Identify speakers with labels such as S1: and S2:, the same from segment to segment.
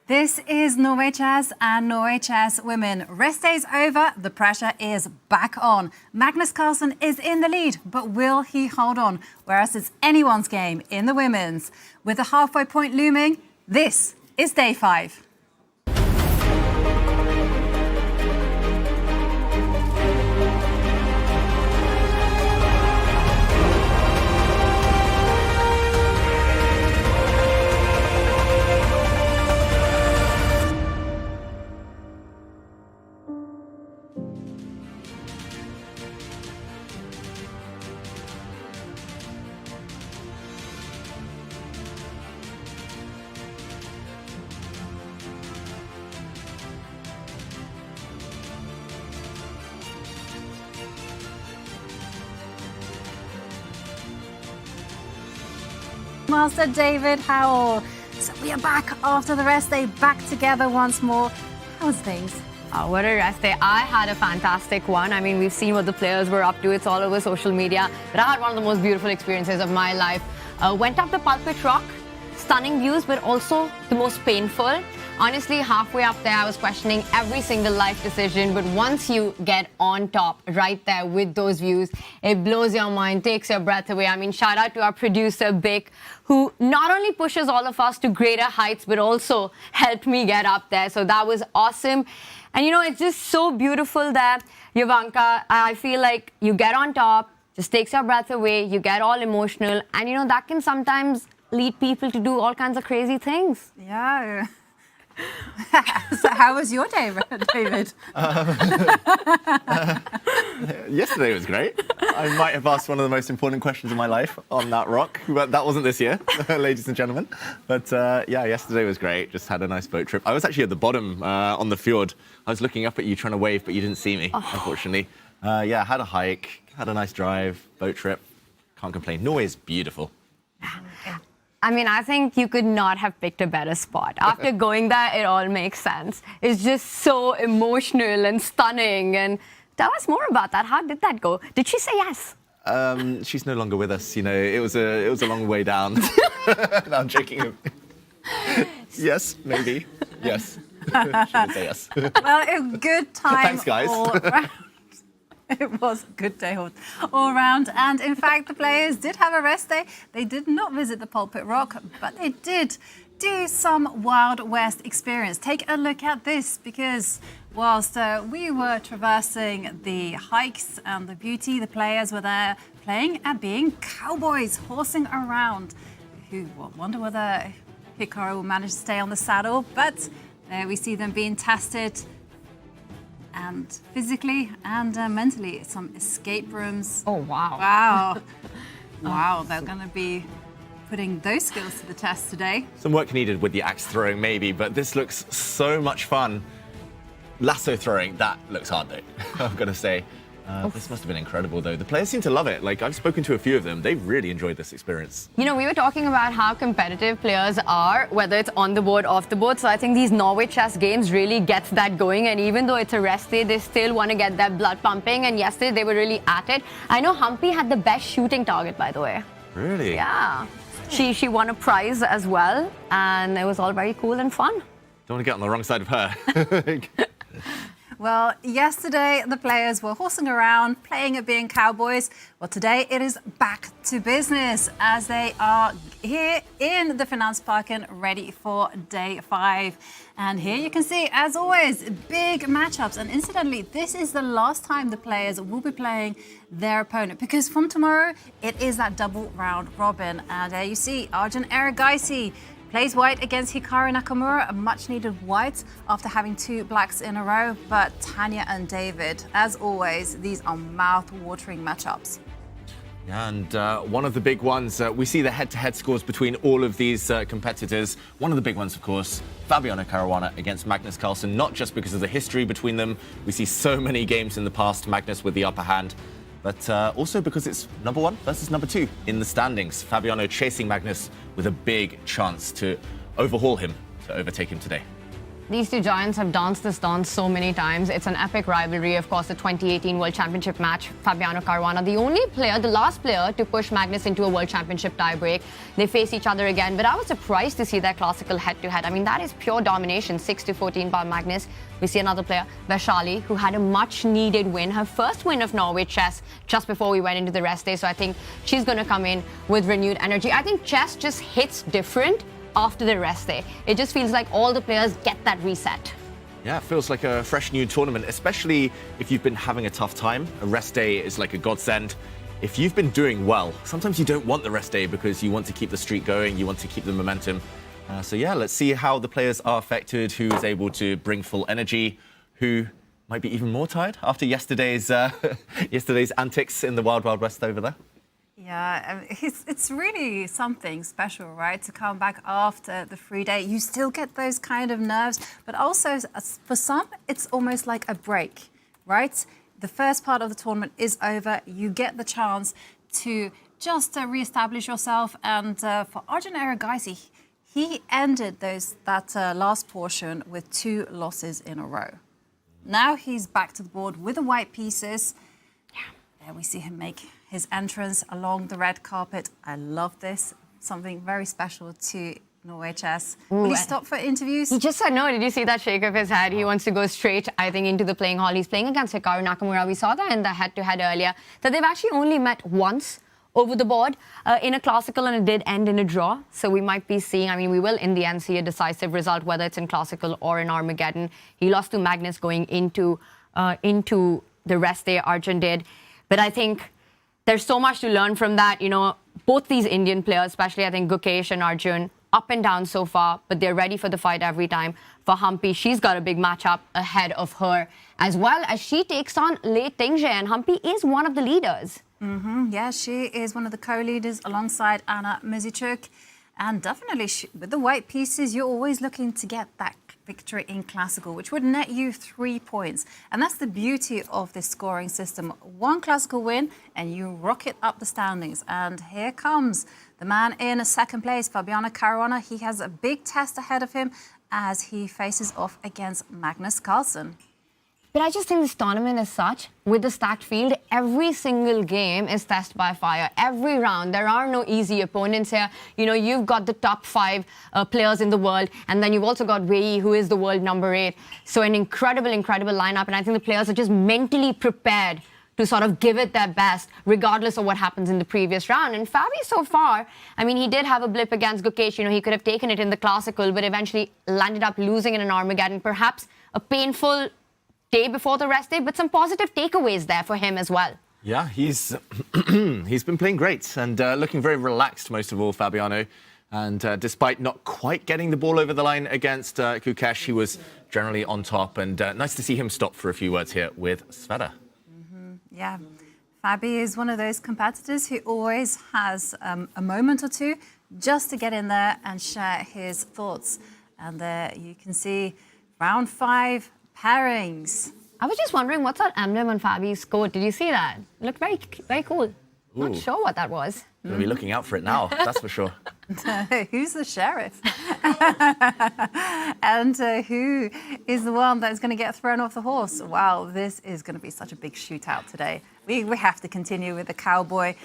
S1: This is Norway Chess and Norway Chess Women. Rest day's over, the pressure is back on. Magnus Carlsen is in the lead, but will he hold on? Whereas it's anyone's game in the women's. With the halfway point looming, this is day 5. Master David Howell. So we are back after the rest day, back together once more. How's things?
S2: Oh, what a rest day. I had a fantastic one. I mean, we've seen what the players were up to. It's all over social media. But I had one of the most beautiful experiences of my life. Went up the pulpit rock. Stunning views, but also the most painful. Honestly, halfway up there, I was questioning every single life decision. But once you get on top, right there with those views, it blows your mind, takes your breath away. I mean, shout out to our producer, Bick, who not only pushes all of us to greater heights, but also helped me get up there. So that was awesome. And, you know, it's just so beautiful that, Jovanka, I feel like you get on top, just takes your breath away, you get all emotional. And, you know, that can sometimes lead people to do all kinds of crazy things.
S1: Yeah. So how was your day, David?
S3: Yesterday was great. I might have asked one of the most important questions of my life on that rock, but that wasn't this year, ladies and gentlemen. But yeah, yesterday was great. Just had a nice boat trip. I was actually at the bottom on the fjord. I was looking up at you trying to wave, but you didn't see me, unfortunately. Yeah, had a hike, had a nice drive, boat trip. Can't complain. Norway is beautiful.
S2: I mean, I think you could not have picked a better spot. After going there, it all makes sense. It's just so emotional and stunning. And tell us more about that. How did that go? Did she say yes?
S3: She's no longer with us. You know, it was a long way down. No, I'm joking. Yes, maybe. Yes. She would say yes.
S1: Well, a good time.
S3: Thanks, guys.
S1: It was a good day all around. And in fact, the players did have a rest day. They did not visit the pulpit rock, but they did do some Wild West experience. Take a look at this, because whilst we were traversing the hikes and the beauty, the players were there playing at being cowboys, horsing around. Who wonder whether Hikaru will manage to stay on the saddle, but there we see them being tested. And physically and mentally, some escape rooms.
S2: Oh, wow.
S1: Wow. Wow, they're going to be putting those skills to the test today.
S3: Some work needed with the axe throwing, maybe, but this looks so much fun. Lasso throwing, that looks hard, though, I've got to say. This must have been incredible, though. The players seem to love it. Like, I've spoken to a few of them. They've really enjoyed this experience.
S2: You know, we were talking about how competitive players are, whether it's on the board, off the board. So I think these Norway Chess games really gets that going. And even though it's a rest day, they still want to get that blood pumping. And yesterday, they were really at it. I know Humpy had the best shooting target, by the way.
S3: Really?
S2: Yeah. She won a prize as well. And it was all very cool and fun.
S3: Don't want to get on the wrong side of her.
S1: Well, yesterday the players were horsing around, playing at being cowboys. Well, today it is back to business as they are here in the Finansparken ready for day 5. And here you can see, as always, big matchups. And incidentally, this is the last time the players will be playing their opponent, because from tomorrow it is that double round robin. And there you see Arjun Erigaisi plays white against Hikaru Nakamura, a much-needed white after having 2 blacks in a row. But Tanya and David, as always, these are mouth-watering matchups.
S3: And one of the big ones, we see the head-to-head scores between all of these competitors. One of the big ones, of course, Fabiano Caruana against Magnus Carlsen, not just because of the history between them. We see so many games in the past, Magnus with the upper hand, but also because it's number 1 versus number 2 in the standings. Fabiano chasing Magnus with a big chance to overhaul him, to overtake him today.
S2: These two giants have danced this dance so many times. It's an epic rivalry. Of course, the 2018 World Championship match, Fabiano Caruana, the only player, the last player to push Magnus into a World Championship tiebreak. They face each other again, but I was surprised to see their classical head-to-head. I mean, that is pure domination, 6-14 by Magnus. We see another player, Vachier-Lagrave, who had a much-needed win, her first win of Norway Chess just before we went into the rest day. So I think she's going to come in with renewed energy. I think chess just hits different after the rest day. It just feels like all the players get that reset.
S3: Yeah, it feels like a fresh new tournament, especially if you've been having a tough time. A rest day is like a godsend. If you've been doing well, sometimes you don't want the rest day because you want to keep the streak going, you want to keep the momentum. So yeah, let's see how the players are affected, who is able to bring full energy, who might be even more tired after yesterday's antics in the Wild Wild West over there.
S1: Yeah, it's really something special, right? To come back after the free day. You still get those kind of nerves, but also for some, it's almost like a break, right? The first part of the tournament is over. You get the chance to just re-establish yourself. And for Arjun Erigaisi, he ended that last portion with 2 losses in a row. Now he's back to the board with the white pieces. There we see him make his entrance along the red carpet. I love this. Something very special to Norway Chess. Will he stop for interviews?
S2: He just said no. Did you see that shake of his head? He wants to go straight, I think, into the playing hall. He's playing against Hikaru Nakamura. We saw that in the head-to-head earlier, that they've actually only met once over the board in a classical, and it did end in a draw. So we might be seeing, I mean, we will in the end see a decisive result, whether it's in classical or in Armageddon. He lost to Magnus going into the rest day, Arjun did. But I think there's so much to learn from that. You know, both these Indian players, especially I think Gukesh and Arjun, up and down so far, but they're ready for the fight every time. For Humpy, she's got a big matchup ahead of her, as well as she takes on Lei Tingzhe, and Humpy is one of the leaders.
S1: Yeah, she is one of the co-leaders alongside Anna Muzychuk. And definitely, with the white pieces, you're always looking to get that victory in classical, which would net you 3 points. And that's the beauty of this scoring system. 1 classical win, and you rocket up the standings. And here comes the man in second place, Fabiano Caruana. He has a big test ahead of him as he faces off against Magnus Carlsen.
S2: But I just think this tournament is such, with the stacked field, every single game is tested by fire. Every round, there are no easy opponents here. You know, you've got the top 5 players in the world, and then you've also got Wei Yi, who is the world number 8. So an incredible, incredible lineup, and I think the players are just mentally prepared to sort of give it their best, regardless of what happens in the previous round. And Fabi, so far, I mean, he did have a blip against Gukesh. You know, he could have taken it in the classical, but eventually landed up losing in an Armageddon. Perhaps a painful day before the rest day, but some positive takeaways there for him as well.
S3: Yeah, he's been playing great and looking very relaxed, most of all, Fabiano. And despite not quite getting the ball over the line against Gukesh, he was generally on top. And nice to see him stop for a few words here with Sveta.
S1: Yeah, Fabi is one of those competitors who always has a moment or two just to get in there and share his thoughts. And there you can see round 5 pairings.
S2: I was just wondering, what's that emblem on Fabi's coat? Did you see that? It looked very, very cool. Not sure what that was.
S3: Gonna be looking out for it now, that's for sure.
S1: Who's the sheriff? And who is the one that's going to get thrown off the horse? Wow, this is going to be such a big shootout today. We have to continue with the cowboy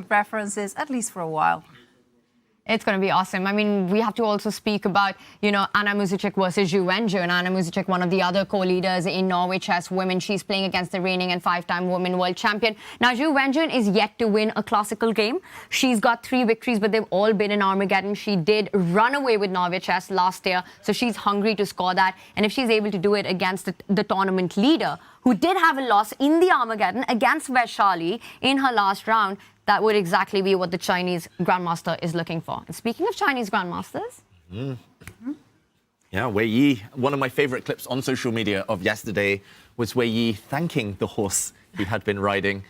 S1: references, at least for a while.
S2: It's going to be awesome. I mean, we have to also speak about, you know, Anna Muzychuk versus Zhu Wenju. And Anna Muzychuk, one of the other co-leaders in Norway Chess women. She's playing against the reigning and 5-time women world champion. Now, Zhu Wenju is yet to win a classical game. She's got 3 victories, but they've all been in Armageddon. She did run away with Norway Chess last year, so she's hungry to score that. And if she's able to do it against the tournament leader, who did have a loss in the Armageddon against Vachier-Lagrave in her last round, that would exactly be what the Chinese Grandmaster is looking for. And speaking of Chinese Grandmasters...
S3: Yeah, Wei Yi. One of my favorite clips on social media of yesterday was Wei Yi thanking the horse he had been riding.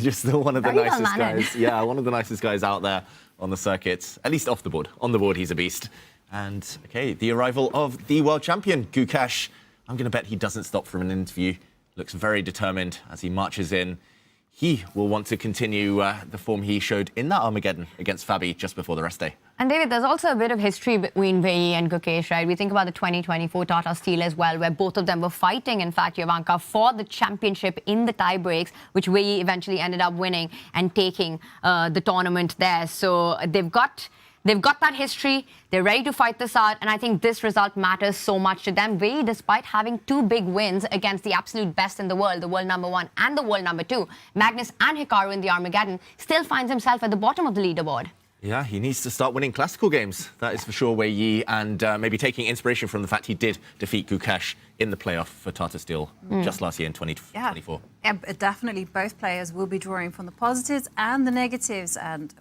S3: Just one of the nicest guys. Yeah, one of the nicest guys out there on the circuit, at least off the board. On the board, he's a beast. And, okay, the arrival of the world champion, Gukesh. I'm going to bet he doesn't stop for an interview. Looks very determined as he marches in. he will want to continue the form he showed in that Armageddon against Fabi just before the rest day.
S2: And David, there's also a bit of history between Wei Yi and Gukesh, right? We think about the 2024 Tata Steel as well, where both of them were fighting, in fact, Jovanka, for the championship in the tie breaks, which Wei Yi eventually ended up winning and taking the tournament there. So they've got that history. They're ready to fight this out. And I think this result matters so much to them. Wei Yi, despite having 2 big wins against the absolute best in the world world number 1 and the world number 2, Magnus and Hikaru in the Armageddon, still finds himself at the bottom of the leaderboard.
S3: Yeah, he needs to start winning classical games. That is for sure, Wei Yi, and maybe taking inspiration from the fact he did defeat Gukesh in the playoff for Tata Steel just last year in 2024.
S1: Yeah, definitely both players will be drawing from the positives and the negatives. And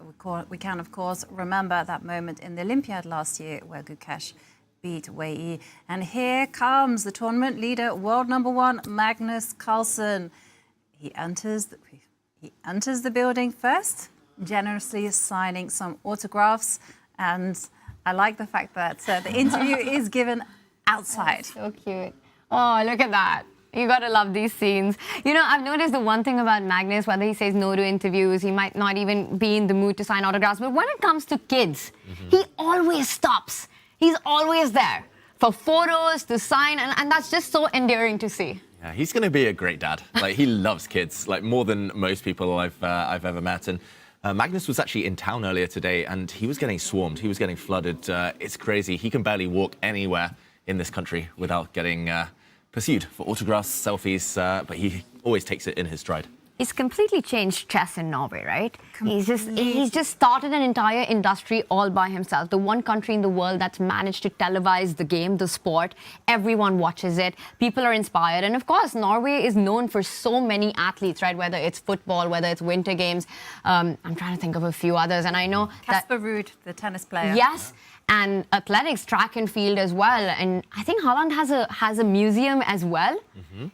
S1: we can, of course, remember that moment in the Olympiad last year where Gukesh beat Wei Yi. And here comes the tournament leader, world number 1, Magnus Carlsen. He enters the building first, generously signing some autographs, and I like the fact that the interview is given outside.
S2: Oh, so cute. Oh, look at that. You gotta love these scenes. You know, I've noticed the one thing about Magnus, whether he says no to interviews, he might not even be in the mood to sign autographs, but when it comes to kids, he always stops. He's always there for photos, to sign, and that's just so endearing to see.
S3: Yeah, he's going to be a great dad. Like, he loves kids, like more than most people I've ever met. And Magnus was actually in town earlier today, and he was getting swarmed. He was getting flooded. It's crazy. He can barely walk anywhere in this country without getting pursued for autographs, selfies, but he always takes it in his stride.
S2: He's completely changed chess in Norway, right? He's just started an entire industry all by himself. The one country in the world that's managed to televise the game, the sport. Everyone watches it. People are inspired. And of course, Norway is known for so many athletes, right? Whether it's football, whether it's winter games. I'm trying to think of a few others. And I know
S1: Casper Ruud, the tennis player.
S2: Yes. And athletics, track and field as well. And I think Holland has a museum as well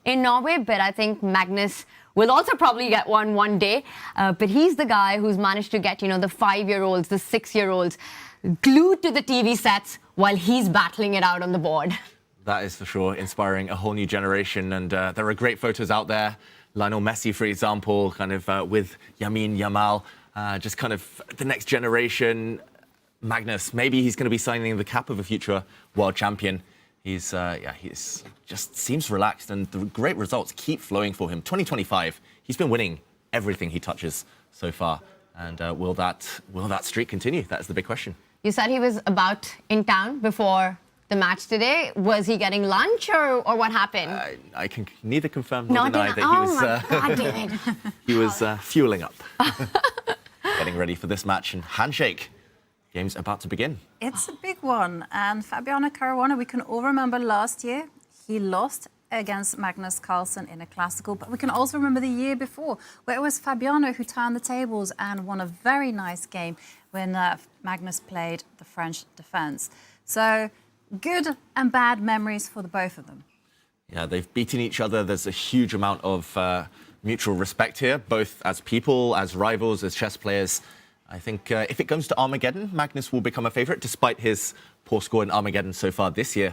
S2: in Norway. But I think Magnus will also probably get one day. But he's the guy who's managed to get, the 5-year-olds, the 6-year-olds glued to the TV sets while he's battling it out on the board.
S3: That is for sure inspiring a whole new generation. And there are great photos out there. Lionel Messi, for example, kind of with Yamin Yamal, just kind of the next generation. Magnus, maybe he's going to be signing the cap of a future world champion. He's just seems relaxed, and the great results keep flowing for him. 2025, he's been winning everything he touches so far, and will that streak continue? That's the big question.
S2: You said he was about in town before the match today. Was he getting lunch, or what happened?
S3: I can neither confirm nor deny that he was fueling up, getting ready for this match and handshake. Game's about to begin.
S1: It's a big one. And Fabiano Caruana, we can all remember last year, he lost against Magnus Carlsen in a classical. But we can also remember the year before, where it was Fabiano who turned the tables and won a very nice game when Magnus played the French defense. So good and bad memories for the both of them.
S3: Yeah, they've beaten each other. There's a huge amount of mutual respect here, both as people, as rivals, as chess players. I think if it comes to Armageddon, Magnus will become a favourite, despite his poor score in Armageddon so far this year.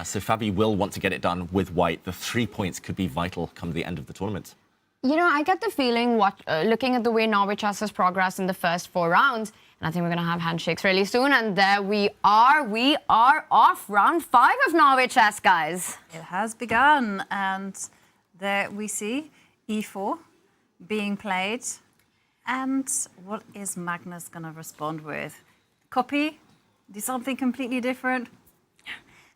S3: So Fabi will want to get it done with white. The 3 points could be vital come the end of the tournament.
S2: I get the feeling, looking at the way Norway Chess has progressed in the first 4 rounds, and I think we're going to have handshakes really soon. And there we are off round 5 of Norway Chess, guys.
S1: It has begun, and there we see E4 being played. And what is Magnus going to respond with? Copy? Do something completely different?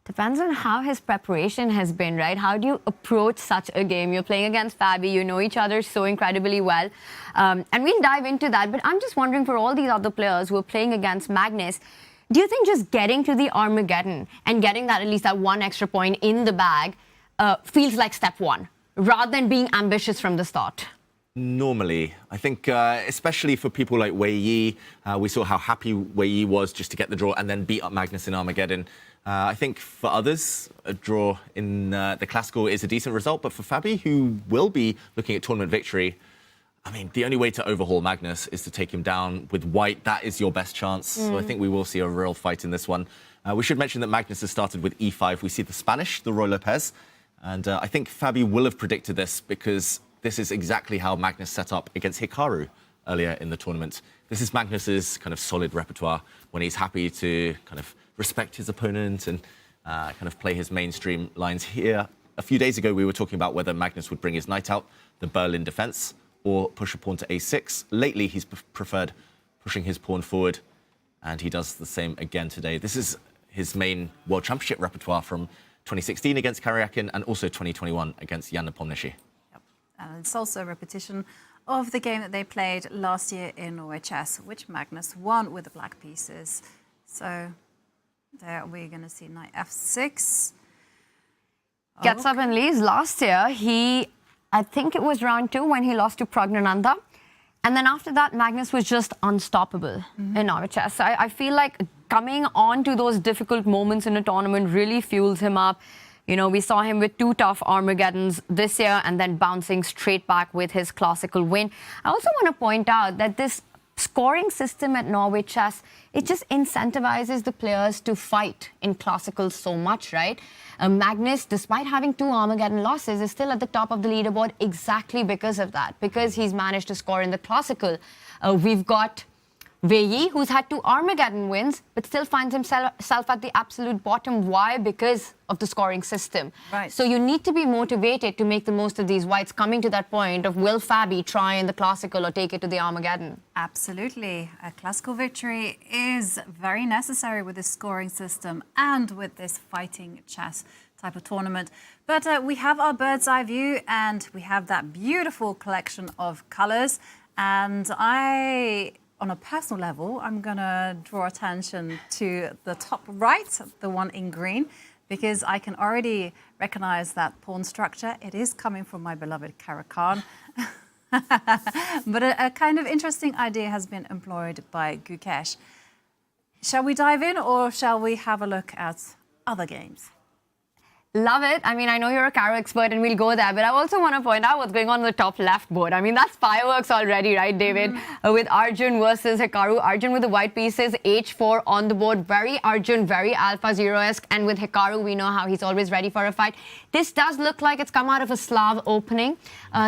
S2: Depends on how his preparation has been, right? How do you approach such a game? You're playing against Fabi, you know each other so incredibly well. And we'll dive into that. But I'm just wondering, for all these other players who are playing against Magnus, do you think just getting to the Armageddon and getting at least that 1 extra point in the bag feels like step 1, rather than being ambitious from the start?
S3: Normally, I think, especially for people like Wei Yi, we saw how happy Wei Yi was just to get the draw and then beat up Magnus in Armageddon. I think for others, a draw in the classical is a decent result, but for Fabi, who will be looking at tournament victory, I mean, the only way to overhaul Magnus is to take him down with white. That is your best chance. So I think we will see a real fight in this one. We should mention that Magnus has started with E5. We see the Spanish, the Roy Lopez, and I think Fabi will have predicted this because this is exactly how Magnus set up against Hikaru earlier in the tournament. This is Magnus's kind of solid repertoire when he's happy to kind of respect his opponent and kind of play his mainstream lines here. A few days ago, we were talking about whether Magnus would bring his knight out, the Berlin defense, or push a pawn to a6. Lately, he's preferred pushing his pawn forward, and he does the same again today. This is his main World Championship repertoire from 2016 against Caro-Kann and also 2021 against Jan Nepomniachtchi.
S1: Yep. And it's also a repetition of the game that they played last year in Norway Chess, which Magnus won with the black pieces. So there we're going to see knight f6.
S2: Gets up and leaves. Last year, I think it was round 2 when he lost to Pragnananda. And then after that, Magnus was just unstoppable in Norway Chess. So I feel like coming on to those difficult moments in a tournament really fuels him up. You know, we saw him with 2 tough Armageddons this year and then bouncing straight back with his classical win. I also want to point out that this scoring system at Norway Chess, it just incentivizes the players to fight in classical so much, right? Magnus, despite having 2 Armageddon losses, is still at the top of the leaderboard exactly because of that, because he's managed to score in the classical. We've got Wei Yi, who's had 2 Armageddon wins, but still finds himself at the absolute bottom. Why? Because of the scoring system.
S1: Right.
S2: So you need to be motivated to make the most of these whites coming to that point of will Fabi try in the classical or take it to the Armageddon?
S1: Absolutely. A classical victory is very necessary with this scoring system and with this fighting chess type of tournament. But we have our bird's eye view and we have that beautiful collection of colors. And on a personal level, I'm going to draw attention to the top right, the one in green, because I can already recognize that pawn structure. It is coming from my beloved Caro-Kann. But a kind of interesting idea has been employed by Gukesh. Shall we dive in or shall we have a look at other games?
S2: Love it. I mean, I know you're a Caro expert and we'll go there, but I also want to point out what's going on the top left board. I mean, that's fireworks already, right, David? With Arjun versus Hikaru. Arjun with the white pieces, h4 on the board. Very Arjun, very Alpha Zero-esque. And with Hikaru, we know how he's always ready for a fight. This does look like it's come out of a Slav opening.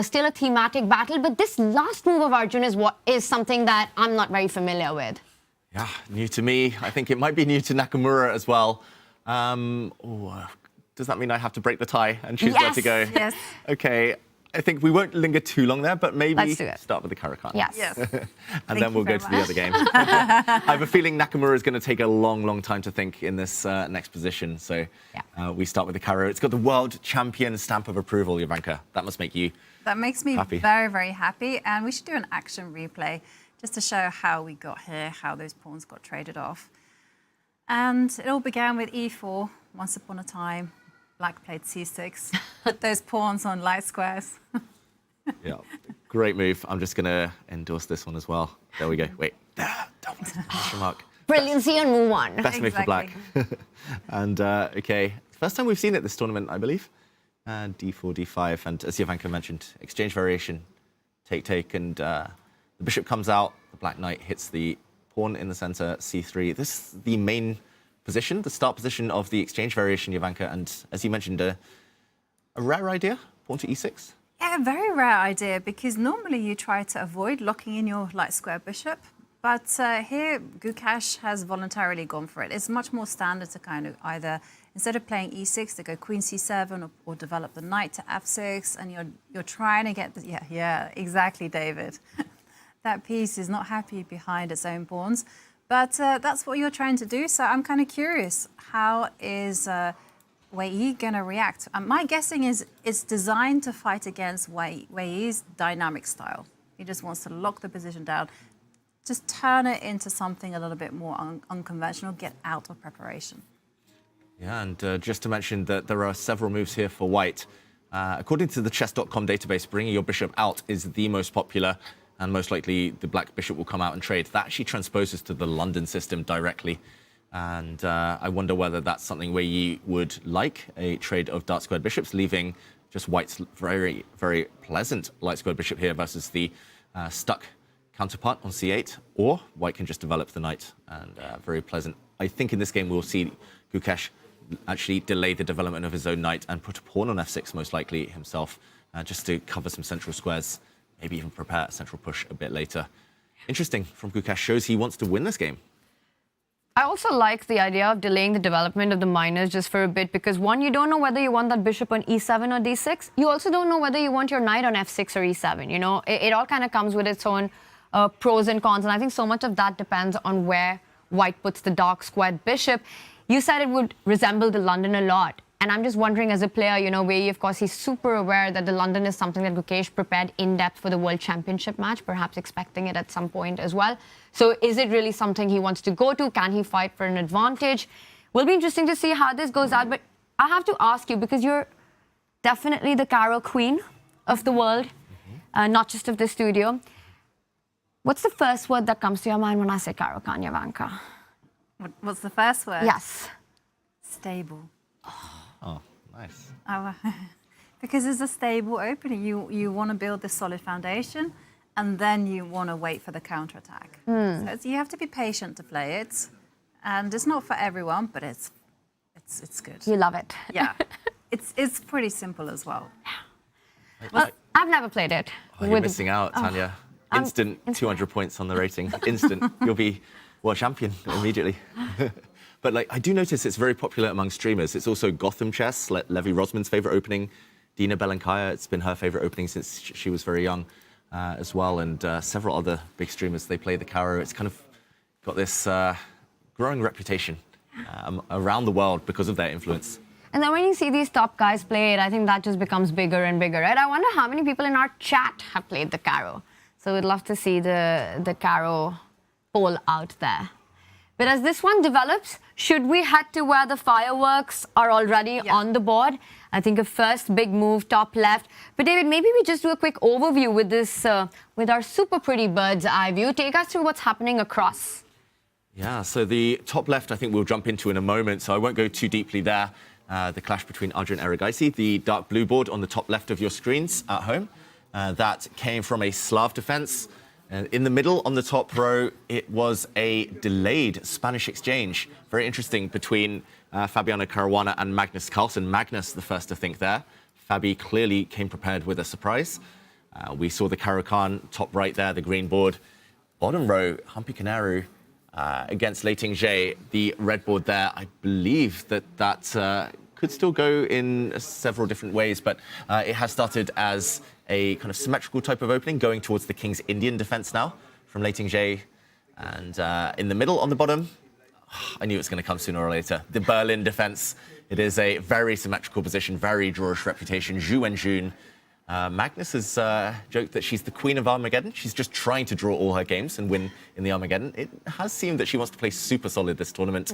S2: Still a thematic battle, but this last move of Arjun is something that I'm not very familiar with.
S3: Yeah, new to me. I think it might be new to Nakamura as well. Does that mean I have to break the tie and choose where to go?
S1: Yes.
S3: Okay, I think we won't linger too long there, but maybe start with the Caro-Kann.
S2: Yes.
S3: And then we'll go to the other game. I have a feeling Nakamura is going to take a long, long time to think in this next position. So we start with the Caro. It's got the world champion stamp of approval, Jovanka. That must make you
S1: That makes me
S3: happy.
S1: very, very happy. And we should do an action replay just to show how we got here, how those pawns got traded off. And it all began with e4, once upon a time. Black played c6, put those pawns on light squares.
S3: Yeah, great move. I'm just going to endorse this one as well. There we go. Wait, double question mark.
S2: Brilliancy on move 1.
S3: Best move for black. And okay, first time we've seen it this tournament, I believe. And d4, d5, and as Jovanka mentioned, exchange variation, take, and the bishop comes out. The black knight hits the pawn in the center, c3. This is the main position, the start position of the exchange variation, Jovanka, and as you mentioned, a rare idea, pawn to e6.
S1: Yeah, a very rare idea, because normally you try to avoid locking in your light square bishop, but here Gukesh has voluntarily gone for it. It's much more standard to kind of either, instead of playing e6, to go queen c7 or develop the knight to f6, and you're trying to get the, yeah, exactly, David. That piece is not happy behind its own pawns. But that's what you're trying to do. So I'm kind of curious, how is Wei Yi going to react? My guessing is it's designed to fight against Wei Yi's dynamic style. He just wants to lock the position down, just turn it into something a little bit more unconventional, get out of preparation.
S3: Yeah, and just to mention that there are several moves here for white. According to the chess.com database, bringing your bishop out is the most popular, and most likely the black bishop will come out and trade. That actually transposes to the London system directly. And I wonder whether that's something where you would like, a trade of dark squared bishops, leaving just white's very, very pleasant light squared bishop here versus the stuck counterpart on c8, or white can just develop the knight, and very pleasant. I think in this game we'll see Gukesh actually delay the development of his own knight and put a pawn on f6 most likely himself, just to cover some central squares, maybe even prepare a central push a bit later. Interesting from Gukesh, shows he wants to win this game.
S2: I also like the idea of delaying the development of the minors just for a bit because, one, you don't know whether you want that bishop on e7 or d6. You also don't know whether you want your knight on f6 or e7. You know, it all kind of comes with its own pros and cons. And I think so much of that depends on where white puts the dark squared bishop. You said it would resemble the London a lot. And I'm just wondering, as a player, you know, Wei Yi, of course, he's super aware that the London is something that Gukesh prepared in depth for the World Championship match, perhaps expecting it at some point as well. So is it really something he wants to go to? Can he fight for an advantage? Will be interesting to see how this goes out. But I have to ask you, because you're definitely the Caro queen of the world, not just of the studio. What's the first word that comes to your mind when I say Caro-Kann, Jovanka?
S1: What's the first word?
S2: Yes.
S1: Stable.
S3: Oh, nice.
S1: Because it's a stable opening. You want to build this solid foundation, and then you want to wait for the counterattack. So you have to be patient to play it, and it's not for everyone, but it's good.
S2: You love it.
S1: Yeah, it's pretty simple as well.
S2: Well, I've never played it.
S3: Oh, you're missing out, Tanya. Instant 200 points on the rating. Instant. You'll be world champion immediately. But like, I do notice it's very popular among streamers. It's also Gotham Chess, Levy Rosman's favorite opening. Dina Belankaya, it's been her favorite opening since she was very young as well. And several other big streamers, they play the Caro. It's kind of got this growing reputation around the world because of their influence.
S2: And then when you see these top guys play it, I think that just becomes bigger and bigger, right? I wonder how many people in our chat have played the Caro. So we'd love to see the Caro poll out there. But as this one develops, should we head to where the fireworks are already on the board? I think a first big move, top left. But David, maybe we just do a quick overview with this, with our super pretty bird's eye view. Take us through what's happening across.
S3: Yeah, so the top left, I think we'll jump into in a moment, so I won't go too deeply there. The clash between Arjun Erigaisi, the dark blue board on the top left of your screens at home. That came from a Slav defense. In the middle, on the top row, it was a delayed Spanish exchange. Very interesting between Fabiano Caruana and Magnus Carlsen. Magnus, the first to think there. Fabi clearly came prepared with a surprise. We saw the Caro-Kann top right there, the green board. Bottom row, Humpy Canaru against Lei Ting-Jie, the red board there. I believe that could still go in several different ways, but it has started as a kind of symmetrical type of opening, going towards the King's Indian defense now from Lei Ting-Jie. And in the middle on the bottom, I knew it was going to come sooner or later, the Berlin defense. It is a very symmetrical position, very drawish reputation. Zhu and Jun. Magnus has joked that she's the queen of Armageddon. She's just trying to draw all her games and win in the Armageddon. It has seemed that she wants to play super solid this tournament.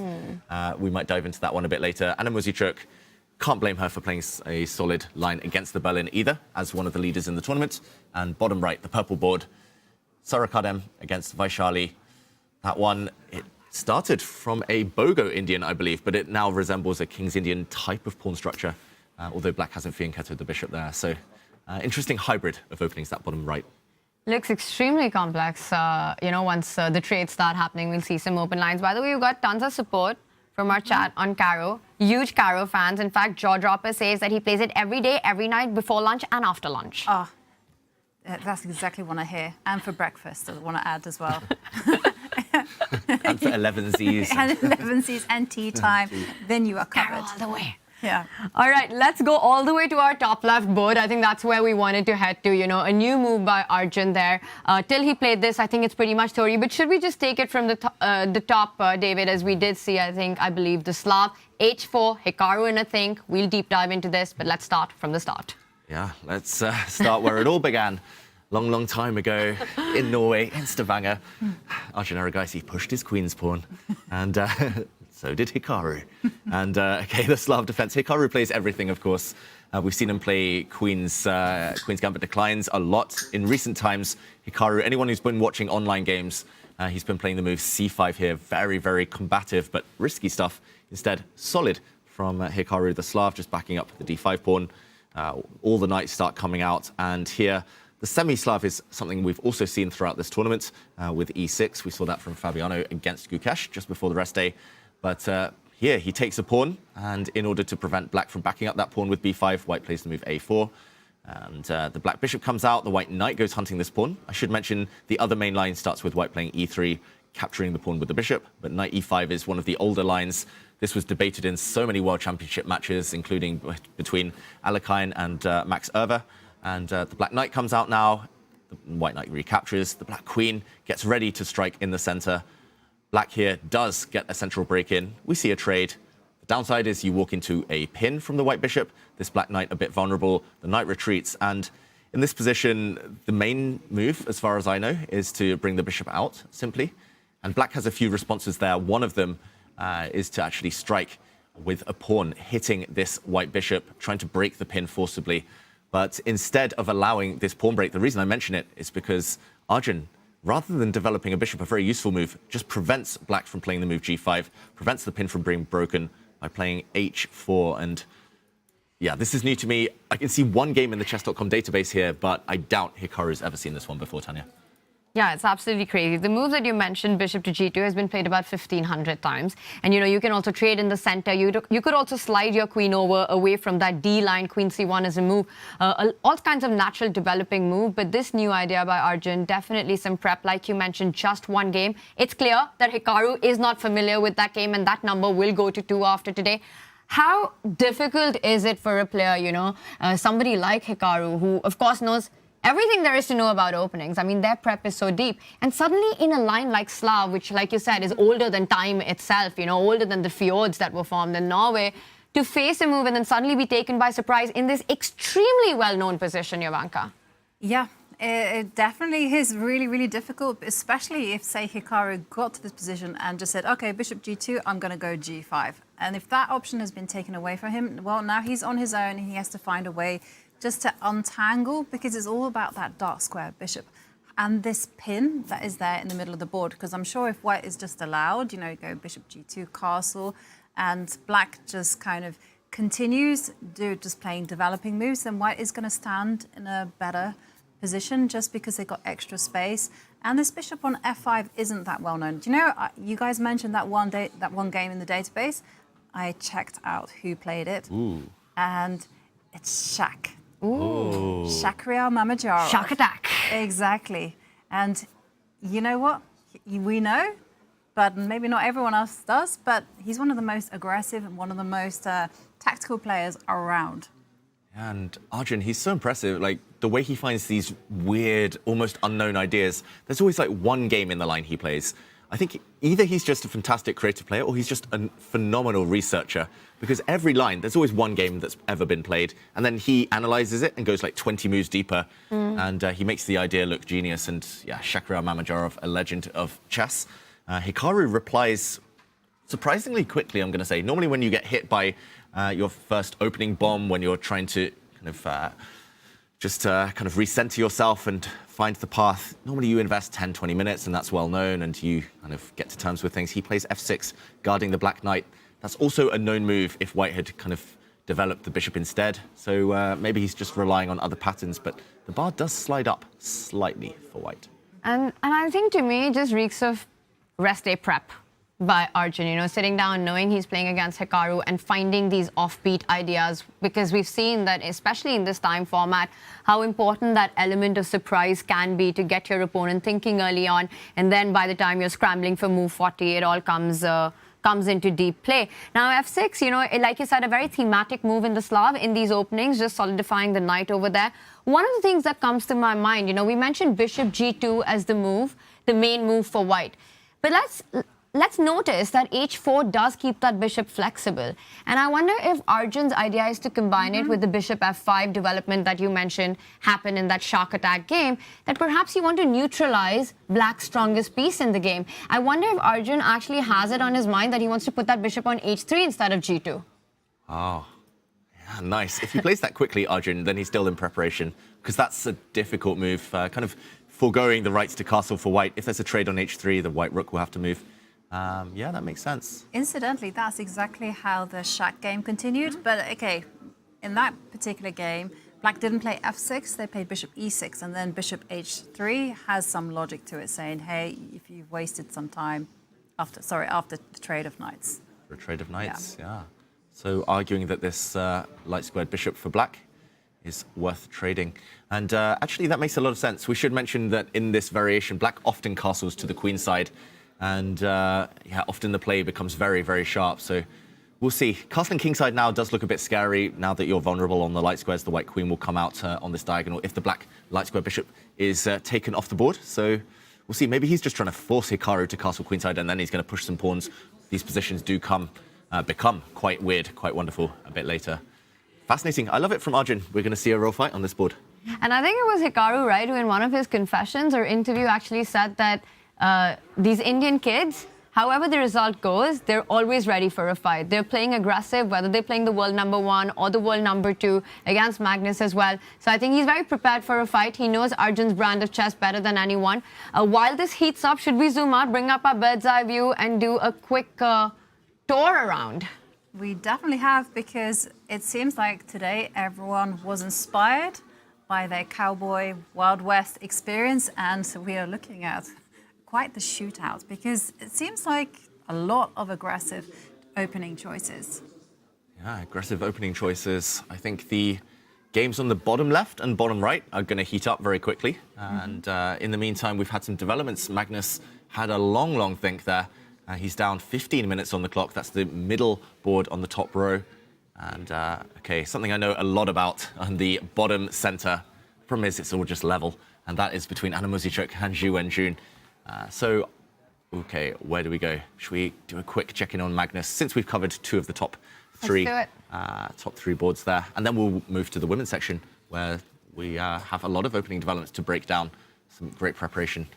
S3: We might dive into that one a bit later. Anna Muzychuk, can't blame her for playing a solid line against the Berlin either, as one of the leaders in the tournament. And bottom right, the purple board, Sarah Kardem against Vachier-Lagrave. That one, it started from a Bogo Indian, I believe, but it now resembles a King's Indian type of pawn structure, although black hasn't fianchettoed the bishop there. So interesting hybrid of openings, that bottom right.
S2: Looks extremely complex. You know, once the trades start happening, we'll see some open lines. By the way, we've got tons of support from our chat on Caro. Huge Caro fans. In fact, Jaw Dropper says that he plays it every day, every night, before lunch and after lunch.
S1: Oh, that's exactly what I hear. And for breakfast, I want to add as well.
S3: And for 11Zs.
S1: And 11Zs and tea time. Then you are covered.
S2: Caro all the way.
S1: Yeah.
S2: All right, let's go all the way to our top left board. I think that's where we wanted to head to, you know, a new move by Arjun there. Till he played this, I think it's pretty much theory. But should we just take it from the top, David, as we did see, I believe, the Slav, H4, Hikaru in a think. We'll deep dive into this, but let's start from the start.
S3: Yeah, let's start where it all began. Long time ago in Norway, in Stavanger, Arjun Erigaisi pushed his queen's pawn, and so did Hikaru. And okay, the Slav defense. Hikaru plays everything, of course. We've seen him play Queen's Gambit declines a lot in recent times. Hikaru, anyone who's been watching online games, he's been playing the move c5 here. Very, very combative, but risky stuff. Instead, solid from Hikaru, the Slav, just backing up the d5 pawn. All the knights start coming out, and here the semi-Slav is something we've also seen throughout this tournament with e6. We saw that from Fabiano against Gukesh just before the rest day. But here he takes a pawn, and in order to prevent black from backing up that pawn with b5, white plays the move a4. And the black bishop comes out, the white knight goes hunting this pawn. I should mention the other main line starts with white playing e3, capturing the pawn with the bishop, but knight e5 is one of the older lines. This was debated in so many World Championship matches, including between Alekhine and Max Erber. And the black knight comes out now, the white knight recaptures, the black queen gets ready to strike in the center. Black here does get a central break in. We see a trade. The downside is you walk into a pin from the white bishop. This black knight a bit vulnerable. The knight retreats. And in this position, the main move, as far as I know, is to bring the bishop out, simply. And black has a few responses there. One of them is to actually strike with a pawn, hitting this white bishop, trying to break the pin forcibly. But instead of allowing this pawn break, the reason I mention it is because Arjun, rather than developing a bishop, a very useful move, just prevents black from playing the move g5, prevents the pin from being broken by playing h4. And yeah, this is new to me. I can see one game in the chess.com database here, but I doubt Hikaru's ever seen this one before, Tanya.
S2: Yeah, it's absolutely crazy. The move that you mentioned, bishop to g2, has been played about 1,500 times. And, you can also trade in the center. You could also slide your queen over away from that D line. Queen c1 is a move. All kinds of natural developing move. But this new idea by Arjun, definitely some prep. Like you mentioned, just one game. It's clear that Hikaru is not familiar with that game, and that number will go to 2 after today. How difficult is it for a player, somebody like Hikaru, who, of course, knows everything there is to know about openings? I mean, their prep is so deep. And suddenly in a line like Slav, which, like you said, is older than time itself, older than the fjords that were formed in Norway, to face a move and then suddenly be taken by surprise in this extremely well-known position, Jovanka.
S1: Yeah, it definitely is really, really difficult, especially if, say, Hikaru got to this position and just said, OK, bishop g2, I'm going to go g5. And if that option has been taken away from him, well, now he's on his own. He has to find a way just to untangle, because it's all about that dark square bishop and this pin that is there in the middle of the board. Because I'm sure if white is just allowed, go bishop g2 castle, and black just kind of continues just playing developing moves, then white is going to stand in a better position just because they got extra space. And this bishop on f5 isn't that well known. Do you know, you guys mentioned that one game in the database. I checked out who played it. Ooh. And it's Shaq.
S2: Ooh.
S1: Shakhriyar Mamajara.
S2: Shock attack.
S1: Exactly. And you know what? We know, but maybe not everyone else does, but he's one of the most aggressive and one of the most tactical players around.
S3: And Arjun, he's so impressive. Like, the way he finds these weird, almost unknown ideas. There's always like one game in the line he plays. I think either he's just a fantastic creative player or he's just a phenomenal researcher, because every line, there's always one game that's ever been played, and then he analyzes it and goes like 20 moves deeper, and he makes the idea look genius. And yeah, Shakhriyar Mamajara, a legend of chess. Hikaru replies surprisingly quickly, I'm going to say. Normally when you get hit by your first opening bomb, when you're trying to kind of recenter yourself and find the path, normally you invest 10, 20 minutes, and that's well known, and you kind of get to terms with things. He plays f6, guarding the black knight. That's also a known move if white had kind of developed the bishop instead. So maybe he's just relying on other patterns, but the bar does slide up slightly for white.
S2: And I think, to me, it just reeks of rest day prep by Arjun, sitting down, knowing he's playing against Hikaru and finding these offbeat ideas, because we've seen that, especially in this time format, how important that element of surprise can be to get your opponent thinking early on, and then by the time you're scrambling for move 40, it all comes into deep play. Now, f6, like you said, a very thematic move in the Slav in these openings, just solidifying the knight over there. One of the things that comes to my mind, we mentioned bishop g2 as the move, the main move for white. But let's notice that h4 does keep that bishop flexible. And I wonder if Arjun's idea is to combine it with the bishop f5 development that you mentioned happened in that shock attack game, that perhaps you want to neutralize black's strongest piece in the game. I wonder if Arjun actually has it on his mind that he wants to put that bishop on h3 instead of g2.
S3: Oh, yeah, nice. If he plays that quickly, Arjun, then he's still in preparation, because that's a difficult move, kind of foregoing the rights to castle for white. If there's a trade on h3, the white rook will have to move. Yeah, that makes sense.
S1: Incidentally, that's exactly how the Shaq game continued. But OK, in that particular game, black didn't play f6, they played bishop e6, and then bishop h3 has some logic to it, saying, hey, if you've wasted some time after the trade of knights.
S3: For a trade of knights, yeah. So arguing that this light squared bishop for black is worth trading. And actually, that makes a lot of sense. We should mention that in this variation, black often castles to the queen side. And yeah, often the play becomes very, very sharp. So we'll see. Castling kingside now does look a bit scary. Now that you're vulnerable on the light squares, the white queen will come out on this diagonal if the black light square bishop is taken off the board. So we'll see. Maybe he's just trying to force Hikaru to castle queenside, and then he's going to push some pawns. These positions do become quite weird, quite wonderful a bit later. Fascinating. I love it from Arjun. We're going to see a row fight on this board.
S2: And I think it was Hikaru, right, who in one of his confessions or interview actually said that these Indian kids, however the result goes, they're always ready for a fight. They're playing aggressive, whether they're playing the world #1 or the world #2 against Magnus as well. So I think he's very prepared for a fight. He knows Arjun's brand of chess better than anyone. While this heats up, should we zoom out, bring up our bird's eye view and do a quick tour around?
S1: We definitely have, because it seems like today everyone was inspired by their cowboy Wild West experience, and so we are looking at quite the shootout, because it seems like a lot of aggressive opening choices.
S3: Yeah, aggressive opening choices. I think the games on the bottom left and bottom right are going to heat up very quickly. And in the meantime, we've had some developments. Magnus had a long, long think there. He's down 15 minutes on the clock. That's the middle board on the top row. And, okay, something I know a lot about on the bottom center. Problem is, it's all just level. And that is between Anna Muzychuk and Zhu Wenjun. So, okay, where do we go? Should we do a quick check-in on Magnus, since we've covered two of the top three, top three boards there? And then we'll move to the women's section, where we have a lot of opening developments to break down. Some great preparation.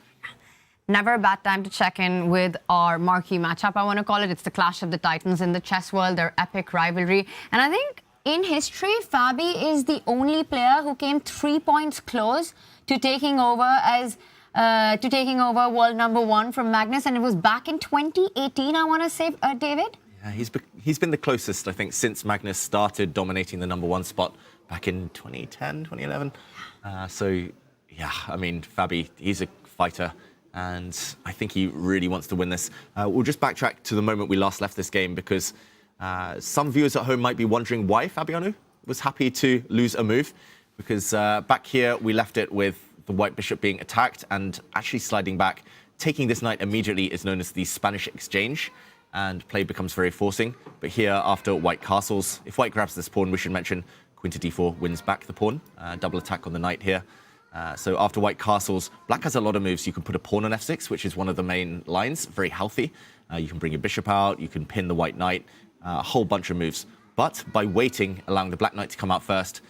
S2: Never a bad time to check in with our marquee matchup, I want to call it. It's the clash of the titans in the chess world, their epic rivalry. And I think in history, Fabi is the only player who came 3 points close to taking over as world #1 from Magnus, and it was back in 2018, I want to say, David?
S3: Yeah, he's been the closest, I think, since Magnus started dominating the #1 spot back in 2010, 2011. So, yeah, I mean, Fabi, he's a fighter, and I think he really wants to win this. We'll just backtrack to the moment we last left this game, because some viewers at home might be wondering why Fabiano was happy to lose a move, because back here we left it with the white bishop being attacked and actually sliding back. Taking this knight immediately is known as the Spanish exchange, and play becomes very forcing. But here, after white castles, if white grabs this pawn, we should mention queen to d4 wins back the pawn. Double attack on the knight here. So after white castles, black has a lot of moves. You can put a pawn on f6, which is one of the main lines, very healthy. You can bring your bishop out, you can pin the white knight, a whole bunch of moves. But by waiting, allowing the black knight to come out first,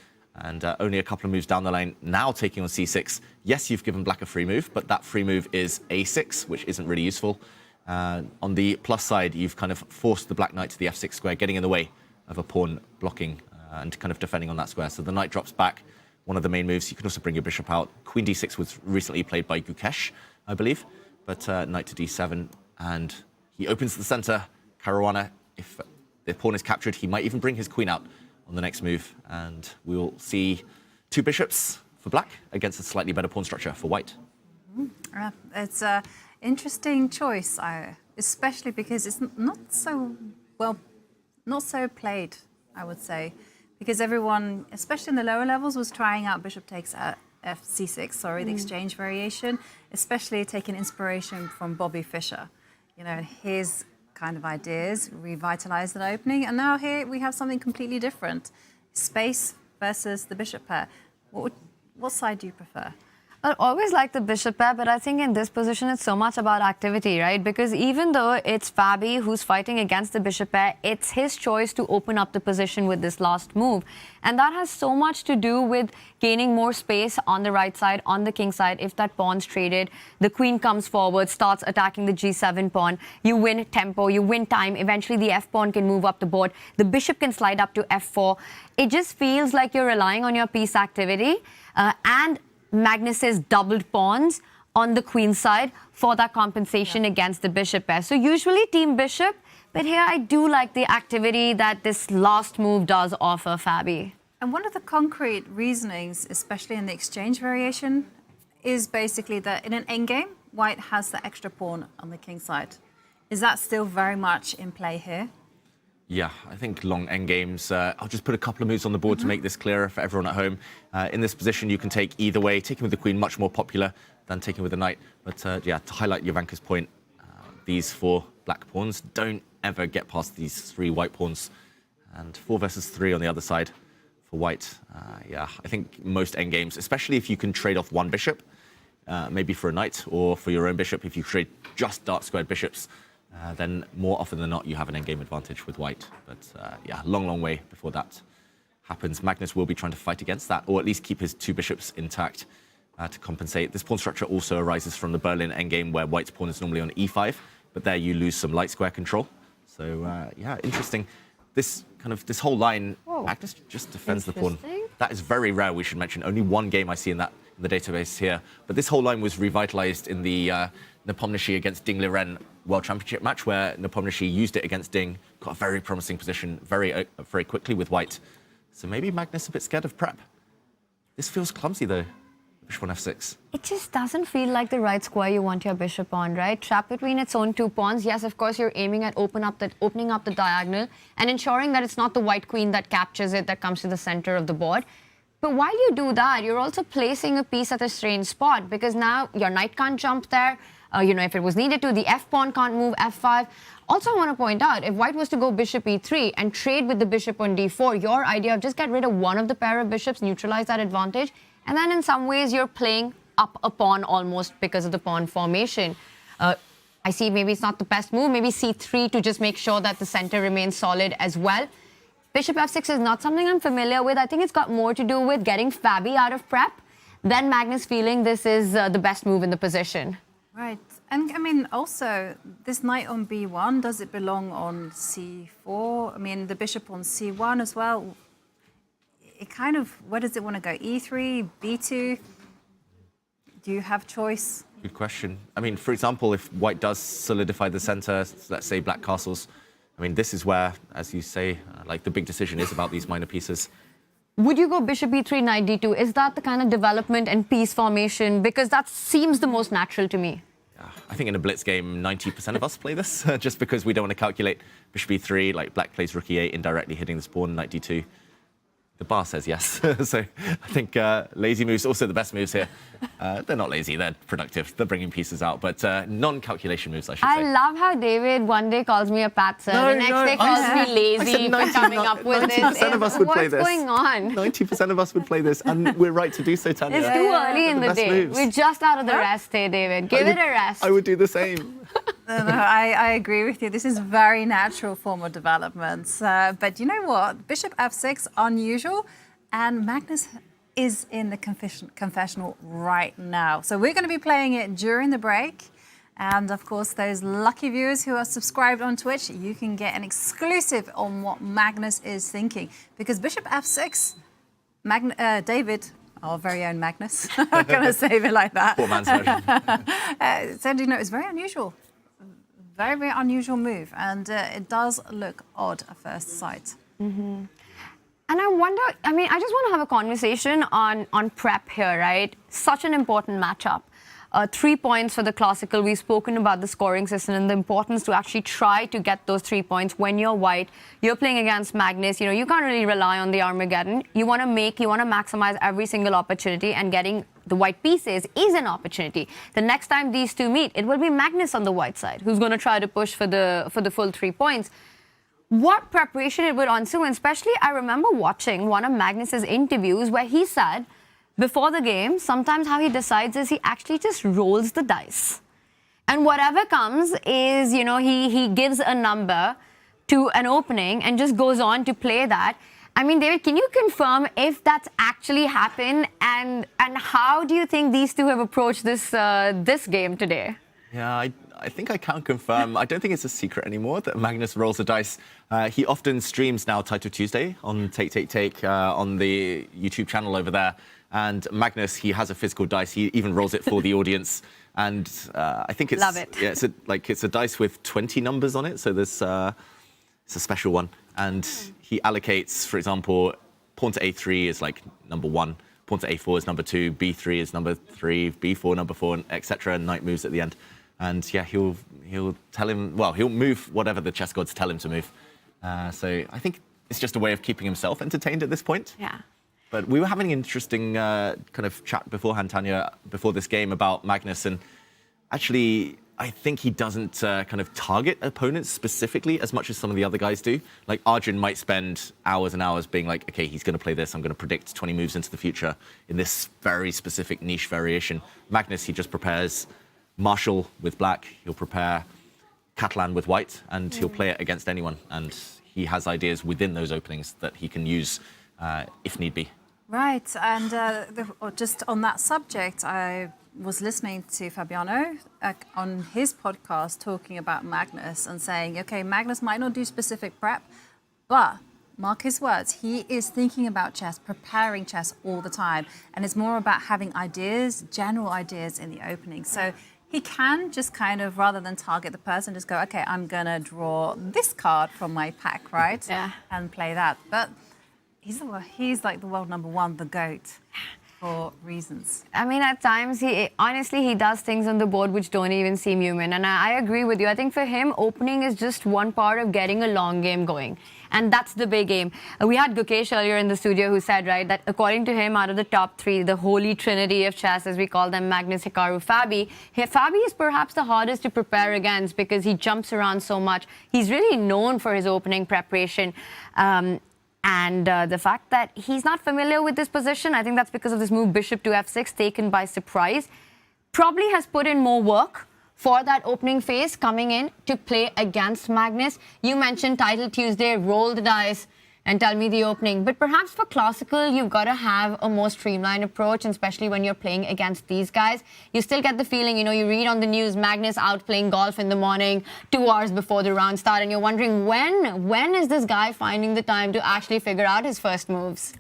S3: and only a couple of moves down the lane, now taking on c6. Yes, you've given black a free move, but that free move is a6, which isn't really useful. On the plus side, you've kind of forced the black knight to the f6 square, getting in the way of a pawn blocking and kind of defending on that square. So the knight drops back, one of the main moves. You can also bring your bishop out. Queen d6 was recently played by Gukesh, I believe, but knight to d7, and he opens the center. Caruana, if the pawn is captured, he might even bring his queen out on the next move, and we will see two bishops for black against a slightly better pawn structure for white.
S1: It's an interesting choice, especially because it's not so played, I would say, because everyone, especially in the lower levels, was trying out bishop takes at c6, the exchange variation, especially taking inspiration from Bobby Fischer. You know, his kind of ideas revitalized that opening, and now here we have something completely different. Space versus the bishop pair. What side do you prefer?
S2: I always like the bishop pair, but I think in this position it's so much about activity, right? Because even though it's Fabi who's fighting against the bishop pair, it's his choice to open up the position with this last move. And that has so much to do with gaining more space on the right side, on the king side. If that pawn's traded, the queen comes forward, starts attacking the g7 pawn. You win tempo, you win time. Eventually the f pawn can move up the board. The bishop can slide up to f4. It just feels like you're relying on your piece activity and Magnus's doubled pawns on the queen side for that compensation against the bishop pair. So usually team bishop, but here I do like the activity that this last move does offer Fabi.
S1: And one of the concrete reasonings, especially in the exchange variation, is basically that in an endgame, white has the extra pawn on the king side. Is that still very much in play here?
S3: Yeah, I think long endgames. I'll just put a couple of moves on the board to make this clearer for everyone at home. In this position, you can take either way. Taking with the queen, much more popular than taking with the knight. But yeah, to highlight Jovanka's point, these 4 black pawns don't ever get past these 3 white pawns. And 4 versus 3 on the other side for white. Yeah, I think most endgames, especially if you can trade off 1 bishop, maybe for a knight or for your own bishop, if you trade just dark squared bishops, then more often than not, you have an endgame advantage with white. But yeah, long way before that happens. Magnus will be trying to fight against that, or at least keep his 2 bishops intact to compensate. This pawn structure also arises from the Berlin endgame, where white's pawn is normally on e5, but there you lose some light square control. So yeah, interesting. This whole line, Magnus just defends the pawn. That is very rare, we should mention. Only 1 game I see in the database here. But this whole line was revitalized in the Nepomniachtchi against Ding Liren World Championship match, where Nepomniachtchi used it against Ding, got a very promising position very quickly with white. So maybe Magnus a bit scared of prep. This feels clumsy though. Bishop on f6.
S2: It just doesn't feel like the right square you want your bishop on, right? Trapped between its own 2 pawns. Yes, of course, you're aiming at opening up the diagonal and ensuring that it's not the white queen that captures it, that comes to the center of the board. But while you do that, you're also placing a piece at a strange spot, because now your knight can't jump there. You know, if it was needed to, the f-pawn can't move f5. Also, I want to point out, if white was to go bishop e3 and trade with the bishop on d4, your idea of just get rid of one of the pair of bishops, neutralize that advantage, and then in some ways you're playing up a pawn almost because of the pawn formation. I see maybe it's not the best move, maybe c3 to just make sure that the center remains solid as well. Bishop f6 is not something I'm familiar with. I think it's got more to do with getting Fabi out of prep than Magnus feeling this is the best move in the position.
S1: Right. And I mean, also, this knight on b1, does it belong on c4? I mean, the bishop on c1 as well. It kind of, where does it want to go? e3, b2? Do you have choice?
S3: Good question. I mean, for example, if white does solidify the center, let's say black castles, I mean, this is where, as you say, like the big decision is about these minor pieces.
S2: Would you go bishop e3, knight d2? Is that the kind of development and piece formation? Because that seems the most natural to me.
S3: Yeah, I think in a blitz game, 90% of us play this, just because we don't want to calculate bishop e3, like black plays rook e8, indirectly hitting this pawn, knight d2. The bar says yes. So I think lazy moves, also the best moves here. They're not lazy, they're productive. They're bringing pieces out, but non-calculation moves, I should say.
S2: I love how David one day calls me a patzer, the next day calls me lazy for coming up with this.
S3: 90% of us would play this.
S2: What's going on?
S3: 90% of us would play this, and we're right to do so, Tanya.
S2: It's too early in the day.
S3: Moves.
S2: We're just out of the rest here, David. Give it a rest.
S3: I would do the same.
S1: No, I agree with you. This is very natural form of development. But you know what? Bishop f6, unusual. And Magnus is in the confessional right now. So we're going to be playing it during the break. And of course, those lucky viewers who are subscribed on Twitch, you can get an exclusive on what Magnus is thinking. Because bishop f6, David, our very own Magnus, I'm going to save it like that.
S3: Poor man's version.
S1: Said, you know, it's very unusual. Very, very unusual move. And it does look odd at first sight.
S2: Mm-hmm. And I wonder, I mean, I just want to have a conversation on prep here, right? Such an important matchup. 3 points for the classical. We've spoken about the scoring system and the importance to actually try to get those 3 points when you're white. You're playing against Magnus. You know, you can't really rely on the Armageddon. You want to maximize every single opportunity, and getting the white pieces is an opportunity. The next time these two meet, it will be Magnus on the white side who's going to try to push for the full 3 points. What preparation it would ensue, and especially I remember watching one of Magnus's interviews where he said before the game, sometimes how he decides is he actually just rolls the dice. And whatever comes is, you know, he gives a number to an opening and just goes on to play that. I mean, David, can you confirm if that's actually happened, and how do you think these two have approached this game today?
S3: Yeah, I think I can confirm. I don't think it's a secret anymore that Magnus rolls the dice. He often streams now Title Tuesday on Take on the YouTube channel over there. And Magnus, he has a physical dice. He even rolls it for the audience. And I think it's...
S2: Love it.
S3: Yeah, it's a dice with 20 numbers on it. So there's it's a special one. And he allocates, for example, pawn to a3 is like number 1. Pawn to a4 is number 2. b3 is number 3. b4 number 4, etc. And knight moves at the end. And yeah, he'll tell him, well, he'll move whatever the chess gods tell him to move. So I think it's just a way of keeping himself entertained at this point.
S2: Yeah.
S3: But we were having an interesting kind of chat beforehand, Tanya, before this game about Magnus. And actually, I think he doesn't kind of target opponents specifically as much as some of the other guys do. Like Arjun might spend hours and hours being like, okay, he's going to play this. I'm going to predict 20 moves into the future in this very specific niche variation. Magnus, he just prepares Marshall with black. He'll prepare Catalan with white, and he'll play it against anyone. And he has ideas within those openings that he can use if need be.
S1: Right, and just on that subject, I was listening to Fabiano on his podcast talking about Magnus and saying, okay, Magnus might not do specific prep, but mark his words, he is thinking about chess, preparing chess all the time, and it's more about having ideas, general ideas in the opening. So he can just kind of, rather than target the person, just go, okay, I'm gonna draw this card from my pack, right?
S2: Yeah.
S1: And play that. But he's like the world number one, the GOAT, for reasons.
S2: I mean, at times, he does things on the board which don't even seem human. And I agree with you. I think for him, opening is just one part of getting a long game going. And that's the big aim. We had Gukesh earlier in the studio who said, right, that according to him, out of the top three, the holy trinity of chess, as we call them, Magnus, Hikaru, Fabi, Fabi is perhaps the hardest to prepare against because he jumps around so much. He's really known for his opening preparation. And the fact that he's not familiar with this position, I think that's because of this move bishop to f6 taken by surprise, probably has put in more work for that opening phase coming in to play against Magnus. You mentioned Title Tuesday, roll the dice and tell me the opening. But perhaps for classical, you've got to have a more streamlined approach, and especially when you're playing against these guys. You still get the feeling, you read on the news, Magnus out playing golf in the morning, 2 hours before the round start, and you're wondering, when is this guy finding the time to actually figure out his first moves?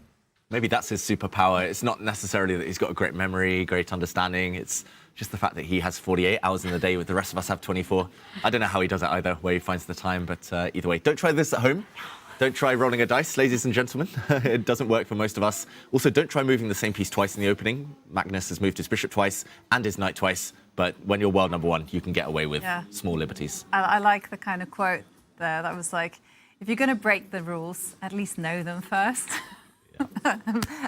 S3: Maybe that's his superpower. It's not necessarily that he's got a great memory, great understanding. It's just the fact that he has 48 hours in the day, with the rest of us have 24. I don't know how he does it either, where he finds the time, but either way, don't try this at home. Don't try rolling a dice, ladies and gentlemen. It doesn't work for most of us. Also, don't try moving the same piece twice in the opening. Magnus has moved his bishop twice and his knight twice, but when you're world number one, you can get away with small liberties.
S1: I like the kind of quote there that was like, if you're going to break the rules, at least know them first. Yeah.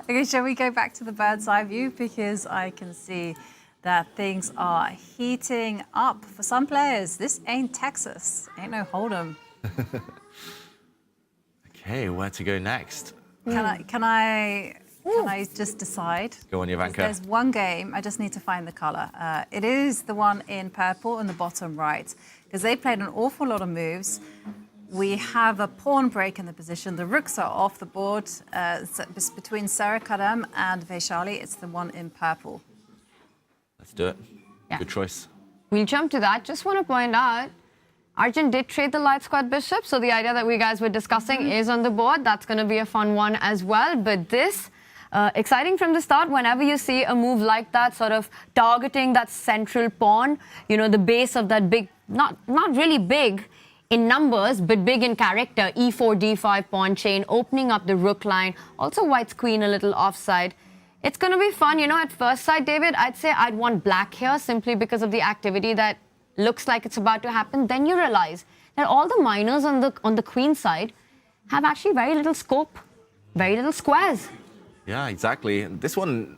S1: Okay, shall we go back to the bird's eye view? Because I can see that things are heating up for some players. This ain't Texas, ain't no Hold'em.
S3: Okay, where to go next?
S1: Can I just decide?
S3: Go on, Ivanka.
S1: There's one game, I just need to find the color. It is the one in purple in the bottom right, because they played an awful lot of moves. We have a pawn break in the position. The rooks are off the board. It's between Caro-Kann and Vachier-Lagrave. It's the one in purple.
S3: Let's do it.
S2: Yeah.
S3: Good choice.
S2: We'll jump to that. Just want to point out, Arjun did trade the light squad bishop, so the idea that we guys were discussing is on the board. That's going to be a fun one as well. But this, exciting from the start, whenever you see a move like that, sort of targeting that central pawn, the base of that big, not really big in numbers, but big in character, e4, d5 pawn chain, opening up the rook line. Also white's queen a little offside. It's going to be fun. At first sight, David, I'd say I'd want black here simply because of the activity that looks like it's about to happen. Then you realize that all the minors on the queen side have actually very little scope, very little squares.
S3: Yeah, exactly. This one,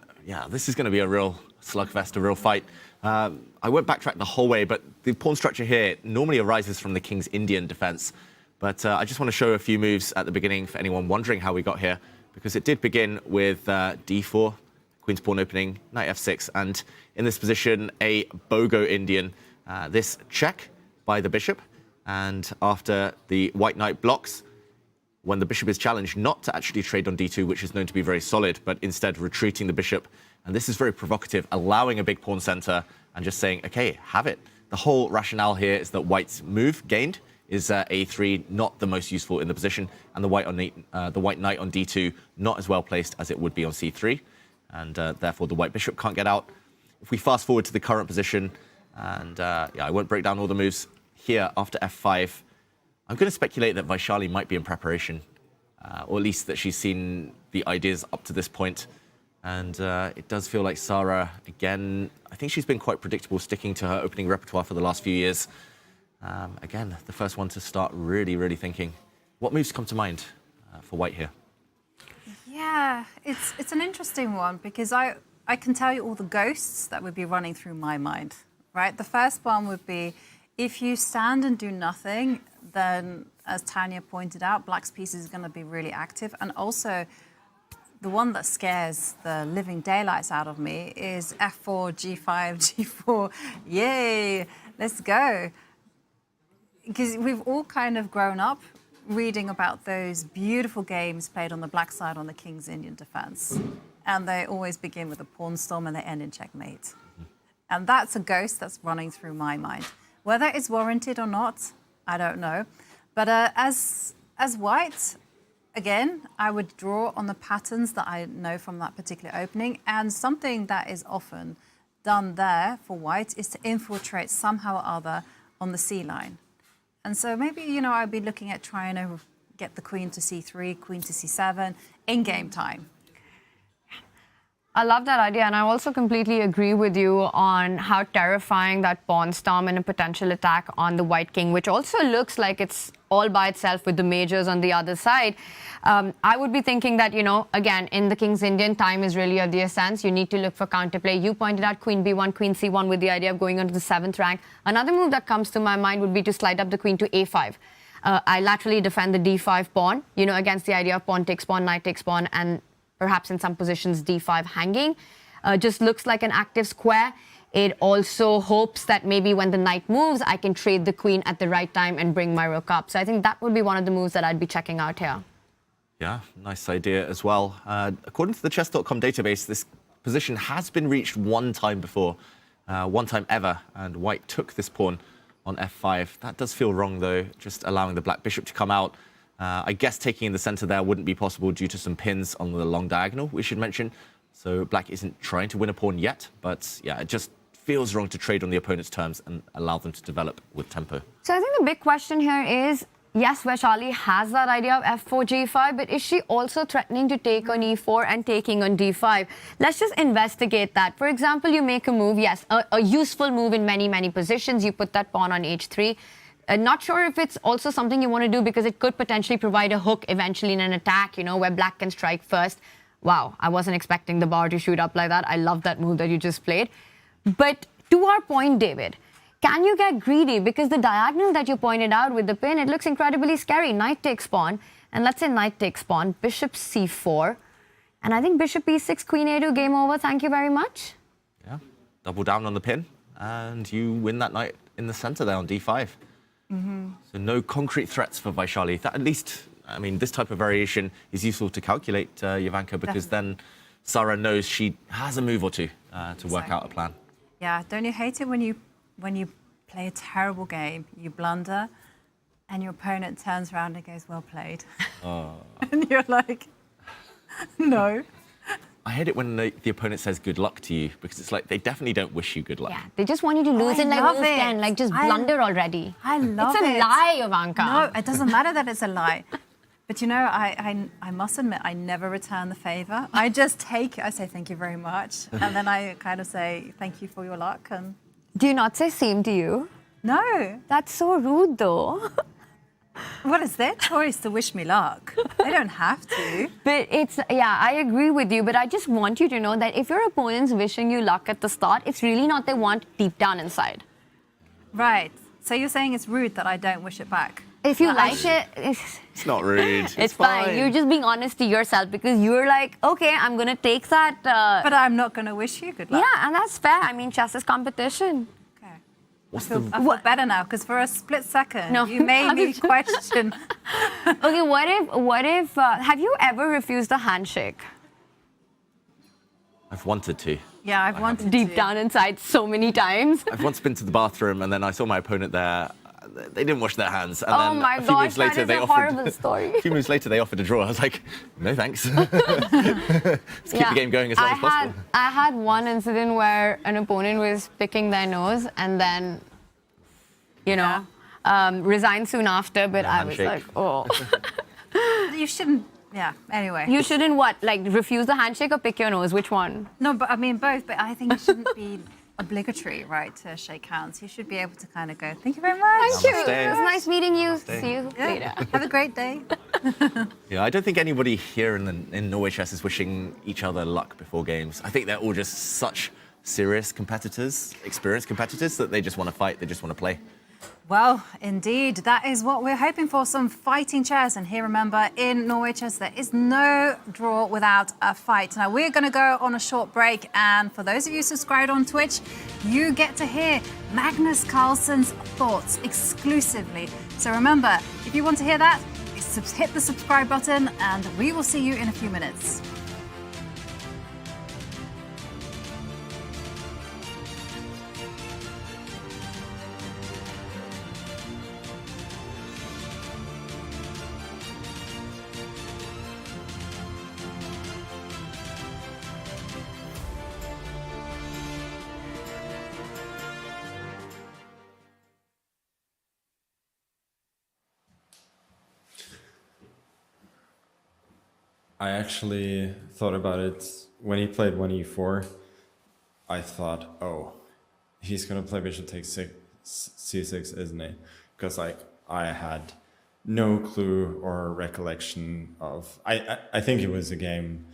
S3: this is going to be a real slugfest, a real fight. I won't backtrack the whole way, but the pawn structure here normally arises from the king's Indian defense. But I just want to show a few moves at the beginning for anyone wondering how we got here, because it did begin with d4, queen's pawn opening, knight f6, and in this position, a BOGO Indian. This check by the bishop, and after the white knight blocks, when the bishop is challenged not to actually trade on d2, which is known to be very solid, but instead retreating the bishop. And this is very provocative, allowing a big pawn center and just saying, okay, have it. The whole rationale here is that white's move gained is a3, not the most useful in the position, and the white knight on d2 not as well placed as it would be on c3, and therefore the white bishop can't get out. If we fast forward to the current position, and I won't break down all the moves here after f5. I'm going to speculate that Vachier-Lagrave might be in preparation, or at least that she's seen the ideas up to this point. And it does feel like Sarah, again, I think she's been quite predictable, sticking to her opening repertoire for the last few years. Again, the first one to start really, really thinking. What moves come to mind for white here?
S1: Yeah, it's an interesting one because I can tell you all the ghosts that would be running through my mind, right? The first one would be if you stand and do nothing, then as Tanya pointed out, black's piece is going to be really active. And also the one that scares the living daylights out of me is f4, g5, g4. Yay, let's go. Because we've all kind of grown up reading about those beautiful games played on the black side on the King's Indian defense. And they always begin with a pawn storm and they end in checkmate. And that's a ghost that's running through my mind. Whether it's warranted or not, I don't know. But as white, again, I would draw on the patterns that I know from that particular opening. And something that is often done there for white is to infiltrate somehow or other on the C line. And so maybe, you know, I'd be looking at trying to get the queen to c3, queen to c7 in game time.
S2: I love that idea, and I also completely agree with you on how terrifying that pawn storm and a potential attack on the white king, which also looks like it's all by itself with the majors on the other side. I would be thinking that, you know, again, in the King's Indian, time is really of the essence. You need to look for counterplay. You pointed out queen b1, queen c1 with the idea of going on to the 7th rank. Another move that comes to my mind would be to slide up the queen to a5. I laterally defend the d5 pawn, you know, against the idea of pawn takes pawn, knight takes pawn, and perhaps in some positions d5 hanging. Just looks like an active square. It also hopes that maybe when the knight moves, I can trade the queen at the right time and bring my rook up. So I think that would be one of the moves that I'd be checking out here.
S3: Yeah, nice idea as well. According to the chess.com database, this position has been reached one time before, one time ever, and white took this pawn on f5. That does feel wrong, though, just allowing the black bishop to come out. I guess taking in the center there wouldn't be possible due to some pins on the long diagonal, we should mention. So black isn't trying to win a pawn yet, but yeah, it just feels wrong to trade on the opponent's terms and allow them to develop with tempo.
S2: So I think the big question here is, yes, Vachier has that idea of f4, g5, but is she also threatening to take on e4 and taking on d5? Let's just investigate that. For example, you make a move, yes, a useful move in many, many positions. You put that pawn on h3. Not sure if it's also something you want to do because it could potentially provide a hook eventually in an attack, you know, where black can strike first. Wow, I wasn't expecting the bar to shoot up like that. I love that move that you just played. But to our point, David, can you get greedy? Because the diagonal that you pointed out with the pin, it looks incredibly scary. Knight takes pawn, and let's say knight takes pawn, bishop c4, and I think bishop e6, queen a2, game over. Thank you very much.
S3: Yeah, double down on the pin, and you win that knight in the center there on d5. So no concrete threats for Vachier. That, at least, I mean, this type of variation is useful to calculate, Jovanka, because then Sarah knows she has a move or two to work out a plan.
S1: Yeah, don't you hate it when you play a terrible game, you blunder, and your opponent turns around and goes, well played. And you're like, no.
S3: I hate it when the opponent says good luck to you, because it's like they definitely don't wish you good luck.
S2: Yeah, they just want you to lose in like move 10, like just blunder already.
S1: I love it.
S2: It's a lie, Jovanka.
S1: No, it doesn't matter that it's a lie. But you know, I must admit, I never return the favor. I just take it. I say thank you very much. And then I kind of say thank you for your luck. And
S2: do you not say same to you?
S1: No.
S2: That's so rude, though.
S1: Well, it's their choice to wish me luck. They don't have to.
S2: But it's, yeah, I agree with you. But I just want you to know that if your opponent's wishing you luck at the start, it's really not they want deep down inside.
S1: Right. So you're saying it's rude that I don't wish it back?
S2: If you like it,
S3: it's not rude.
S2: It's fine. You're just being honest to yourself because you're like, okay, I'm going to take that.
S1: But I'm not going to wish you good luck.
S2: Yeah, and that's fair. I mean, chess is competition.
S1: Okay.
S3: What's
S1: I feel better now because for a split second, you made me question.
S2: Okay, what if, have you ever refused a handshake?
S3: I've wanted to.
S1: Yeah, I've wanted to.
S2: Deep down inside so many times.
S3: I've once been to the bathroom and then I saw my opponent there. They didn't wash their hands. And then
S2: my
S3: a few moves later,
S2: that is a horrible story.
S3: A few moves later, they offered a draw. I was like, no thanks. Let's keep the game going as long as possible.
S2: I had one incident where an opponent was picking their nose and then, you know, resigned soon after. But I was like, oh.
S1: You shouldn't. Yeah, anyway.
S2: You shouldn't what? Like refuse the handshake or pick your nose? Which one?
S1: No, but I mean both. But I think you shouldn't be obligatory, right, to shake hands. You should be able to kind of go, thank you very much.
S2: Thank you.
S3: Namaste.
S2: It was nice meeting you.
S3: Namaste.
S2: See you later.
S1: Have a great day.
S3: Yeah, I don't think anybody here in Norway Chess is wishing each other luck before games. I think they're all just such serious competitors, experienced competitors, that they just want to fight, they just want to play.
S1: Well, indeed, that is what we're hoping for, some fighting chess. And here, remember, in Norway Chess, there is no draw without a fight. Now, we're going to go on a short break. And for those of you subscribed on Twitch, you get to hear Magnus Carlsen's thoughts exclusively. So remember, if you want to hear that, hit the subscribe button, and we will see you in a few minutes.
S4: I actually thought about it when he played 1e4. I thought, oh, he's gonna play bishop takes c6, isn't he? Because like I had no clue or recollection of. I think it was a game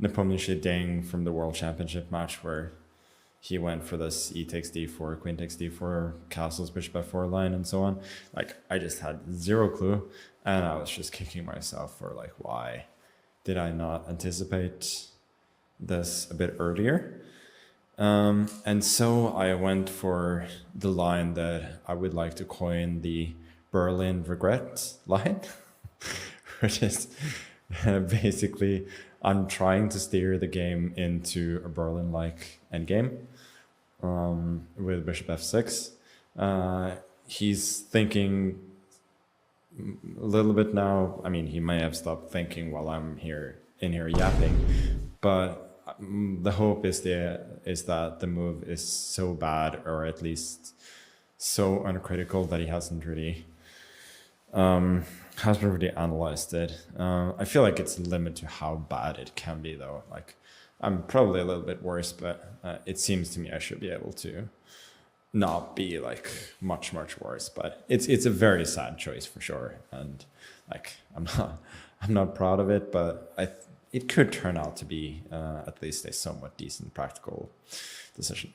S4: Nepomniachtchi Deng from the World Championship match where he went for this e takes d4, queen takes d4, castles, bishop f4 line, and so on. Like I just had zero clue, and I was just kicking myself for like, why did I not anticipate this a bit earlier? And so I went for the line that I would like to coin the Berlin regret line, which is basically I'm trying to steer the game into a Berlin-like endgame with bishop f6. He's thinking a little bit now. I mean, he may have stopped thinking while I'm in here yapping, but the hope is that the move is so bad, or at least so uncritical, that he hasn't really analyzed it. I feel like it's a limit to how bad it can be, though. Like I'm probably a little bit worse, but it seems to me I should be able to not be like much worse. But it's a very sad choice for sure, and like I'm not proud of it, but it could turn out to be at least a somewhat decent practical decision.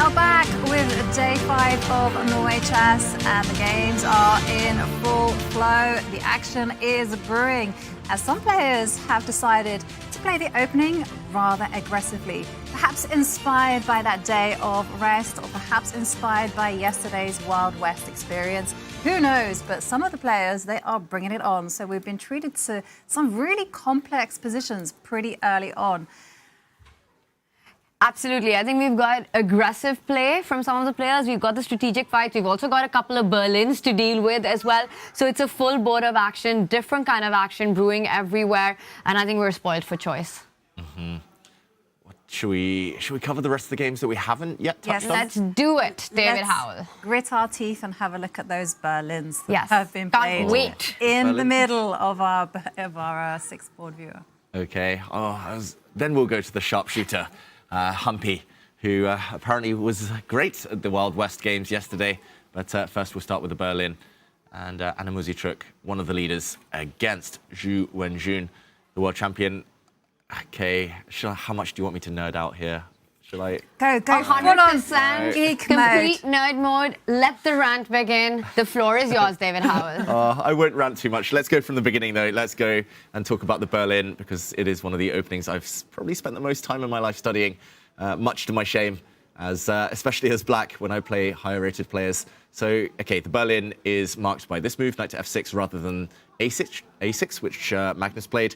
S1: are back with day 5 of Norway Chess, and the games are in full flow. The action is brewing, as some players have decided to play the opening rather aggressively, perhaps inspired by that day of rest, or perhaps inspired by yesterday's Wild West experience. Who knows? But some of the players, they are bringing it on. So we've been treated to some really complex positions pretty early on.
S2: Absolutely. I think we've got aggressive play from some of the players. We've got the strategic fights. We've also got a couple of Berlins to deal with as well. So it's a full board of action, different kind of action brewing everywhere. And I think we're spoiled for choice.
S3: Mm-hmm. Should we cover the rest of the games that we haven't yet touched on?
S2: Let's do it, David Howell.
S1: Grit our teeth and have a look at those Berlins that
S2: Yes.
S1: have been played
S2: Can't wait.
S1: in
S3: Berlin.
S1: the middle of our sixth board viewer.
S3: Okay. Then we'll go to the sharpshooter, Humpy, who apparently was great at the Wild West games yesterday. But first we'll start with the Berlin. And Anna Muzychuk, one of the leaders, against Zhu Wenjun, the world champion. Okay, how much do you want me to nerd out here? Shall I?
S1: Go,
S2: 100%
S1: geek
S2: complete
S1: mode.
S2: nerd mode. Let the rant begin. The floor is yours, David Howell.
S3: I won't rant too much. Let's go from the beginning, though. Let's go and talk about the Berlin, because it is one of the openings I've probably spent the most time in my life studying, much to my shame, especially as black when I play higher-rated players. So, okay, the Berlin is marked by this move, knight to f6, rather than a6, which Magnus played.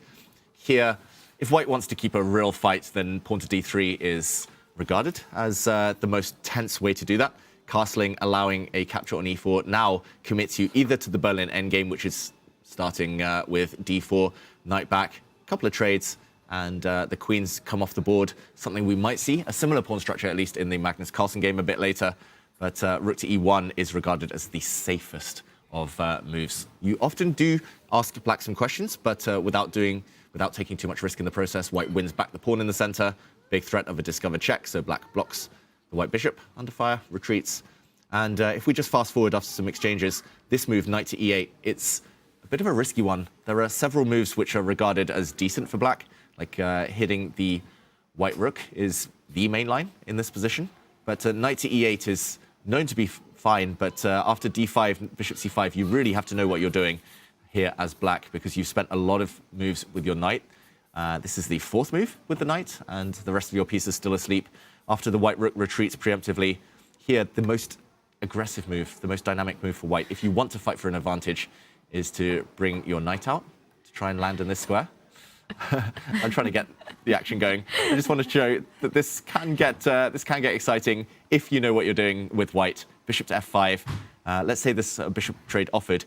S3: Here, if white wants to keep a real fight, then pawn to d3 is regarded as the most tense way to do that. Castling, allowing a capture on e4, now commits you either to the Berlin endgame, which is starting with d4, knight back, a couple of trades, and the queens come off the board. Something we might see, a similar pawn structure, at least in the Magnus Carlsen game a bit later. But rook to e1 is regarded as the safest of moves. You often do ask black some questions, but without taking too much risk in the process. White wins back the pawn in the center. Big threat of a discovered check, so black blocks the white bishop under fire, retreats. And if we just fast forward after some exchanges, this move, knight to e8, it's a bit of a risky one. There are several moves which are regarded as decent for black, like hitting the white rook is the main line in this position. But knight to e8 is known to be fine, but after d5, bishop c5, you really have to know what you're doing here as black, because you've spent a lot of moves with your knight. This is the fourth move with the knight, and the rest of your piece is still asleep. After the white rook retreats preemptively, here the most aggressive move, the most dynamic move for white, if you want to fight for an advantage, is to bring your knight out to try and land in this square. I'm trying to get the action going. I just want to show that this can get exciting if you know what you're doing with white. Bishop to f5. Let's say this bishop trade offered.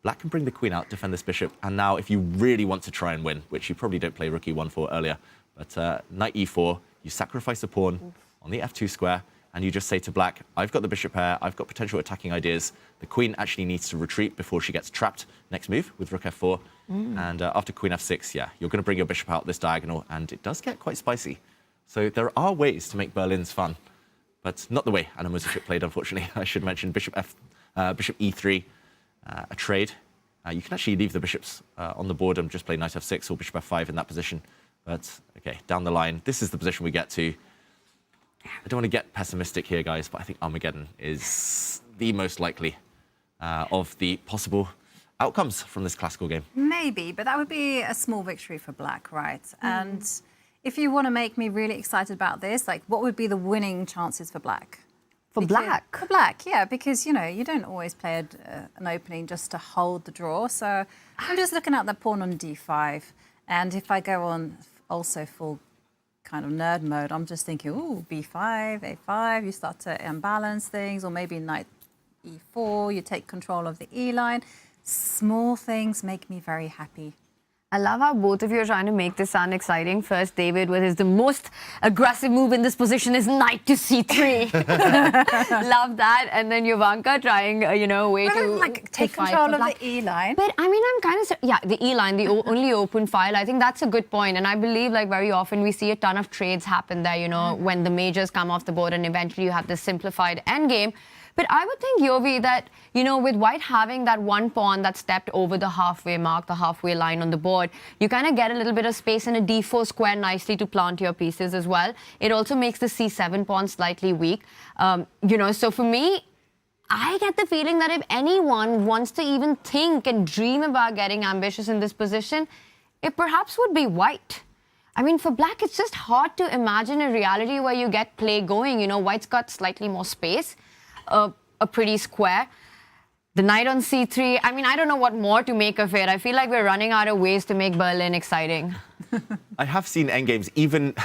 S3: Black can bring the queen out, defend this bishop, and now if you really want to try and win, which you probably don't play rook e1 for earlier, but knight e4, you sacrifice a pawn on the f2 square, and you just say to black, I've got the bishop pair, I've got potential attacking ideas. The queen actually needs to retreat before she gets trapped. Next move with rook f4, and after queen f6, yeah, you're going to bring your bishop out this diagonal, and it does get quite spicy. So there are ways to make Berlin's fun, but not the way Anna Muzychuk played, unfortunately. I should mention bishop e3. A trade. You can actually leave the bishops on the board and just play knight f6 or bishop f5 in that position. But, okay, down the line, this is the position we get to. I don't want to get pessimistic here, guys, but I think Armageddon is the most likely of the possible outcomes from this classical game.
S1: Maybe, but that would be a small victory for black, right? And if you want to make me really excited about this, like, what would be the winning chances for black?
S2: For black?
S1: For black, yeah, because, you know, you don't always play an opening just to hold the draw. So I'm just looking at the pawn on d5. And if I go on also full kind of nerd mode, I'm just thinking, ooh, b5, a5, you start to unbalance things, or maybe knight e4, you take control of the e line. Small things make me very happy.
S2: I love how both of you are trying to make this sound exciting. First, David, with the most aggressive move in this position is knight to c3. Love that. And then Jovanka trying, way to
S1: like take
S2: fight
S1: control
S2: for
S1: of
S2: black.
S1: the e line.
S2: But I mean, I'm kind of, the E line, the only open file. I think that's a good point. And I believe, like, very often we see a ton of trades happen there, when the majors come off the board and eventually you have this simplified endgame. But I would think, Yovi, that, with white having that one pawn that stepped over the halfway mark, the halfway line on the board, board, you kind of get a little bit of space in a d4 square nicely to plant your pieces as well. It also makes the c7 pawn slightly weak. So for me, I get the feeling that if anyone wants to even think and dream about getting ambitious in this position, it perhaps would be white. I mean, for black, it's just hard to imagine a reality where you get play going. White's got slightly more space, a pretty square. The knight on c3, I mean, I don't know what more to make of it. I feel like we're running out of ways to make Berlin exciting.
S3: I have seen endgames even...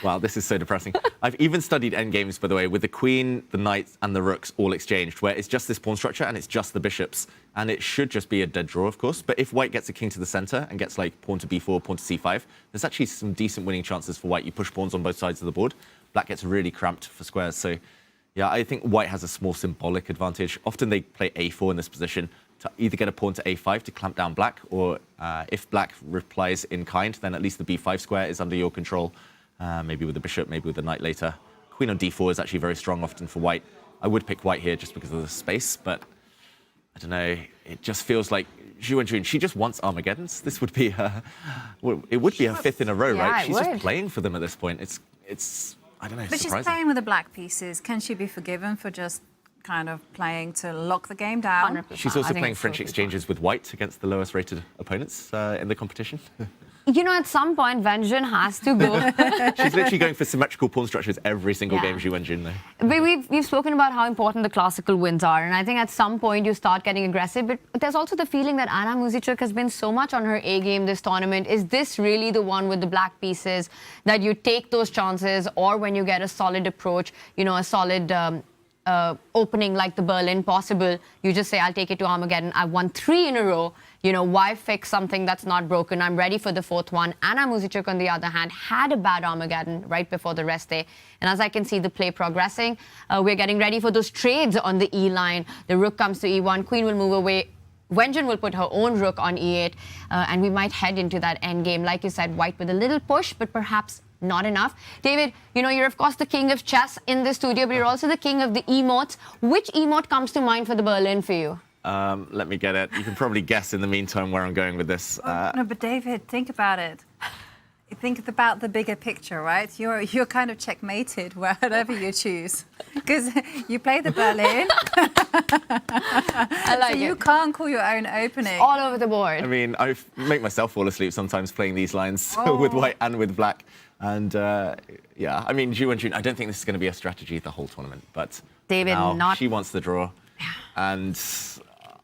S3: Wow, this is so depressing. I've even studied endgames, by the way, with the queen, the knights, and the rooks all exchanged, where it's just this pawn structure and it's just the bishops. And it should just be a dead draw, of course. But if white gets a king to the center and gets like pawn to b4, pawn to c5, there's actually some decent winning chances for white. You push pawns on both sides of the board. Black gets really cramped for squares. So yeah, I think white has a small symbolic advantage. Often they play a4 in this position to either get a pawn to a5 to clamp down black, or if black replies in kind, then at least the b5 square is under your control, maybe with the bishop, maybe with the knight later. Queen on d4 is actually very strong often for white. I would pick white here just because of the space, but I don't know. It just feels like Zhu Wenjun, she just wants Armageddons. This would be her, it would be her fifth in a row,
S2: Yeah,
S3: right? She's
S2: would.
S3: just playing for them at this point. It's I don't know,
S1: But
S3: surprising.
S1: she's playing with the black pieces. Can she be forgiven for just kind of playing to lock the game down?
S2: 100%.
S3: She's
S2: I
S3: also
S2: think
S3: playing
S2: it's
S3: French
S2: totally
S3: exchanges with white against the lowest rated opponents in the competition.
S2: At some point, Wenjun has to go.
S3: She's literally going for symmetrical pawn structures every single
S2: Yeah.
S3: game, Zhu Wenjun, though.
S2: But we've spoken about how important the classical wins are, and I think at some point you start getting aggressive. But there's also the feeling that Anna Muzychuk has been so much on her A game this tournament. Is this really the one with the black pieces that you take those chances, or when you get a solid approach, a solid opening like the Berlin possible, you just say, I'll take it to Armageddon. I've won 3 in a row. Why fix something that's not broken? I'm ready for the 4th one. Anna Muzychuk, on the other hand, had a bad Armageddon right before the rest day. And as I can see the play progressing, we're getting ready for those trades on the E line. The rook comes to E1, queen will move away. Wenjun will put her own rook on E8, and we might head into that endgame. Like you said, white with a little push, but perhaps not enough. David, you're of course the king of chess in the studio, but you're also the king of the emotes. Which emote comes to mind for the Berlin for you?
S3: Let me get it. You can probably guess in the meantime where I'm going with this.
S1: No, but David, think about it. Think about the bigger picture, right? You're kind of checkmated whatever you choose, because you play the Berlin.
S2: I like
S3: So
S1: You can't call your own opening.
S2: All over the board.
S3: I mean, I make myself fall asleep sometimes playing these lines with white and with black. And yeah, I mean, Zhu Wenjun, I don't think this is going to be a strategy the whole tournament, but
S2: David,
S3: now she wants the draw. And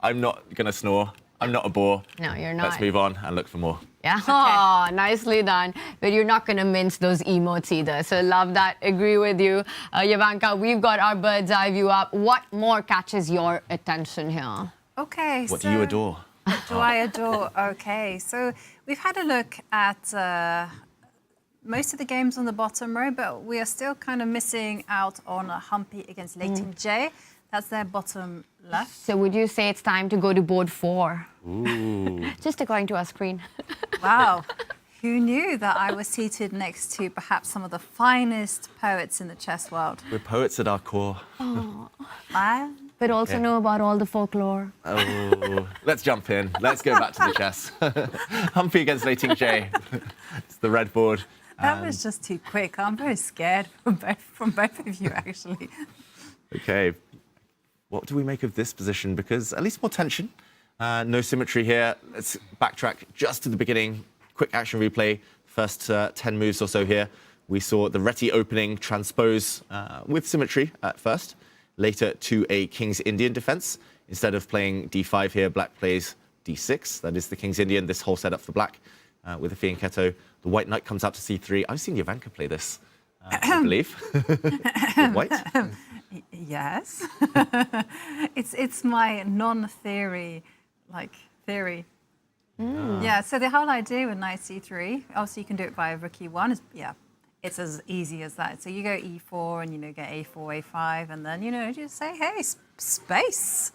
S3: I'm not going to snore. I'm not a bore.
S2: No, you're not.
S3: Let's move on and look for more.
S2: Yeah, oh, nicely done. But you're not going to mince those emotes either. So love that. Agree with you. Jovanka, we've got our bird's eye view up. What more catches your attention here?
S1: Okay,
S3: What do you adore?
S1: What do I adore? Okay, so we've had a look at most of the games on the bottom row, but we are still kind of missing out on a Humpy against Leighton J. That's their bottom left.
S2: So would you say it's time to go to board 4?
S3: Ooh.
S2: Just according to our screen.
S1: Wow. Who knew that I was seated next to perhaps some of the finest poets in the chess world?
S3: We're poets at our core.
S1: Wow.
S2: But also know about all the folklore.
S3: Oh, let's jump in. Let's go back to the chess. Humpy against Leighton J. It's the red board.
S1: That was just too quick. I'm very scared from both of you, actually.
S3: Okay. What do we make of this position? Because at least more tension. No symmetry here. Let's backtrack just to the beginning. Quick action replay. First 10 moves or so here. We saw the Reti opening transpose with symmetry at first. Later to a King's Indian defense. Instead of playing d5 here, black plays d6. That is the King's Indian, this whole setup for black with a fianchetto. The white knight comes out to c3. I've seen Jovanka play this, I believe. With white.
S1: Yes. It's my non-theory, theory. Yeah, so the whole idea with knight c3, obviously you can do it via rook e1, it's as easy as that. So you go e4 and, get a4, a5, and then, just say, hey, space.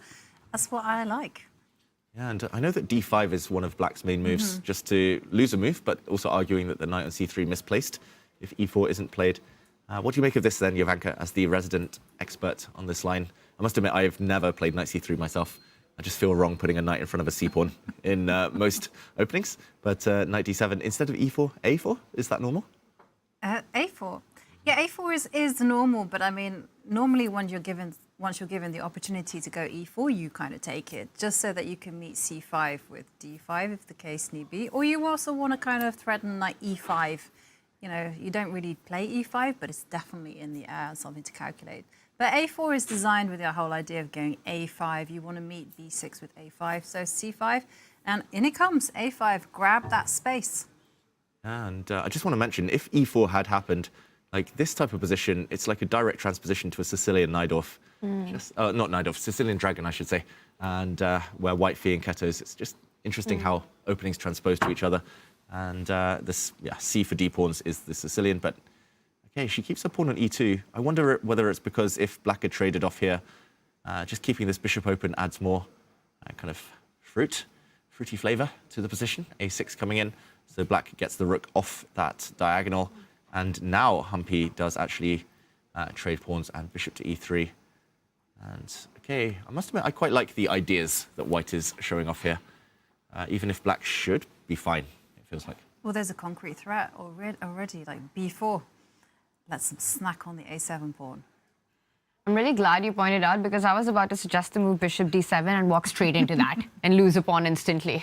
S1: That's what I like.
S3: Yeah, and I know that d5 is one of black's main moves, just to lose a move, but also arguing that the knight on c3 misplaced if e4 isn't played. What do you make of this then, Jovanka, as the resident expert on this line? I must admit, I've never played knight c3 myself. I just feel wrong putting a knight in front of a c-pawn in most openings. But knight d7 instead of e4, a4, is that normal?
S1: A4. Yeah, A4 is normal, but I mean, normally once you're given the opportunity to go E4, you kind of take it, just so that you can meet C5 with D5 if the case need be. Or you also want to kind of threaten like E5. You know, you don't really play E5, but it's definitely in the air and something to calculate. But A4 is designed with the whole idea of going A5. You want to meet B6 with A5, so C5. And in it comes, A5, grab that space.
S3: And I just want to mention, if E4 had happened, like this type of position, it's like a direct transposition to a Sicilian Najdorf. Not Najdorf, Sicilian Dragon, I should say. And where white fee and ketos, it's just interesting how openings transpose to each other. And this, C for D pawns is the Sicilian, but okay, she keeps her pawn on E2. I wonder whether it's because if black had traded off here, just keeping this bishop open adds more kind of fruity flavor to the position. A6 coming in, so black gets the rook off that diagonal. And now Humpy does actually trade pawns and bishop to E3. And okay, I must admit, I quite like the ideas that white is showing off here, even if black should be fine, it feels like.
S1: Well, there's a concrete threat already, like B4. Let's snack on the A7 pawn.
S2: I'm really glad you pointed out, because I was about to suggest the move bishop d7 and walk straight into that and lose a pawn instantly.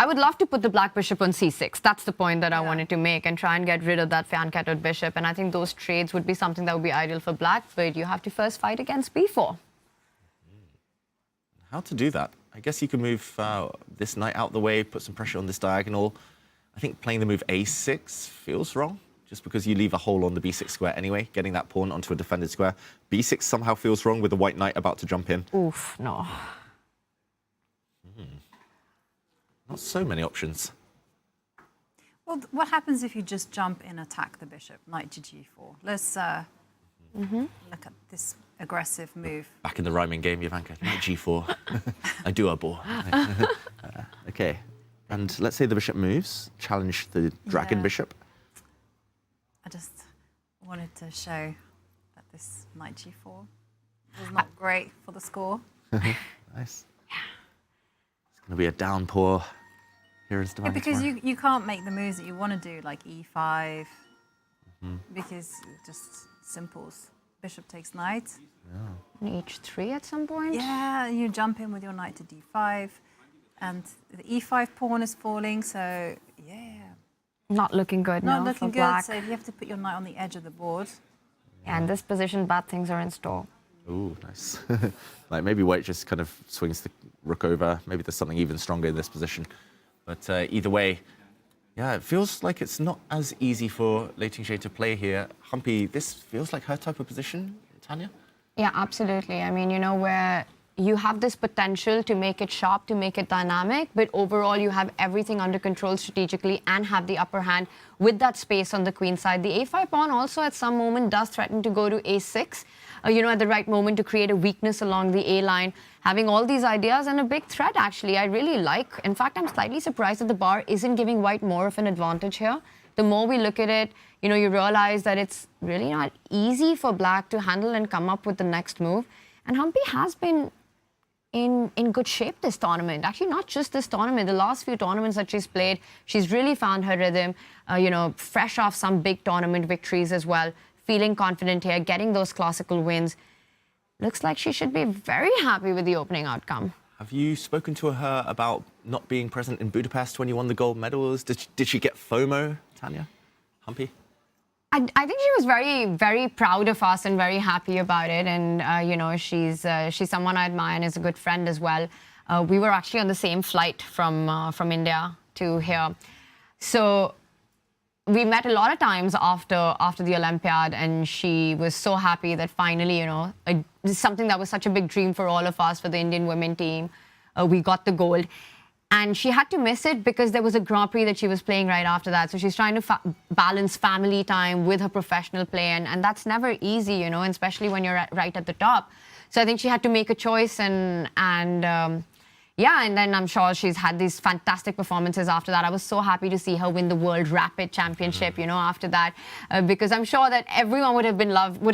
S2: I would love to put the black bishop on c6. That's the point that I wanted to make, and try and get rid of that fan-catted bishop. And I think those trades would be something that would be ideal for black, but you have to first fight against b4.
S3: How to do that? I guess you can move this knight out the way, put some pressure on this diagonal. I think playing the move a6 feels wrong, just because you leave a hole on the b6 square anyway, getting that pawn onto a defended square. b6 somehow feels wrong with the white knight about to jump in.
S2: Oof, no.
S3: Not so many options.
S1: Well, what happens if you just jump in, attack the bishop, knight to g4? Let's look at this aggressive move.
S3: Back in the rhyming game, Jovanka, knight g4. I do a bore. Okay, and let's say the bishop moves, challenge the dragon bishop.
S1: I just wanted to show that this knight g4 was not great for the score.
S3: Nice. It's going to be a downpour here in Stavanger.
S1: Because you can't make the moves that you want to do, like e5, because it just simples. Bishop takes knight.
S2: h3 at some point?
S1: Yeah, you jump in with your knight to d5, and the e5 pawn is falling, so yeah.
S2: Not looking good,
S1: Not
S2: no,
S1: looking
S2: for
S1: good,
S2: black.
S1: so you have to put your knight on the edge of the board.
S2: Yeah, in this position, bad things are in store.
S3: Ooh, nice. Like maybe white just kind of swings the rook over. Maybe there's something even stronger in this position. But either way, yeah, it feels like it's not as easy for Lei Ting-Shih to play here. Humpy, this feels like her type of position, Tanya?
S2: Yeah, absolutely. I mean, you know, where you have this potential to make it sharp, to make it dynamic, but overall you have everything under control strategically and have the upper hand with that space on the queen side. The a5 pawn also at some moment does threaten to go to a6, you know, at the right moment to create a weakness along the A line. Having all these ideas and a big threat, actually, I really like. In fact, I'm slightly surprised that the bar isn't giving white more of an advantage here. The more we look at it, you know, you realize that it's really not easy for black to handle and come up with the next move. And Humpy has been in good shape this tournament. Actually, not just this tournament. The last few tournaments that she's played, she's really found her rhythm, you know, fresh off some big tournament victories as well. Feeling confident here, getting those classical wins. Looks like she should be very happy with the opening outcome.
S3: Have you spoken to her about not being present in Budapest when you won the gold medals? Did she get FOMO, Tanya? Humpy?
S2: I think she was very, very proud of us and very happy about it. And, you know, she's someone I admire and is a good friend as well. We were actually on the same flight from India to here. So we met a lot of times after the Olympiad, and she was so happy that finally, you know, something that was such a big dream for all of us, for the Indian women team, we got the gold. And she had to miss it because there was a Grand Prix that she was playing right after that. So she's trying to balance family time with her professional play. And that's never easy, you know, especially when you're right at the top. So I think she had to make a choice and yeah, and then I'm sure she's had these fantastic performances after that. I was so happy to see her win the World Rapid Championship, you know, after that, because I'm sure that everyone would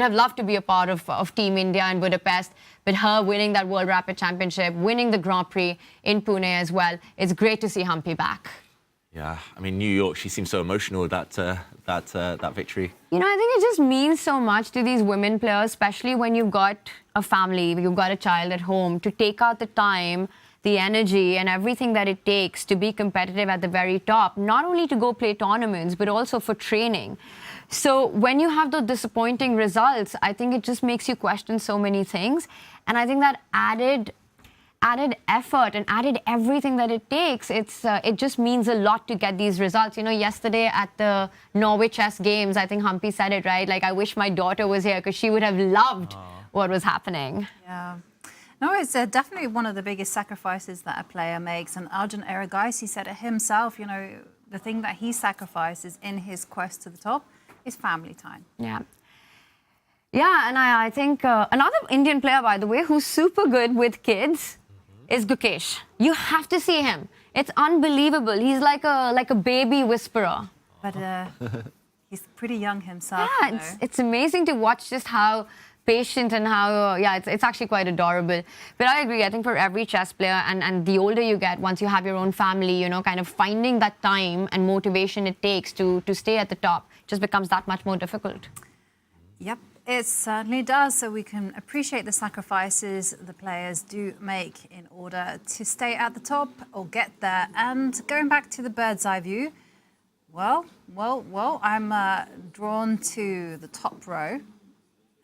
S2: have loved to be a part of Team India in Budapest. But her winning that World Rapid Championship, winning the Grand Prix in Pune as well, it's great to see Humpy back.
S3: Yeah, I mean, New York, she seems so emotional with that victory.
S2: You know, I think it just means so much to these women players, especially when you've got a family, you've got a child at home, to take out the time, the energy and everything that it takes to be competitive at the very top, not only to go play tournaments, but also for training. So when you have those disappointing results, I think it just makes you question so many things. And I think that added effort and added everything that it takes, it just means a lot to get these results. You know, yesterday at the Norway Chess Games, I think Humpy said it, right? Like, I wish my daughter was here because she would have loved what was happening.
S1: Yeah. No, it's definitely one of the biggest sacrifices that a player makes. And Arjun Erigaisi said it himself, you know, the thing that he sacrifices in his quest to the top is family time.
S2: Yeah. Yeah, and I think another Indian player, by the way, who's super good with kids is Gukesh. You have to see him. It's unbelievable. He's like a baby whisperer.
S1: But he's pretty young himself.
S2: Yeah,
S1: you know.
S2: it's amazing to watch just how patient and how, it's actually quite adorable. But I agree, I think for every chess player, and the older you get, once you have your own family, you know, kind of finding that time and motivation it takes to stay at the top just becomes that much more difficult.
S1: Yep, it certainly does. So we can appreciate the sacrifices the players do make in order to stay at the top or get there. And going back to the bird's eye view, well, I'm drawn to the top row.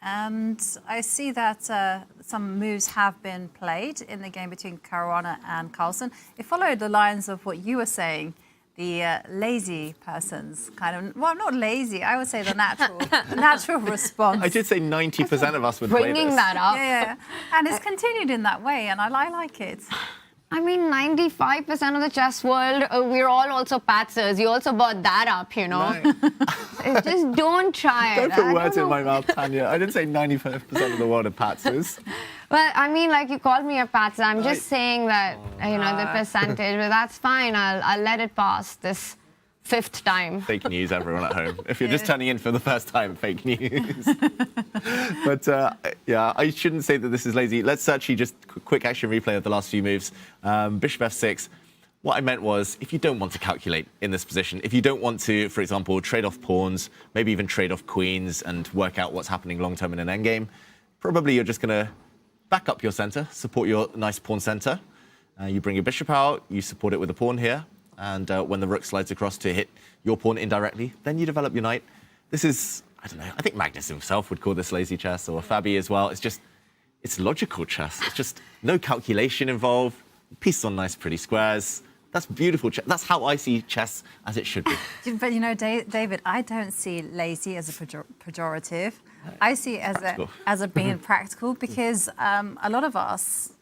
S1: And I see that some moves have been played in the game between Caruana and Carlsen. It followed the lines of what you were saying, the lazy person's kind of, well, not lazy, I would say the natural response.
S3: I did say 90% of us would play this.
S2: Bringing that up.
S1: Yeah, and it's continued in that way, and I like it.
S2: I mean, 95% of the chess world, we're all also patsers. You also brought that up, you know.
S3: No.
S2: Just don't try it.
S3: Don't put words in my mouth, Tanya. I didn't say 95% of the world are patsers.
S2: Well, I mean, like, you called me a patser. I'm just saying that, you know, the percentage. But that's fine. I'll let it pass this 5th time.
S3: Fake news, everyone at home. If you're just turning in for the first time, fake news. But yeah, I shouldn't say that this is lazy. Let's actually just quick action replay of the last few moves. Bishop f6. What I meant was, if you don't want to calculate in this position, if you don't want to, for example, trade off pawns, maybe even trade off queens and work out what's happening long term in an endgame, probably you're just going to back up your center, support your nice pawn center. You bring your bishop out, you support it with a pawn here. And when the rook slides across to hit your pawn indirectly, then you develop your knight. This is, I don't know, I think Magnus himself would call this lazy chess, or Fabi as well. It's logical chess. It's just no calculation involved. Pieces on nice, pretty squares. That's beautiful chess. That's how I see chess as it should be.
S1: But you know, David, I don't see lazy as a pejorative. I see it as a being practical, because a lot of us,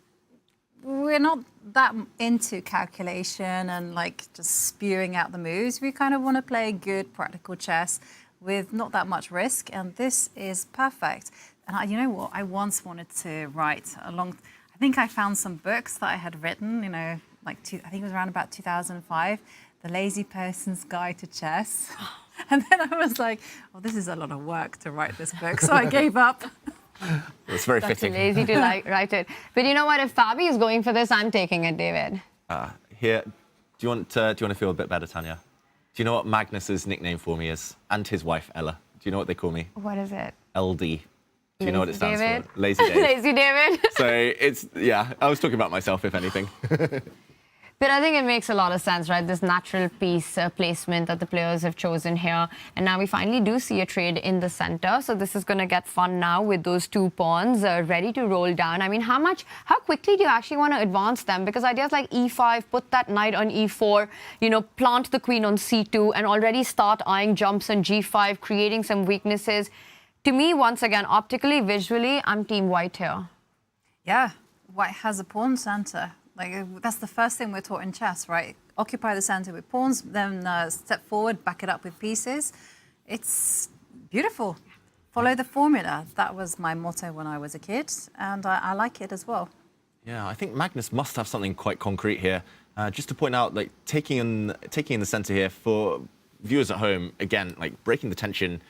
S1: we're not that into calculation and like just spewing out the moves. We kind of want to play good practical chess with not that much risk, and this is perfect. And you know what? I once wanted to write I think I found some books that I had written, you know, I think it was around about 2005, The Lazy Person's Guide to Chess. And then I was like, oh, this is a lot of work to write this book, so I gave up.
S3: It's very fitting.
S2: Lazy to write it. But you know what? If Fabi is going for this, I'm taking it, David.
S3: Here, do you want to feel a bit better, Tanya? Do you know what Magnus's nickname for me is? And his wife, Ella. Do you know what they call me?
S2: What is it?
S3: LD. Do you know what it stands
S2: David?
S3: for? Lazy David.
S2: Lazy David.
S3: So it's, yeah, I was talking about myself, if anything.
S2: But I think it makes a lot of sense, right? This natural piece placement that the players have chosen here. And now we finally do see a trade in the center. So this is going to get fun now with those 2 pawns ready to roll down. I mean, how quickly do you actually want to advance them? Because ideas like e5, put that knight on e4, you know, plant the queen on c2 and already start eyeing jumps on g5, creating some weaknesses. To me, once again, optically, visually, I'm team white here.
S1: Yeah, white has a pawn center. Like, that's the first thing we're taught in chess, right? Occupy the center with pawns, then step forward, back it up with pieces. It's beautiful. Follow the formula. That was my motto when I was a kid, and I like it as well.
S3: Yeah, I think Magnus must have something quite concrete here. Just to point out, like taking in the center here for viewers at home, again, like breaking the tension.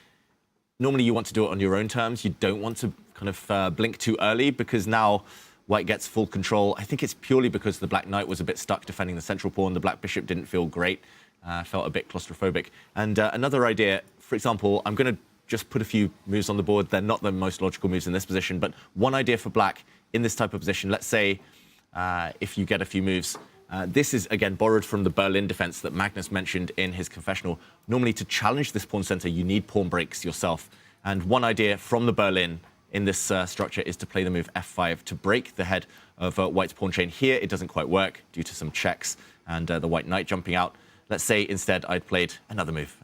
S3: Normally you want to do it on your own terms. You don't want to kind of blink too early because now white gets full control. I think it's purely because the black knight was a bit stuck defending the central pawn. The black bishop didn't feel great, felt a bit claustrophobic. And another idea, for example, I'm going to just put a few moves on the board. They're not the most logical moves in this position, but one idea for black in this type of position, let's say if you get a few moves, this is, again, borrowed from the Berlin defense that Magnus mentioned in his confessional. Normally, to challenge this pawn center, you need pawn breaks yourself. And one idea from the Berlin in this structure is to play the move f5 to break the head of white's pawn chain. Here, it doesn't quite work due to some checks and the white knight jumping out. Let's say instead I'd played another move.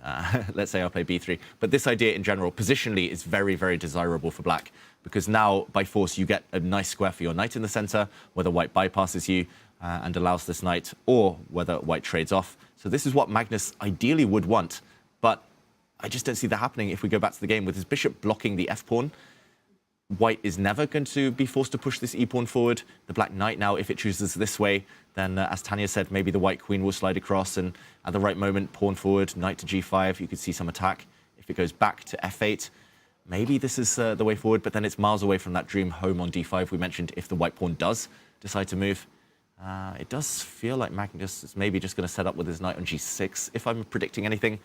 S3: Let's say I'll play b3. But this idea in general, positionally, is very, very desirable for black because now, by force, you get a nice square for your knight in the center, whether white bypasses you and allows this knight, or whether white trades off. So this is what Magnus ideally would want, but I just don't see that happening if we go back to the game. With his bishop blocking the f-pawn, white is never going to be forced to push this e-pawn forward. The black knight now, if it chooses this way, then as Tanya said, maybe the white queen will slide across and at the right moment, pawn forward, knight to g5, you could see some attack. If it goes back to f8, maybe this is the way forward, but then it's miles away from that dream home on d5 we mentioned if the white pawn does decide to move. It does feel like Magnus is maybe just going to set up with his knight on g6, if I'm predicting anything.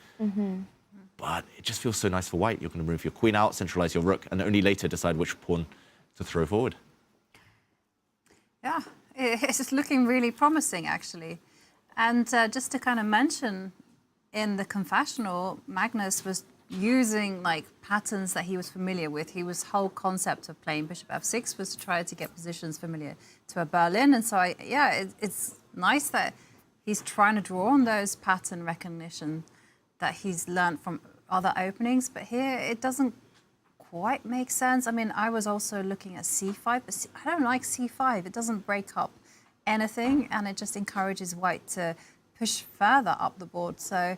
S3: But it just feels so nice for white. You're going to move your queen out, centralize your rook, and only later decide which pawn to throw forward.
S1: Yeah, it's looking really promising, actually. And just to kind of mention, in the confessional, Magnus was using like patterns that he was familiar with. His whole concept of playing bishop f6 was to try to get positions familiar to a Berlin. And so, it's nice that he's trying to draw on those pattern recognition that he's learned from other openings. But here, it doesn't quite make sense. I mean, I was also looking at c5, but I don't like c5. It doesn't break up anything, and it just encourages white to push further up the board. So,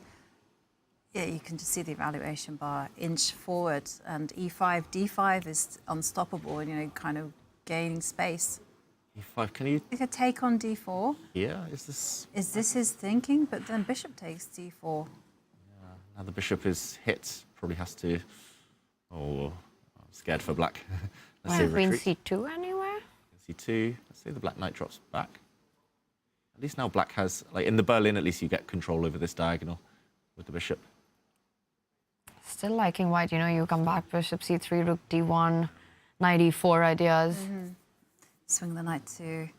S1: yeah, you can just see the evaluation bar inch forward, and e5, d5 is unstoppable, and, you know, kind of gaining space.
S3: e5, can you...
S1: You could take on d4.
S3: Yeah, is this...
S1: Is this his thinking? But then bishop takes d4.
S3: Yeah, now the bishop is hit, probably has to... Oh, I'm scared for black. Let's say
S2: Queen
S3: retreat.
S2: c2 anywhere?
S3: c2, let's say the black knight drops back. At least now black has, like in the Berlin, at least you get control over this diagonal with the bishop.
S2: Still liking white, you know, you come back, bishop c3, rook d1, knight e4 ideas.
S1: Swing the knight to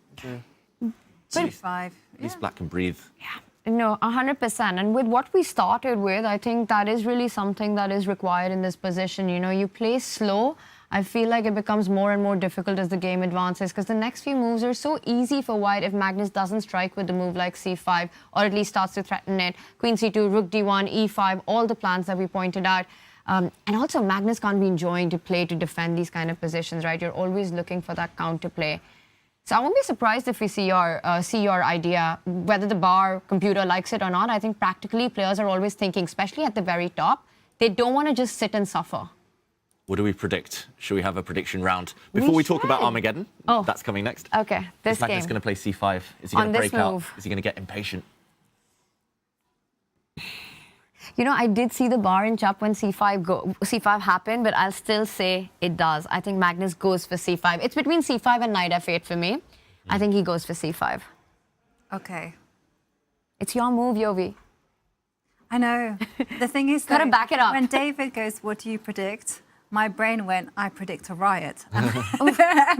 S3: G5.
S1: At
S3: least black can breathe.
S2: Yeah, no, 100%. And with what we started with, I think that is really something that is required in this position. You know, you play slow. I feel like it becomes more and more difficult as the game advances because the next few moves are so easy for white if Magnus doesn't strike with the move like c5 or at least starts to threaten it. Queen c2, rook d1, e5, all the plans that we pointed out. And also Magnus can't be enjoying to play to defend these kind of positions, right? You're always looking for that counter play. So I won't be surprised if we see your idea, whether the bar computer likes it or not. I think practically players are always thinking, especially at the very top, they don't want to just sit and suffer.
S3: What do we predict? Should we have a prediction round? Before we talk about Armageddon, that's coming next.
S2: Okay, this
S3: is Magnus
S2: game.
S3: going to play c5? Is he going to break out?
S2: Move.
S3: Is he going to get impatient?
S2: You know, I did see the bar in Chup when c5 happened, but I'll still say it does. I think Magnus goes for c5. It's between c5 and knight f8 for me. I think he goes for c5.
S1: Okay.
S2: It's your move, Yovi.
S1: I know. The thing is,
S2: gotta back it up.
S1: When David goes, "What do you predict?" My brain went, "I predict a riot," and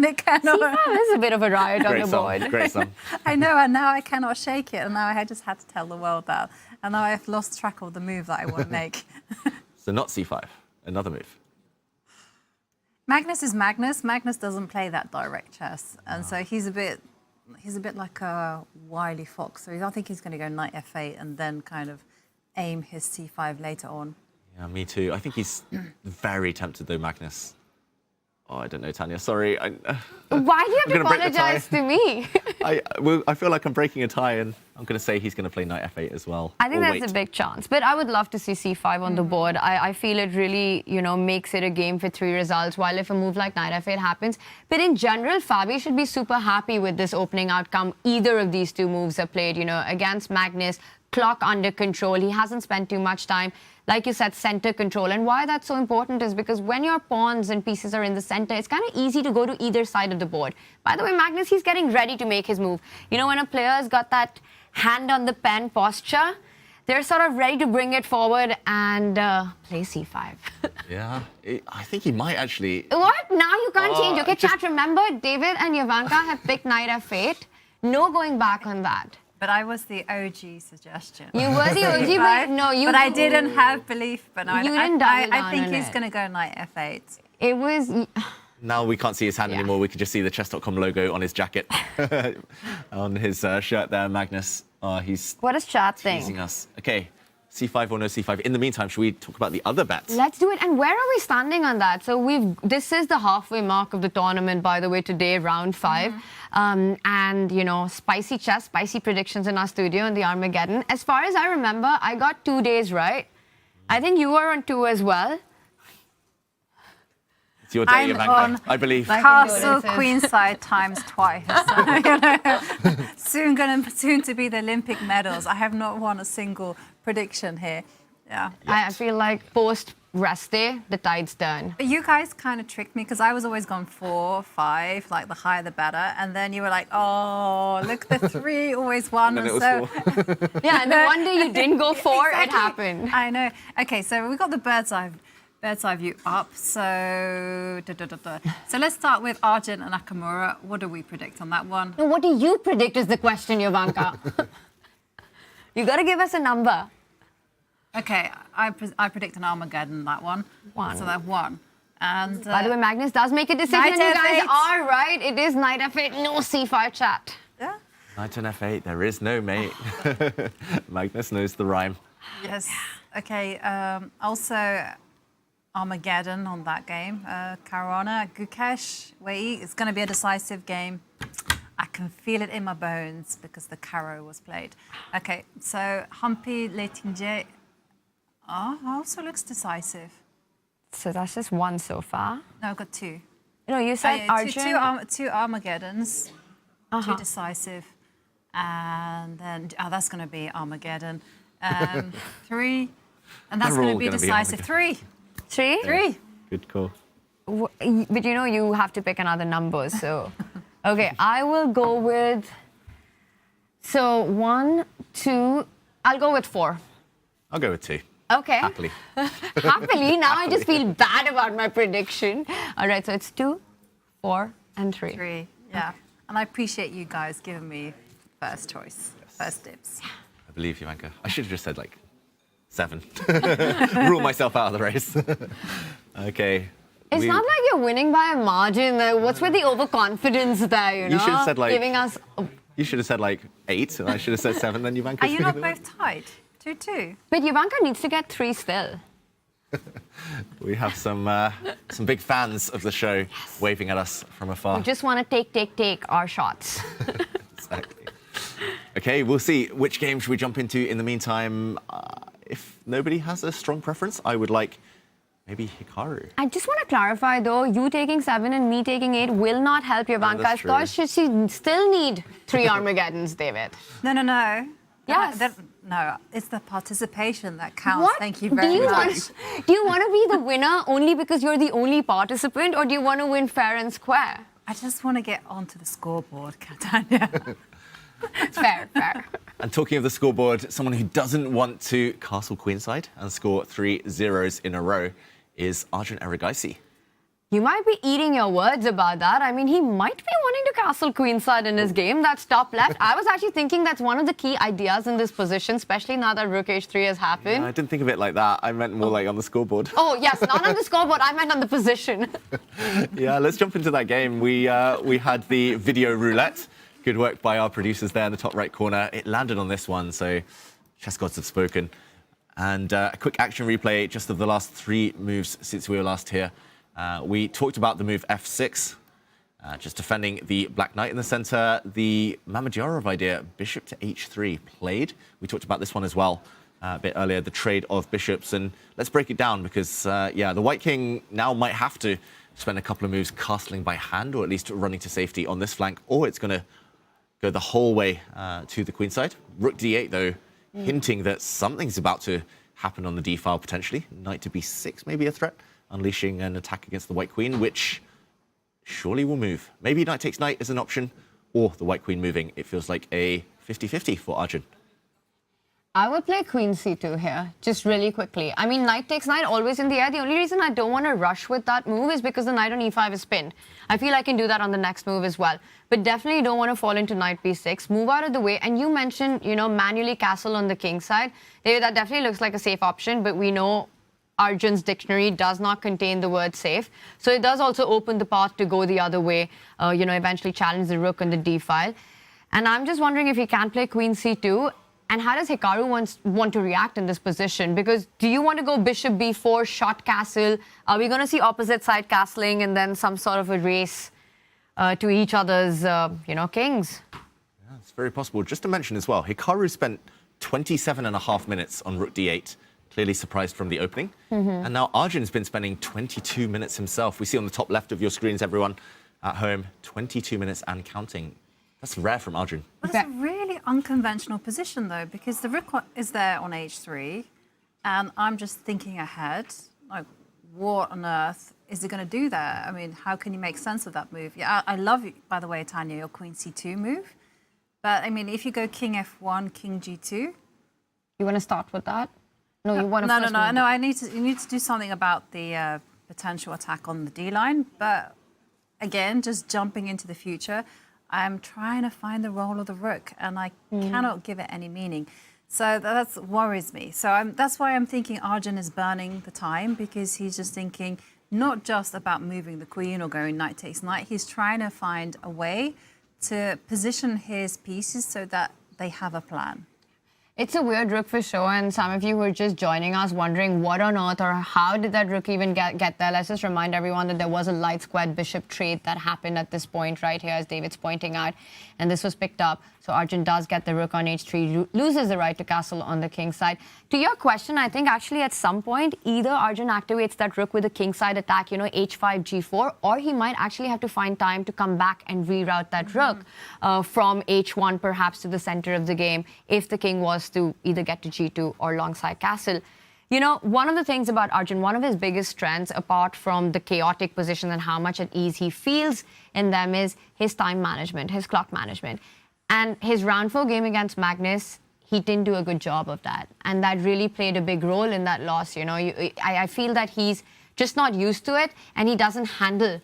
S1: it cannot.
S2: c5 is a bit of a riot on the board.
S3: Great song.
S1: I know, and now I cannot shake it, and now I just had to tell the world that, and now I've lost track of the move that I want to make.
S3: So not c5, another move.
S1: Magnus is Magnus. Magnus doesn't play that direct chess, and so he's a bit like a wily fox. So I think he's going to go knight f8 and then kind of aim his c5 later on.
S3: Yeah, me too. I think he's very tempted though, Magnus. Oh, I don't know, Tanya. Sorry.
S2: Why do you have to
S3: gonna break the tie.
S2: apologize to me?
S3: I feel like I'm breaking a tie, and I'm going to say he's going to play knight f8 as well.
S2: I think
S3: Or
S2: that's
S3: wait.
S2: a big chance. But I would love to see c5 on the board. I feel it really, makes it a game for 3 results, while if a move like knight f8 happens. But in general, Fabi should be super happy with this opening outcome. Either of these 2 moves are played, against Magnus. Clock under control. He hasn't spent too much time. Like you said, center control. And why that's so important is because when your pawns and pieces are in the center, it's kind of easy to go to either side of the board. By the way, Magnus, he's getting ready to make his move. When a player's got that hand on the pen posture, they're sort of ready to bring it forward and play c5.
S3: Yeah, I think he might actually.
S2: What? Now you can't change. Okay,
S3: just-
S2: chat, remember, David and Jovanka have picked knight f8. No going back on that.
S1: But I was the OG suggestion.
S2: You were the OG, but no, you...
S1: But I didn't have belief. But no,
S2: You didn't double
S1: I think
S2: down on
S1: he's
S2: it.
S1: going to go knight f8.
S2: It was...
S3: Now we can't see his hand
S2: Yeah.
S3: anymore. We could just see the chess.com logo on his jacket, on his shirt there, Magnus. He's
S2: What does chat
S3: teasing
S2: think?
S3: us. Okay, c5 or no c5. In the meantime, should we talk about the other bets?
S2: Let's do it. And where are we standing on that? So this is the halfway mark of the tournament, by the way, today, round 5. And, spicy chess, spicy predictions in our studio in the Armageddon. As far as I remember, I got 2 days right. I think you were on 2 as well.
S3: It's your day,
S1: I'm
S3: Jovanka,
S1: on
S3: I believe.
S1: Castle
S2: condolences.
S1: queenside times twice. So, soon to be the Olympic medals. I have not won a single prediction here. Yeah.
S2: I feel like post-rest day, the tide's turn.
S1: But you guys kind of tricked me because I was always gone 4, 5, like the higher the better. And then you were like, oh, look, the 3 always won.
S3: And then it was 4.
S2: Yeah, and the one day you didn't go 4, it
S1: Exactly.
S2: happened.
S1: I know. Okay, so we've got the bird's eye view up. So, so let's start with Arjun and Nakamura. What do we predict on that one?
S2: Now, what do you predict is the question, Jovanka? You got to give us a number.
S1: Okay, I predict an Armageddon on that one.
S2: 1.
S1: So that 1. And
S2: By the way, Magnus does make a decision.
S1: Knight
S2: You guys
S1: F8.
S2: are right. It is knight f8, no c5 chat.
S1: yeah,
S3: Knight on f8, there is no mate. Magnus knows the rhyme.
S1: yes. Okay. Also, Armageddon on that game. Caruana, Gukesh, Wei Yi. It's going to be a decisive game. I can feel it in my bones because the Caro was played. Okay, so Humpy Leitinje also looks decisive.
S2: So that's just 1 so far.
S1: No, I've got 2.
S2: No, you said
S1: Yeah,
S2: Arjun.
S1: two Armageddons, 2 decisive, and then that's going to be Armageddon. 3, and that's
S3: They're
S1: going
S3: all
S1: to be
S3: gonna be
S1: decisive. 3.
S2: 3?
S3: Good call.
S2: But you have to pick another number, so... Okay, I will go with... So 1, 2... I'll go with 4.
S3: I'll go with 2.
S2: Okay.
S3: Happily.
S2: Happily. Now I just feel bad about my prediction. All right, so it's 2, 4, and 3.
S1: 3, yeah. And I appreciate you guys giving me first choice, first dibs.
S3: I believe you, Jovanka. I should have just said 7. Rule myself out of the race. Okay.
S2: It's not like you're winning by a margin. What's with the overconfidence there, you know?
S3: You should have said,
S2: Giving us...
S3: You should have said 8, and I should have said 7, then Jovanka.
S1: Are you not both tied? 2-2.
S2: But Jovanka needs to get 3 still.
S3: We have some big fans of the show waving at us from afar.
S2: We just want to take our shots.
S3: Exactly. Okay, we'll see. Which game should we jump into in the meantime? If nobody has a strong preference, I would like maybe Hikaru.
S2: I just want to clarify, though, you taking 7 and me taking 8 will not help Jovanka's
S3: that's true.
S2: cause. Should she still need 3 Armageddons, David?
S1: No.
S2: Yes.
S1: No, it's the participation that counts.
S2: What?
S1: Thank you very much.
S2: Do you want to be the winner only because you're the only participant, or do you want to win fair and square?
S1: I just want to get onto the scoreboard, Catania.
S2: Fair.
S3: And talking of the scoreboard, someone who doesn't want to castle queenside and score 3 zeros in a row is Arjun Erigaisi.
S2: You might be eating your words about that. I mean, he might be wanting to castle queenside in his game. That's top left. I was actually thinking that's one of the key ideas in this position, especially now that Rook H3 has happened.
S3: I didn't think of it like that. I meant more like on the scoreboard.
S2: Oh, yes, not on the scoreboard. I meant on the position.
S3: Yeah, let's jump into that game. We had the video roulette. Good work by our producers there in the top right corner. It landed on this one, so chess gods have spoken. And a quick action replay just of the last 3 moves since we were last here. We talked about the move f6, just defending the black knight in the center. The Mamadjarov idea, bishop to h3, played. We talked about this one as well a bit earlier, the trade of bishops. And let's break it down because, yeah, the white king now might have to spend a couple of moves castling by hand, or at least running to safety on this flank, or it's going to go the whole way to the queen side. Rook d8, though, hinting that something's about to happen on the d file potentially. Knight to b6 maybe a threat, unleashing an attack against the white queen, which surely will move. Maybe knight takes knight is an option, or the white queen moving. It feels like a 50-50 for Arjun.
S2: I would play queen c2 here, just really quickly. I mean, knight takes knight, always in the air. The only reason I don't want to rush with that move is because the knight on e5 is pinned. I feel I can do that on the next move as well. But definitely don't want to fall into knight b6, move out of the way. And you mentioned, you know, manually castle on the king side. That definitely looks like a safe option, but we know Arjun's dictionary does not contain the word safe. So it does also open the path to go the other way, you know, eventually challenge the rook on the d file. And I'm just wondering if he can play queen c2. And how does Hikaru want to react in this position? Because do you want to go bishop b4, shot castle? Are we going to see opposite side castling and then some sort of a race to each other's, you know, kings?
S3: Yeah, it's very possible. Just to mention as well, Hikaru spent 27.5 minutes on rook d8, clearly surprised from the opening. And now Arjun's been spending 22 minutes himself. We see on the top left of your screens, everyone at home, 22 minutes and counting. That's rare from Arjun.
S1: But it's a really unconventional position, though, because the rook is there on h3, and I'm just thinking ahead, like, what on earth is he going to do there? I mean, how can you make sense of that move? Yeah, I love, by the way, Tanya, your queen c2 move. But, I mean, if you go king f1, king g2...
S2: You want to start with that? No, you want to
S1: No, you need to do something about the potential attack on the d-line. But, again, just jumping into the future... I'm trying to find the role of the rook, and I cannot give it any meaning. So that worries me. So that's why I'm thinking Arjun is burning the time, because he's just thinking not just about moving the queen or going knight takes knight. He's trying to find a way to position his pieces so that they have a plan.
S2: It's a weird rook for sure, and some of you who are just joining us wondering what on earth or how did that rook even get there. Let's just remind everyone that there was a light squared bishop trade that happened at this point right here, as David's pointing out, and this was picked up. So Arjun does get the rook on h3, loses the right to castle on the king side. To your question, I think actually at some point, either Arjun activates that rook with a king side attack, you know, h5, g4, or he might actually have to find time to come back and reroute that rook from h1 perhaps to the center of the game if the king was to either get to g2 or longside castle. You know, one of the things about Arjun, one of his biggest strengths, apart from the chaotic position and how much at ease he feels in them, is his time management, his clock management. And his round 4 game against Magnus, he didn't do a good job of that. And that really played a big role in that loss. You know, I feel that he's just not used to it, and he doesn't handle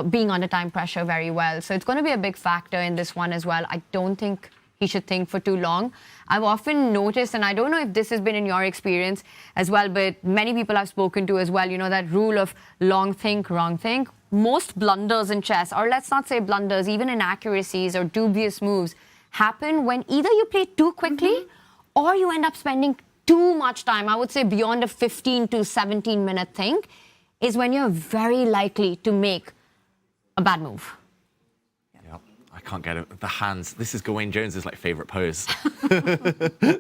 S2: being under time pressure very well. So it's going to be a big factor in this one as well. I don't think he should think for too long. I've often noticed, and I don't know if this has been in your experience as well, but many people I've spoken to as well, you know, that rule of long think, wrong think. Most blunders in chess, or let's not say blunders, even inaccuracies or dubious moves, happen when either you play too quickly or you end up spending too much time. I would say beyond a 15 to 17 minute think is when you're very likely to make a bad move.
S3: I can't get it. The hands. This is Gawain Jones's like favorite pose.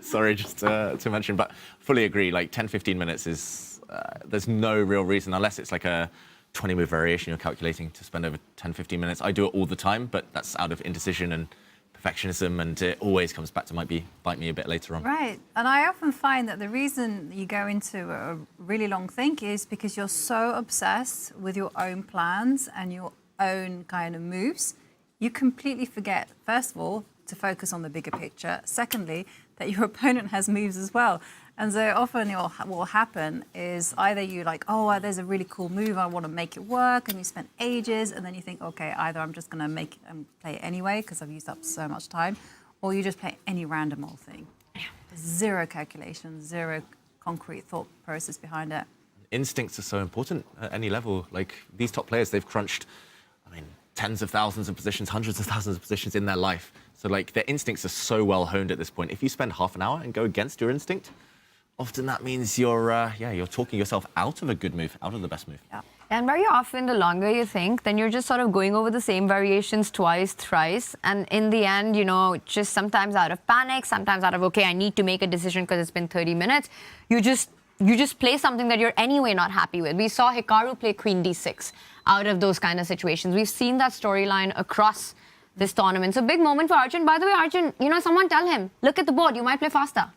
S3: Sorry, just to mention, but fully agree. Like 10, 15 minutes is, there's no real reason, unless it's like a 20 move variation you're calculating, to spend over 10, 15 minutes. I do it all the time, but that's out of indecision and perfectionism, and it always comes back to might bite me a bit later on.
S1: Right. And I often find that the reason you go into a really long think is because you're so obsessed with your own plans and your own kind of moves. You completely forget, first of all, to focus on the bigger picture. Secondly, that your opponent has moves as well. And so often what will happen is either you like, oh, there's a really cool move, I want to make it work, and you spend ages, and then you think, okay, either I'm just going to make it and play it anyway because I've used up so much time, or you just play any random old thing. Zero calculation, zero concrete thought process behind it.
S3: Instincts are so important at any level. Like these top players, they've crunched, I mean, tens of thousands of positions, hundreds of thousands of positions in their life. So like their instincts are so well honed at this point. If you spend half an hour and go against your instinct, often that means you're talking yourself out of a good move, out of the best move.
S1: Yeah.
S2: And very often, the longer you think, then you're just sort of going over the same variations twice, thrice. And in the end, you know, just sometimes out of panic, sometimes out of, okay, I need to make a decision because it's been 30 minutes, you just play something that you're anyway not happy with. We saw Hikaru play Queen D6 out of those kind of situations. We've seen that storyline across this tournament. So big moment for Arjun. By the way, Arjun, you know, someone tell him, look at the board, you might play faster.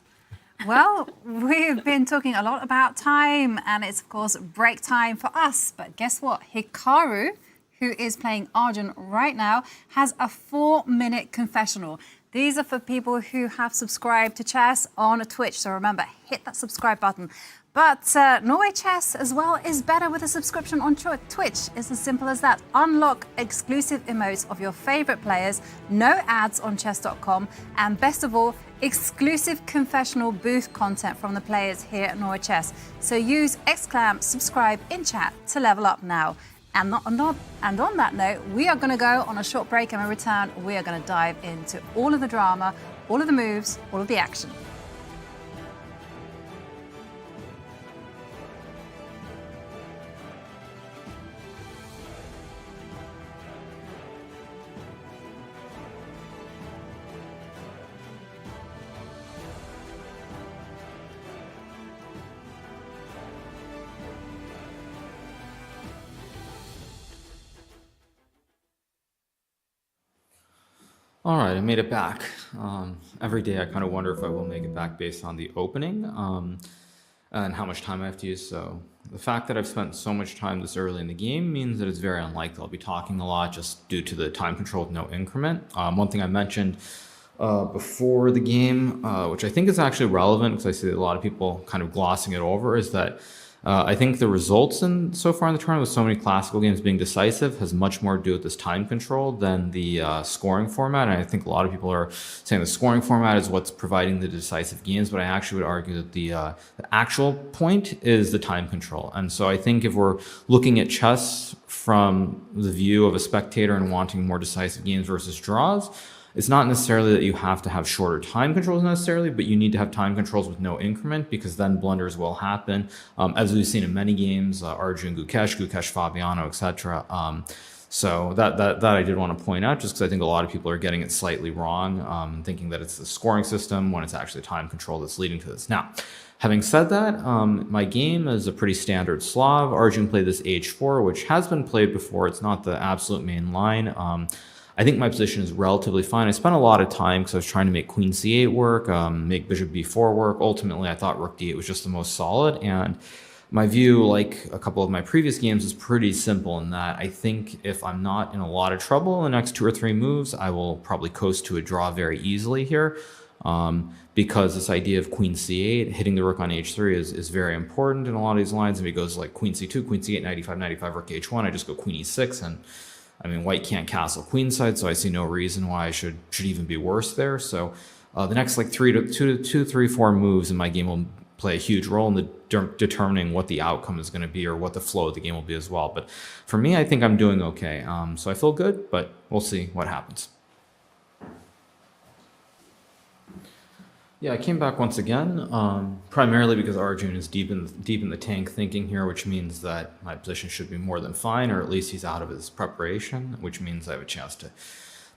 S1: Well, we've been talking a lot about time, and it's, of course, break time for us. But guess what? Hikaru, who is playing Arjun right now, has a 4-minute confessional. These are for people who have subscribed to Chess on Twitch. So remember, hit that subscribe button. But Norway Chess as well is better with a subscription on Twitch. It's as simple as that. Unlock exclusive emotes of your favorite players, no ads on chess.com, and best of all, exclusive confessional booth content from the players here at Norway Chess. So use !subscribe in chat to level up now. And on that note, we are going to go on a short break, and when we return, we are going to dive into all of the drama, all of the moves, all of the action.
S5: All right, I made it back. Every day I kind of wonder if I will make it back based on the opening and how much time I have to use. So the fact that I've spent so much time this early in the game means that it's very unlikely I'll be talking a lot just due to the time control with no increment. One thing I mentioned before the game, which I think is actually relevant because I see a lot of people kind of glossing it over, is that I think the results so far in the tournament with so many classical games being decisive has much more to do with this time control than the scoring format. And I think a lot of people are saying the scoring format is what's providing the decisive games, but I actually would argue that the actual point is the time control. And so I think if we're looking at chess from the view of a spectator and wanting more decisive games versus draws, it's not necessarily that you have to have shorter time controls necessarily, but you need to have time controls with no increment because then blunders will happen. As we've seen in many games, Arjun, Gukesh, Fabiano, etc. So that I did want to point out just because I think a lot of people are getting it slightly wrong, thinking that it's the scoring system when it's actually time control that's leading to this. Now, having said that, my game is a pretty standard Slav. Arjun played this h4, which has been played before. It's not the absolute main line. I think my position is relatively fine. I spent a lot of time because I was trying to make queen c8 work, make bishop b4 work. Ultimately, I thought rook d8 was just the most solid. And my view, like a couple of my previous games, is pretty simple in that I think if I'm not in a lot of trouble in the next 2 or 3 moves, I will probably coast to a draw very easily here. Because this idea of queen c8, hitting the rook on h3 is very important in a lot of these lines. If it goes like queen c2, queen c8, knight e5, knight e5, rook h1, I just go queen e6, and I mean, white can't castle queenside, so I see no reason why I should even be worse there. So the next like 2, 3, 4 moves in my game will play a huge role in determining what the outcome is going to be or what the flow of the game will be as well. But for me, I think I'm doing okay. So I feel good, but we'll see what happens. Yeah, I came back once again, primarily because Arjun is deep in the tank thinking here, which means that my position should be more than fine, or at least he's out of his preparation, which means I have a chance to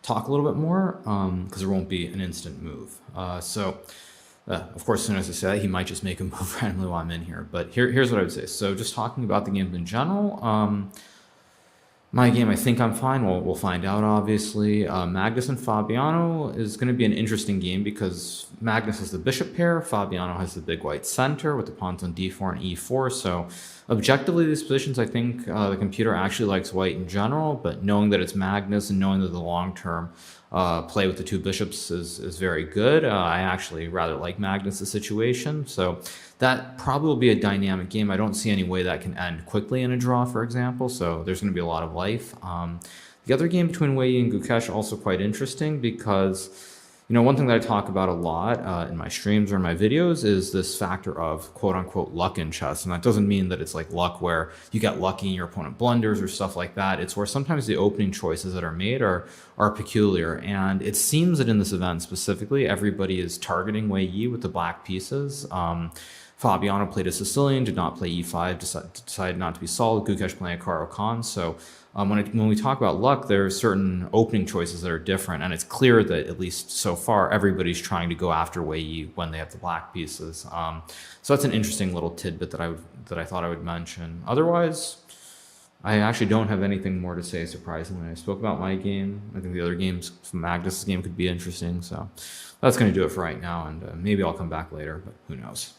S5: talk a little bit more, because there won't be an instant move. Of course, as soon as I say that, he might just make a move randomly while I'm in here. But here's what I would say. So just talking about the game in general, my game, I think I'm fine. We'll find out, obviously. Magnus and Fabiano is going to be an interesting game because Magnus has the bishop pair, Fabiano has the big white center with the pawns on d4 and e4. So objectively, these positions, I think the computer actually likes white in general, but knowing that it's Magnus and knowing that the long-term play with the 2 bishops is very good. I actually rather like Magnus' situation. So that probably will be a dynamic game. I don't see any way that can end quickly in a draw, for example. So there's going to be a lot of life. The other game between Wei Yi and Gukesh also quite interesting because, you know, one thing that I talk about a lot in my streams or in my videos is this factor of quote-unquote luck in chess. And that doesn't mean that it's like luck where you get lucky and your opponent blunders or stuff like that. It's where sometimes the opening choices that are made are peculiar. And it seems that in this event specifically, everybody is targeting Wei Yi with the black pieces. Fabiano played a Sicilian, did not play e5, decided not to be solid. Gukesh playing a Caro-Kann. So when we talk about luck, there are certain opening choices that are different, and it's clear that at least so far, everybody's trying to go after Wei Yi when they have the black pieces. So that's an interesting little tidbit that I thought I would mention. Otherwise, I actually don't have anything more to say, surprisingly. I spoke about my game. I think the other games, Magnus' game could be interesting. So that's going to do it for right now, and maybe I'll come back later, but who knows.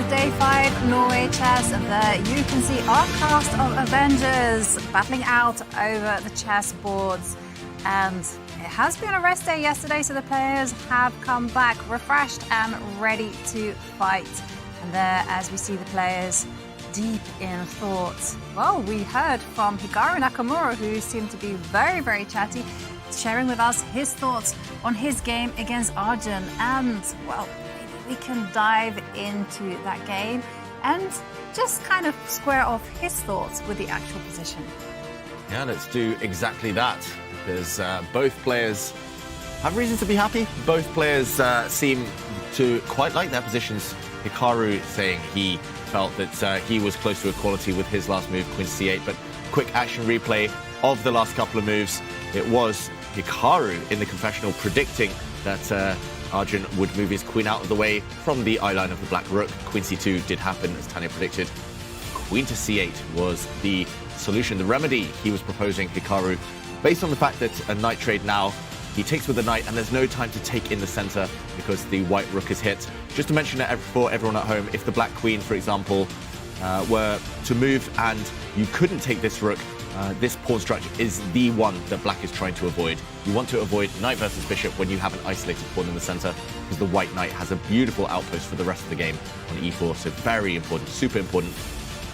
S1: Day 5 Norway Chess, and there you can see our cast of Avengers battling out over the chess boards. And it has been a rest day yesterday, so the players have come back refreshed and ready to fight. And there, as we see the players deep in thought. Well, we heard from Hikaru Nakamura, who seemed to be very, very chatty, sharing with us his thoughts on his game against Arjun. And, well, we can dive into that game and just kind of square off his thoughts with the actual position.
S3: Yeah, let's do exactly that, because both players have reason to be happy. Both players seem to quite like their positions. Hikaru saying he felt that he was close to equality with his last move, Queen c8, but quick action replay of the last couple of moves. It was Hikaru in the confessional predicting that Arjun would move his queen out of the way from the eye line of the black rook. Queen c2 did happen, as Tanya predicted. Queen to c8 was the solution, the remedy he was proposing, Hikaru, based on the fact that a knight trade now, he takes with the knight and there's no time to take in the center because the white rook is hit. Just to mention it for everyone at home, if the black queen, for example, were to move and you couldn't take this rook, this pawn structure is the one that black is trying to avoid. You want to avoid knight versus bishop when you have an isolated pawn in the center, because the white knight has a beautiful outpost for the rest of the game on e4. So very important, super important.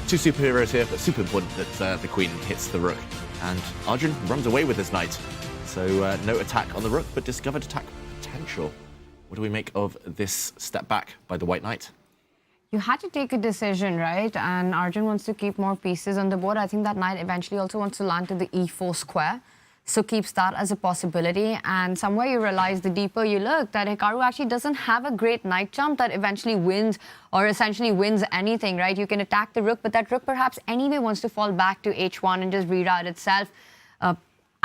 S3: Two superheroes here, but super important that the queen hits the rook. And Arjun runs away with his knight. So no attack on the rook, but discovered attack potential. What do we make of this step back by the white knight?
S2: You had to take a decision, right? And Arjun wants to keep more pieces on the board. I think that knight eventually also wants to land to the e4 square. So keeps that as a possibility. And somewhere you realize, the deeper you look, that Hikaru actually doesn't have a great knight jump that eventually wins or essentially wins anything, right? You can attack the rook, but that rook perhaps anyway wants to fall back to h1 and just reroute itself.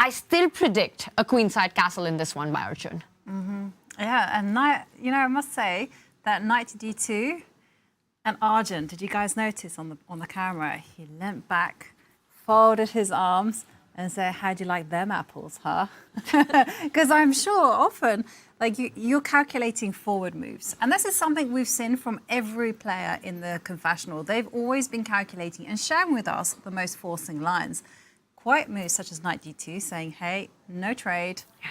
S2: I still predict a queenside castle in this one by Arjun.
S1: Mm-hmm. Yeah, and knight, you know, I must say that knight to d2 and Arjun, did you guys notice on the camera? He leant back, folded his arms, and said, "How do you like them apples, huh?" Because I'm sure often, like you're calculating forward moves, and this is something we've seen from every player in the confessional. They've always been calculating and sharing with us the most forcing lines. Quiet moves such as knight d2, saying, "Hey, no trade."
S2: Yeah.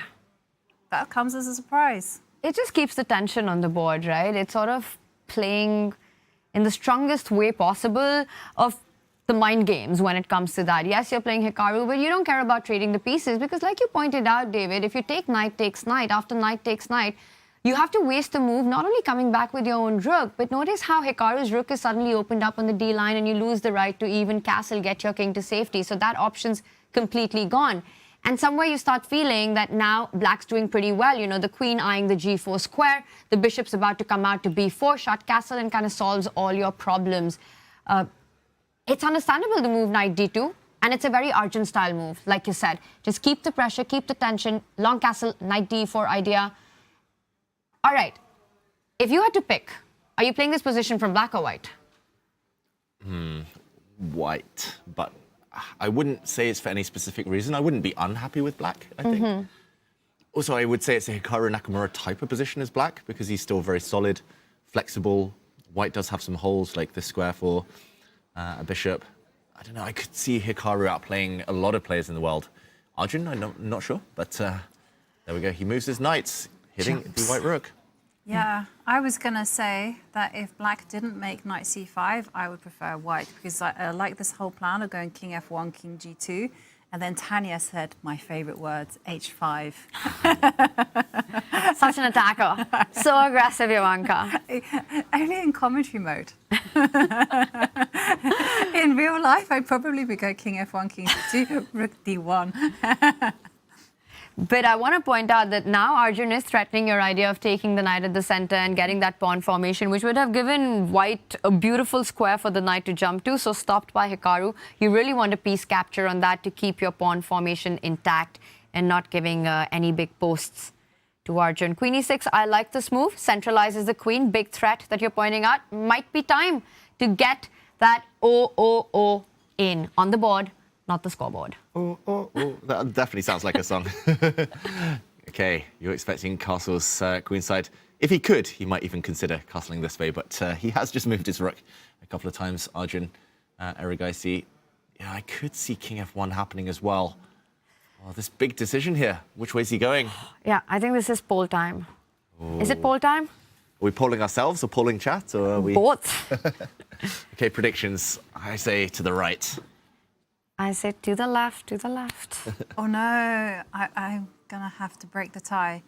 S1: that comes as a surprise.
S2: It just keeps the tension on the board, right? It's sort of playing in the strongest way possible of the mind games when it comes to that. Yes, you're playing Hikaru, but you don't care about trading the pieces because like you pointed out, David, if you take knight takes knight, after knight takes knight, you have to waste the move not only coming back with your own rook, but notice how Hikaru's rook is suddenly opened up on the D line and you lose the right to even castle, get your king to safety. So that option's completely gone. And somewhere you start feeling that now black's doing pretty well. You know, the queen eyeing the g4 square, the bishop's about to come out to b4, shut castle, and kind of solves all your problems. It's understandable the move knight d2, and it's a very Arjun style move, like you said. Just keep the pressure, keep the tension, long castle, knight d4 idea. All right, if you had to pick, are you playing this position from black or white?
S3: White, but I wouldn't say it's for any specific reason. I wouldn't be unhappy with black, I think. Also, I would say it's a Hikaru Nakamura type of position as black because he's still very solid, flexible. White does have some holes like this square for a bishop. I don't know, I could see Hikaru outplaying a lot of players in the world. Arjun, I'm not sure, but there we go. He moves his knights, hitting the white rook.
S1: Yeah, I was going to say that if black didn't make knight c5, I would prefer white because I like this whole plan of going king f1, king g2. And then Tanya said my favorite words, h5.
S2: Such an attacker. So aggressive, Ivanka.
S1: Only in commentary mode. In real life, I'd probably be going king f1, king g2, rook d1.
S2: But I want to point out that now Arjun is threatening your idea of taking the knight at the center and getting that pawn formation, which would have given white a beautiful square for the knight to jump to. So stopped by Hikaru. You really want a piece capture on that to keep your pawn formation intact and not giving any big posts to Arjun. Queen e6, I like this move. Centralizes the queen. Big threat that you're pointing out. Might be time to get that O in on the board, not the scoreboard.
S3: That definitely sounds like a song. Okay, you're expecting castle's queenside. If he could, he might even consider castling this way, but he has just moved his rook a couple of times. Arjun Erigaisi. Yeah, I could see king f1 happening as well. Oh, this big decision here. Which way is he going?
S2: Yeah, I think this is poll time. Is it poll time?
S3: Are we polling ourselves or polling chat? Or are we...
S2: Both.
S3: Okay, predictions. I say to the right.
S2: I say to the left, to the left.
S1: Oh no, I'm going to have to break the tie.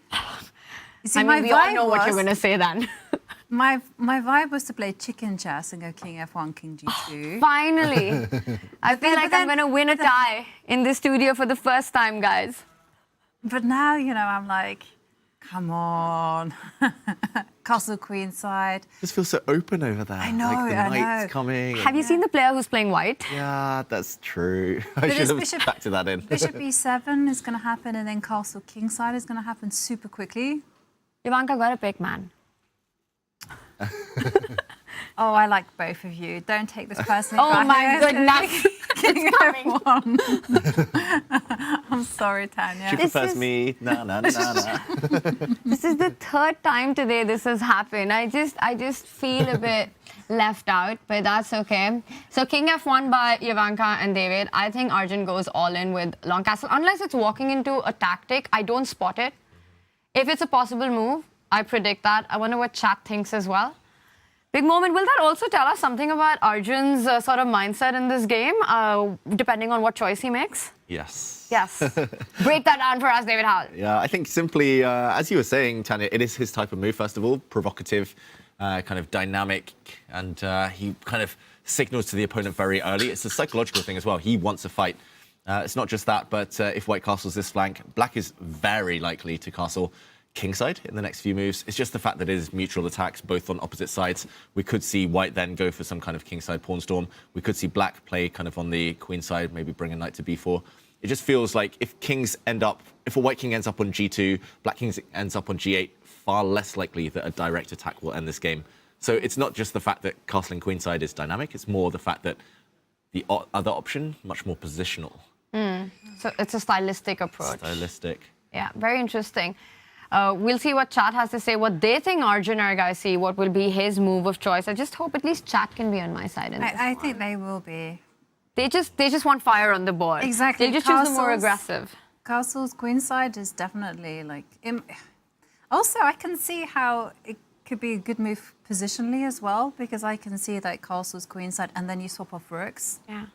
S1: You see,
S2: I mean, we all know what you're going to say then.
S1: My vibe was to play chicken chess and go king f1, king g2.
S2: Finally. I feel like I'm going to win a tie in the studio for the first time, guys.
S1: But now, you know, I'm like, come on. Castle queenside.
S3: This feels so open over there.
S1: I know,
S3: like the
S1: I
S3: knight's
S1: know.
S3: coming.
S2: Have you seen the player who's playing white?
S3: Yeah, that's true. I should have factored that in.
S1: Bishop e7 is going to happen, and then castle kingside is going to happen super quickly.
S2: Ivanka, got to pick, man.
S1: Oh, I like both of you. Don't take this personally.
S2: Oh my goodness.
S1: King f1. I'm sorry, Tanya.
S3: She prefers me. No.
S2: This is the third time today this has happened. I just feel a bit left out, but that's okay. So king f1 by Ivanka and David. I think Arjun goes all in with long castle. Unless it's walking into a tactic, I don't spot it. If it's a possible move, I predict that. I wonder what chat thinks as well. Big moment. Will that also tell us something about Arjun's sort of mindset in this game, depending on what choice he makes?
S3: Yes.
S2: Yes. Break that down for us, David Howell.
S3: Yeah, I think simply, as you were saying, Tanya, it is his type of move, first of all, provocative, kind of dynamic, and he kind of signals to the opponent very early. It's a psychological thing as well. He wants a fight. It's not just that, but if white castles this flank, black is very likely to castle kingside in the next few moves. It's just the fact that it is mutual attacks, both on opposite sides. We could see white then go for some kind of kingside pawn storm. We could see black play kind of on the queen side, maybe bring a knight to b4. It just feels like if a white king ends up on g2, black king ends up on g8, far less likely that a direct attack will end this game. So it's not just the fact that castling queenside is dynamic, it's more the fact that the other option, much more positional.
S2: So it's a stylistic approach.
S3: Stylistic.
S2: Yeah, very interesting. We'll see what chat has to say, what they think Arjun Erigaisi, what will be his move of choice. I just hope at least chat can be on my side in this
S1: I
S2: one.
S1: think they will be.
S2: They just want fire on the board.
S1: Exactly.
S2: They'll just choose the more aggressive.
S1: castle's queenside is definitely like... Also, I can see how it could be a good move positionally as well, because I can see that castle's queenside and then you swap off rooks.
S2: Yeah.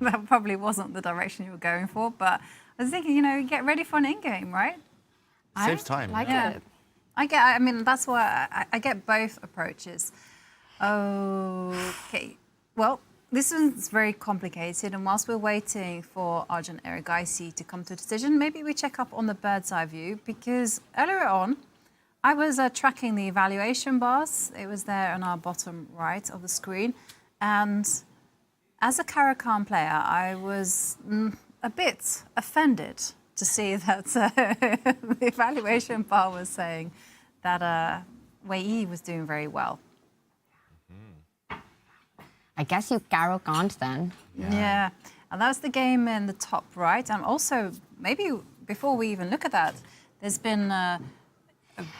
S1: That probably wasn't the direction you were going for, but I was thinking, get ready for an endgame, right?
S3: Saves time.
S2: Like
S1: Yeah.
S2: it.
S1: I mean, that's why I get both approaches. Okay. Well, this one's very complicated, and whilst we're waiting for Arjun Erigaisi to come to a decision, maybe we check up on the bird's eye view, because earlier on, I was tracking the evaluation bars. It was there on our bottom right of the screen, and as a Caro-Kann player, I was a bit offended to see that the evaluation bar was saying that Wei Yi was doing very well.
S2: I guess you Caro-Kanned then.
S1: Yeah, and that was the game in the top right. And also, maybe before we even look at that, there's been a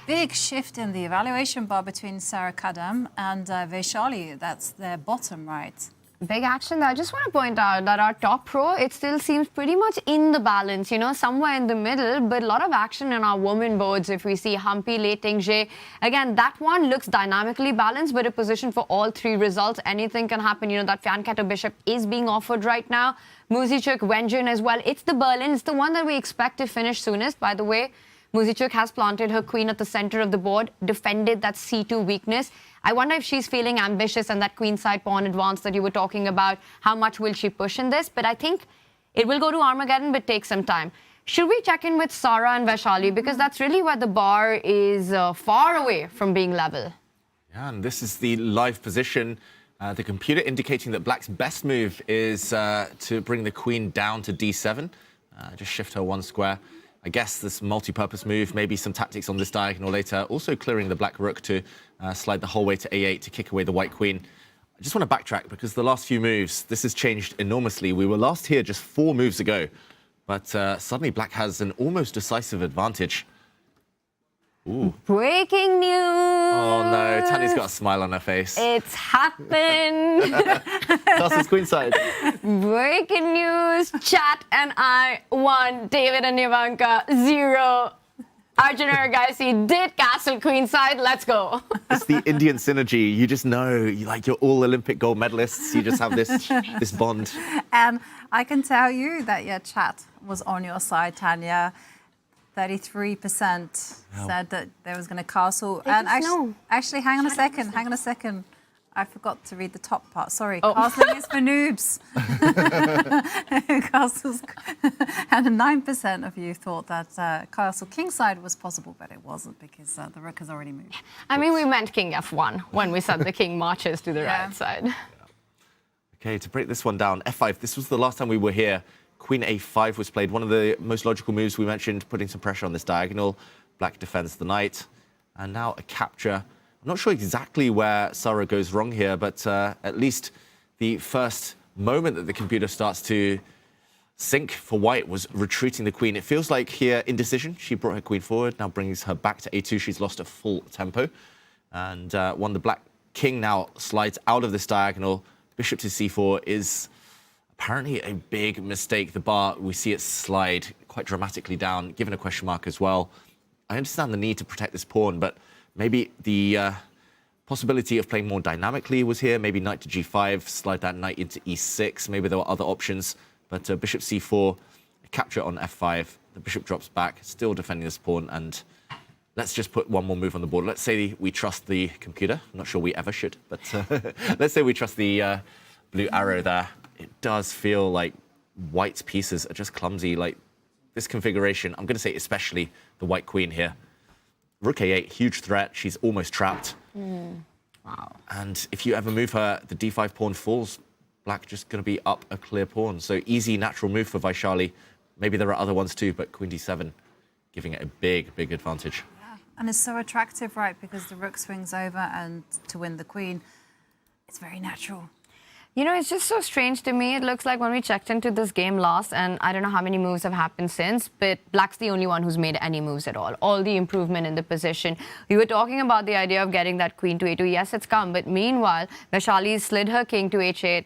S1: big shift in the evaluation bar between Sarah Kadam and Vachier-Lagrave. That's their bottom right.
S2: Big action there. I just want to point out that our top row, it still seems pretty much in the balance, somewhere in the middle, but a lot of action in our women boards. If we see Humpy, Lei Tingzhe, again, that one looks dynamically balanced, but a position for all three results. Anything can happen. That Fianchetto bishop is being offered right now. Muzychuk, Wenjin as well. It's the Berlin. It's the one that we expect to finish soonest, by the way. Muzychuk has planted her queen at the center of the board, defended that c2 weakness. I wonder if she's feeling ambitious and that queenside pawn advance that you were talking about, how much will she push in this? But I think it will go to Armageddon, but take some time. Should we check in with Sarah and Vachier-Lagrave? Because that's really where the bar is far away from being level.
S3: Yeah, and this is the live position. The computer indicating that Black's best move is to bring the queen down to d7. Just shift her one square. I guess this multi-purpose move, maybe some tactics on this diagonal later. Also clearing the black rook to slide the whole way to a8 to kick away the white queen. I just want to backtrack because the last few moves, this has changed enormously. We were last here just 4 moves ago, but suddenly Black has an almost decisive advantage. Ooh.
S2: Breaking news!
S3: Oh no, Tanya's got a smile on her face.
S2: It's happened!
S3: Castle's queenside.
S2: Breaking news, chat and I 1, David and Ivanka 0. Arjun Erigaisi did castle queenside, let's go.
S3: It's the Indian synergy. You just know, you're all Olympic gold medalists. You just have this bond.
S1: And I can tell you that your chat was on your side, Tanya. 33% said that there was going to castle. And actually, hang on a second. I forgot to read the top part. Sorry. Oh. Castling is for noobs. Castles. And 9% of you thought that castle kingside was possible, but it wasn't because the rook has already moved.
S2: I mean, we meant king f1 when we said the king marches to the right side. Yeah.
S3: Okay, to break this one down, f5. This was the last time we were here. Queen a5 was played. One of the most logical moves we mentioned, putting some pressure on this diagonal. Black defends the knight. And now a capture. I'm not sure exactly where Sarah goes wrong here, but at least the first moment that the computer starts to sync for white was retreating the queen. It feels like here, indecision. She brought her queen forward, now brings her back to a2. She's lost a full tempo. And the black king now slides out of this diagonal. Bishop to c4 is apparently a big mistake. The bar, we see it slide quite dramatically down, given a question mark as well. I understand the need to protect this pawn, but maybe the possibility of playing more dynamically was here. Maybe knight to g5, slide that knight into e6. Maybe there were other options, but bishop c4, a capture on f5. The bishop drops back, still defending this pawn, and let's just put one more move on the board. Let's say we trust the computer. I'm not sure we ever should, but let's say we trust the blue arrow there. It does feel like white's pieces are just clumsy. Like this configuration, I'm going to say especially the white queen here. Rook a8, huge threat. She's almost trapped.
S2: Wow.
S3: And if you ever move her, the d5 pawn falls. Black just going to be up a clear pawn. So easy, natural move for Vachier-Lagrave. Maybe there are other ones too, but queen d7 giving it a big, big advantage.
S1: Yeah. And it's so attractive, right? Because the rook swings over and to win the queen, it's very natural.
S2: It's just so strange to me. It looks like when we checked into this game last, and I don't know how many moves have happened since, but Black's the only one who's made any moves at all the improvement in the position. We were talking about the idea of getting that queen to a2. Yes, it's come, but meanwhile, Vachier-Lagrave slid her king to h8.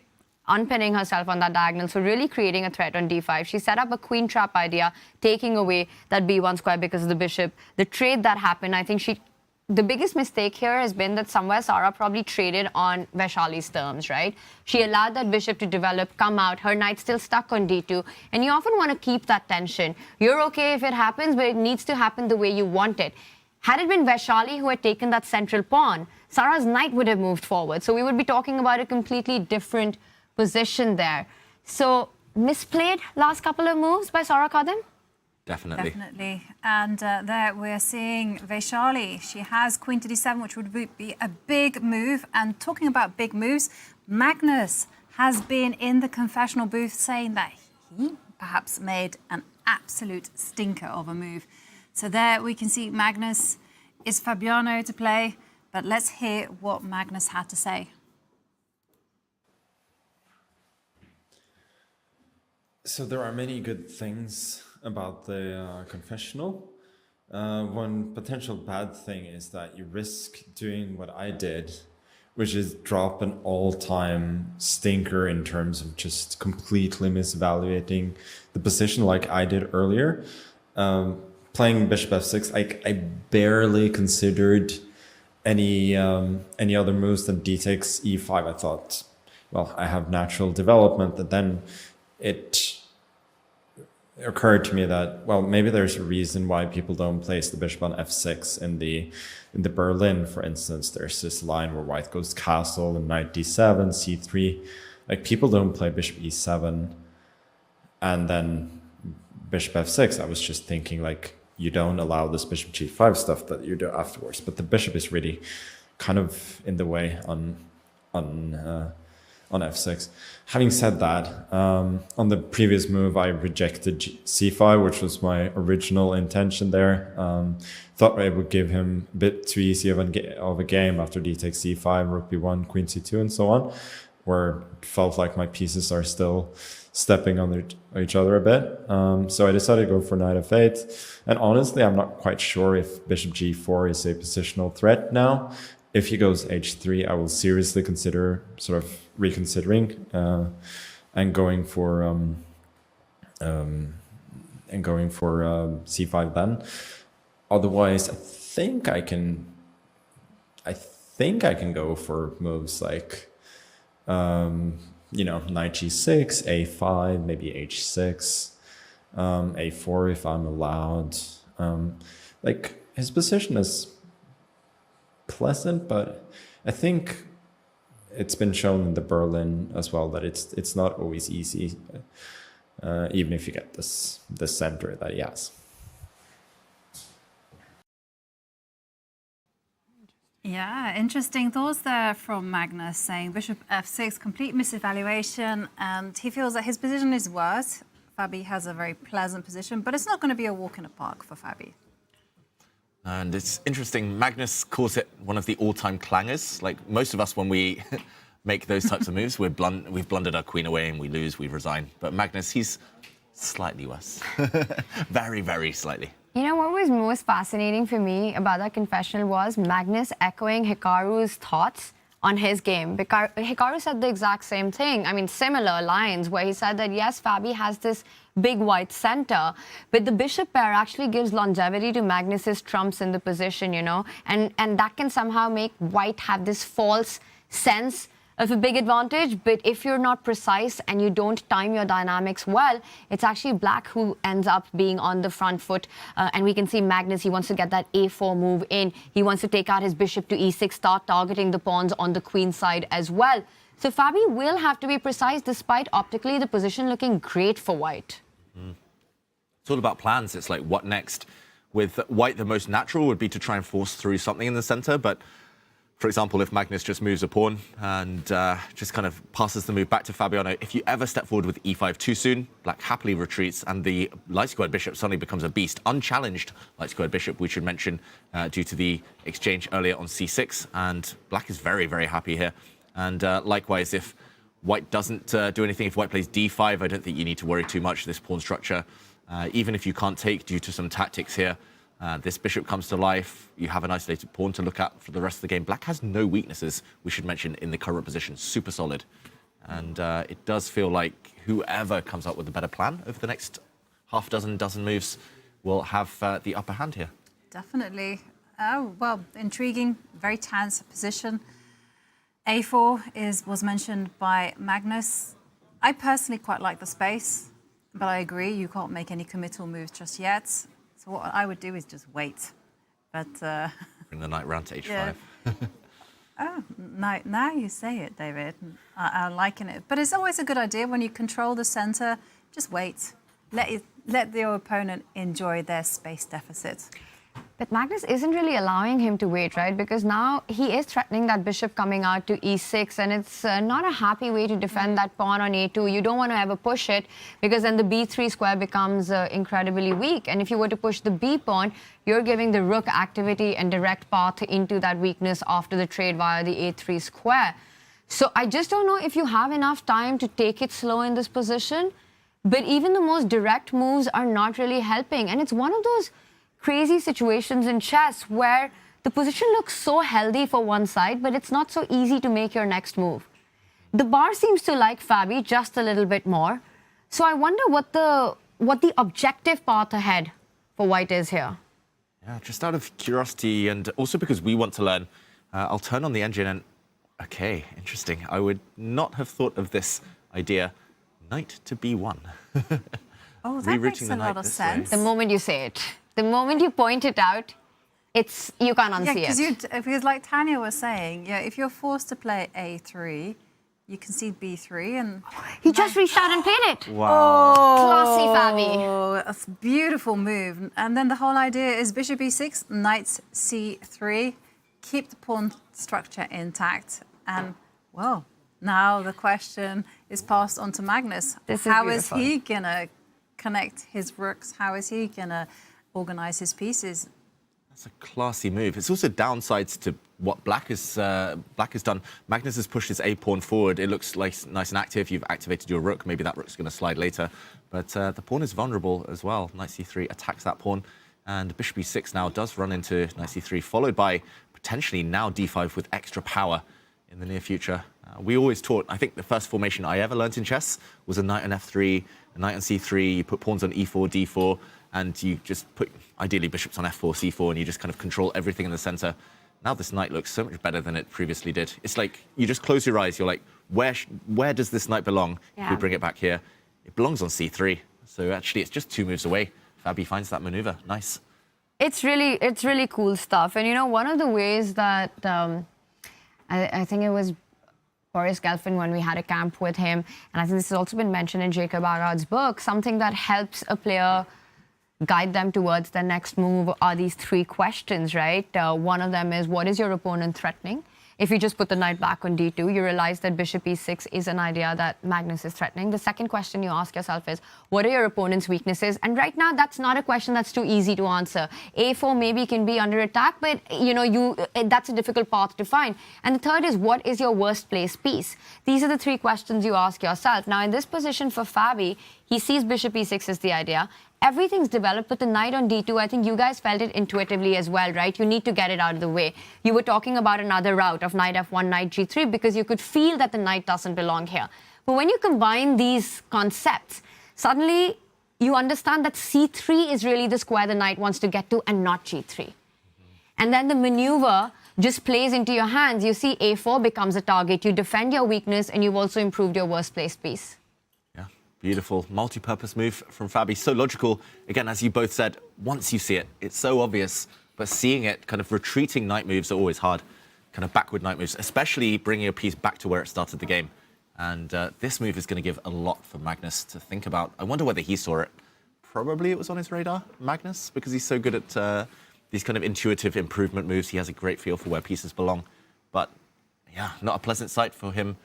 S2: unpinning herself on that diagonal, so really creating a threat on d5. She set up a queen trap idea, taking away that b1 square because of the bishop. The trade that happened, I think the biggest mistake here has been that somewhere Sarah probably traded on Vaishali's terms, right? She allowed that bishop to develop, come out, her knight still stuck on d2, and you often want to keep that tension. You're okay if it happens, but it needs to happen the way you want it. Had it been Vaishali who had taken that central pawn, Sarah's knight would have moved forward. So we would be talking about a completely different position there. So misplayed last couple of moves by Sarah Kadam?
S1: Definitely. And there we're seeing Vaishali. She has queen to d7, which would be a big move. And talking about big moves, Magnus has been in the confessional booth saying that he perhaps made an absolute stinker of a move. So there we can see Magnus is Fabiano to play, but let's hear what Magnus had to say.
S4: So there are many good things about the confessional. One potential bad thing is that you risk doing what I did, which is drop an all-time stinker in terms of just completely misevaluating the position like I did earlier. Playing bishop f6, I barely considered any other moves than d takes e5. I thought, well, I have natural development, and then it occurred to me that, well, maybe there's a reason why people don't place the bishop on f6 in the Berlin, for instance. There's this line where white goes castle and knight d7, c3. Like, people don't play bishop e7 and then bishop f6. I was just thinking, like, you don't allow this bishop g5 stuff that you do afterwards, but the bishop is really kind of in the way on f6. Having said that, on the previous move, I rejected c5, which was my original intention there. Thought I would give him a bit too easy of a game after d takes c5, rook b1, queen c2, and so on, where it felt like my pieces are still stepping on each other a bit. So I decided to go for knight f8. And honestly, I'm not quite sure if bishop g4 is a positional threat now. If he goes h3, I will seriously consider sort of reconsidering and going for c5 then. Otherwise, I think I can go for moves like knight g6, a5, maybe h6, a4 if I'm allowed. Like, his position is pleasant, but I think it's been shown in the Berlin as well that it's not always easy, even if you get this center that he has.
S1: Yeah, interesting thoughts there from Magnus, saying bishop f6, complete misevaluation, and he feels that his position is worse. Fabi has a very pleasant position, but it's not going to be a walk in the park for Fabi.
S3: And it's interesting, Magnus calls it one of the all-time clangers. Like, most of us, when we make those types of moves, we've blundered our queen away and we lose, we resign. But Magnus, he's slightly worse. Very, very slightly.
S2: You know what was most fascinating for me about that confessional was Magnus echoing Hikaru's thoughts on his game. Because Hikaru said the exact same thing. I mean, similar lines, where he said that, yes, Fabi has this big white center, but the bishop pair actually gives longevity to Magnus's trumps in the position, and that can somehow make white have this false sense of a big advantage. But if you're not precise and you don't time your dynamics well, it's actually black who ends up being on the front foot. And we can see Magnus, he wants to get that a4 move in. He wants to take out his bishop to e6, start targeting the pawns on the queen side as well. So Fabi will have to be precise, despite optically the position looking great for white.
S3: It's all about plans. It's like, what next? With white, the most natural would be to try and force through something in the center. But, for example, if Magnus just moves a pawn and just kind of passes the move back to Fabiano, if you ever step forward with e5 too soon, black happily retreats and the light-squared bishop suddenly becomes a beast. Unchallenged light-squared bishop, we should mention, due to the exchange earlier on c6. And black is very, very happy here. And likewise, if white doesn't do anything, if white plays d5, I don't think you need to worry too much. This pawn structure, even if you can't take due to some tactics here, this bishop comes to life. You have an isolated pawn to look at for the rest of the game. Black has no weaknesses, we should mention, in the current position. Super solid. And it does feel like whoever comes up with a better plan over the next dozen moves will have the upper hand here.
S1: Definitely. Oh, well, intriguing, very tense position. A4 was mentioned by Magnus. I personally quite like the space, but I agree you can't make any committal moves just yet. So what I would do is just wait. But
S3: Bring the knight round to h5.
S1: Yeah. Oh, now you say it, David. I'm liking it. But it's always a good idea when you control the center, just wait. Let your opponent enjoy their space deficit.
S2: But Magnus isn't really allowing him to wait, right? Because now he is threatening that bishop coming out to e6, and it's not a happy way to defend that pawn on a2. You don't want to ever push it, because then the b3 square becomes incredibly weak. And if you were to push the b pawn, you're giving the rook activity and direct path into that weakness after the trade via the a3 square. So I just don't know if you have enough time to take it slow in this position. But even the most direct moves are not really helping. And it's one of those crazy situations in chess where the position looks so healthy for one side, but it's not so easy to make your next move. The bar seems to like Fabi just a little bit more. So I wonder what the objective path ahead for white is here.
S3: Yeah, just out of curiosity, and also because we want to learn, I'll turn on the engine and... Okay, interesting. I would not have thought of this idea. Knight to b1.
S1: Oh, that makes a lot of sense.
S2: The moment you say it, the moment you point it out, you can't unsee it.
S1: Because like Tanya was saying, yeah, if you're forced to play a3, you concede b3 and...
S2: He just reached out and played it.
S3: Wow.
S2: Classy, Fabi.
S1: Oh, that's a beautiful move. And then the whole idea is bishop e6, knight c3, keep the pawn structure intact. And, well, now the question is passed on to Magnus. How is he going to connect his rooks? How is he going to organize his pieces?
S3: That's a classy move. It's also downsides to what Black has done. Magnus has pushed his a pawn forward. It looks like nice and active. You've activated your rook. Maybe that rook's going to slide later. But the pawn is vulnerable as well. Knight c3 attacks that pawn. And bishop e6 now does run into knight c3, followed by potentially now d5 with extra power in the near future. We always taught, I think the first formation I ever learned in chess was a knight on f3, a knight on c3, you put pawns on e4, d4, and you just put, ideally, bishops on f4, c4, and you just kind of control everything in the center. Now this knight looks so much better than it previously did. It's like, you just close your eyes, you're like, where does this knight belong?
S2: Yeah.
S3: If we bring it back here, it belongs on c3. So actually, it's just 2 moves away. Fabi finds that maneuver. Nice.
S2: It's really cool stuff. And, you know, one of the ways that I think it was Boris Gelfand when we had a camp with him, and I think this has also been mentioned in Jacob Arad's book, something that helps a player guide them towards their next move are these 3 questions, right? One of them is, what is your opponent threatening? If you just put the knight back on d2, you realize that bishop e6 is an idea that Magnus is threatening. The second question you ask yourself is, what are your opponent's weaknesses? And right now, that's not a question that's too easy to answer. a4 maybe can be under attack, but you know, that's a difficult path to find. And the third is, what is your worst placed piece? These are the 3 questions you ask yourself. Now, in this position for Fabi, he sees bishop e6 as the idea. Everything's developed, but the knight on d2, I think you guys felt it intuitively as well, right? You need to get it out of the way. You were talking about another route of knight f1, knight g3, because you could feel that the knight doesn't belong here. But when you combine these concepts, suddenly you understand that c3 is really the square the knight wants to get to and not g3. And then the maneuver just plays into your hands. You see a4 becomes a target. You defend your weakness, and you've also improved your worst placed piece.
S3: Beautiful multi-purpose move from Fabi. So logical. Again, as you both said, once you see it, it's so obvious. But seeing it, kind of retreating knight moves are always hard. Kind of backward knight moves, especially bringing a piece back to where it started the game. And this move is going to give a lot for Magnus to think about. I wonder whether he saw it. Probably it was on his radar, Magnus, because he's so good at these kind of intuitive improvement moves. He has a great feel for where pieces belong. But yeah, not a pleasant sight for him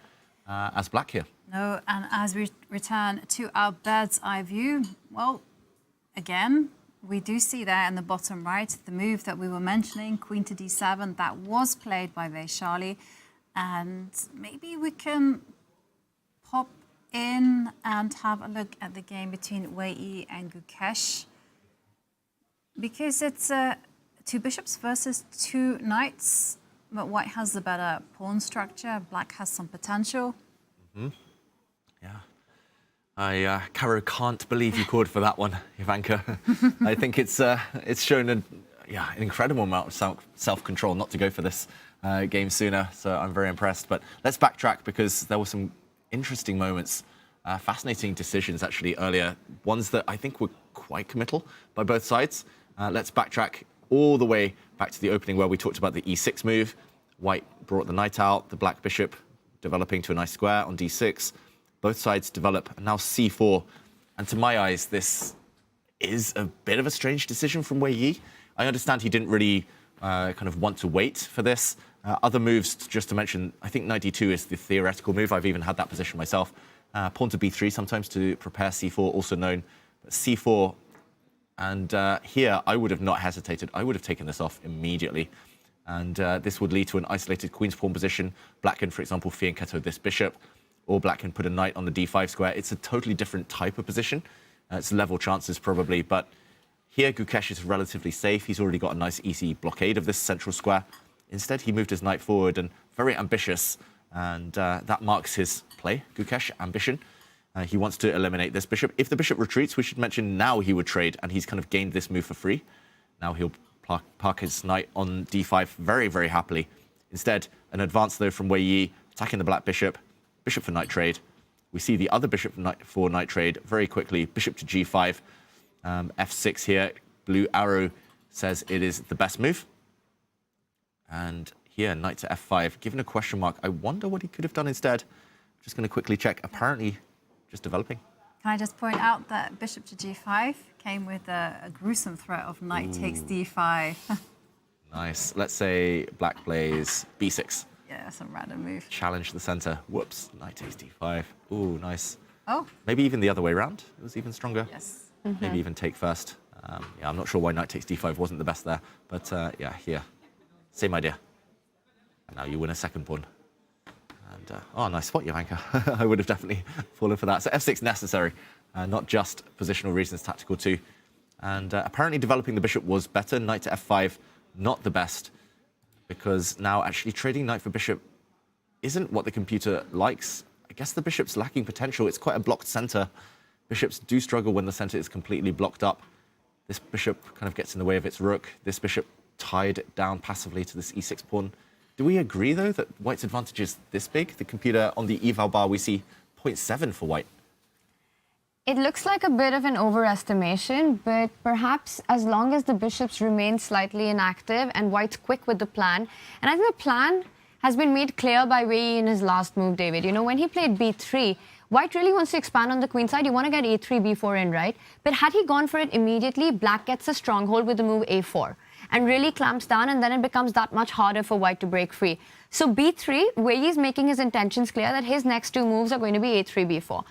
S3: as Black here.
S1: No, and as we return to our bird's eye view, well, again, we do see there in the bottom right, the move that we were mentioning, queen to d7, that was played by Vachier-Lagrave. And maybe we can pop in and have a look at the game between Wei Yi and Gukesh. Because it's 2 bishops versus 2 knights, but white has the better pawn structure, black has some potential.
S3: Caro, can't believe you called for that one, Ivanka. I think it's shown an incredible amount of self-control not to go for this game sooner. So I'm very impressed. But let's backtrack because there were some interesting moments, fascinating decisions actually earlier, ones that I think were quite committal by both sides. Let's backtrack all the way back to the opening where we talked about the e6 move. White brought the knight out, the black bishop developing to a nice square on d6. Both sides develop, and now c4. And to my eyes, this is a bit of a strange decision from Wei Yi. I understand he didn't really kind of want to wait for this. Other moves, just to mention, I think knight d2 is the theoretical move. I've even had that position myself. Pawn to b3 sometimes to prepare c4, also known. But c4, and here I would have not hesitated. I would have taken this off immediately. And this would lead to an isolated queen's pawn position. Black can, for example, fianchetto this bishop, or black can put a knight on the d5 square. It's a totally different type of position. It's level chances probably, but here Gukesh is relatively safe. He's already got a nice easy blockade of this central square. Instead, he moved his knight forward and very ambitious, and that marks his play, Gukesh, ambition. He wants to eliminate this bishop. If the bishop retreats, we should mention now he would trade, and he's kind of gained this move for free. Now he'll park his knight on d5 very, very happily. Instead, an advance, though, from Wei Yi, attacking the black bishop, bishop for knight trade. We see the other bishop for knight trade very quickly, bishop to g5, f6 here. Blue arrow says it is the best move. And here, knight to f5, given a question mark. I wonder what he could have done instead. Just going to quickly check. Apparently, just developing.
S1: Can I just point out that bishop to g5 came with a gruesome threat of knight takes d5.
S3: Nice. Let's say black plays b6.
S1: Yeah, some random move.
S3: Challenge the center. Whoops. Knight takes d5. Ooh, nice.
S1: Oh.
S3: Maybe even the other way around. It was even stronger.
S1: Yes.
S3: Maybe even take first. Yeah, I'm not sure why knight takes d5 wasn't the best there. But yeah, here. Same idea. And now you win a second pawn. And, oh, nice spot, Ivanka. I would have definitely fallen for that. So f6 necessary, not just positional reasons, tactical too. And apparently developing the bishop was better. Knight to f5, not the best. Because now actually trading knight for bishop isn't what the computer likes. I guess the bishop's lacking potential. It's quite a blocked center. Bishops do struggle when the center is completely blocked up. This bishop kind of gets in the way of its rook. This bishop tied down passively to this e6 pawn. Do we agree, though, that white's advantage is this big? The computer on the eval bar, we see 0.7 for white.
S2: It looks like a bit of an overestimation, but perhaps as long as the bishops remain slightly inactive and white's quick with the plan, and I think the plan has been made clear by Wei Yi in his last move, David. You know, when he played b3, white really wants to expand on the queen side. You want to get a3, b4 in, right? But had he gone for it immediately, black gets a stronghold with the move a4 and really clamps down, and then it becomes that much harder for white to break free. So b3, Wei Yi's making his intentions clear that his next two moves are going to be a3, b4.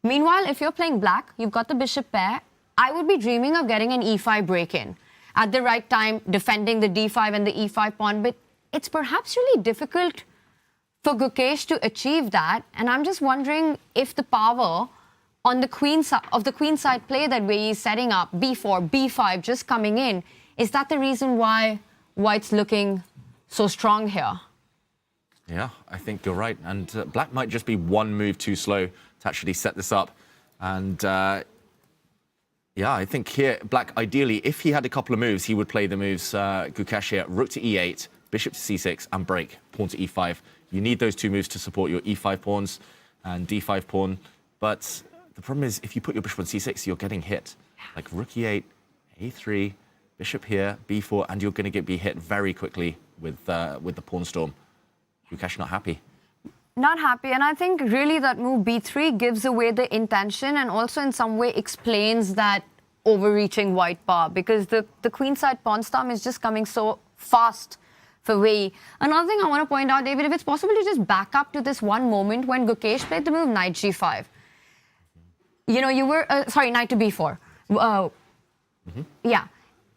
S2: Meanwhile, if you're playing black, you've got the bishop pair. I would be dreaming of getting an e5 break-in at the right time, defending the d5 and the e5 pawn, but it's perhaps really difficult for Gukesh to achieve that, and I'm just wondering if the power on the queen side play that Wei Yi is setting up, b4, b5, just coming in, is that the reason why white's looking so strong here?
S3: Yeah, I think you're right. And black might just be one move too slow to actually set this up. And yeah, I think here, black, ideally, if he had a couple of moves, he would play the moves Gukesh here, rook to e8, bishop to c6, and break, pawn to e5. You need those two moves to support your e5 pawns and d5 pawn. But the problem is, if you put your bishop on c6, you're getting hit. Like rook e8, a3, bishop here, b4, and you're going to be hit very quickly with the pawn storm. Gukesh not happy.
S2: Not happy, and I think really that move b3 gives away the intention and also in some way explains that overreaching white bar, because the queenside pawn storm is just coming so fast for Wei Yi. Another thing I want to point out, David, if it's possible to just back up to this one moment when Gukesh played the move knight g5. You know, you were, sorry, knight to b4. Yeah,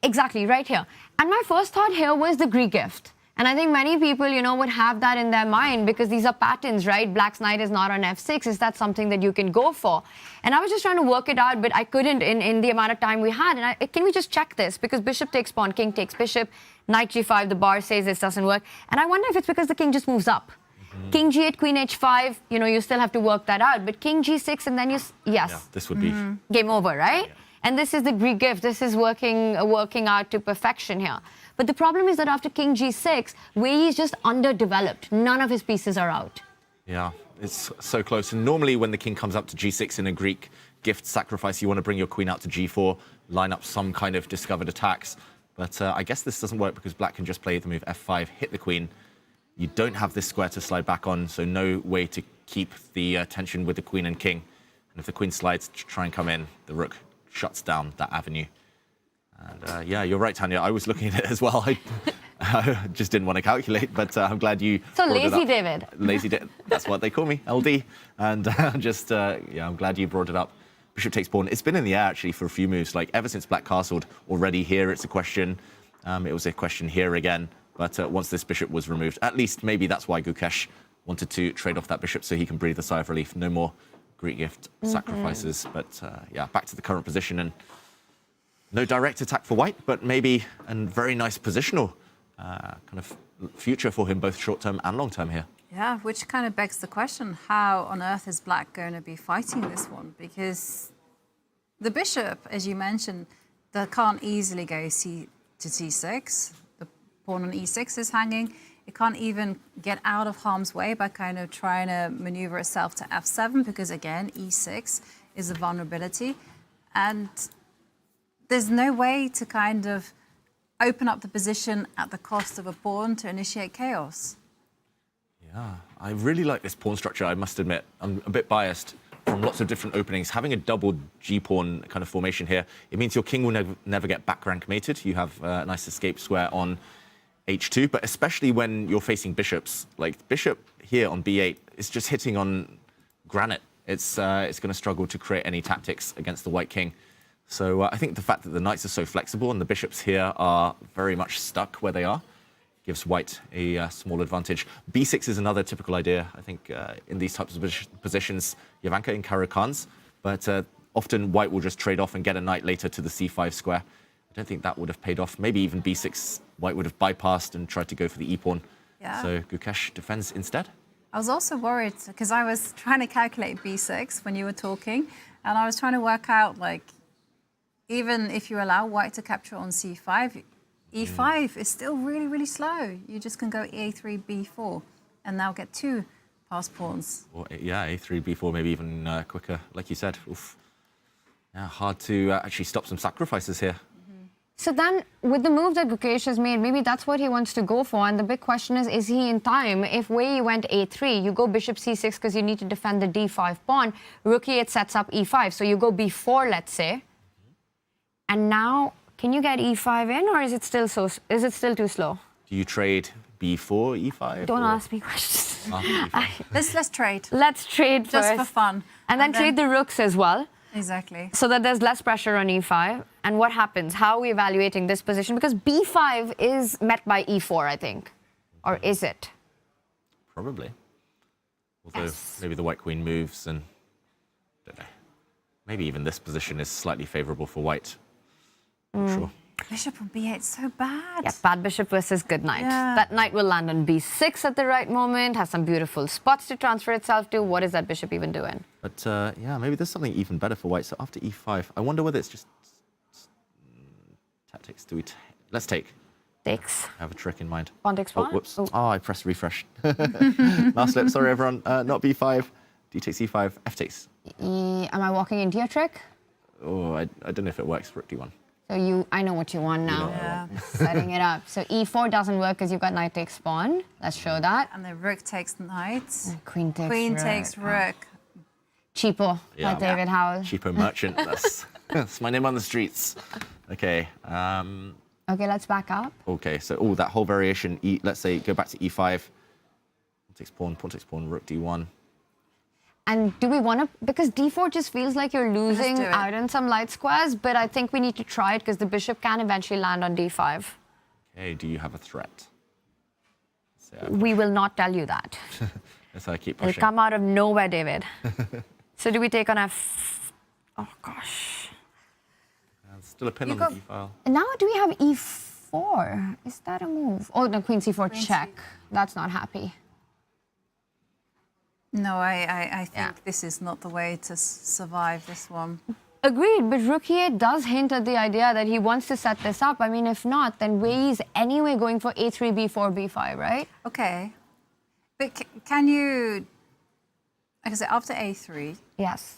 S2: exactly, right here. And my first thought here was the Greek gift. And I think many people, you know, would have that in their mind because these are patterns, right? Black's knight is not on f6. Is that something that you can go for? And I was just trying to work it out, but I couldn't in the amount of time we had. And can we just check this? Because bishop takes pawn, king takes bishop, knight g5, the bar says this doesn't work. And I wonder if it's because the king just moves up. King g8, queen h5, you know, you still have to work that out. But king g6 and then yes,
S3: Yeah, this would be...
S2: game over, right? And this is the Greek gift. This is working out to perfection here. But the problem is that after king g6, Wei Yi is just underdeveloped. None of his pieces are out.
S3: Yeah, it's so close. And normally when the king comes up to g6 in a Greek gift sacrifice, you want to bring your queen out to g4, line up some kind of discovered attacks. But I guess this doesn't work because black can just play the move f5, hit the queen. You don't have this square to slide back on, so no way to keep the tension with the queen and king. And if the queen slides to try and come in, the rook shuts down that avenue. And yeah, you're right, Tanya. I was looking at it as well. I just didn't want to calculate, but I'm glad you.
S2: So lazy, David.
S3: Lazy David. That's what they call me, LD. And just yeah, I'm glad you brought it up. Bishop takes pawn. It's been in the air actually for a few moves. Like ever since black castled, already here it's a question. It was a question here again. But once this bishop was removed, at least maybe that's why Gukesh wanted to trade off that bishop so he can breathe a sigh of relief. No more Greek gift sacrifices. But yeah, back to the current position and no direct attack for white, but maybe a very nice positional kind of future for him, both short-term and long-term here.
S1: Yeah, which kind of begs the question, how on earth is black going to be fighting this one? Because the bishop, as you mentioned, that can't easily go to c6. The pawn on e6 is hanging. It can't even get out of harm's way by kind of trying to maneuver itself to f7 because, again, e6 is a vulnerability. And there's no way to kind of open up the position at the cost of a pawn to initiate chaos.
S3: Yeah, I really like this pawn structure, I must admit. I'm a bit biased from lots of different openings. Having a double g-pawn kind of formation here, it means your king will never get back rank mated. You have a nice escape square on h2, but especially when you're facing bishops. Like bishop here on b8 is just hitting on granite. It's going to struggle to create any tactics against the white king. So I think the fact that the knights are so flexible and the bishops here are very much stuck where they are gives white a small advantage. b6 is another typical idea, I think, in these types of positions. You have anchor in Caro-Kann's, but often white will just trade off and get a knight later to the c5 square. I don't think that would have paid off. Maybe even b6, white would have bypassed and tried to go for the e-pawn.
S1: Yeah.
S3: So Gukesh defends instead.
S1: I was also worried because I was trying to calculate b6 when you were talking, and I was trying to work out, like, even if you allow white to capture on c5, e5 is still really, really slow. You just can go a3, b4, and now get two passed pawns.
S3: Or, yeah, a3, b4, maybe even quicker, like you said. Oof. Yeah, hard to actually stop some sacrifices here.
S2: So then, with the move that Gukesh has made, maybe that's what he wants to go for. And the big question is he in time? If Wei Yi went a3, you go bishop c6 because you need to defend the d5 pawn. Rook e8 sets up e5. So you go b4, let's say. And now, can you get e5 in, or is it still too slow?
S3: Do you trade b4, e5?
S2: Don't ask me questions.
S1: Let's trade.
S2: Let's trade
S1: just
S2: first.
S1: for fun.
S2: And then trade the rooks as well.
S1: Exactly.
S2: So that there's less pressure on e5. And what happens? How are we evaluating this position? Because b5 is met by e4, I think. Or is it?
S3: Probably. Although maybe the white queen moves and, I don't know. Maybe even this position is slightly favorable for white. Not sure.
S1: Bishop on b8 is so bad.
S2: Yeah, bad bishop versus good knight.
S1: Yeah.
S2: That knight will land on b6 at the right moment, has some beautiful spots to transfer itself to. What is that bishop even doing?
S3: But yeah, maybe there's something even better for white. So after e5, I wonder whether it's just tactics. Do we let's take.
S2: Takes.
S3: I have a trick in mind.
S2: Pawn takes
S3: Oh,
S2: pawn.
S3: whoops.
S2: Oh.
S3: Oh, I pressed refresh. Last slip. Sorry, everyone. Not b5. D takes e5. F takes.
S2: Am I walking into your trick?
S3: Oh, I don't know if it works. Rook d1.
S2: So I know what you want now.
S1: Yeah.
S2: Setting it up. So e4 doesn't work because you've got knight takes pawn. Let's show that.
S1: And the rook takes knight.
S2: Queen takes
S1: Queen
S2: rook.
S1: takes rook.
S2: Cheapo,
S3: Yeah.
S2: by David Howell.
S3: Cheapo merchant. That's my name on the streets. Okay.
S2: Okay, let's back up.
S3: Okay. So that whole variation. Let's say go back to e5. Pawn takes pawn. Rook d1.
S2: And do we want to, because d4 just feels like you're losing
S1: do it.
S2: out on some light squares, but I think we need to try it because the bishop can eventually land on d5.
S3: Okay. Do you have a threat?
S2: We will not tell you that.
S3: That's how I keep
S2: It'll
S3: pushing.
S2: come out of nowhere, David. So do we take on f... Oh, gosh.
S3: Still a pin on the d file.
S2: And now do we have e4? Is that a move? Oh, no, queen c4 check. That's not happy.
S1: No, I think this is not the way to survive this one.
S2: Agreed, but Rook E8 does hint at the idea that he wants to set this up. I mean, if not, then Wei Yi is anyway going for A3, B4, B5, right?
S1: Okay. But can you... Like I said, after A3,
S2: Yes.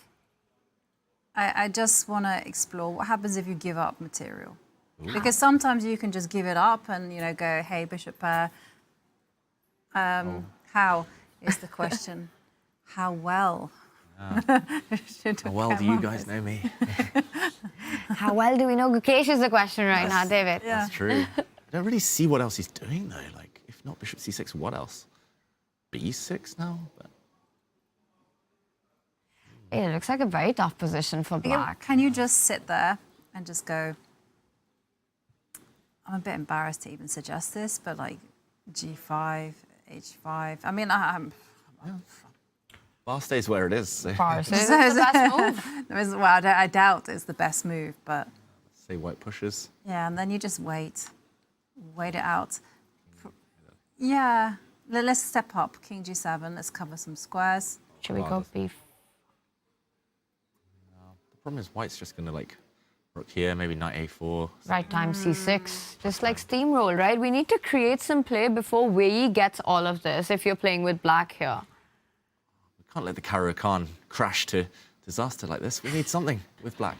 S1: I just want to explore what happens if you give up material. Because sometimes you can just give it up and, you know, go, hey, bishop pair. How is the question? How well?
S3: How well do you guys know me?
S2: How well do we know Gukesh is the question right now, David?
S1: Yeah.
S3: That's true. I don't really see what else he's doing though. Like, if not bishop c6, what else? b6 now? But...
S2: It looks like a very tough position for black.
S1: Can you just sit there and just go, I'm a bit embarrassed to even suggest this, but like G5, H5. I mean,
S3: Bar stays where it is. So
S2: Bar stays the best move.
S1: well, I doubt it's the best move, but
S3: say white pushes.
S1: yeah, and then you just wait it out. Yeah, let's step up. King G7. Let's cover some squares.
S2: Should we go B?
S3: The problem is white's just going to like rook here, maybe knight a4.
S2: Right time C6, just like steamroll, right? We need to create some play before Wei Yi gets all of this if you're playing with black here.
S3: We can't let the Caro-Kann crash to disaster like this. We need something with black.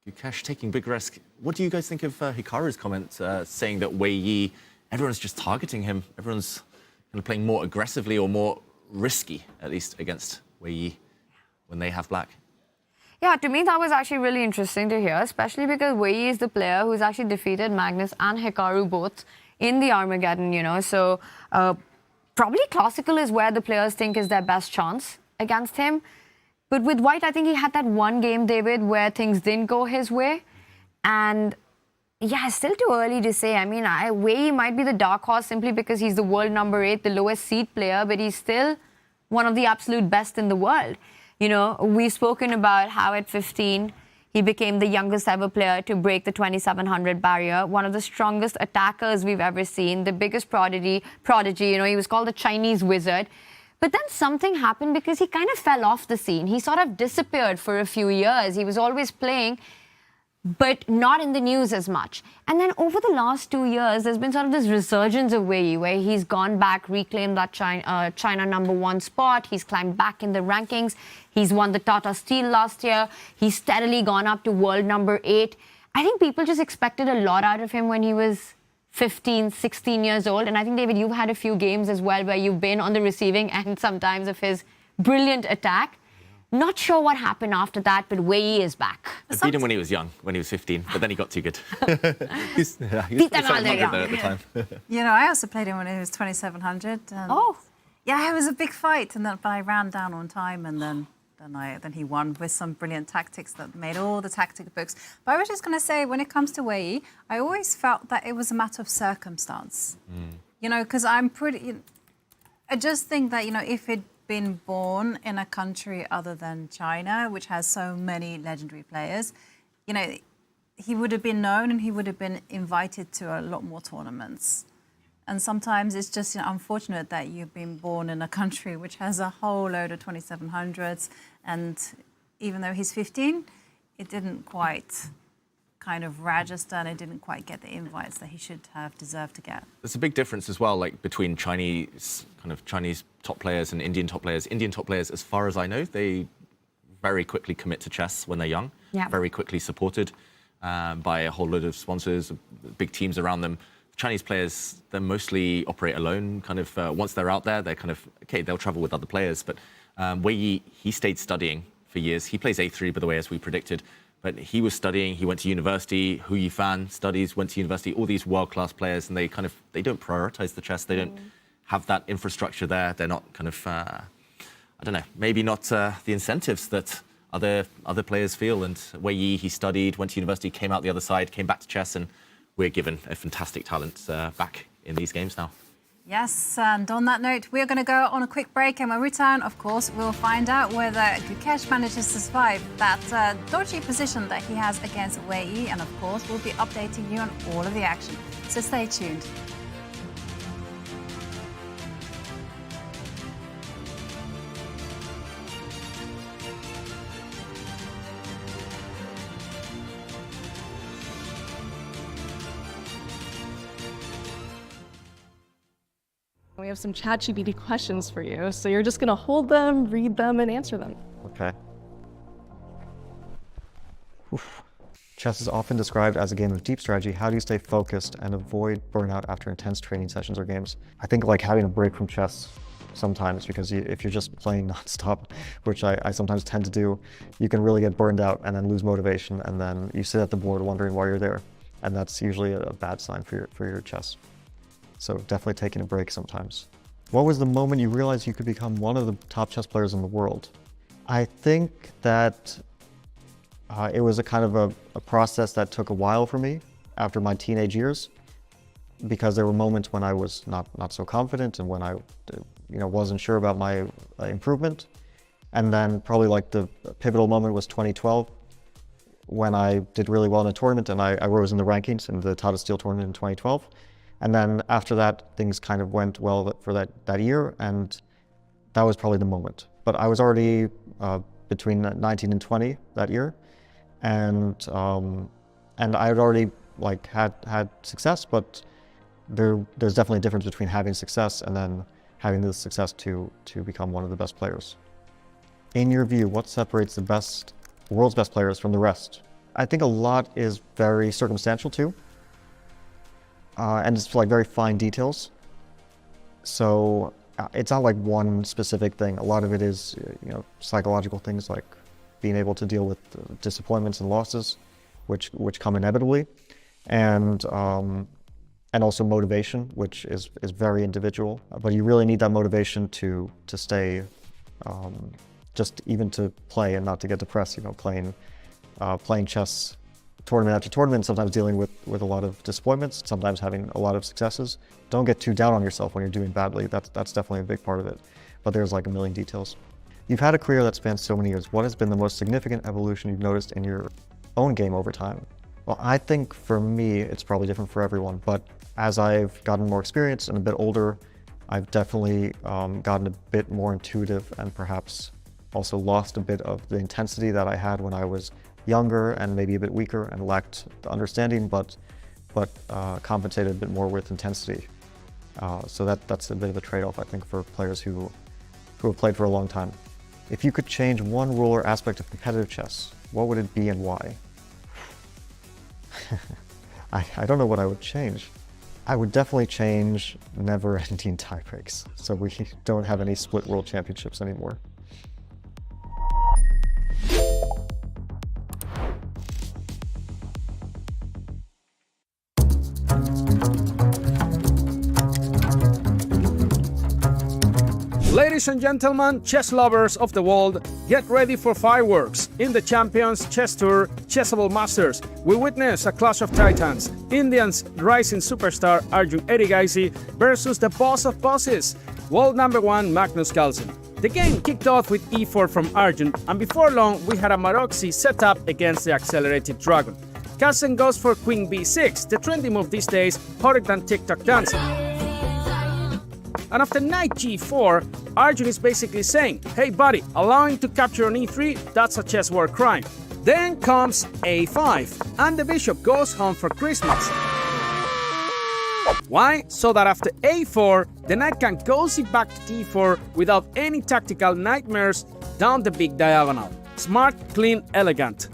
S3: Gukesh taking big risk. What do you guys think of Hikaru's comment saying that Wei Yi, everyone's just targeting him, everyone's kind of playing more aggressively or more risky, at least against Wei Yi when they have black?
S2: Yeah, to me that was actually really interesting to hear, especially because Wei Yi is the player who's actually defeated Magnus and Hikaru both in the Armageddon, you know. So probably classical is where the players think is their best chance against him. But with white, I think he had that one game, David, where things didn't go his way. And yeah, it's still too early to say. I mean, Wei Yi might be the dark horse simply because he's the world number 8, the lowest seed player, but he's still one of the absolute best in the world. You know, we've spoken about how at 15, he became the youngest ever player to break the 2700 barrier, one of the strongest attackers we've ever seen, the biggest prodigy, you know, he was called the Chinese wizard. But then something happened because he kind of fell off the scene. He sort of disappeared for a few years. He was always playing, but not in the news as much. And then over the last 2 years, there's been sort of this resurgence of Wei Yi, where he's gone back, reclaimed that China #1 spot. He's climbed back in the rankings. He's won the Tata Steel last year. He's steadily gone up to world number 8. I think people just expected a lot out of him when he was 15, 16 years old. And I think, David, you've had a few games as well where you've been on the receiving end sometimes of his brilliant attack. Not sure what happened after that, but Wei Yi is back.
S3: I beat him when he was young, when he was 15, but then he got too good. he was 700 at the time.
S1: You know, I also played him when he was 2700. And
S2: Oh.
S1: yeah, it was a big fight, and then but I ran down on time, and then he won with some brilliant tactics that made all the tactic books. But I was just going to say, when it comes to Wei Yi, I always felt that it was a matter of circumstance. You know, because I just think that, you know, if he'd been born in a country other than China, which has so many legendary players, you know, he would have been known and he would have been invited to a lot more tournaments. And sometimes it's just, you know, unfortunate that you've been born in a country which has a whole load of 2700s, and even though he's 15, it didn't quite kind of register, and it didn't quite get the invites that he should have deserved to get.
S3: There's a big difference as well, like between Chinese top players and Indian top players. Indian top players, as far as I know, they very quickly commit to chess when they're young.
S2: Yeah.
S3: Very quickly supported by a whole load of sponsors, big teams around them. Chinese players, they mostly operate alone. Kind of once they're out there, they're kind of okay. They'll travel with other players. But Wei Yi, he stayed studying for years. He plays A3, by the way, as we predicted. But he was studying. He went to university. Hu Yifan studies, went to university. All these world-class players, and they don't prioritize the chess. They don't have that infrastructure there. They're not kind of I don't know, maybe not the incentives that other players feel. And Wei Yi, he studied, went to university, came out the other side, came back to chess, and we're given a fantastic talent back in these games now.
S1: Yes, and on that note, we're going to go on a quick break, and when we return, of course, we'll find out whether Gukesh manages to survive that dodgy position that he has against Wei Yi, and of course, we'll be updating you on all of the action. So stay tuned.
S6: we have some ChatGPT questions for you. So you're just gonna hold them, read them, and answer them.
S7: Okay. Oof. Chess is often described as a game of deep strategy. How do you stay focused and avoid burnout after intense training sessions or games? I think like having a break from chess sometimes, because if you're just playing nonstop, which I sometimes tend to do, you can really get burned out and then lose motivation, and then you sit at the board wondering why you're there. And that's usually a bad sign for your chess. So definitely taking a break sometimes. What was the moment you realized you could become one of the top chess players in the world? I think that it was a kind of a process that took a while for me after my teenage years, because there were moments when I was not so confident and when I wasn't sure about my improvement. And then probably like the pivotal moment was 2012, when I did really well in a tournament and I rose in the rankings in the Tata Steel tournament in 2012. And then after that, things kind of went well for that year, and that was probably the moment. But I was already between 19 and 20 that year, and I had already like had success, but there's definitely a difference between having success and then having the success to become one of the best players. In your view, what separates the world's best players from the rest? I think a lot is very circumstantial too, and it's like very fine details. So it's not like one specific thing. A lot of it is psychological things, like being able to deal with disappointments and losses, which come inevitably, and also motivation, which is very individual. But you really need that motivation to stay, just even to play and not to get depressed. Playing chess tournament after tournament, sometimes dealing with a lot of disappointments, sometimes having a lot of successes. Don't get too down on yourself when you're doing badly. That's definitely a big part of it. But there's like a million details. You've had a career that spans so many years. What has been the most significant evolution you've noticed in your own game over time? Well, I think for me, it's probably different for everyone, but as I've gotten more experience and a bit older, I've definitely gotten a bit more intuitive and perhaps also lost a bit of the intensity that I had when I was younger and maybe a bit weaker and lacked the understanding, but compensated a bit more with intensity. So that's a bit of a trade-off, I think, for players who have played for a long time. If you could change one rule or aspect of competitive chess, what would it be and why? I don't know what I would change. I would definitely change never-ending tie breaks, so we don't have any split world championships anymore.
S8: Ladies and gentlemen, chess lovers of the world, get ready for fireworks. In the Champions Chess Tour Chessable Masters, we witness a clash of titans. Indian's rising superstar Arjun Erigaisi versus the boss of bosses, world number one Magnus Carlsen. The game kicked off with e4 from Arjun, and before long we had a Maroczy set up against the accelerated dragon. Carlsen goes for queen b6, the trendy move these days, hotter than TikTok dancing. And after knight g4, Arjun is basically saying, hey buddy, allowing to capture on e3, that's a chess war crime. Then comes a5, and the bishop goes home for Christmas. Why? So that after a4, the knight can cozy back to d4 without any tactical nightmares down the big diagonal. Smart, clean, elegant.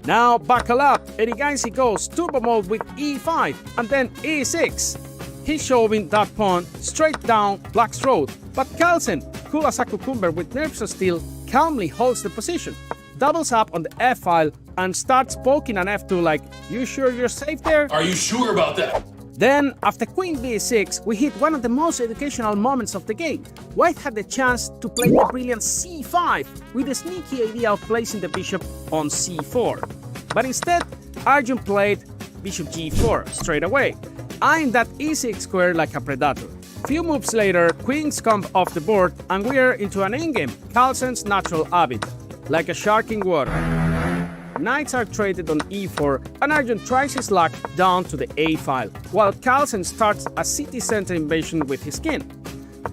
S8: Now buckle up, Erigaisi goes turbo mode with e5 and then e6. He's shoving that pawn straight down black's throat, but Carlsen, cool as a cucumber with nerves of steel, calmly holds the position, doubles up on the f-file and starts poking an f2 like, you sure you're safe there?
S9: Are you sure about that?
S8: Then, after queen b6, we hit one of the most educational moments of the game. White had the chance to play the brilliant c5 with the sneaky idea of placing the bishop on c4. But instead, Arjun played bishop g4 straight away, eyeing that e6 square like a predator. Few moves later, queens come off the board and we're into an endgame, Carlsen's natural habitat, like a shark in water. Knights are traded on e4 and Arjun tries his luck down to the a file, while Carlsen starts a city center invasion with his king.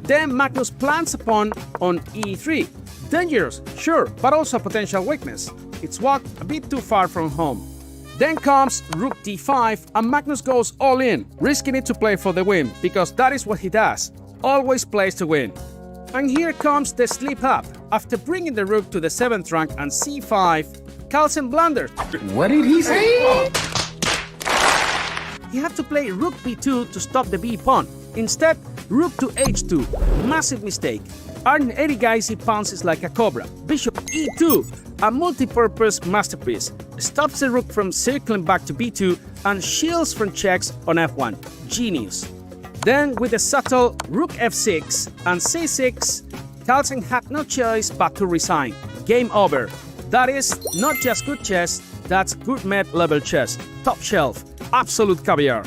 S8: Then Magnus plants a pawn on e3. Dangerous, sure, but also a potential weakness. It's walked a bit too far from home. Then comes rook d5 and Magnus goes all in, risking it to play for the win, because that is what he does. always plays to win. And here comes the slip up. After bringing the rook to the 7th rank and c5, Carlsen blunders.
S9: What did he say?
S8: He had to play rook b2 to stop the b pawn. Instead, rook to h2. Massive mistake. Arjun Erigaisi pounces like a cobra. Bishop e2, a multi-purpose masterpiece. Stops the rook from circling back to b2 and shields from checks on f1. Genius. Then, with a subtle rook f6 and c6, Carlsen had no choice but to resign. Game over. That is not just good chess, that's gourmet level chess. Top shelf. Absolute caviar.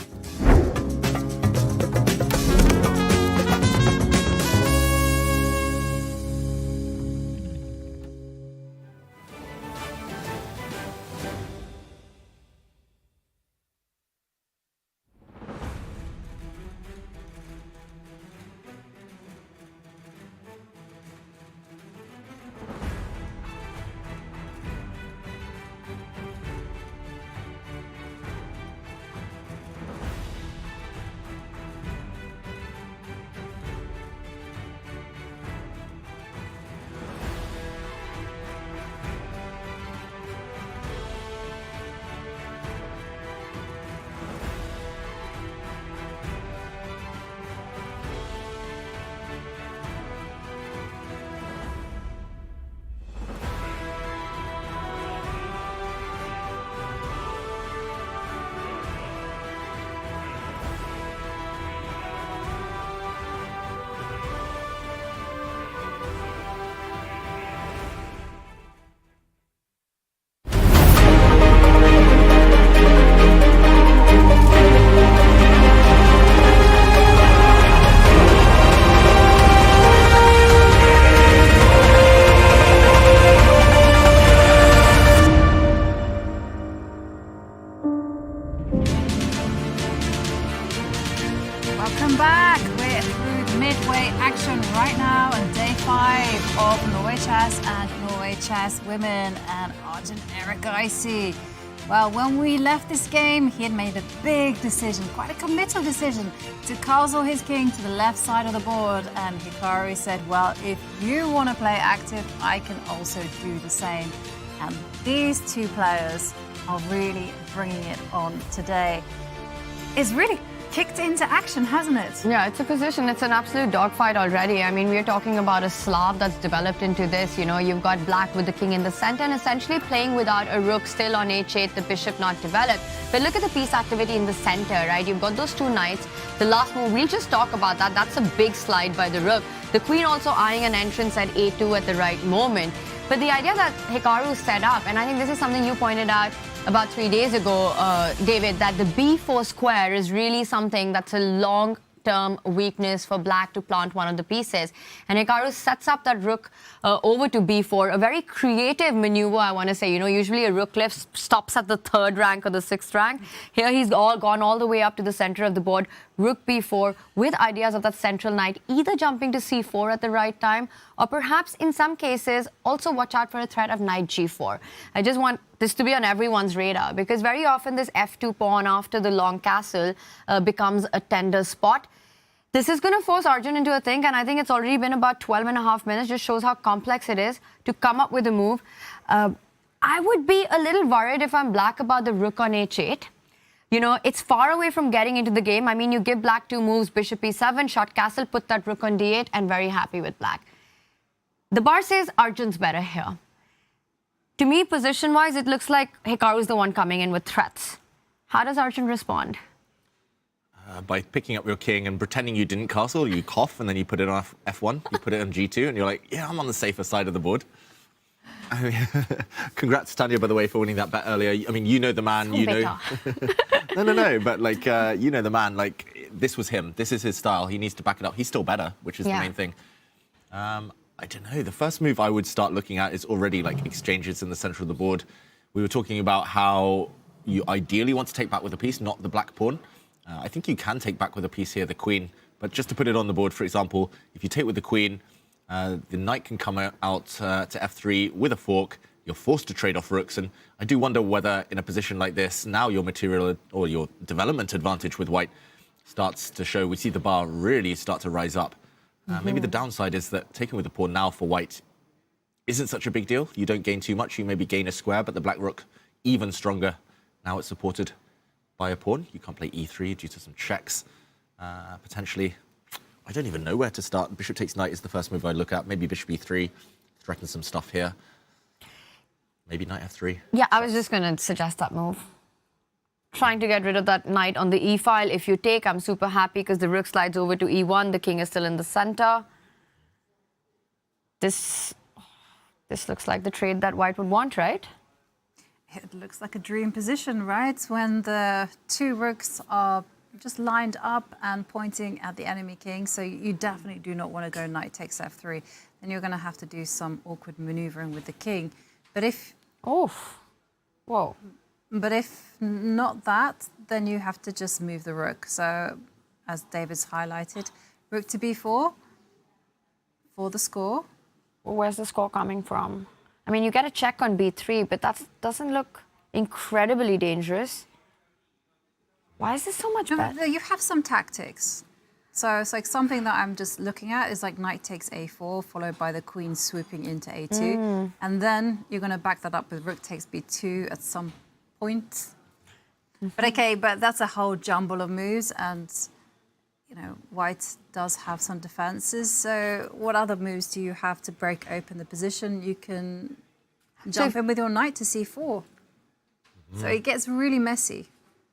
S1: Welcome back. We're through midway action right now on day 5 of Norway Chess and Norway Chess Women and Arjun Erigaisi. Well, when we left this game, he had made a big decision, quite a committal decision, to castle his king to the left side of the board. And Hikaru said, well, if you want to play active, I can also do the same. And these two players are really bringing it on today. It's really kicked into action, hasn't it?
S2: Yeah, it's a position. It's an absolute dogfight already. I mean, we're talking about a Slav that's developed into this. You know, you've got black with the king in the center and essentially playing without a rook still on h8, the bishop not developed. But look at the piece activity in the center, right? You've got those two knights. The last move, we'll just talk about that. That's a big slide by the rook. The queen also eyeing an entrance at a2 at the right moment. But the idea that Hikaru set up, and I think this is something you pointed out about 3 days ago, David, that the b4 square is really something that's a long-term weakness for black to plant one of the pieces. And Hikaru sets up that rook over to b4, a very creative maneuver, I want to say. You know, usually a rook left stops at the 3rd rank or the 6th rank. Here he's gone all the way up to the center of the board, rook b4, with ideas of that central knight either jumping to c4 at the right time, or perhaps in some cases also watch out for a threat of knight g4. I just want this to be on everyone's radar, because very often this f2 pawn after the long castle becomes a tender spot. This is going to force Arjun into a think, and I think it's already been about 12.5 minutes, just shows how complex it is to come up with a move. I would be a little worried if I'm black about the rook on h8. You know, it's far away from getting into the game. I mean, you give black 2 moves, bishop e7, shot castle, put that rook on d8, and very happy with black. The bar says Arjun's better here. To me, position-wise, it looks like Hikaru's the one coming in with threats. How does Arjun respond?
S3: By picking up your king and pretending you didn't castle, you cough and then you put it on f1, you put it on g2, and you're like, yeah, I'm on the safer side of the board. I mean, congrats, Tanya, by the way, for winning that bet earlier. I mean, you know the man, you know. No, but like, you know the man, like, this was him. This is his style. He needs to back it up. He's still better, which is the main thing. I don't know. The first move I would start looking at is already like exchanges in the center of the board. We were talking about how you ideally want to take back with a piece, not the black pawn. I think you can take back with a piece here, the queen. But just to put it on the board, for example, if you take with the queen, the knight can come out to f3 with a fork. You're forced to trade off rooks. And I do wonder whether in a position like this, now your material or your development advantage with white starts to show. We see the bar really start to rise up. Maybe the downside is that taking with the pawn now for white isn't such a big deal. You don't gain too much. You maybe gain a square, but the black rook even stronger. Now it's supported by a pawn. You can't play e3 due to some checks. Potentially, I don't even know where to start. Bishop takes knight is the first move I'd look at. Maybe bishop e3, threaten some stuff here. Maybe knight f3.
S2: Yeah, I was just going to suggest that move. Trying to get rid of that knight on the e file. If you take, I'm super happy because the rook slides over to e1. The king is still in the center. This looks like the trade that white would want, right?
S1: It looks like a dream position, right? When the two rooks are just lined up and pointing at the enemy king. So you definitely do not want to go knight takes f3. Then you're going to have to do some awkward maneuvering with the king. But if...
S2: Oh, whoa.
S1: But if not that, then you have to just move the rook. So, as David's highlighted, rook to b4 for the score.
S2: Well, where's the score coming from? I mean, you get a check on b3, but that doesn't look incredibly dangerous. Why is this so much better?
S1: You have some tactics. So it's like something that I'm just looking at is like knight takes a4, followed by the queen swooping into a2. And then you're going to back that up with rook takes b2 at some point. But okay, but that's a whole jumble of moves, and you know, white does have some defenses. So what other moves do you have to break open the position? You can jump in with your knight to c4. So it gets really messy.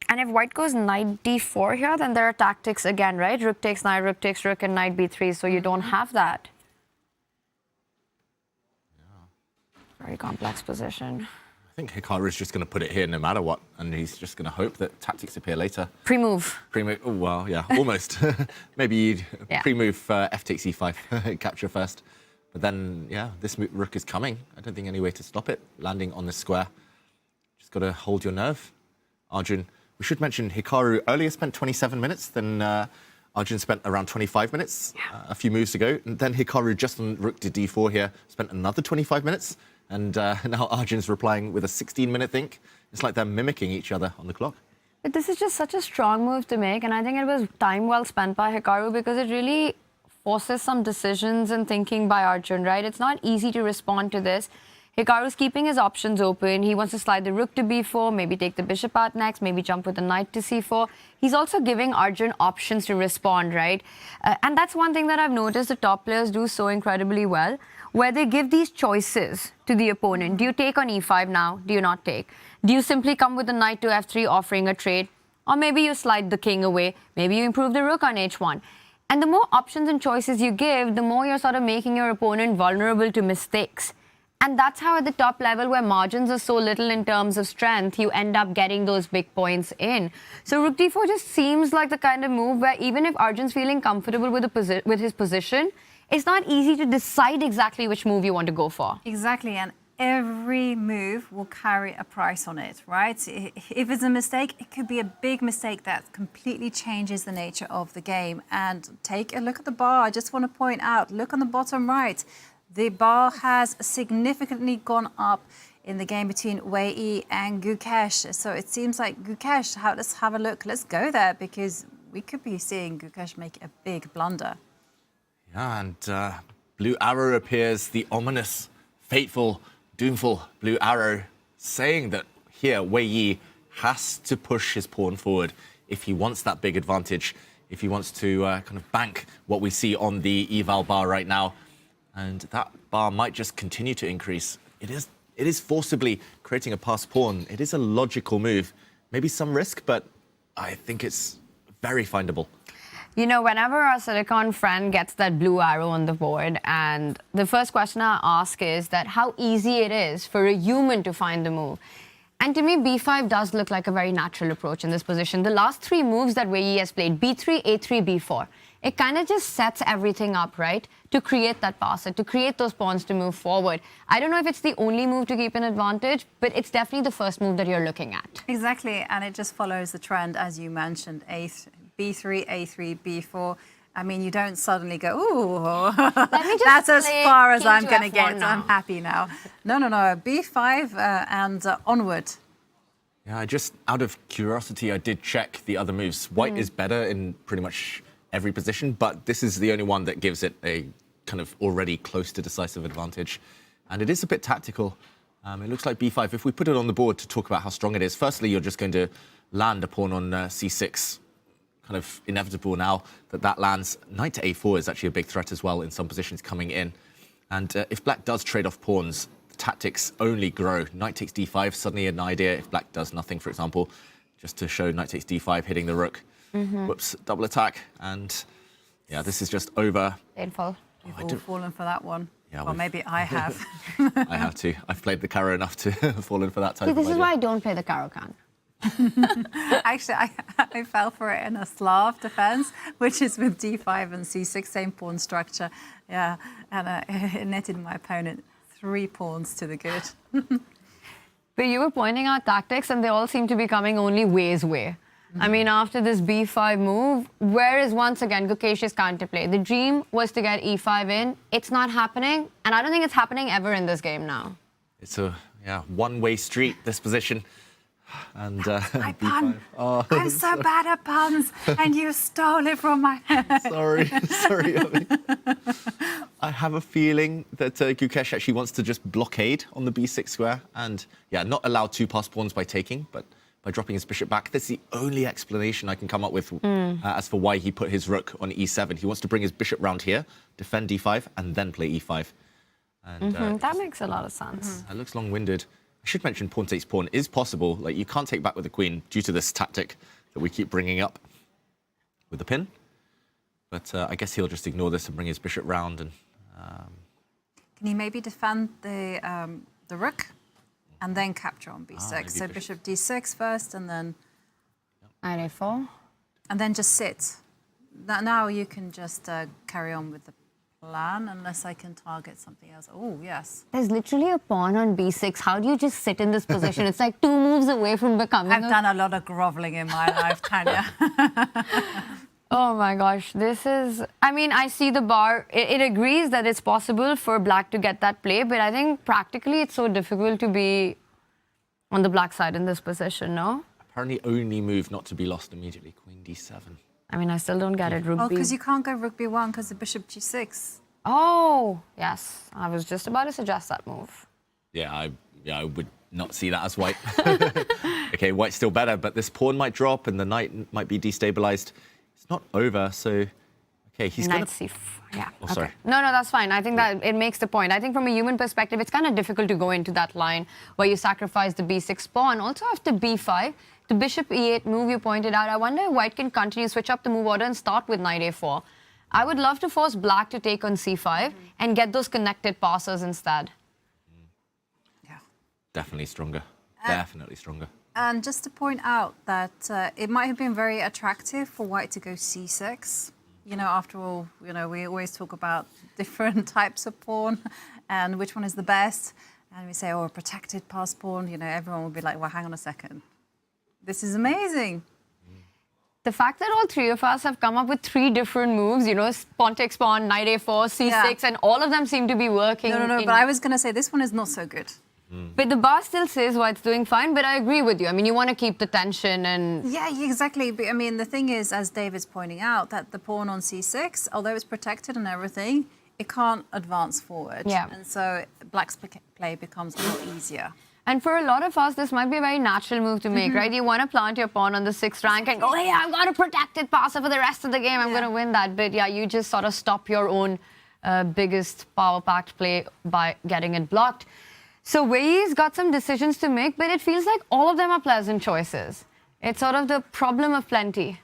S2: And if white goes knight d4 here, then there are tactics again, right? Rook takes knight, rook takes rook, and knight b3, so you don't have that. Yeah. Very complex position.
S3: I think Hikaru is just going to put it here no matter what, and he's just going to hope that tactics appear later.
S2: Pre-move.
S3: Pre-move, oh, well, yeah, almost. Maybe you'd pre-move f takes e5, capture first. But then, yeah, this rook is coming. I don't think any way to stop it, landing on this square. Just got to hold your nerve. Arjun, we should mention Hikaru earlier spent 27 minutes, then Arjun spent around 25 minutes a few moves ago. And then Hikaru, just on rook to d4 here, spent another 25 minutes. And now Arjun's replying with a 16-minute think. It's like they're mimicking each other on the clock.
S2: But this is just such a strong move to make, and I think it was time well spent by Hikaru because it really forces some decisions and thinking by Arjun, right? It's not easy to respond to this. Hikaru's keeping his options open. He wants to slide the rook to b4, maybe take the bishop out next, maybe jump with the knight to c4. He's also giving Arjun options to respond, right? And that's one thing that I've noticed the top players do so incredibly well, where they give these choices to the opponent. Do you take on e5 now? Do you not take? Do you simply come with the knight to f3 offering a trade? Or maybe you slide the king away. Maybe you improve the rook on h1. And the more options and choices you give, the more you're sort of making your opponent vulnerable to mistakes. And that's how at the top level, where margins are so little in terms of strength, you end up getting those big points in. So rook d4 just seems like the kind of move where even if Arjun's feeling comfortable with his position, it's not easy to decide exactly which move you want to go for.
S1: Exactly, and every move will carry a price on it, right? If it's a mistake, it could be a big mistake that completely changes the nature of the game. And take a look at the bar. I just want to point out, look on the bottom right. The bar has significantly gone up in the game between Wei Yi and Gukesh. So it seems like Gukesh, let's have a look. Let's go there because we could be seeing Gukesh make a big blunder.
S3: Yeah, and blue arrow appears, the ominous, fateful, doomful blue arrow, saying that here Wei Yi has to push his pawn forward if he wants that big advantage, if he wants to kind of bank what we see on the eval bar right now. And that bar might just continue to increase. It is forcibly creating a passed pawn. It is a logical move. Maybe some risk, but I think it's very findable.
S2: You know, whenever our Silicon friend gets that blue arrow on the board, and the first question I ask is that how easy it is for a human to find the move. And to me, b5 does look like a very natural approach in this position. The last three moves that Wei Yi has played, b3, a3, b4, it kind of just sets everything up, right, to create that passer, to create those pawns to move forward. I don't know if it's the only move to keep an advantage, but it's definitely the first move that you're looking at.
S1: Exactly, and it just follows the trend, as you mentioned, b3, a3, b4. I mean, you don't suddenly go, ooh, that's as far as I'm going to get. I'm happy now. No, b5 and onward.
S3: Yeah, just out of curiosity, I did check the other moves. White is better in pretty much every position, but this is the only one that gives it a kind of already close to decisive advantage. And it is a bit tactical. It looks like b5. If we put it on the board to talk about how strong it is, firstly, you're just going to land a pawn on c6. Kind of inevitable now that lands. Knight to a4 is actually a big threat as well in some positions coming in. And if black does trade off pawns, the tactics only grow. Knight takes d5, suddenly an idea if black does nothing, for example, just to show knight takes d5, hitting the rook. Whoops, double attack. And yeah, this is just over.
S2: Painful.
S1: You've all fallen for that one.
S3: Yeah,
S1: well, maybe I have.
S3: I have too. I've played the Caro enough to fall in for that type of
S2: This is
S3: idea.
S2: why I don't play the Caro-Kann.
S1: Actually, I fell for it in a Slav defense, which is with d5 and c6, same pawn structure. Yeah, and it netted my opponent 3 pawns to the good.
S2: But you were pointing out tactics, and they all seem to be coming only Wei's way. I mean, after this b5 move, where is once again Gukesh's counterplay? The dream was to get e5 in. It's not happening, and I don't think it's happening ever in this game now.
S3: It's a one-way street, this position. And
S1: My
S3: b5.
S1: pun.
S3: Oh,
S1: I'm so bad at puns, and you stole it from my head.
S3: sorry. Abby. I have a feeling that Gukesh actually wants to just blockade on the b6 square and, yeah, not allow 2 passed pawns by taking, but by dropping his bishop back. That's the only explanation I can come up with as for why he put his rook on e7. He wants to bring his bishop round here, defend d5, and then play e5. And
S2: That makes a lot of sense.
S3: it looks long-winded. I should mention pawn takes pawn is possible. Like, you can't take back with the queen due to this tactic that we keep bringing up with the pin. But I guess he'll just ignore this and bring his bishop round. And
S1: Can he maybe defend the rook and then capture on b6? So bishop d6 first, and then
S2: Knight a4.
S1: and then just sit. Now you can just carry on with the plan, unless I can target something else. Oh, yes.
S2: There's literally a pawn on b6. How do you just sit in this position? It's like 2 moves away from becoming
S1: I've done a lot of groveling in my life, Tanya.
S2: Oh my gosh, this is... I mean, I see the bar. It agrees that it's possible for black to get that play, but I think practically it's so difficult to be on the black side in this position, no?
S3: apparently only move not to be lost immediately, queen d7.
S2: I mean, I still don't get it. Rook
S1: Oh,
S2: B.
S1: because you can't go rook b1 because the bishop g6.
S2: Oh, yes. I was just about to suggest that move.
S3: Yeah, I would not see that as white. Okay, white's still better, but this pawn might drop and the knight might be destabilized. It's not over, so... Okay, he's
S2: Knight
S3: gonna...
S2: c4. Yeah.
S3: Oh, sorry.
S2: No, that's fine. I think that it makes the point. I think from a human perspective, it's kind of difficult to go into that line where you sacrifice the b6 pawn. Also after b5, the bishop e8 move you pointed out, I wonder if white can continue, switch up the move order and start with knight a4. I would love to force black to take on c5 and get those connected passes instead.
S1: Yeah.
S3: Definitely stronger. Definitely stronger.
S1: And just to point out that it might have been very attractive for white to go c6. You know, after all, you know, we always talk about different types of pawn and which one is the best. And we say, oh, a protected pass pawn. You know, everyone will be like, well, hang on a second. This is amazing.
S2: The fact that all three of us have come up with 3 different moves, you know, pawn takes pawn, knight a4, c6,
S1: Yeah.
S2: and all of them seem to be working.
S1: No, but I was going to say this one is not so good.
S2: But the bar still says white's doing fine, but I agree with you. I mean, you want to keep the tension and...
S1: Yeah, exactly. But, I mean, the thing is, as David's pointing out, that the pawn on c6, although it's protected and everything, it can't advance forward.
S2: Yeah.
S1: And so black's play becomes a lot easier.
S2: And for a lot of us, this might be a very natural move to make, right? You want to plant your pawn on the 6th rank and go, hey, I've got a protected passer for the rest of the game. I'm going to win that. But yeah, you just sort of stop your own biggest power-packed play by getting it blocked. So Wei Yi's got some decisions to make, but it feels like all of them are pleasant choices. It's sort of the problem of plenty.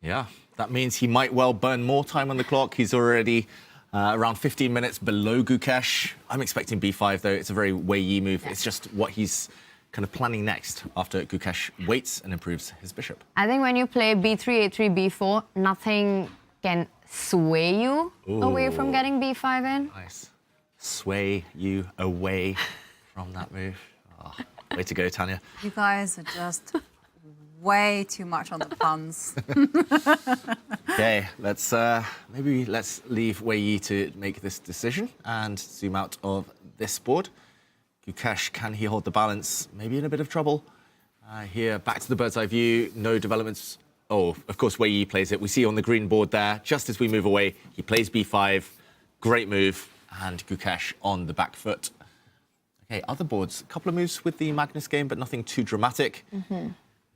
S3: Yeah, that means he might well burn more time on the clock. He's already around 15 minutes below Gukesh. I'm expecting b5, though. It's a very Wei Yi move. Yeah. It's just what he's kind of planning next after Gukesh waits and improves his bishop.
S2: I think when you play b3, a3, b4, nothing can sway you away from getting b5 in.
S3: Nice. Sway you away from that move. Oh, way to go, Tanya.
S1: You guys are just way too much on the puns.
S3: Okay, let's leave Wei Yi to make this decision and zoom out of this board. Gukesh, can he hold the balance? Maybe in a bit of trouble. Here, back to the bird's eye view. No developments Oh, of course, Wei Yi plays it. We see on the green board there, just as we move away, he plays b5. Great move. And Gukesh on the back foot. Okay, other boards. A couple of moves with the Magnus game, but nothing too dramatic.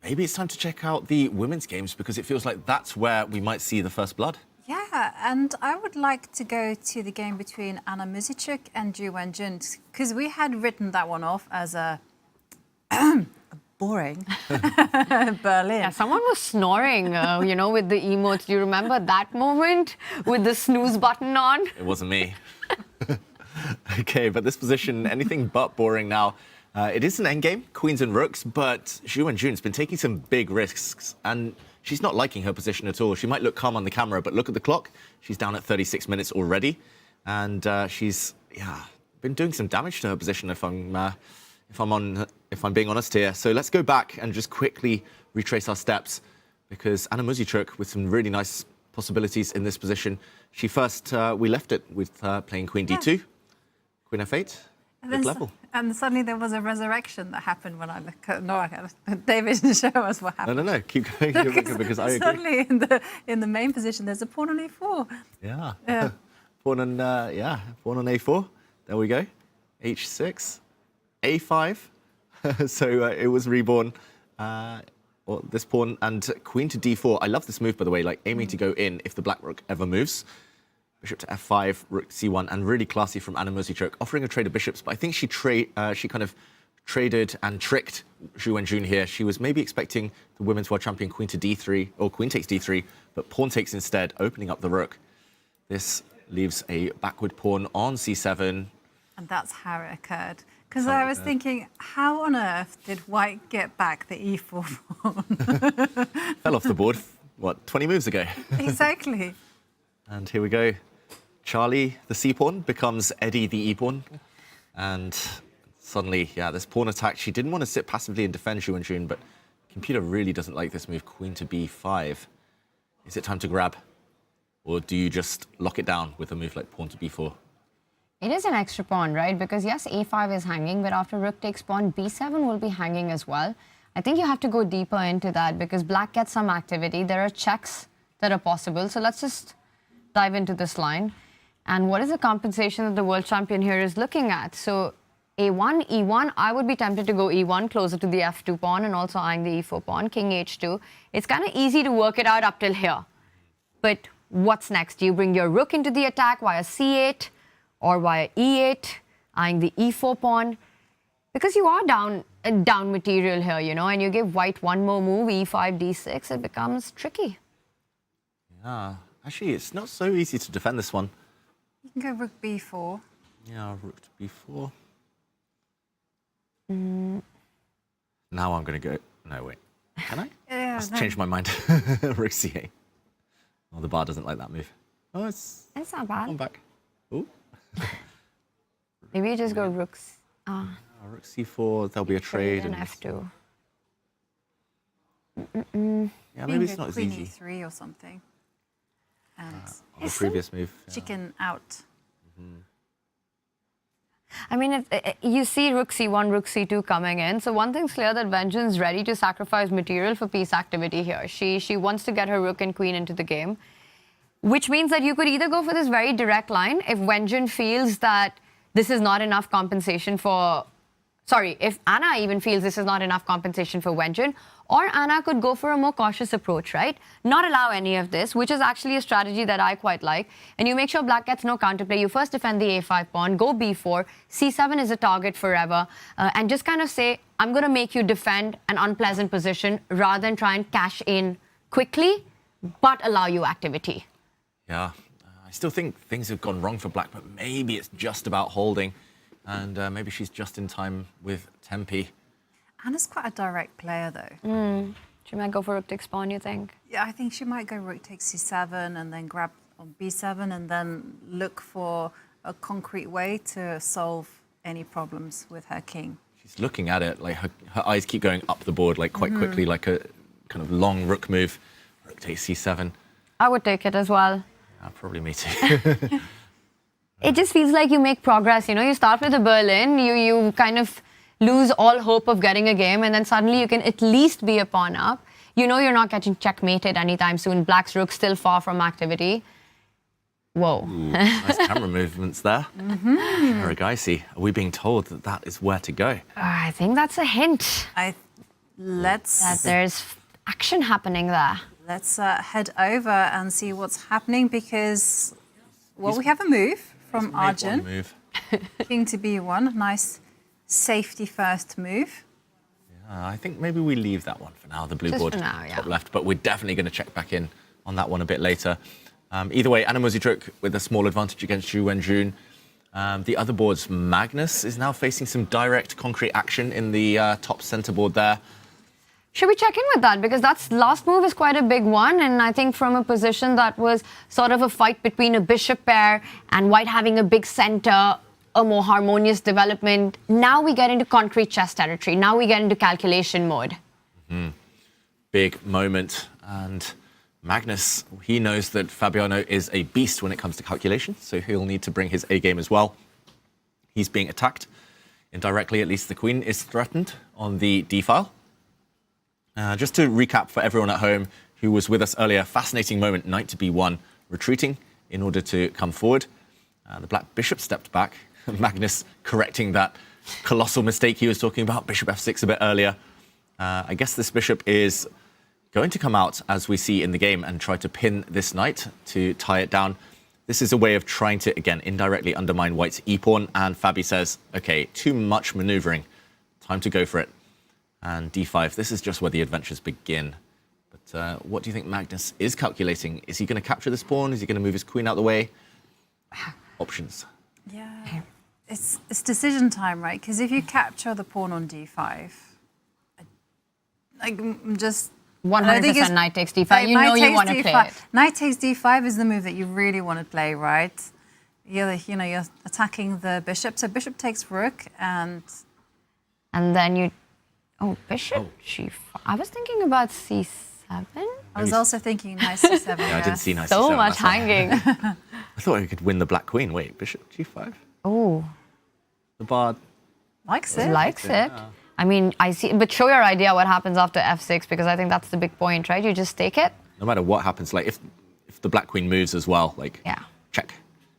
S3: Maybe it's time to check out the women's games because it feels like that's where we might see the first blood.
S1: Yeah, and I would like to go to the game between Anna Muzychuk and Zhu Wenjun because we had written that one off as a boring Berlin.
S2: Yeah, someone was snoring, you know, with the emotes. Do you remember that moment with the snooze button on?
S3: It wasn't me. Okay, but this position, anything but boring now. It is an endgame, queens and rooks, but Zhu Wenjun's been taking some big risks, and she's not liking her position at all. She might look calm on the camera, but look at the clock. She's down at 36 minutes already, and she's been doing some damage to her position. If I'm being honest here, so let's go back and just quickly retrace our steps, because Anna Muzychuk with some really nice possibilities in this position. She first we left it with playing Queen D2, Queen F8. Good level.
S1: And suddenly there was a resurrection that happened when I look at... No, David didn't show us what happened.
S3: No, keep going, because I agree.
S1: Suddenly in the main position, there's a pawn on A4.
S3: Yeah. Pawn on A4. There we go. H6, A5. So it was reborn. This pawn and Queen to D4. I love this move, by the way, like aiming to go in if the black rook ever moves. Bishop to F5, Rook C1, and really classy from Anna Muzychuk, offering a trade of bishops. But I think she kind of traded and tricked Zhu Wenjun here. She was maybe expecting the women's world champion Queen to D3, or Queen takes D3, but pawn takes instead, opening up the rook. This leaves a backward pawn on C7.
S1: And that's how it occurred. Because I was thinking, how on earth did white get back the E4 pawn?
S3: Fell off the board, what, 20 moves ago?
S1: Exactly.
S3: And here we go. Charlie, the C-pawn, becomes Eddie, the E-pawn. And suddenly, this pawn attack, she didn't want to sit passively and defend Zhu Wenjun, but computer really doesn't like this move, Queen to B5. Is it time to grab? Or do you just lock it down with a move like pawn to B4?
S2: It is an extra pawn, right? Because yes, A5 is hanging, but after rook takes pawn, B7 will be hanging as well. I think you have to go deeper into that because black gets some activity. There are checks that are possible. So let's just dive into this line. And what is the compensation that the world champion here is looking at? So A1, E1, I would be tempted to go E1 closer to the F2 pawn and also eyeing the E4 pawn, King H2. It's kind of easy to work it out up till here. But what's next? Do you bring your rook into the attack via C8 or via E8, eyeing the E4 pawn? Because you are down material here, you know, and you give white one more move, E5, D6, it becomes tricky.
S3: Yeah, actually, it's not so easy to defend this one.
S1: You can go rook B4.
S3: Yeah, rook to B4. Now I'm going to go... No, wait. Can I?
S1: Yeah,
S3: I've changed my mind. Rook C8. Oh, the bar doesn't like that move. Oh, it's
S2: not bad.
S3: Come back. Ooh.
S2: Maybe you just go rooks.
S3: Rook C4, there'll be a trade.
S2: And F2.
S3: Yeah, maybe it's not as
S1: Queen
S3: easy.
S1: E3 or something. And
S3: On the previous move. Yeah.
S1: chicken out.
S2: I mean, you see rook C1, rook C2 coming in. So one thing's clear that Wenjun's ready to sacrifice material for piece activity here. She wants to get her rook and queen into the game, which means that you could either go for this very direct line if Wenjun feels that this is not enough compensation for... Sorry, if Anna even feels this is not enough compensation for Wenjun, or Anna could go for a more cautious approach, right? Not allow any of this, which is actually a strategy that I quite like. And you make sure black gets no counterplay. You first defend the A5 pawn, go B4, C7 is a target forever, and just kind of say, I'm going to make you defend an unpleasant position rather than try and cash in quickly, but allow you activity.
S3: Yeah, I still think things have gone wrong for black, but maybe it's just about holding. And maybe she's just in time with Tempe.
S1: Anna's quite a direct player, though.
S2: She might go for rook takes pawn, you think?
S1: Yeah, I think she might go rook takes C7 and then grab on B7 and then look for a concrete way to solve any problems with her king.
S3: She's looking at it, like her eyes keep going up the board, like quite quickly, like a kind of long rook move. Rook takes C7.
S2: I would take it as well.
S3: Probably me too.
S2: It just feels like you make progress, you know, you start with a Berlin, you kind of lose all hope of getting a game, and then suddenly you can at least be a pawn up. You know you're not getting checkmated anytime soon. Black's rook still far from activity. Whoa.
S3: Ooh, nice camera movements there. Erigaisi, are we being told that that is where to go?
S2: I think that's a hint that there's action happening there.
S1: Let's head over and see what's happening because, well, we have a move from Arjun.
S3: Move.
S1: King to B1, nice safety first move.
S3: I think maybe we leave that one for now, the blue
S2: Just
S3: board
S2: for now, yeah.
S3: top left, but we're definitely going to check back in on that one a bit later. Either way, Anna Muzychuk with a small advantage against Zhu Wenjun. The other boards, Magnus is now facing some direct concrete action in the top center board there.
S2: Should we check in with that? Because that's last move is quite a big one. And I think from a position that was sort of a fight between a bishop pair and white having a big center, a more harmonious development. Now we get into concrete chess territory. Now we get into calculation mode.
S3: Big moment. And Magnus, he knows that Fabiano is a beast when it comes to calculation, so he'll need to bring his A game as well. He's being attacked. Indirectly, at least the queen is threatened on the D file. Just to recap for everyone at home who was with us earlier, fascinating moment, knight to B1, retreating in order to come forward. The black bishop stepped back. Magnus correcting that colossal mistake he was talking about, bishop f6 a bit earlier. I guess this bishop is going to come out, as we see in the game, and try to pin this knight to tie it down. This is a way of trying to, again, indirectly undermine white's e-pawn, and Fabi says, okay, too much maneuvering, time to go for it. And d5, this is just where the adventures begin. But what do you think Magnus is calculating? Is he going to capture this pawn? Is he going to move his queen out the way? Options.
S1: Yeah, it's decision time, right? Because if you capture the pawn on d5, just
S2: 100% knight takes d5. You know you want to play it.
S1: Knight takes d5 is the move that you really want to play, right? You're attacking the bishop. So bishop takes rook and
S2: then you... Oh, bishop g5. I was thinking about c7.
S1: I was also thinking knight c7.
S3: Yeah, I didn't see knight c7.
S2: So much hanging.
S3: I thought we could win the black queen. Wait, bishop g5?
S2: Oh.
S3: The bard
S1: Likes it.
S2: Likes it. Yeah. I mean, I see, but show your idea what happens after f6, because I think that's the big point, right? You just take it.
S3: No matter what happens, like if the black queen moves as well, like check.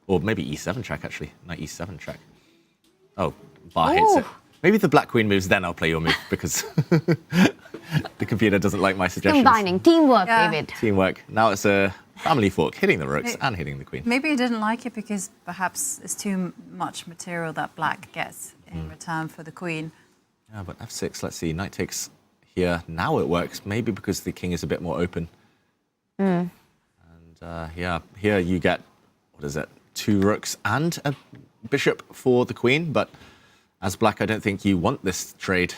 S3: Or maybe e7 check, actually. Knight e7 check. Oh, bar hates it. Maybe if the black queen moves, then I'll play your move, because the computer doesn't like my suggestions.
S2: Combining. Teamwork, David.
S3: Teamwork. Now it's a family fork, hitting the rooks and hitting the queen.
S1: Maybe he didn't like it because perhaps it's too much material that black gets in return for the queen.
S3: Yeah, but f6, let's see. Knight takes here. Now it works. Maybe because the king is a bit more open. And yeah, here you get, what is it, 2 rooks and a bishop for the queen. But as black, I don't think you want this trade,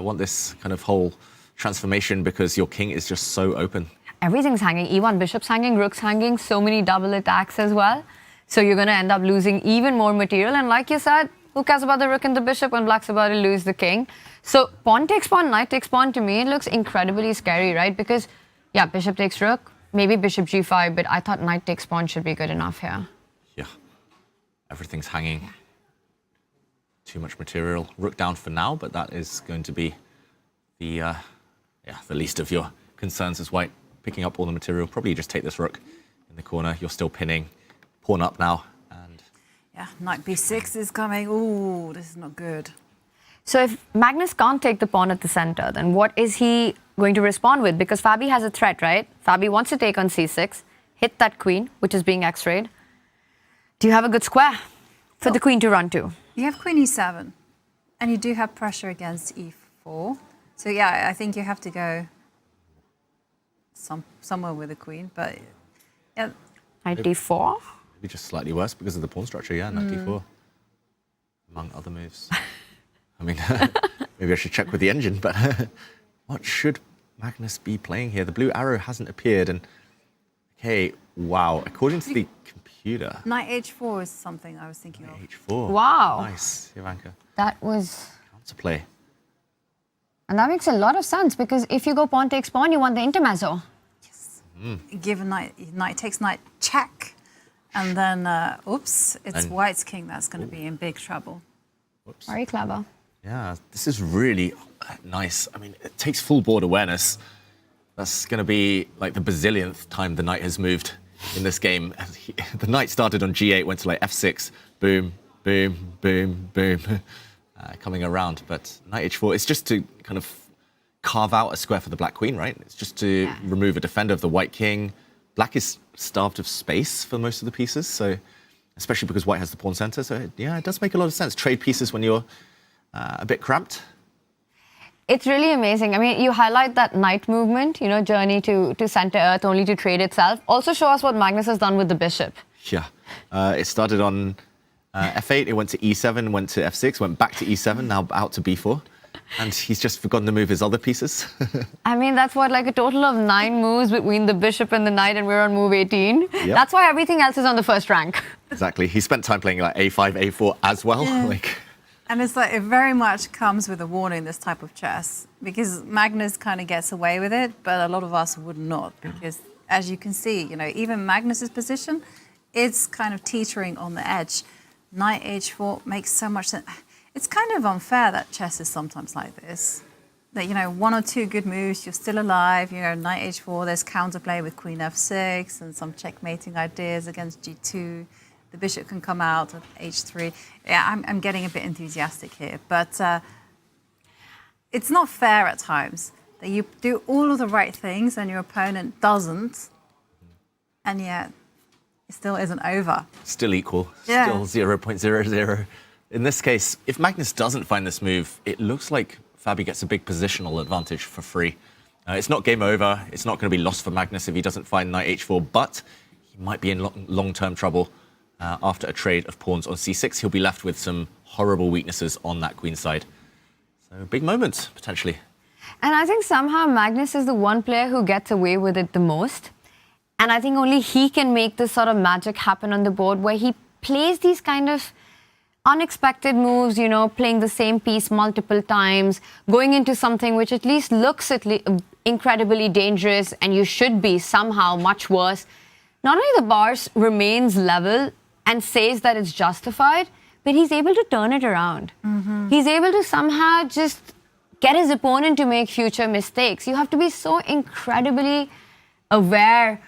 S3: want this kind of whole transformation, because your king is just so open.
S2: Everything's hanging. E1, bishop's hanging, rook's hanging, so many double attacks as well. So you're going to end up losing even more material. And like you said, who cares about the rook and the bishop when black's about to lose the king? So pawn takes pawn, knight takes pawn, to me, it looks incredibly scary, right? Because, yeah, bishop takes rook, maybe bishop g5, but I thought knight takes pawn should be good enough here.
S3: Yeah, everything's hanging. Yeah. Too much material. Rook down for now, but that is going to be the least of your concerns as white. Picking up all the material. Probably just take this rook in the corner. You're still pinning. Pawn up now. And
S1: yeah, knight b6 is coming. Ooh, this is not good.
S2: So if Magnus can't take the pawn at the center, then what is he going to respond with? Because Fabi has a threat, right? Fabi wants to take on c6, hit that queen, which is being x-rayed. Do you have a good square for the queen to run to?
S1: You have queen e7, and you do have pressure against e4. So yeah, I think you have to go somewhere with the queen, but yeah.
S2: Knight d4?
S3: Maybe just slightly worse because of the pawn structure, yeah, knight d4, among other moves. I mean, maybe I should check with the engine, but what should Magnus be playing here? The blue arrow hasn't appeared, and okay, wow, according to the computer.
S1: Knight h4 is something I was thinking of.
S3: h4.
S2: Wow.
S3: Nice, Ivanka.
S2: That was...
S3: Counterplay.
S2: And that makes a lot of sense, because if you go pawn takes pawn, you want the intermezzo.
S1: Yes. Give a knight takes knight check, and then, oops, it's white's king that's going to be in big trouble.
S3: Whoops.
S2: Very clever.
S3: Yeah, this is really nice. I mean, it takes full board awareness. That's going to be like the bazillionth time the knight has moved in this game. The knight started on g8, went to like f6, boom, boom, boom, boom, coming around. But knight h4, it's just to kind of carve out a square for the black queen, right? It's just to remove a defender of the white king. Black is starved of space for most of the pieces, so especially because white has the pawn center. So yeah, it does make a lot of sense. Trade pieces when you're a bit cramped.
S2: It's really amazing. I mean, you highlight that knight movement, you know, journey to center earth only to trade itself. Also show us what Magnus has done with the bishop.
S3: Yeah, it started on f8, it went to e7, went to f6, went back to e7, now out to b4. And he's just forgotten to move his other pieces.
S2: I mean, that's what, like a total of 9 moves between the bishop and the knight, and we're on move 18. Yep. That's why everything else is on the first rank.
S3: Exactly. He spent time playing like a5, a4 as well.
S1: Yeah. And it's like, it very much comes with a warning, this type of chess, because Magnus kind of gets away with it, but a lot of us would not, because as you can see, you know, even Magnus's position, it's kind of teetering on the edge. Knight h4 makes so much sense. It's kind of unfair that chess is sometimes like this. That, you know, 1 or 2 good moves, you're still alive. You know, knight h4, there's counterplay with queen f6 and some checkmating ideas against g2. The bishop can come out at h3. Yeah, I'm getting a bit enthusiastic here, but it's not fair at times that you do all of the right things and your opponent doesn't, and yet it still isn't over.
S3: Still equal, still 0.00. In this case, if Magnus doesn't find this move, it looks like Fabi gets a big positional advantage for free. It's not game over. It's not going to be lost for Magnus if he doesn't find knight h4, but he might be in long-term trouble after a trade of pawns on c6. He'll be left with some horrible weaknesses on that queen side. So big moment, potentially.
S2: And I think somehow Magnus is the one player who gets away with it the most. And I think only he can make this sort of magic happen on the board where he plays these kind of unexpected moves, you know, playing the same piece multiple times, going into something which at least looks incredibly dangerous, and you should be somehow much worse. Not only the bars remains level and says that it's justified, but he's able to turn it around. He's able to somehow just get his opponent to make future mistakes. You have to be so incredibly aware,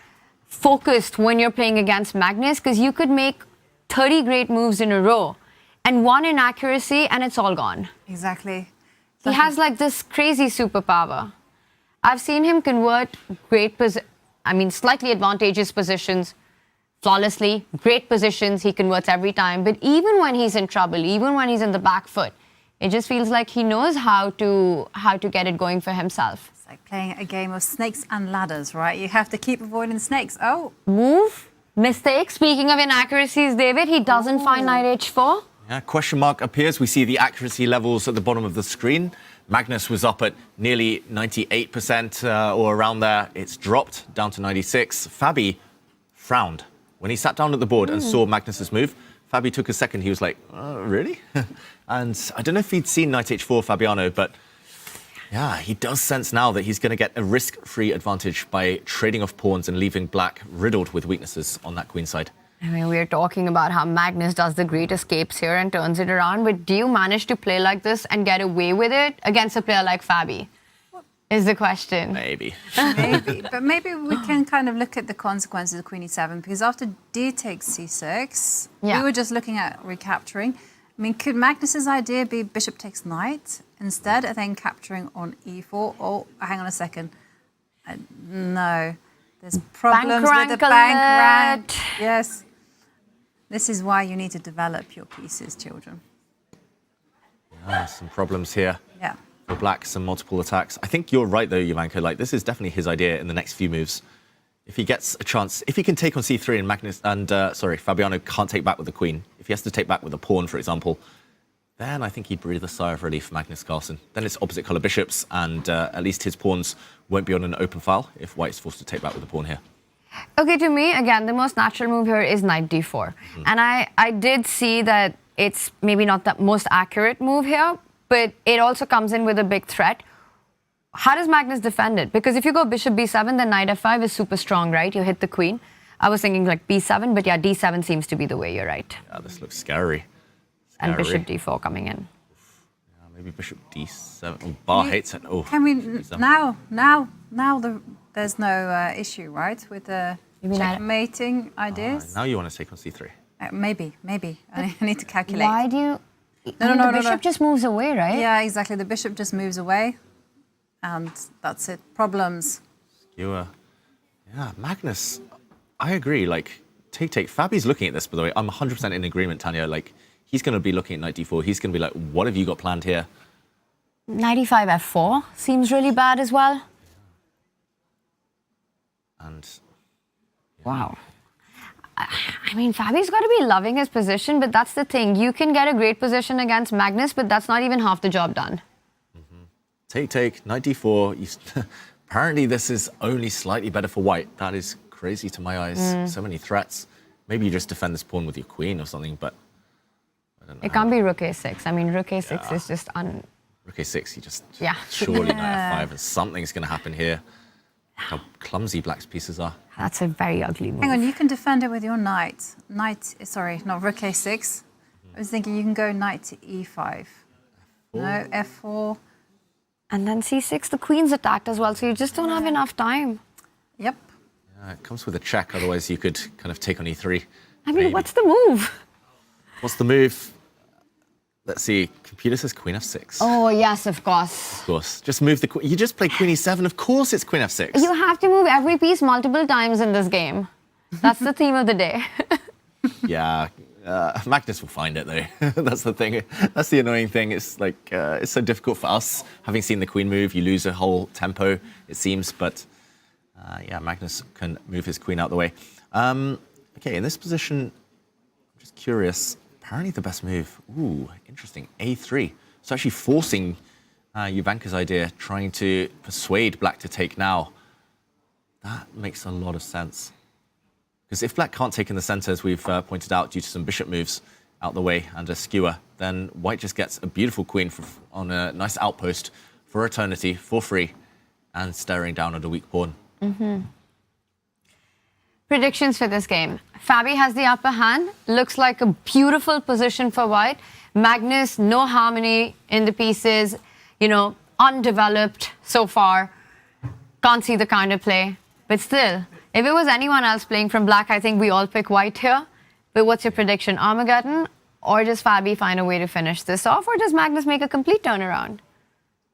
S2: focused when you're playing against Magnus, because you could make 30 great moves in a row and one inaccuracy and it's all gone.
S1: Exactly.
S2: He has like this crazy superpower. I've seen him convert slightly advantageous positions flawlessly, great positions he converts every time. But even when he's in trouble, even when he's in the back foot, it just feels like he knows how to get it going for himself.
S1: It's like playing a game of snakes and ladders, right? You have to keep avoiding snakes. Oh.
S2: Move. Mistake. Speaking of inaccuracies, David, he doesn't find knight h4.
S3: Yeah, question mark appears. We see the accuracy levels at the bottom of the screen. Magnus was up at nearly 98% or around there. It's dropped down to 96. Fabi frowned. When he sat down at the board and saw Magnus's move, Fabi took a second. He was like, really? And I don't know if he'd seen knight h4, Fabiano, but yeah, he does sense now that he's going to get a risk-free advantage by trading off pawns and leaving black riddled with weaknesses on that queen side.
S2: I mean, we're talking about how Magnus does the great escapes here and turns it around, but do you manage to play like this and get away with it against a player like Fabi? Is the question.
S3: Maybe.
S1: Maybe. But maybe we can kind of look at the consequences of queen e7, because after d takes c6, we were just looking at recapturing. I mean, could Magnus's idea be bishop takes knight instead, and then capturing on e4? Oh, hang on a second. No. There's problems with the bank rank. Yes. This is why you need to develop your pieces, children.
S3: Some problems here.
S1: Yeah.
S3: For black, some multiple attacks. I think you're right, though, Jovanka. Like, this is definitely his idea in the next few moves. If he gets a chance, if he can take on c3 and Fabiano can't take back with the queen. If he has to take back with a pawn, for example, then I think he'd breathe a sigh of relief for Magnus Carlsen. Then it's opposite colour bishops, and at least his pawns won't be on an open file if white's forced to take back with the pawn here.
S2: Okay, to me, again, the most natural move here is knight d4. And I did see that it's maybe not the most accurate move here, but it also comes in with a big threat. How does Magnus defend it? Because if you go bishop b7, then knight f5 is super strong, right? You hit the queen. I was thinking like b7, but yeah, d7 seems to be the way, you're right.
S3: Yeah, this looks scary.
S2: And bishop d4 coming in.
S3: Yeah, maybe bishop d7. Oh, bar hates it. Oh,
S1: Can we
S3: d7.
S1: there's no issue, right, with the checkmating ideas?
S3: Now you want to take on c3.
S1: Maybe. I need to calculate.
S2: Why do you...
S1: No,
S2: the bishop just moves away, right?
S1: Yeah, exactly. The bishop just moves away, and that's it. Problems.
S3: Yeah, Magnus, I agree. Like, take. Fabi's looking at this, by the way. I'm 100% in agreement, Tanya. Like, he's going to be looking at knight d4. He's going to be like, what have you got planned here?
S2: 95 f4 seems really bad as well.
S3: And
S2: wow. I mean, Fabi's got to be loving his position, but that's the thing. You can get a great position against Magnus, but that's not even half the job done.
S3: Take, knight d4. Apparently, this is only slightly better for white. That is crazy to my eyes. So many threats. Maybe you just defend this pawn with your queen or something, but I don't know.
S2: It can't be rook a6. I mean, rook a6 is just
S3: Rook a6, you just
S2: Yeah.
S3: surely knight f5, and something's going to happen here. How clumsy black's pieces are.
S2: That's a very ugly move.
S1: Hang on, you can defend it with your knight. Not rook a6. I was thinking you can go knight to e5. No, f4.
S2: And then c6, the queen's attacked as well, so you just don't have enough time.
S1: Yep.
S3: Yeah, it comes with a check, otherwise you could kind of take on e3.
S2: I mean, what's the move?
S3: What's the move? Let's see. Computer says queen f6.
S2: Oh, yes, of course.
S3: Of course. Just move the queen. You just play queen e7. Of course it's queen f6.
S2: You have to move every piece multiple times in this game. That's the theme of the day.
S3: Yeah. Magnus will find it, though. That's the thing. That's the annoying thing. It's like, it's so difficult for us. Having seen the queen move, you lose a whole tempo, it seems. But, yeah, Magnus can move his queen out the way. Okay, in this position, I'm just curious. Apparently the best move, ooh, interesting, a3. So actually forcing Jovanka's idea, trying to persuade black to take now. That makes a lot of sense. Because if black can't take in the center, as we've pointed out, due to some bishop moves out the way and a skewer, then white just gets a beautiful queen on a nice outpost for eternity, for free, and staring down at a weak pawn.
S2: Predictions for this game. Fabi has the upper hand. Looks like a beautiful position for white. Magnus, no harmony in the pieces. You know, undeveloped so far. Can't see the kind of play. But still, if it was anyone else playing from black, I think we all pick white here. But what's your prediction? Armageddon? Or does Fabi find a way to finish this off? Or does Magnus make a complete turnaround?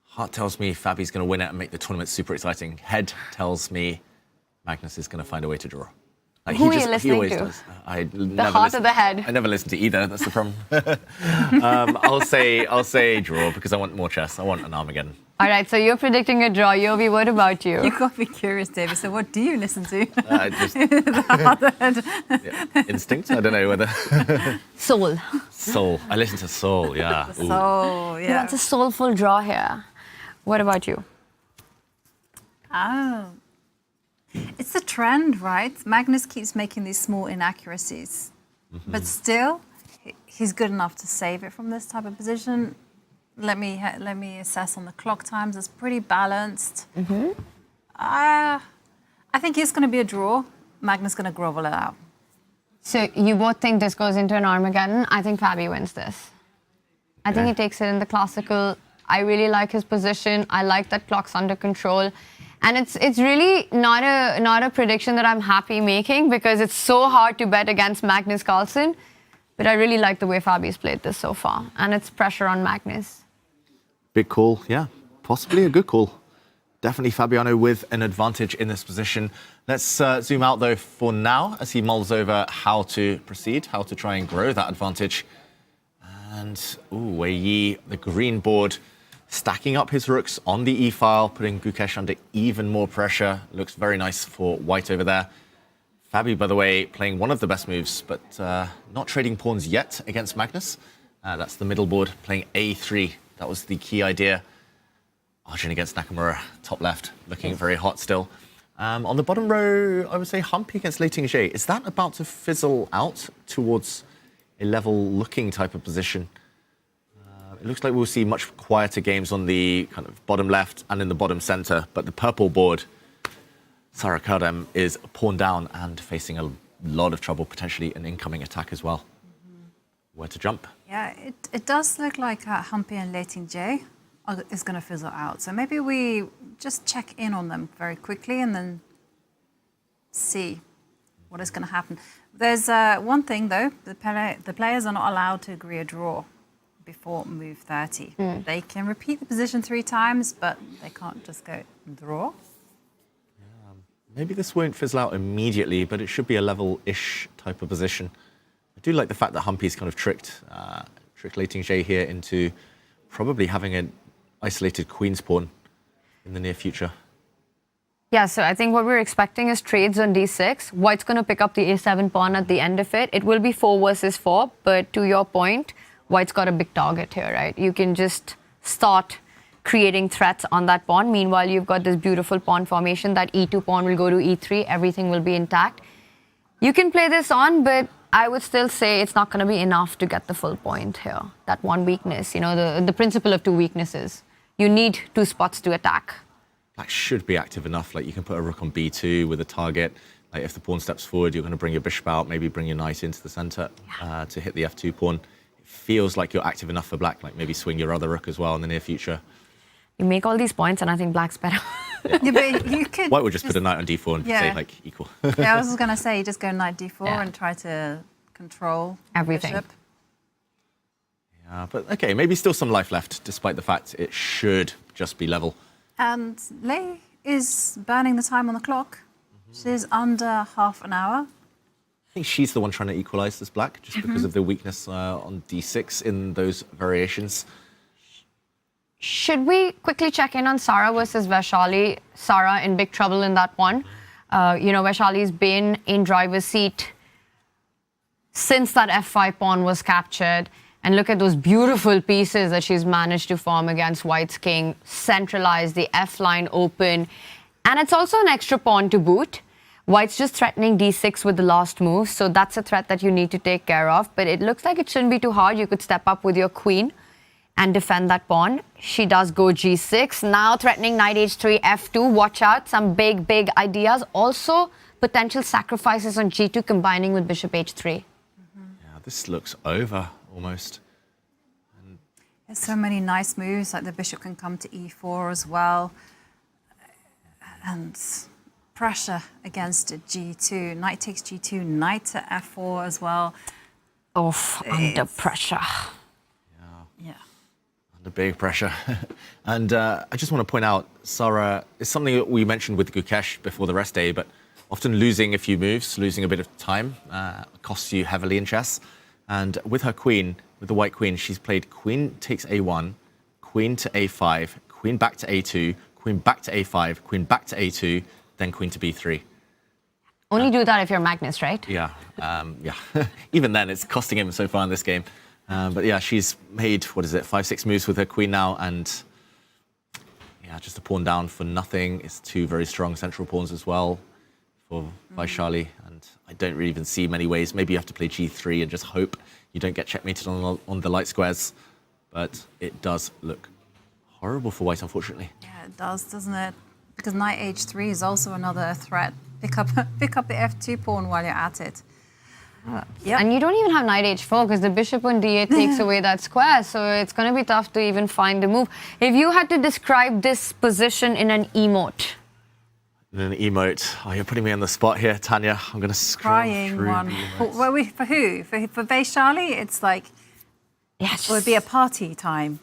S3: Heart tells me Fabi's going to win it and make the tournament super exciting. Head tells me Magnus is going to find a way to draw. Like,
S2: Who are you listening to? The heart or the head?
S3: I never listen to either. That's the problem. I'll say draw because I want more chess. I want an Armageddon.
S2: All right, so you're predicting a draw. Yovi, what about you?
S1: You got me curious, David. So what do you listen to?
S3: Just instinct. I don't know whether
S2: Soul.
S3: soul. I listen to soul. Yeah. Ooh.
S1: So, yeah.
S2: That's a soulful draw here. What about you?
S1: Oh. It's the trend, right? Magnus keeps making these small inaccuracies. But still, he's good enough to save it from this type of position. Let me assess on the clock times. It's pretty balanced. I think it's going to be a draw. Magnus going to grovel it out.
S2: So you both think this goes into an Armageddon? I think Fabi wins this. I think he takes it in the classical. I really like his position. I like that clock's under control. And it's really not a prediction that I'm happy making because it's so hard to bet against Magnus Carlsen. But I really like the way Fabi's played this so far. And it's pressure on Magnus.
S3: Big call, yeah. Possibly a good call. Definitely Fabiano with an advantage in this position. Let's zoom out, though, for now as he mulls over how to proceed, how to try and grow that advantage. And, Wei Yi, the green board, stacking up his rooks on the e-file, putting Gukesh under even more pressure. Looks very nice for white over there. Fabi, by the way, playing one of the best moves, but not trading pawns yet against Magnus. That's the middle board, playing a3. That was the key idea. Arjun against Nakamura, top left, looking very hot still. On the bottom row, I would say Humpy against Lei Ting-Jie. Is that about to fizzle out towards a level-looking type of position? It looks like we'll see much quieter games on the kind of bottom left and in the bottom center, but the purple board, Caro-Kann, is pawn down and facing a lot of trouble, potentially an incoming attack as well. Where to jump?
S1: Yeah, it does look like Humpy and Leiting J is going to fizzle out. So maybe we just check in on them very quickly and then see what is going to happen. There's one thing, though. The players are not allowed to agree a draw before move 30. They can repeat the position 3 times, but they can't just go draw.
S3: Maybe this won't fizzle out immediately, but it should be a level-ish type of position. I do like the fact that Humpy's kind of tricked Leiting J here into probably having an isolated queen's pawn in the near future.
S2: Yeah, so I think what we're expecting is trades on d6. White's going to pick up the a7 pawn at the end of it. It will be 4 versus 4, but to your point, White's got a big target here, right? You can just start creating threats on that pawn. Meanwhile, you've got this beautiful pawn formation. That e2 pawn will go to e3. Everything will be intact. You can play this on, but I would still say it's not going to be enough to get the full point here. That one weakness, you know, the principle of 2 weaknesses. You need 2 spots to attack.
S3: Black should be active enough. Like, you can put a rook on b2 with a target. Like, if the pawn steps forward, you're going to bring your bishop out, maybe bring your knight into the center to hit the f2 pawn. It feels like you're active enough for Black. Like, maybe swing your other rook as well in the near future.
S2: You make all these points, and I think Black's better.
S1: Yeah, but you could.
S3: White would just put a knight on d4 and say, like, equal.
S1: Yeah, I was just going to say, you just go knight d4 and try to control
S2: everything.
S1: Bishop.
S3: Yeah, but okay, maybe still some life left, despite the fact it should just be level.
S1: And Lei is burning the time on the clock. She's under half an hour.
S3: I think she's the one trying to equalize this Black, just because of the weakness on d6 in those variations.
S2: Should we quickly check in on Sara versus Vachier-Lagrave? Sara in big trouble in that one. You know, Vachier-Lavrave's been in driver's seat since that f5 pawn was captured. And look at those beautiful pieces that she's managed to form against White's king. Centralize the f line open. And it's also an extra pawn to boot. White's just threatening d6 with the last move. So that's a threat that you need to take care of. But it looks like it shouldn't be too hard. You could step up with your queen and defend that pawn. She does go g6. Now threatening knight h3, f2. Watch out. Some big, big ideas. Also, potential sacrifices on g2 combining with bishop h3.
S3: Yeah, this looks over. Almost.
S1: There's so many nice moves, like the bishop can come to e4 as well. And pressure against g2. Knight takes g2, knight to f4 as well.
S2: Under pressure.
S1: Yeah.
S3: Under big pressure. And I just want to point out, Sara, is something that we mentioned with Gukesh before the rest day, but often losing a few moves, losing a bit of time, costs you heavily in chess. And with her queen, with the white queen, she's played queen takes a1, queen to a5, queen back to a2, queen back to a5, queen back to a2, then queen to b3.
S2: Only do that if you're Magnus, right?
S3: Yeah, yeah. Even then, it's costing him so far in this game. But yeah, she's made, 5-6 moves with her queen now, and yeah, just a pawn down for nothing. It's 2 very strong central pawns as well for Vachier-Lagrave, and I don't really even see many ways. Maybe you have to play g3 and just hope you don't get checkmated on the light squares. But it does look horrible for White, unfortunately.
S1: Yeah, it does, doesn't it? Because knight h3 is also another threat. Pick up the f2 pawn while you're at it. Yep.
S2: And you don't even have knight h4 because the bishop on d8 takes away that square. So it's going to be tough to even find the move. If you had to describe this position in an emote.
S3: In an emote. Oh, you're putting me on the spot here, Tanya. I'm going to scroll
S1: Crying
S3: through
S1: one. For who? For Vachier-Lagrave, it's like,
S2: yes,
S1: it would be a party time.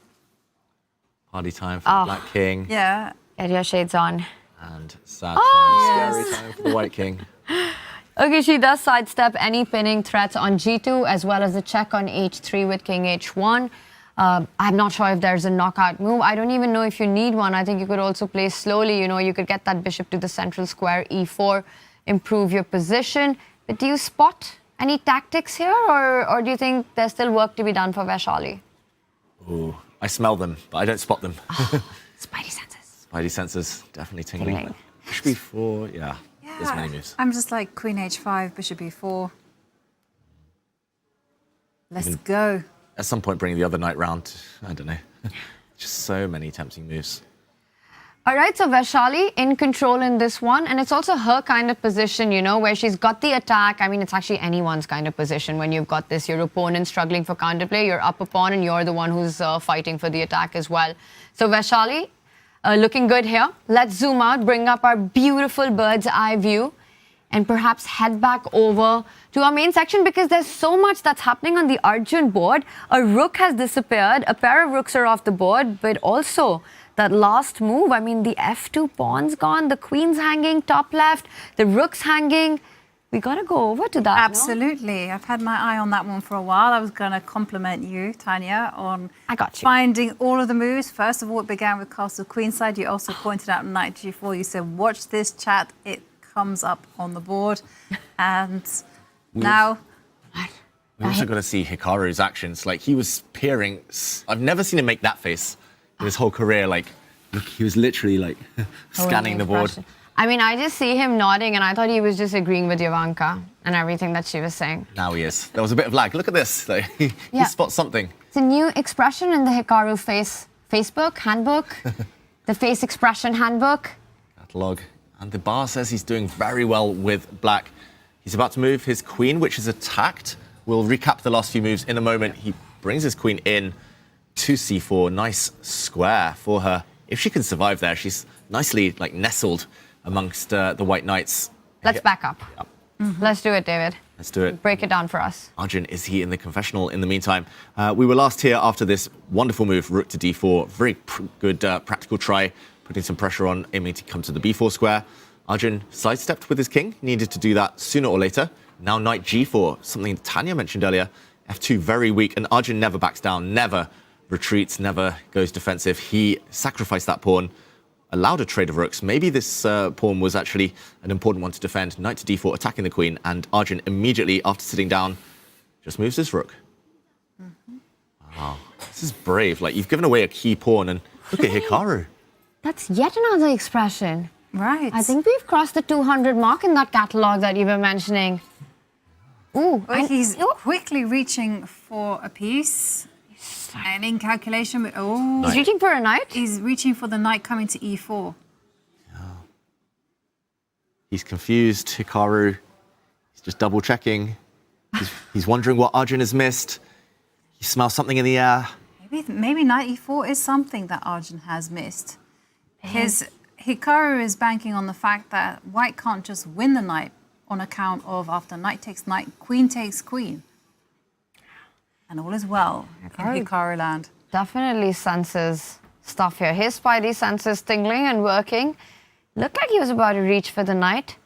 S3: Party time for the Black King.
S1: Yeah.
S2: Get your shades on.
S3: And sad time, scary time for the White King.
S2: Okay, she does sidestep any pinning threats on g2 as well as the check on h3 with king h1. I'm not sure if there's a knockout move. I don't even know if you need one. I think you could also play slowly. You know, you could get that bishop to the central square, e4, improve your position. But do you spot any tactics here, or do you think there's still work to be done for Vachier-Lagrave?
S3: Ooh, I smell them, but I don't spot them.
S2: Spidey senses.
S3: Spidey senses, definitely tingling. Bishop b4, yeah, there's many moves.
S1: I'm just like queen h5, bishop b4. Let's go.
S3: At some point, bring the other knight round. I don't know. Just so many tempting moves.
S2: All right, so Vaishali in control in this one, and it's also her kind of position, you know, where she's got the attack. I mean, it's actually anyone's kind of position when you've got your opponent struggling for counterplay, you're up a pawn, and you're the one who's fighting for the attack as well. So Vaishali, looking good here. Let's zoom out, bring up our beautiful bird's eye view, and perhaps head back over to our main section because there's so much that's happening on the Arjun board. A rook has disappeared, a pair of rooks are off the board, but also that last move, I mean, the f2 pawn's gone, the queen's hanging top left, the rook's hanging. We got to go over to that.
S1: Absolutely.
S2: No?
S1: I've had my eye on that one for a while. I was going to compliment you, Tanya, on finding all of the moves. First of all, it began with castle queenside. You also pointed out knight g4. You said, watch this chat. It comes up on the board. And now...
S3: We also got to see Hikaru's actions. Like, he was peering. I've never seen him make that face in his whole career. Like, look, he was literally, like, scanning the board.
S2: I mean, I just see him nodding, and I thought he was just agreeing with Jovanka and everything that she was saying.
S3: Now he is. There was a bit of lag. Look at this. Like, he spots something.
S2: It's a new expression in the Hikaru Facebook handbook, the face expression handbook.
S3: Catalog. And the bar says he's doing very well with black. He's about to move his queen, which is attacked. We'll recap the last few moves in a moment. He brings his queen in to c4. Nice square for her. If she can survive there, she's nicely like nestled amongst the white knights.
S2: Let's back up.
S3: Yep.
S2: Mm-hmm. Let's do it, David.
S3: Let's do it.
S2: Break it down for us.
S3: Arjun, is he in the confessional in the meantime? We were last here after this wonderful move, rook to d4. Very good practical try, putting some pressure on, aiming to come to the b4 square. Arjun sidestepped with his king. Needed to do that sooner or later. Now knight g4, something Tanya mentioned earlier. f2 very weak, and Arjun never backs down, never retreats, never goes defensive. He sacrificed that pawn, allowed a trade of rooks. Maybe this pawn was actually an important one to defend. Knight to d4, attacking the queen, and Arjun immediately, after sitting down, just moves his rook. Wow, this is brave. Like, you've given away a key pawn, and look at Hikaru.
S2: That's yet another expression.
S1: Right.
S2: I think we've crossed the 200 mark in that catalogue that you were mentioning. Ooh,
S1: well, he's quickly reaching for a piece. And in calculation,
S2: he's reaching for a knight?
S1: He's reaching for the knight coming to e4.
S3: Yeah. He's confused, Hikaru. He's just double checking. He's wondering what Arjun has missed. He smells something in the air.
S1: Maybe knight e4 is something that Arjun has missed. Hikaru is banking on the fact that white can't just win the knight on account of after knight takes knight, queen takes queen. And all is well in Hikaru land.
S2: Definitely senses stuff here. His spidey senses tingling and working. Looked like he was about to reach for the knight.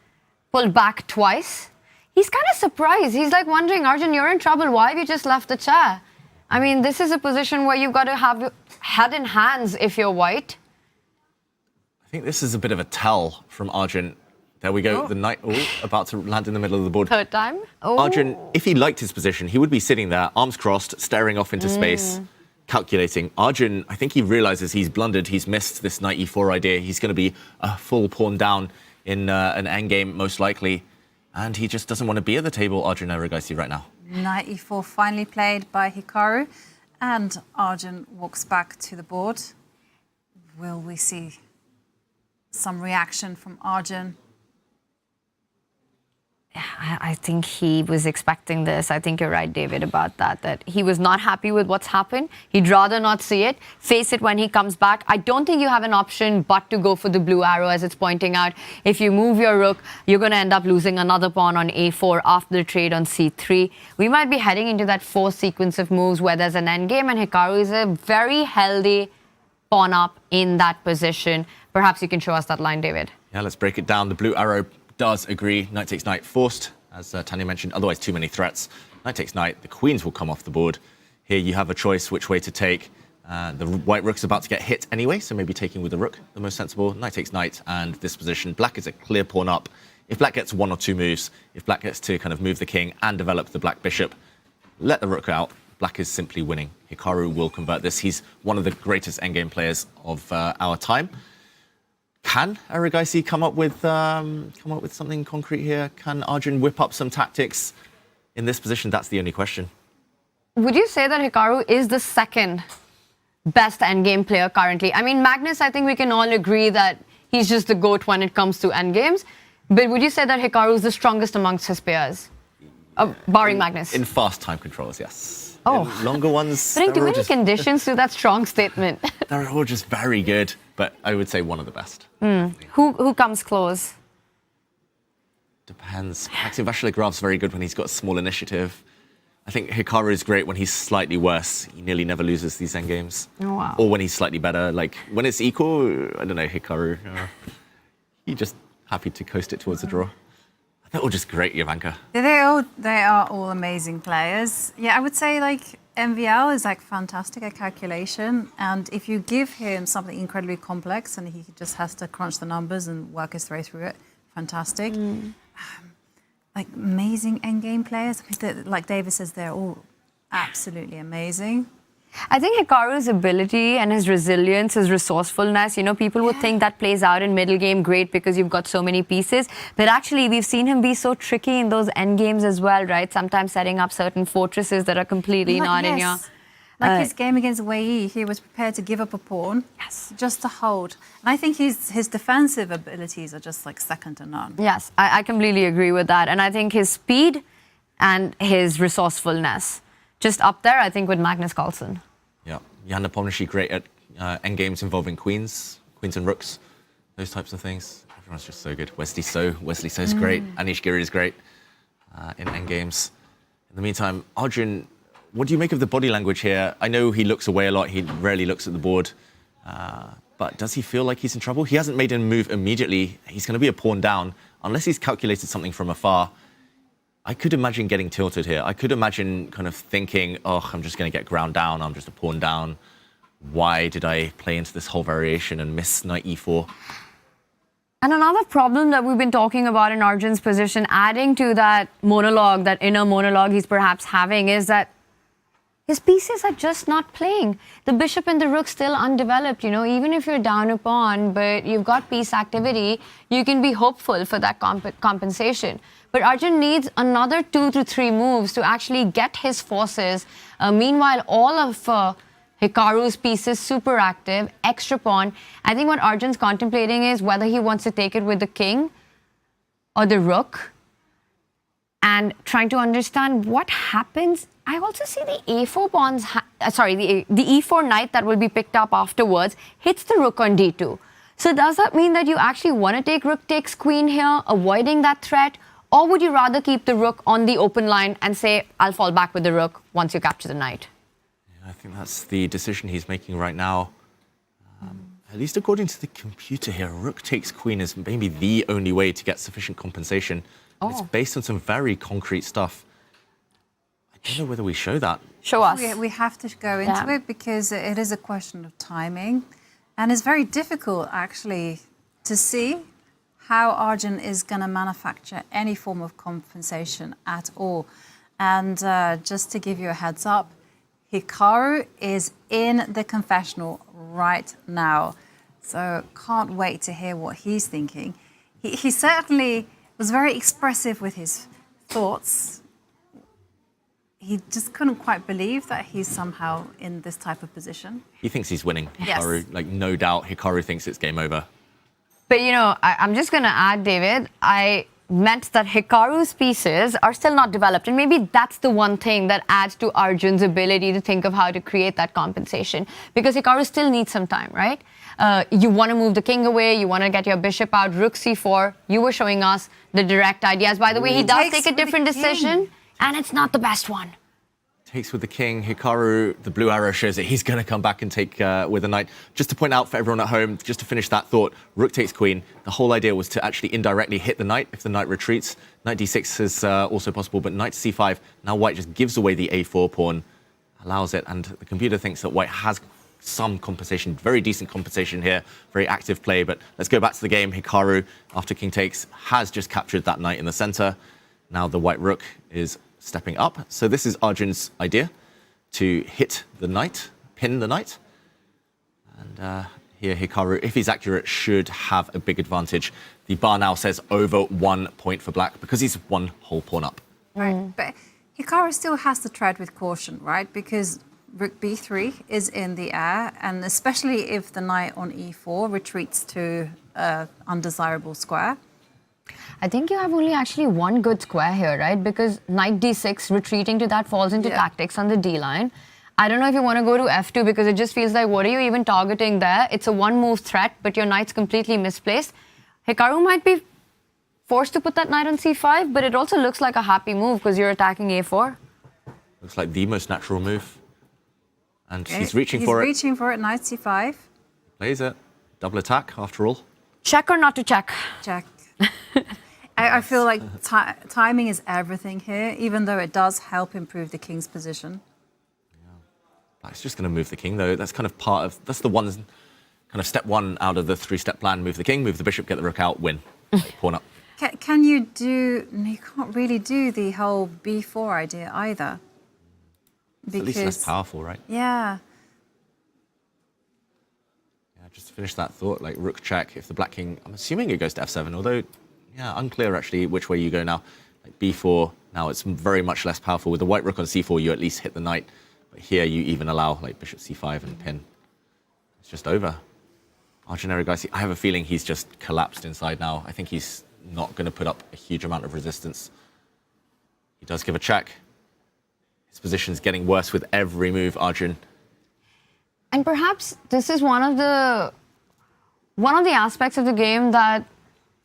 S2: Pulled back twice. He's kind of surprised. He's like wondering, Arjun, you're in trouble. Why have you just left the chair? I mean, this is a position where you've got to have your head in hands if you're white.
S3: I think this is a bit of a tell from Arjun. There we go, the knight about to land in the middle of the board.
S2: Third time?
S3: Arjun, if he liked his position, he would be sitting there, arms crossed, staring off into space, calculating. Arjun, I think he realizes he's blundered, he's missed this knight e4 idea. He's going to be a full pawn down in an endgame, most likely. And he just doesn't want to be at the table, Arjun Erigaisi, right now.
S1: Knight e4 finally played by Hikaru. And Arjun walks back to the board. Will we see some reaction from Arjun?
S2: I think he was expecting this. I think you're right, David, about that he was not happy with what's happened. He'd rather not see it, face it when he comes back. I don't think you have an option but to go for the blue arrow, as it's pointing out. If you move your rook, you're going to end up losing another pawn on a4 after the trade on c3. We might be heading into that fourth sequence of moves where there's an endgame, and Hikaru is a very healthy pawn up in that position. Perhaps you can show us that line, David.
S3: Yeah, let's break it down. The blue arrow does agree. Knight takes knight forced, as Tanya mentioned. Otherwise, too many threats. Knight takes knight. The queens will come off the board. Here you have a choice which way to take. The white rook's about to get hit anyway, so maybe taking with the rook, the most sensible. Knight takes knight, and this position. Black is a clear pawn up. If black gets one or two moves, if black gets to kind of move the king and develop the black bishop, let the rook out. Black is simply winning. Hikaru will convert this. He's one of the greatest endgame players of our time. Can Erigaisi come up with something concrete here? Can Arjun whip up some tactics in this position? That's the only question.
S2: Would you say that Hikaru is the second best endgame player currently. I mean, Magnus, I think we can all agree that he's just the GOAT when it comes to endgames. But would you say that Hikaru is the strongest amongst his peers? Barring Magnus.
S3: In fast time controls, yes.
S2: Oh.
S3: In longer ones,
S2: Putting too
S3: they're all
S2: many
S3: just-
S2: conditions to that strong statement.
S3: They're all just very good, but I would say one of the best.
S2: Who comes close?
S3: Depends. Maxim Vachier-Lagrave's very good when he's got a small initiative. I think Hikaru is great when he's slightly worse. He nearly never loses these endgames.
S2: Oh, wow.
S3: Or when he's slightly better. Like, when it's equal, I don't know, Hikaru, he just happy to coast it towards the draw. They're all just great, Jovanka.
S1: They are all amazing players. Yeah, I would say like MVL is like fantastic at calculation, and if you give him something incredibly complex and he just has to crunch the numbers and work his way through it, fantastic. Like amazing endgame players. I mean, like David says, they're all absolutely amazing.
S2: I think Hikaru's ability and his resilience, his resourcefulness, people would think that plays out in middle game great because you've got so many pieces. But actually, we've seen him be so tricky in those end games as well, right? Sometimes setting up certain fortresses that are completely not in your...
S1: Like his game against Wei Yi, he was prepared to give up a pawn just to hold. And I think his defensive abilities are just like second to none.
S2: Yes, I completely agree with that. And I think his speed and his resourcefulness, just up there, I think, with Magnus Carlsen.
S3: Yeah, Jan Nepomniachtchi great at endgames involving queens and rooks, those types of things. Everyone's just so good. Wesley So's great. Anish Giri is great in endgames. In the meantime, Arjun, what do you make of the body language here? I know he looks away a lot. He rarely looks at the board. But does he feel like he's in trouble? He hasn't made a move immediately. He's going to be a pawn down. Unless he's calculated something from afar, I could imagine getting tilted here. I could imagine kind of thinking, oh, I'm just going to get ground down. I'm just a pawn down. Why did I play into this whole variation and miss knight e4?
S2: And another problem that we've been talking about in Arjun's position, adding to that monologue, that inner monologue he's perhaps having, is that his pieces are just not playing. The bishop and the rook still undeveloped, even if you're down a pawn, but you've got piece activity, you can be hopeful for that compensation. But Arjun needs another 2 to 3 moves to actually get his forces. Meanwhile, all of Hikaru's pieces super active, extra pawn. I think what Arjun's contemplating is whether he wants to take it with the king or the rook, and trying to understand what happens. I also see the a4 pawns, the e4 knight that will be picked up afterwards hits the rook on d2. So does that mean that you actually want to take rook takes queen here, avoiding that threat? Or would you rather keep the rook on the open line and say, I'll fall back with the rook once you capture the knight?
S3: Yeah, I think that's the decision he's making right now. At least according to the computer here, rook takes queen is maybe the only way to get sufficient compensation. It's based on some very concrete stuff. I don't know whether we show that.
S2: Show us.
S1: We have to go into it because it is a question of timing. And it's very difficult, actually, to see how Arjun is going to manufacture any form of compensation at all. And just to give you a heads up, Hikaru is in the confessional right now. So can't wait to hear what he's thinking. He certainly was very expressive with his thoughts. He just couldn't quite believe that he's somehow in this type of position.
S3: He thinks he's winning.
S1: Yes.
S3: Hikaru, like no doubt, Hikaru thinks it's game over.
S2: But I'm just going to add, David, I meant that Hikaru's pieces are still not developed. And maybe that's the one thing that adds to Arjun's ability to think of how to create that compensation. Because Hikaru still needs some time, right? You want to move the king away. You want to get your bishop out. Rook c4. You were showing us the direct ideas. By the way, he does take a different decision. And it's not the best one.
S3: Takes with the king. Hikaru, the blue arrow shows that he's going to come back and take with a knight. Just to point out for everyone at home, just to finish that thought, rook takes queen. The whole idea was to actually indirectly hit the knight if the knight retreats. Knight d6 is also possible, but knight to c5. Now white just gives away the a4 pawn, allows it, and the computer thinks that white has some compensation, very decent compensation here, very active play. But let's go back to the game. Hikaru, after king takes, has just captured that knight in the center. Now the white rook is stepping up. So this is Arjun's idea, to hit the knight, pin the knight. And here Hikaru, if he's accurate, should have a big advantage. The bar now says over 1 point for black because he's 1 whole pawn up.
S1: Right, but Hikaru still has to tread with caution, right? Because rook b3 is in the air, and especially if the knight on e4 retreats to an undesirable square.
S2: I think you have only actually one good square here, right? Because knight d6 retreating to that falls into tactics on the d line. I don't know if you want to go to f2 because it just feels like, what are you even targeting there? It's a one-move threat, but your knight's completely misplaced. Hikaru might be forced to put that knight on c5, but it also looks like a happy move because you're attacking a4.
S3: Looks like the most natural move. And he's reaching for it.
S1: He's reaching for it, knight c5.
S3: Plays it. Double attack, after all.
S2: Check or not to check?
S1: Check. I feel like timing is everything here, even though it does help improve the king's position.
S3: It's just going to move the king, though. That's kind of part of, that's the one, kind of step one out of the three-step plan. Move the king, move the bishop, get the rook out, win. Like, pawn up.
S1: Can you do, you can't really do the whole b4 idea either.
S3: It's at least less powerful, right?
S1: Yeah.
S3: Yeah, just to finish that thought, like rook check, if the black king, I'm assuming it goes to f7, although, yeah, unclear actually which way you go now. Like b4, now it's very much less powerful. With the white rook on c4, you at least hit the knight. But here you even allow like bishop c5 and pin. It's just over. Arjun Erigaisi, I have a feeling he's just collapsed inside now. I think he's not going to put up a huge amount of resistance. He does give a check. His position's getting worse with every move, Arjun.
S2: And perhaps this is one of the aspects of the game that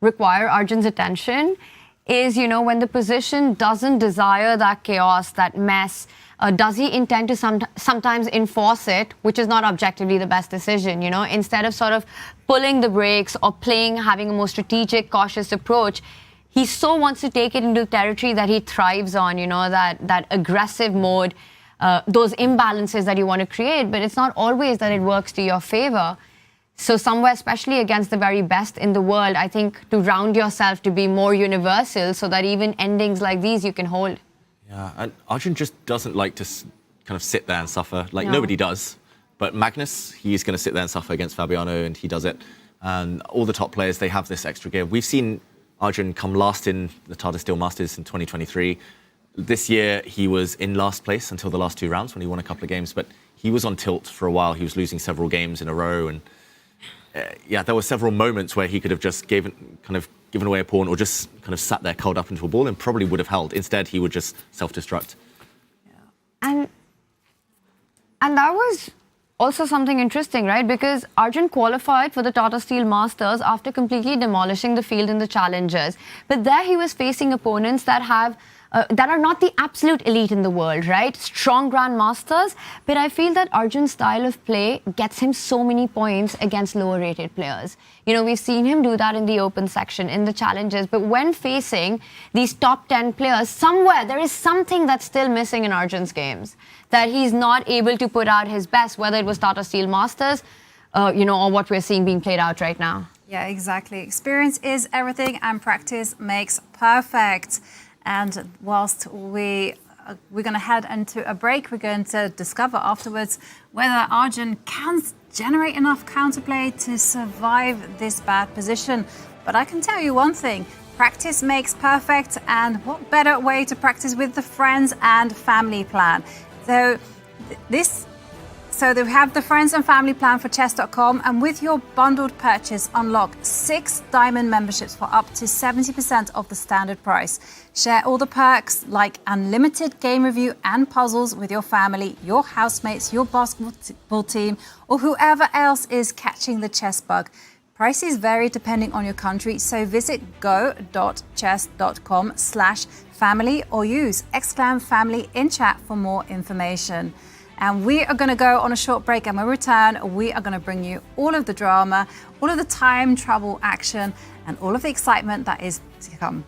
S2: require Arjun's attention is, you know, when the position doesn't desire that chaos, that mess, does he intend to sometimes enforce it, which is not objectively the best decision, you know? Instead of sort of pulling the brakes or having a more strategic, cautious approach, he so wants to take it into territory that he thrives on, you know, that aggressive mode, those imbalances that you want to create, but it's not always that it works to your favor. So somewhere, especially against the very best in the world, I think to round yourself to be more universal so that even endings like these you can hold.
S3: Yeah, and Arjun just doesn't like to kind of sit there and suffer. Like, nobody does. But Magnus, he's going to sit there and suffer against Fabiano, and he does it. And all the top players, they have this extra gear. We've seen Arjun come last in the Tata Steel Masters in 2023. This year, he was in last place until the last two rounds when he won a couple of games. But he was on tilt for a while. He was losing several games in a row. And yeah, there were several moments where he could have just given away a pawn or just kind of sat there curled up into a ball and probably would have held. Instead, he would just self-destruct.
S2: Yeah. And that was also something interesting, right? Because Arjun qualified for the Tata Steel Masters after completely demolishing the field in the Challengers. But there he was facing opponents that are not the absolute elite in the world, right? Strong Grandmasters. But I feel that Arjun's style of play gets him so many points against lower rated players. You know, we've seen him do that in the open section, in the Challengers. But when facing these top 10 players, somewhere there is something that's still missing in Arjun's games, that he's not able to put out his best, whether it was Tata Steel Masters, you know, or what we're seeing being played out right now.
S1: Yeah, exactly. Experience is everything and practice makes perfect. And whilst we're going to head into a break, we're going to discover afterwards whether Arjun can generate enough counterplay to survive this bad position. But I can tell you one thing, practice makes perfect, and what better way to practice with the friends and family plan. So they have the friends and family plan for chess.com, and with your bundled purchase, unlock 6 diamond memberships for up to 70% of the standard price. Share all the perks like unlimited game review and puzzles with your family, your housemates, your basketball team, or whoever else is catching the chess bug. Prices vary depending on your country, so visit go.chess.com/family or use !family in chat for more information. And we are going to go on a short break, and when we return, we are going to bring you all of the drama, all of the time travel action, and all of the excitement that is to come.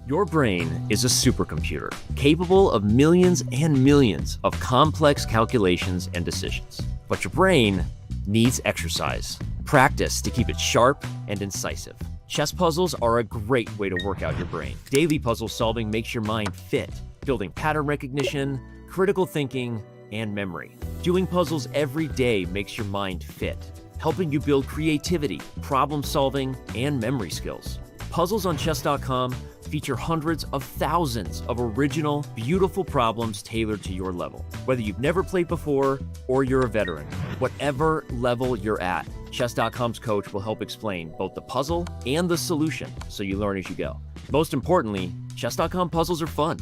S10: Your brain is a supercomputer capable of millions and millions of complex calculations and decisions. But your brain needs exercise, practice to keep it sharp and incisive. Chess puzzles are a great way to work out your brain. Daily puzzle solving makes your mind fit, building pattern recognition, critical thinking, and memory. Doing puzzles every day makes your mind fit, helping you build creativity, problem solving, and memory skills. Puzzles on chess.com feature hundreds of thousands of original, beautiful problems tailored to your level. Whether you've never played before or you're a veteran, whatever level you're at, chess.com's coach will help explain both the puzzle and the solution so you learn as you go. Most importantly, chess.com puzzles are fun.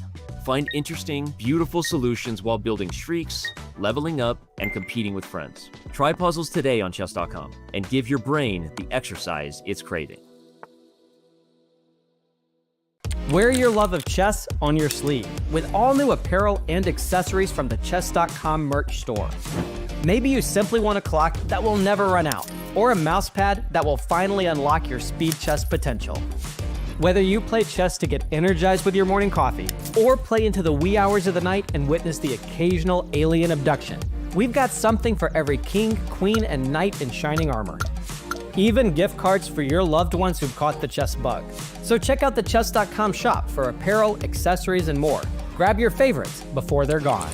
S10: Find interesting, beautiful solutions while building streaks, leveling up, and competing with friends. Try puzzles today on chess.com and give your brain the exercise it's craving.
S11: Wear your love of chess on your sleeve with all new apparel and accessories from the chess.com merch store. Maybe you simply want a clock that will never run out, or a mouse pad that will finally unlock your speed chess potential. Whether you play chess to get energized with your morning coffee, or play into the wee hours of the night and witness the occasional alien abduction, we've got something for every king, queen, and knight in shining armor. Even gift cards for your loved ones who've caught the chess bug. So check out the chess.com shop for apparel, accessories, and more. Grab your favorites before they're gone.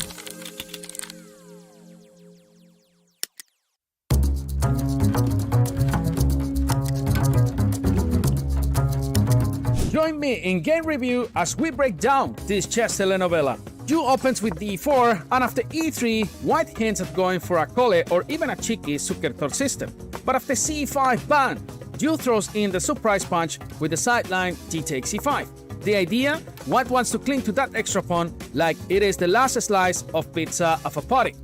S8: Join me in game review as we break down this chess telenovela. Ju opens with d4, and after e3, white hints at going for a cole or even a cheeky Zuckertor system. But after c5 ban, Ju throws in the surprise punch with the sideline d takes e5. The idea? White wants to cling to that extra pawn like it is the last slice of pizza of a party.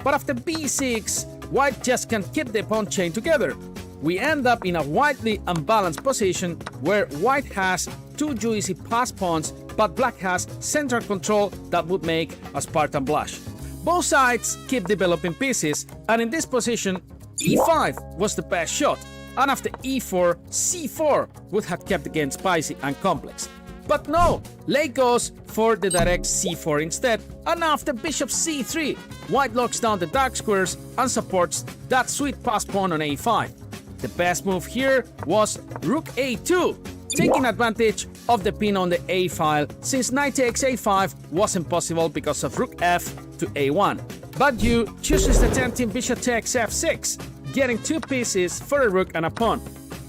S8: But after b6, white just can't keep the pawn chain together. We end up in a widely unbalanced position where white has two juicy pass pawns, but black has central control that would make a Spartan blush. Both sides keep developing pieces, and in this position, e5 was the best shot, and after e4, c4 would have kept the game spicy and complex. But no, Lei goes for the direct c4 instead, and after bishop c3, white locks down the dark squares and supports that sweet pass pawn on a5. The best move here was rook a2, taking advantage of the pin on the a file since knight takes a5 wasn't possible because of rook f to a1. But Ju chooses the tempting bishop takes f6, getting two pieces for a rook and a pawn.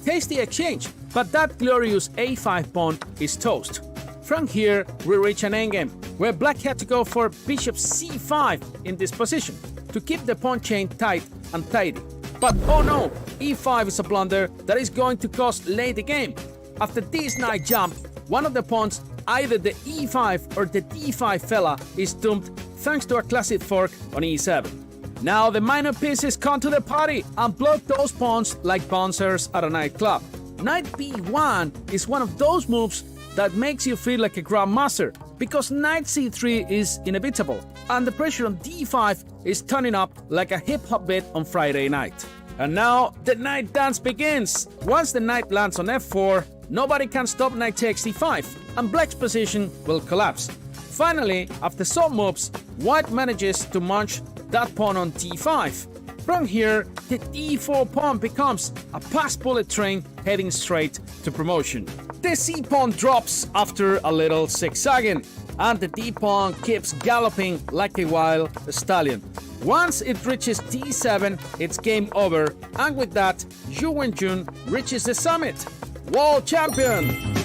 S8: Tasty exchange, but that glorious a5 pawn is toast. From here, we reach an endgame, where black had to go for bishop c5 in this position to keep the pawn chain tight and tidy. But oh no, e5 is a blunder that is going to cost Lei the game. After this knight jump, one of the pawns, either the e5 or the d5 fella, is doomed thanks to a classic fork on e7. Now the minor pieces come to the party and block those pawns like bouncers at a nightclub. Knight b1 is one of those moves that makes you feel like a grandmaster, because knight c3 is inevitable, and the pressure on d5 is turning up like a hip-hop beat on Friday night. And now the knight dance begins. Once the knight lands on f4, nobody can stop knight takes d5, and black's position will collapse. Finally, after some moves, white manages to munch that pawn on d5. From here, the d4 pawn becomes a pass bullet train heading straight to promotion. The c pawn drops after a little zigzagging, and the d pawn keeps galloping like a wild stallion. Once it reaches d7, it's game over, and with that, Ju Wenjun reaches the summit. World champion!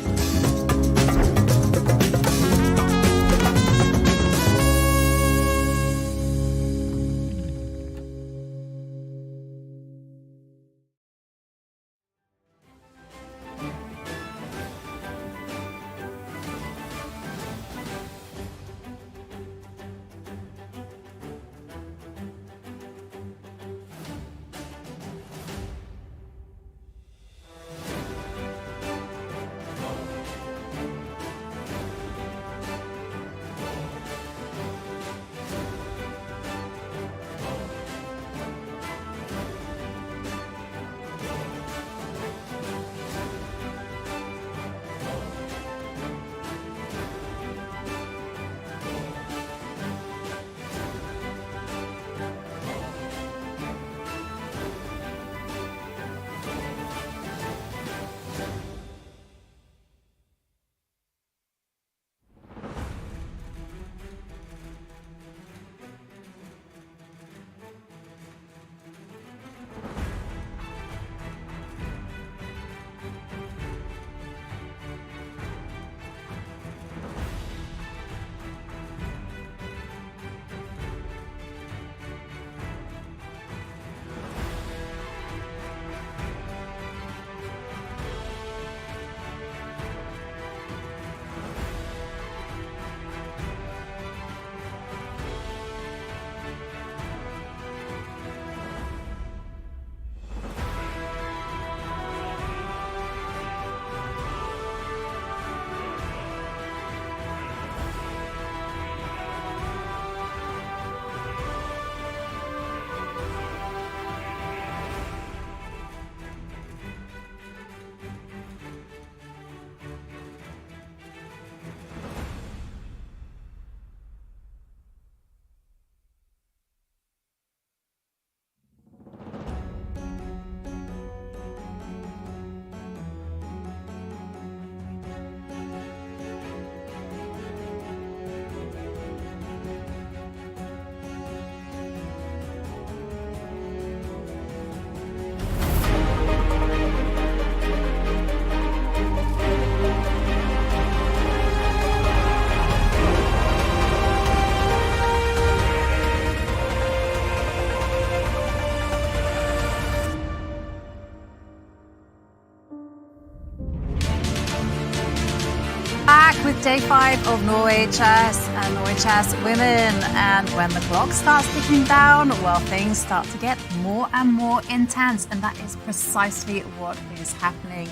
S1: day 5 of Norway Chess and Norway Chess Women. And when the clock starts ticking down, well, things start to get more and more intense. And that is precisely what is happening.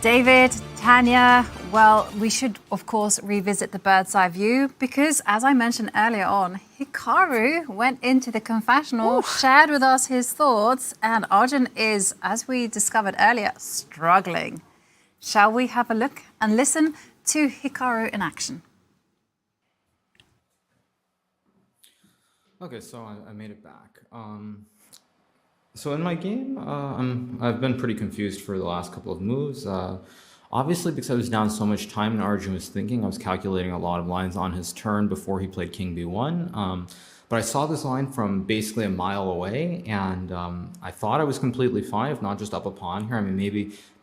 S1: David, Tanya, well, we should, of course, revisit the bird's eye view because, as I mentioned earlier on, Hikaru went into the confessional, shared with us his thoughts, and Arjun is, as we discovered earlier, struggling. Shall we have a look and listen to Hikaru in action?
S5: Okay, so I made it back. So in my game, I've been pretty confused for the last couple of moves. Obviously, because I was down so much time and Arjun was thinking, I was calculating a lot of lines on his turn before he played King B1. But I saw this line from basically a mile away, and I thought I was completely fine, if not just up a pawn here. I mean,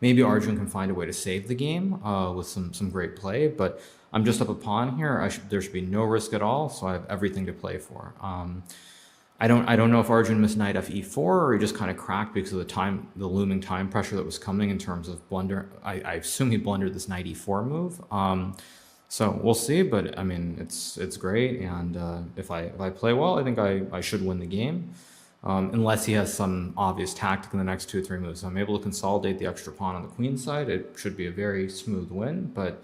S5: maybe Arjun can find a way to save the game with some great play, but I'm just up a pawn here. There should be no risk at all, so I have everything to play for. I don't know if Arjun missed knight fe4 or he just kind of cracked because of the looming time pressure that was coming in terms of blunder. I assume he blundered this knight e4 move. So we'll see, but I mean it's great, and if I play well, I think I should win the game, unless he has some obvious tactic in the next 2 or 3 moves. So I'm able to consolidate the extra pawn on the queen side. It should be a very smooth win, but.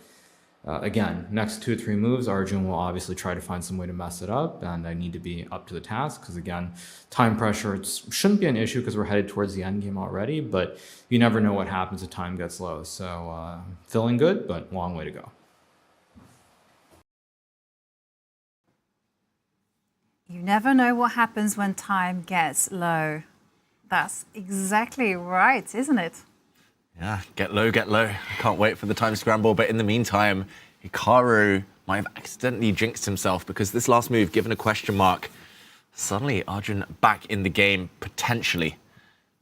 S5: Again, next 2 or 3 moves, Arjun will obviously try to find some way to mess it up, and I need to be up to the task because, again, time pressure shouldn't be an issue because we're headed towards the end game already, but you never know what happens if time gets low. So feeling good, but long way to go.
S1: You never know what happens when time gets low. That's exactly right, isn't it?
S3: Yeah, get low, get low. I can't wait for the time scramble. But in the meantime, Hikaru might have accidentally jinxed himself because this last move, given a question mark, suddenly Arjun back in the game, potentially.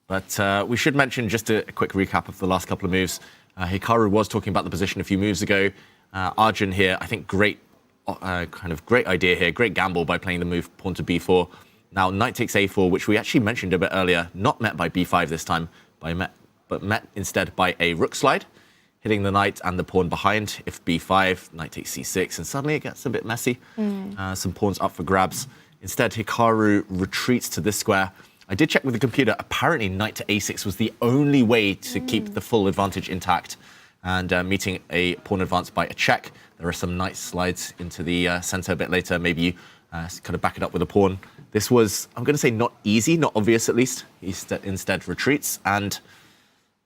S3: But we should mention just a quick recap of the last couple of moves. Hikaru was talking about the position a few moves ago. Arjun here, I think great idea here, great gamble by playing the move pawn to b4. Now, knight takes a4, which we actually mentioned a bit earlier, not met by b5 this time, but met instead by a rook slide, hitting the knight and the pawn behind. If b5, knight takes c6, and suddenly it gets a bit messy. Some pawns up for grabs. Instead, Hikaru retreats to this square. I did check with the computer. Apparently, knight to a6 was the only way to keep the full advantage intact. And meeting a pawn advance by a check. There are some knight slides into the center a bit later. Maybe you kind of back it up with a pawn. This was, I'm going to say, not easy, not obvious at least. He instead retreats, and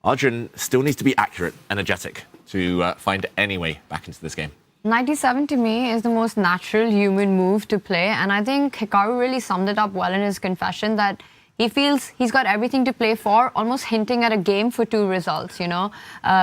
S3: Arjun still needs to be accurate, energetic, to find any way back into this game.
S2: 97 to me is the most natural human move to play, and I think Hikaru really summed it up well in his confession that he feels he's got everything to play for, almost hinting at a game for 2 results, you know.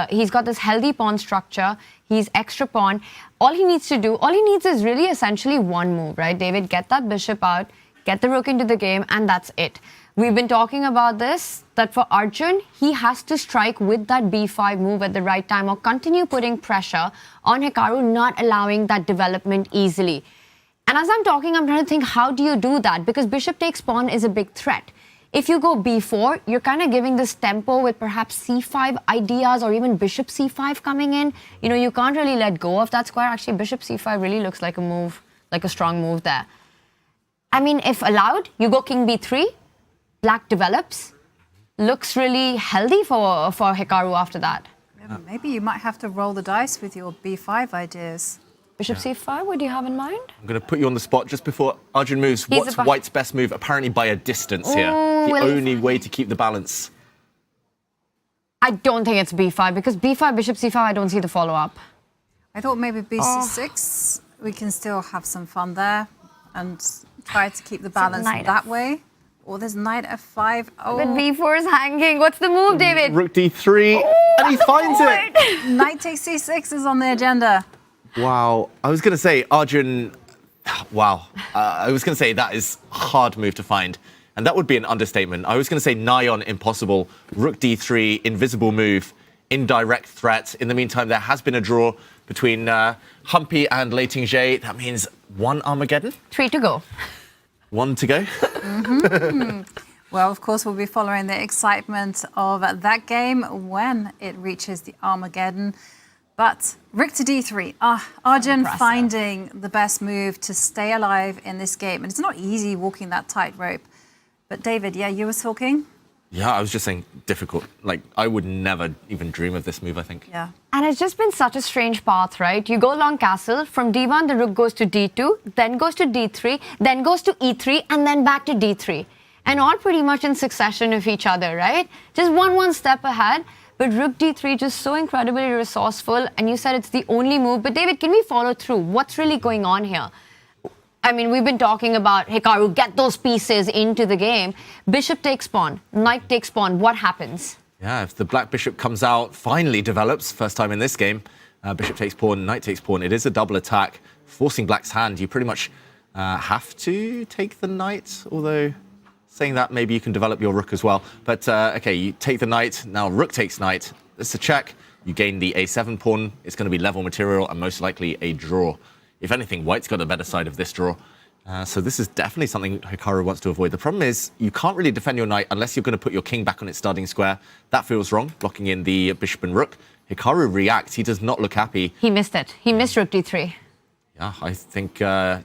S2: He's got this healthy pawn structure, he's extra pawn. All he needs is really essentially one move, right, David? Get that bishop out, get the rook into the game, and that's it. We've been talking about this, that for Arjun, he has to strike with that b5 move at the right time or continue putting pressure on Hikaru, not allowing that development easily. And as I'm talking, I'm trying to think, how do you do that? Because bishop takes pawn is a big threat. If you go b4, you're kind of giving this tempo with perhaps c5 ideas or even bishop c5 coming in. You know, you can't really let go of that square. Actually, bishop c5 really looks like a move, like a strong move there. I mean, if allowed, you go king b3. Black develops, looks really healthy for Hikaru after that.
S1: Maybe you might have to roll the dice with your b5 ideas.
S2: Bishop c5, what do you have in mind?
S3: I'm going to put you on the spot just before Arjun moves. What's White's best move? Apparently by a distance here. The only way to keep the balance.
S2: I don't think it's b5, because b5, bishop c5, I don't see the follow-up.
S1: I thought maybe bc6, we can still have some fun there and try to keep the balance that way. Or there's knight f5. Oh.
S2: But b4 is hanging. What's the move, David?
S3: Rook d3, and he finds it.
S1: Knight takes c6 is on the agenda.
S3: Wow. I was going to say, Arjun, wow. I was going to say that is a hard move to find. And that would be an understatement. I was going to say nigh on impossible. Rook d3, invisible move, indirect threat. In the meantime, there has been a draw between Humpy and Leiting-Jay. That means 1 Armageddon.
S2: 3 to go.
S3: 1 to go.
S1: Well, of course, we'll be following the excitement of that game when it reaches the Armageddon. But rook to d3. Arjun
S2: Impressive.
S1: finding the best move to stay alive in this game. And it's not easy walking that tightrope. But David, yeah, you were talking?
S3: Yeah, I was just saying difficult. Like, I would never even dream of this move, I think.
S1: Yeah.
S2: And it's just been such a strange path, right? You go along castle, from d1 the rook goes to d2, then goes to d3, then goes to e3, and then back to d3. And all pretty much in succession of each other, right? Just one step ahead. But rook d3 just so incredibly resourceful. And you said it's the only move. But David, can we follow through? What's really going on here? I mean, we've been talking about Hikaru, get those pieces into the game. Bishop takes pawn, knight takes pawn. What happens?
S3: Yeah, if the black bishop comes out, finally develops, first time in this game, bishop takes pawn, knight takes pawn. It is a double attack, forcing black's hand. You pretty much have to take the knight, although saying that, maybe you can develop your rook as well. But okay, you take the knight, now rook takes knight. It's a check. You gain the a7 pawn. It's going to be level material and most likely a draw. If anything, white's got the better side of this draw. So this is definitely something Hikaru wants to avoid. The problem is you can't really defend your knight unless you're going to put your king back on its starting square. That feels wrong, blocking in the bishop and rook. Hikaru reacts. He does not look happy.
S2: He missed it. He missed rook d3.
S3: Yeah, I think, yeah,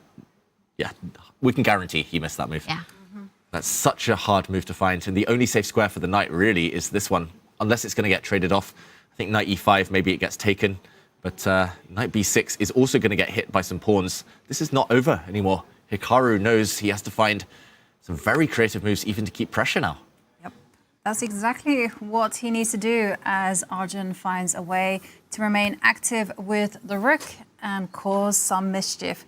S3: we can guarantee he missed that move.
S2: Yeah.
S3: That's such a hard move to find. And the only safe square for the knight really is this one, unless it's going to get traded off. I think knight e5, maybe it gets taken. But knight b6 is also going to get hit by some pawns. This is not over anymore. Hikaru knows he has to find some very creative moves even to keep pressure now.
S1: Yep. That's exactly what he needs to do as Arjun finds a way to remain active with the rook and cause some mischief.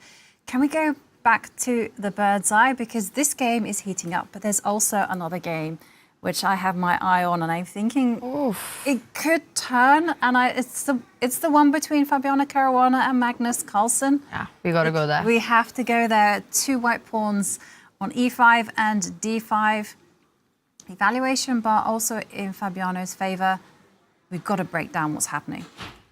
S1: Can we go back to the bird's eye? Because this game is heating up, but there's also another game which I have my eye on, and I'm thinking it could turn. And it's the one between Fabiano Caruana and Magnus Carlsen.
S2: Yeah, we got to go there.
S1: We have to go there. 2 white pawns on e5 and d5. Evaluation bar also in Fabiano's favor. We've got to break down what's happening.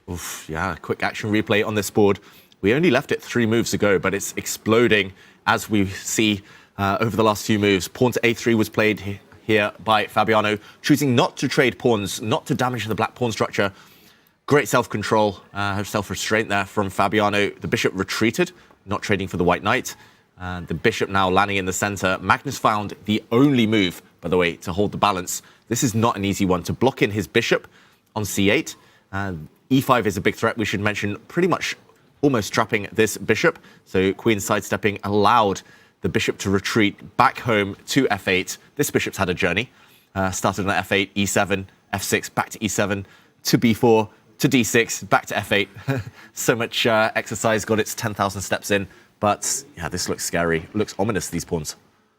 S3: Oof, yeah, quick action replay on this board. We only left it 3 moves ago, but it's exploding as we see over the last few moves. Pawn to a3 was played here by Fabiano, choosing not to trade pawns, not to damage the black pawn structure. Great self-control, self-restraint there from Fabiano. The bishop retreated, not trading for the white knight. The bishop now landing in the center. Magnus found the only move, by the way, to hold the balance. This is not an easy one. To block in his bishop on c8. e5 is a big threat. We should mention pretty much almost trapping this bishop. So queen sidestepping allowed the bishop to retreat back home to f8. This bishop's had a journey. Started on f8, e7, f6, back to e7, to b4, to d6, back to f8. So much exercise, got its 10,000 steps in. But yeah, this looks scary. Looks ominous, these pawns.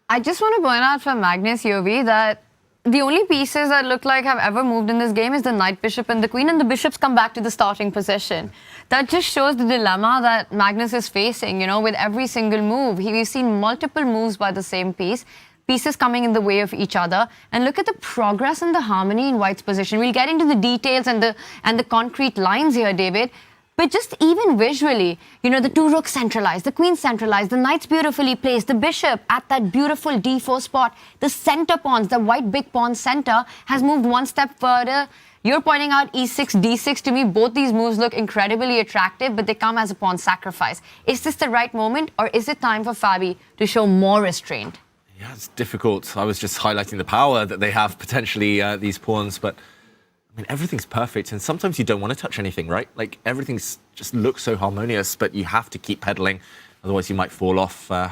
S2: I just want to point out for Magnus Yovi that the only pieces that look like have ever moved in this game is the knight, bishop, and the queen, and the bishops come back to the starting position. That just shows the dilemma that Magnus is facing, you know, with every single move. We've seen multiple moves by the same piece, pieces coming in the way of each other. And look at the progress and the harmony in white's position. We'll get into the details and the concrete lines here, David. But just even visually, you know, the 2 rooks centralized, the queen centralized, the knight's beautifully placed, the bishop at that beautiful d4 spot, the center pawns, the white big pawn center has moved 1 step further. You're pointing out e6, d6. To me, both these moves look incredibly attractive, but they come as a pawn sacrifice. Is this the right moment, or is it time for Fabi to show more restraint?
S3: Yeah, it's difficult. I was just highlighting the power that they have potentially, these pawns, but I mean, everything's perfect, and sometimes you don't want to touch anything, right? Like, everything's just looks so harmonious, but you have to keep pedaling, otherwise you might fall off. I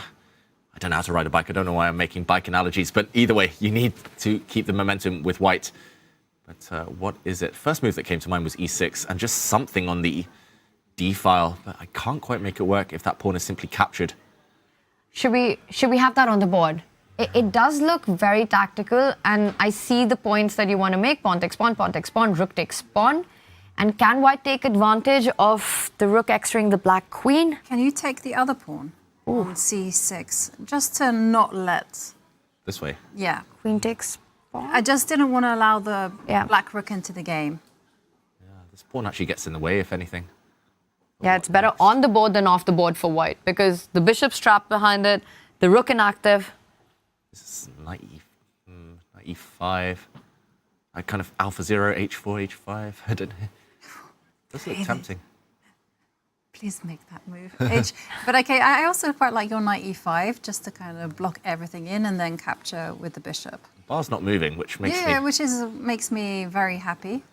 S3: don't know how to ride a bike. I don't know why I'm making bike analogies, but either way, you need to keep the momentum with white. But what is it? First move that came to mind was e6, and just something on the d file, but I can't quite make it work if that pawn is simply captured.
S2: Should we have that on the board? It does look very tactical, and I see the points that you want to make. Pawn takes pawn, rook takes pawn. And can white take advantage of the rook extraing the black queen?
S1: Can you take the other pawn on c6, just to not let...
S3: This way?
S1: Yeah.
S2: Queen takes pawn.
S1: I just didn't want to allow the black rook into the game.
S3: Yeah, this pawn actually gets in the way, if anything.
S2: Yeah, it's better on the board than off the board for white, because the bishop's trapped behind it, the rook inactive.
S3: This is knight e5. I kind of alpha 0, h4, h5. I don't know. Does look tempting.
S1: Please make that move, H. But okay, I also quite like your knight e5, just to kind of block everything in and then capture with the bishop.
S3: Bar's not moving, which makes
S1: makes me very happy.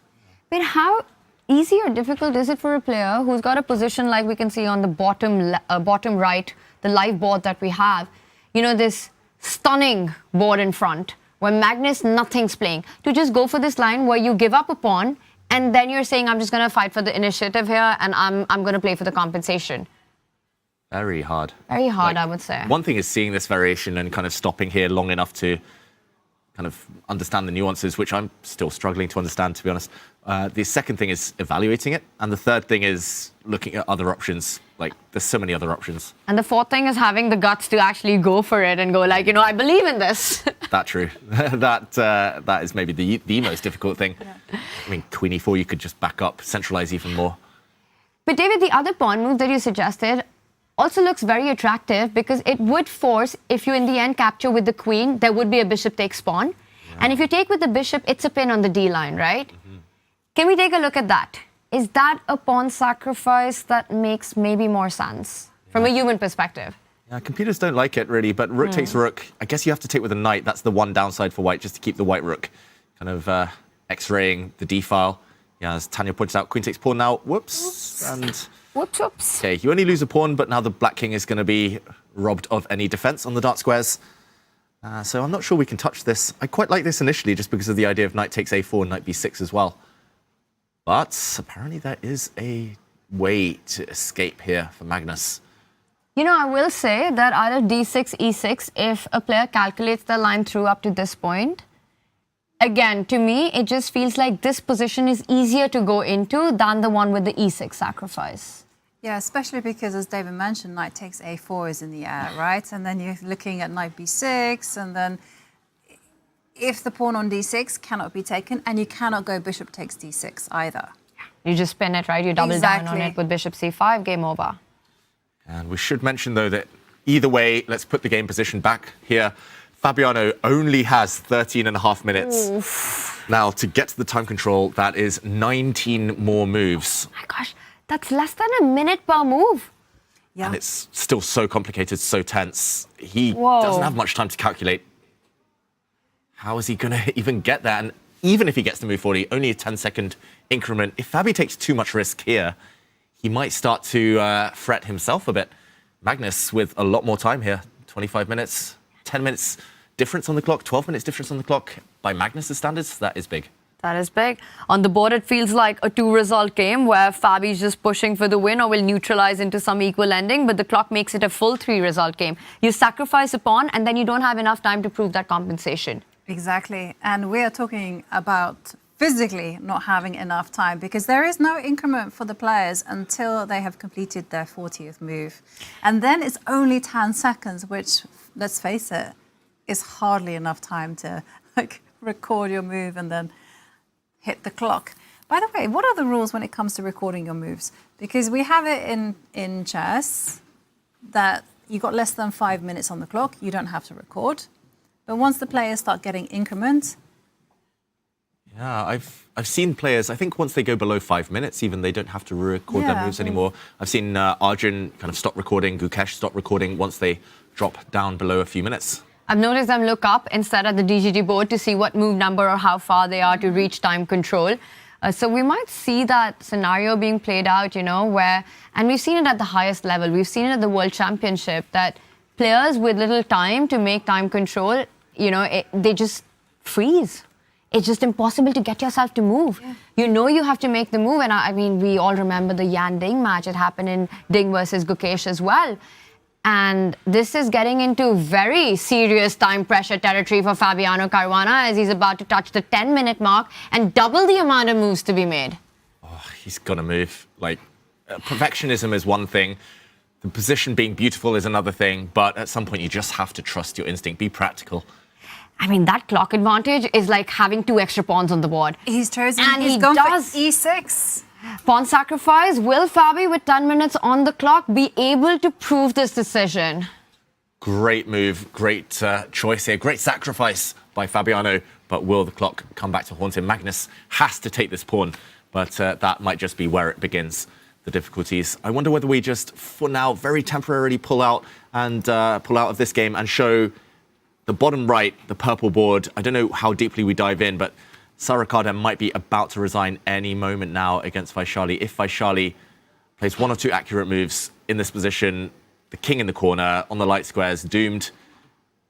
S2: But how easy or difficult is it for a player who's got a position like we can see on the bottom right, the live board that we have, this stunning board in front, where Magnus, nothing's playing, to just go for this line where you give up a pawn, and then you're saying, I'm just going to fight for the initiative here, and I'm going to play for the compensation.
S3: Very hard.
S2: Very hard, I would say.
S3: One thing is seeing this variation and kind of stopping here long enough to kind of understand the nuances, which I'm still struggling to understand, to be honest. The second thing is evaluating it. And the third thing is looking at other options. Like, there's so many other options.
S2: And the fourth thing is having the guts to actually go for it and go like, I believe in this.
S3: That's true. That is maybe the most difficult thing. Yeah. I mean, queen e4, you could just back up, centralize even more.
S2: But David, the other pawn move that you suggested also looks very attractive, because it would force, if you in the end capture with the queen, there would be a bishop takes pawn. Yeah. And if you take with the bishop, it's a pin on the D line, right? Mm-hmm. Can we take a look at that? Is that a pawn sacrifice that makes maybe more sense from a human perspective?
S3: Yeah, computers don't like it really, but rook takes rook. I guess you have to take with a knight. That's the one downside for white, just to keep the white rook kind of X-raying the D file. Yeah, as Tanya pointed out, queen takes pawn now. Whoops. And
S2: whoops.
S3: Okay, you only lose a pawn, but now the black king is going to be robbed of any defense on the dark squares. So I'm not sure we can touch this. I quite like this initially, just because of the idea of knight takes a4 and knight b6 as well. But apparently there is a way to escape here for Magnus.
S2: I will say that either d6, e6, if a player calculates the line through up to this point, again, to me, it just feels like this position is easier to go into than the one with the e6 sacrifice.
S1: Yeah, especially because, as David mentioned, knight takes a4 is in the air, right? And then you're looking at knight b6, and then if the pawn on d6 cannot be taken, and you cannot go bishop takes d6 either.
S2: You just spin it, right? You double down on it with bishop c5, game over.
S3: And we should mention, though, that either way, let's put the game position back here. Fabiano only has 13.5 minutes. Oof. Now, to get to the time control, that is 19 more moves.
S2: Oh my gosh, that's less than a minute per move.
S1: Yeah.
S3: And it's still so complicated, so tense. He doesn't have much time to calculate. How is he going to even get that? And even if he gets to move 40, only a 10-second increment. If Fabi takes too much risk here, he might start to fret himself a bit. Magnus with a lot more time here. 25 minutes, 10 minutes difference on the clock, 12 minutes difference on the clock. By Magnus' standards, that is big.
S2: That is big. On the board, it feels like a two-result game where Fabi's just pushing for the win or will neutralize into some equal ending, but the clock makes it a full three-result game. You sacrifice a pawn, and then you don't have enough time to prove that compensation.
S1: Exactly. And we are talking about physically not having enough time, because there is no increment for the players until they have completed their 40th move. And then it's only 10 seconds, which, let's face it, is hardly enough time to record your move and then hit the clock. By the way, what are the rules when it comes to recording your moves? Because we have it in chess that you got less than 5 minutes on the clock, you don't have to record. But once the players start getting increments...
S3: Yeah, I've seen players, I think once they go below 5 minutes, even they don't have to record their moves anymore. I've seen Arjun kind of stop recording, Gukesh stop recording once they drop down below a few minutes.
S2: I've noticed them look up instead at the DGT board to see what move number or how far they are to reach time control. So we might see that scenario being played out, where, and we've seen it at the highest level. We've seen it at the World Championship, that players with little time to make time control, they just freeze. It's just impossible to get yourself to move. Yeah. You have to make the move. And I mean, we all remember the Yan Ding match. It happened in Ding versus Gukesh as well. And this is getting into very serious time pressure territory for Fabiano Caruana, as he's about to touch the 10-minute mark and double the amount of moves to be made.
S3: Oh, he's got to move. Perfectionism is one thing. The position being beautiful is another thing. But at some point, you just have to trust your instinct. Be practical.
S2: I mean, that clock advantage is like having 2 extra pawns on the board.
S1: He's chosen,
S2: and
S1: he's gone for e6.
S2: Pawn sacrifice. Will Fabi, with 10 minutes on the clock, be able to prove this decision?
S3: Great move, great choice here, great sacrifice by Fabiano. But will the clock come back to haunt him? Magnus has to take this pawn. but that might just be where it begins, the difficulties. I wonder whether we just, for now, very temporarily pull out of this game and show the bottom right, the purple board. I don't know how deeply we dive in, but Caro-Kann might be about to resign any moment now against Vachier-Lagrave. If Vachier-Lagrave plays 1 or 2 accurate moves in this position, the king in the corner on the light squares, doomed.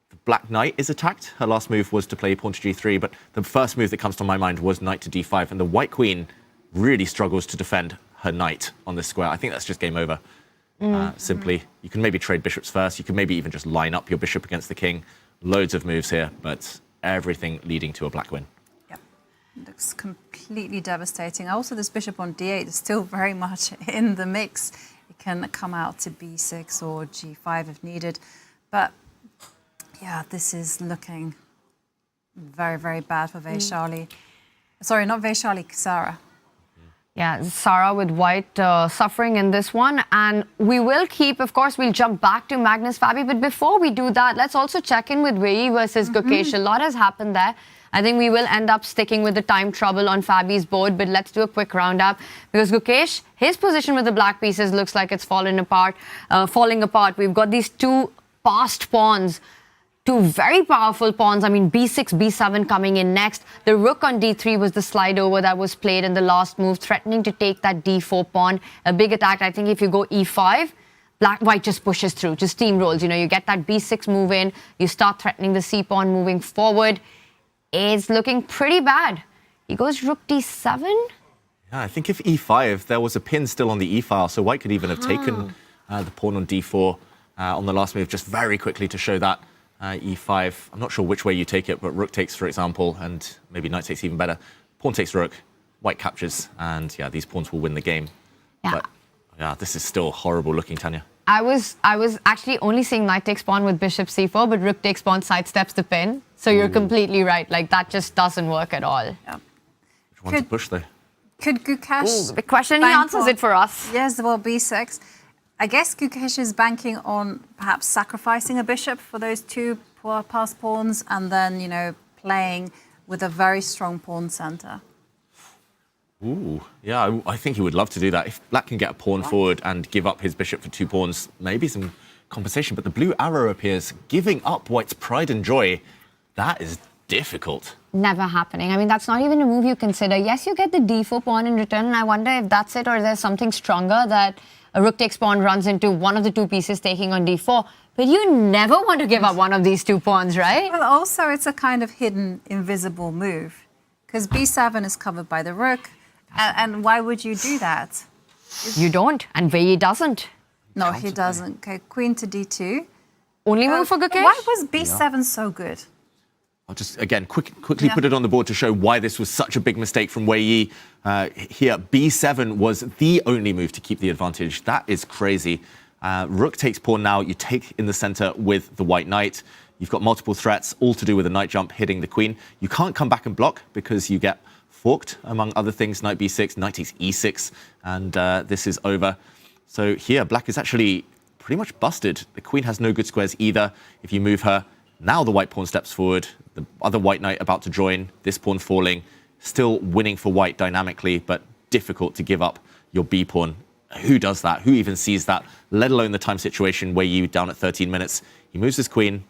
S3: The black knight is attacked. Her last move was to play pawn to g3, but the first move that comes to my mind was knight to d5, and the white queen really struggles to defend her knight on this square. I think that's just game over. Simply, you can maybe trade bishops first. You can maybe even just line up your bishop against the king. Loads of moves here, but everything leading to a black win.
S1: Yep, looks completely devastating. Also, this bishop on d8 is still very much in the mix. It can come out to b6 or g5 if needed. But yeah, this is looking very, very bad for Vachier-Lagrave. Sorry, not Vachier-Lagrave, Sarah.
S2: Yeah, Sarah with white suffering in this one. And we will keep, of course, we'll jump back to Magnus Fabi. But before we do that, let's also check in with Wei Yi versus Gukesh. A lot has happened there. I think we will end up sticking with the time trouble on Fabi's board. But let's do a quick roundup. Because Gukesh, his position with the black pieces looks like it's falling apart. We've got these 2 passed pawns. 2 very powerful pawns. I mean, b6, b7 coming in next. The rook on d3 was the slide over that was played in the last move, threatening to take that d4 pawn. A big attack. I think if you go e5, white just pushes through, just steamrolls. You know, you get that b6 move in, you start threatening the c pawn moving forward. It's looking pretty bad. He goes rook d7.
S3: Yeah, I think if e5, there was a pin still on the e file, so white could even have taken the pawn on d4 on the last move, just very quickly to show that. E5, I'm not sure which way you take it, but rook takes, for example, and maybe knight takes even better. Pawn takes rook, white captures, and yeah, these pawns will win the game.
S2: Yeah.
S3: But yeah, this is still horrible looking, Tanya.
S2: I was actually only seeing knight takes pawn with bishop c4, but rook takes pawn sidesteps the pin. So you're completely right. Like, that just doesn't work at all.
S1: Yeah.
S3: Which one to push, though?
S1: Could Gukesh...
S2: The question, he answers it for us.
S1: Yes, well, b6. I guess Gukesh is banking on perhaps sacrificing a bishop for those 2 passed pawns and then, you know, playing with a very strong pawn center.
S3: Ooh, yeah, I think he would love to do that. If black can get a pawn forward and give up his bishop for 2 pawns, maybe some compensation. But the blue arrow appears, giving up white's pride and joy. That is difficult.
S2: Never happening. I mean, that's not even a move you consider. Yes, you get the d4 pawn in return, and I wonder if that's it or there's something stronger that a rook takes pawn runs into one of the 2 pieces taking on d4. But you never want to give up one of these 2 pawns, right?
S1: Well, also, it's a kind of hidden, invisible move. Because b7 is covered by the rook. And why would you do that?
S2: You don't. And Wei Yi doesn't.
S1: No, he doesn't. Okay, queen to d2.
S2: Only move for Gukesh?
S1: Why was b7 so good?
S3: I'll just, again, quickly put it on the board to show why this was such a big mistake from Wei Yi. Here, b7 was the only move to keep the advantage. That is crazy. Rook takes pawn now. You take in the center with the white knight. You've got multiple threats, all to do with a knight jump hitting the queen. You can't come back and block because you get forked, among other things. Knight b6, knight takes e6, and this is over. So here, black is actually pretty much busted. The queen has no good squares either. If you move her, now the white pawn steps forward. The other white knight about to join, this pawn falling. Still winning for white dynamically, but difficult to give up your b pawn. Who does that? Who even sees that? Let alone the time situation where you down at 13 minutes. He moves his queen,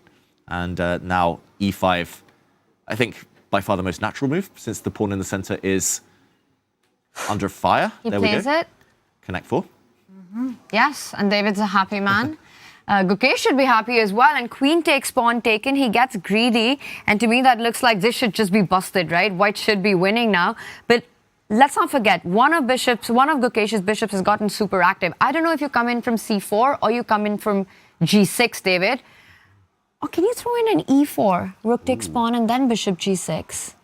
S3: and now e5. I think by far the most natural move, since the pawn in the center is under fire.
S2: He
S3: there
S2: plays
S3: we go.
S2: it.
S3: Connect 4.
S2: Yes, and David's a happy man. Gukesh should be happy as well. And queen takes pawn taken. He gets greedy. And to me, that looks like this should just be busted, right? White should be winning now. But let's not forget, one of Gukesh's bishops has gotten super active. I don't know if you come in from c4 or you come in from g6, David. Or can you throw in an e4? Rook takes pawn and then bishop g6.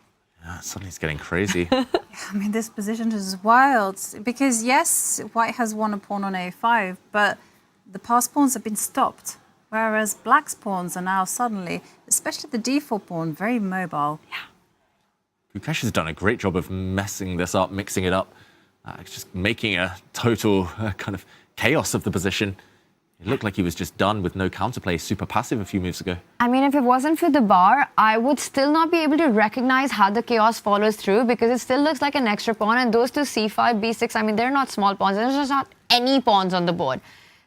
S3: Yeah, suddenly it's getting crazy.
S1: I mean, this position is wild. Because, yes, white has won a pawn on a5, but the passed pawns have been stopped. Whereas black's pawns are now suddenly, especially the d4 pawn, very mobile.
S2: Yeah.
S3: Gukesh has done a great job of messing this up, mixing it up, just making a total kind of chaos of the position. It looked like he was just done with no counterplay, super passive a few moves ago.
S2: I mean, if it wasn't for the bar, I would still not be able to recognize how the chaos follows through because it still looks like an extra pawn. And those two c5, b6, I mean, they're not small pawns. There's just not any pawns on the board.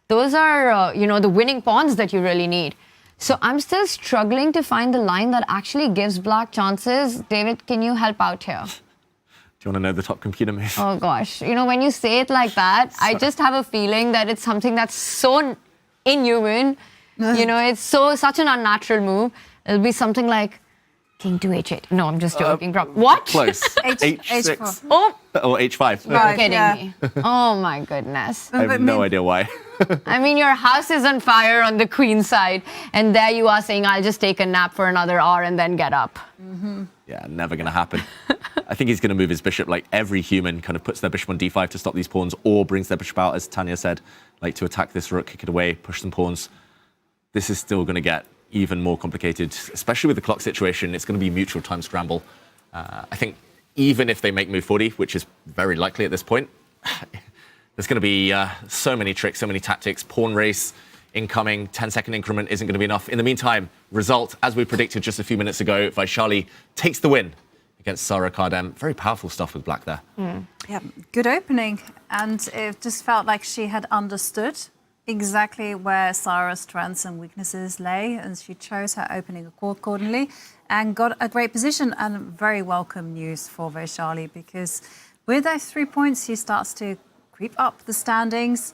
S2: Those are, the winning pawns that you really need. So I'm still struggling to find the line that actually gives black chances. David, can you help out here?
S3: Do you want to know the top computer move?
S2: Oh gosh, when you say it like that, I just have a feeling that it's something that's so inhuman. It's such an unnatural move. It'll be something like King to h8. No, I'm just joking. What?
S3: Close.
S1: H6.
S3: H6.
S2: Oh,
S3: or h5.
S2: you're kidding me. Oh my goodness.
S3: I have no idea why.
S2: I mean, your house is on fire on the queen side, and there you are saying, I'll just take a nap for another hour and then get up.
S1: Mm-hmm.
S3: Yeah, never going to happen. I think he's going to move his bishop like every human, kind of puts their bishop on d5 to stop these pawns, or brings their bishop out, as Tanya said, like to attack this rook, kick it away, push some pawns. This is still going to get even more complicated, especially with the clock situation. It's going to be mutual time scramble. I think even if they make move 40, which is very likely at this point, there's going to be so many tricks, so many tactics, pawn race, incoming, 10-second increment isn't going to be enough. In the meantime, result, as we predicted just a few minutes ago, Vachier-Lagrave takes the win against Caro-Kann. Very powerful stuff with black there.
S1: Yeah, good opening. And it just felt like she had understood exactly where Sarah's strengths and weaknesses lay, and she chose her opening accordingly and got a great position. And very welcome news for Vachier-Lagrave, because with those 3 points, she starts to creep up the standings.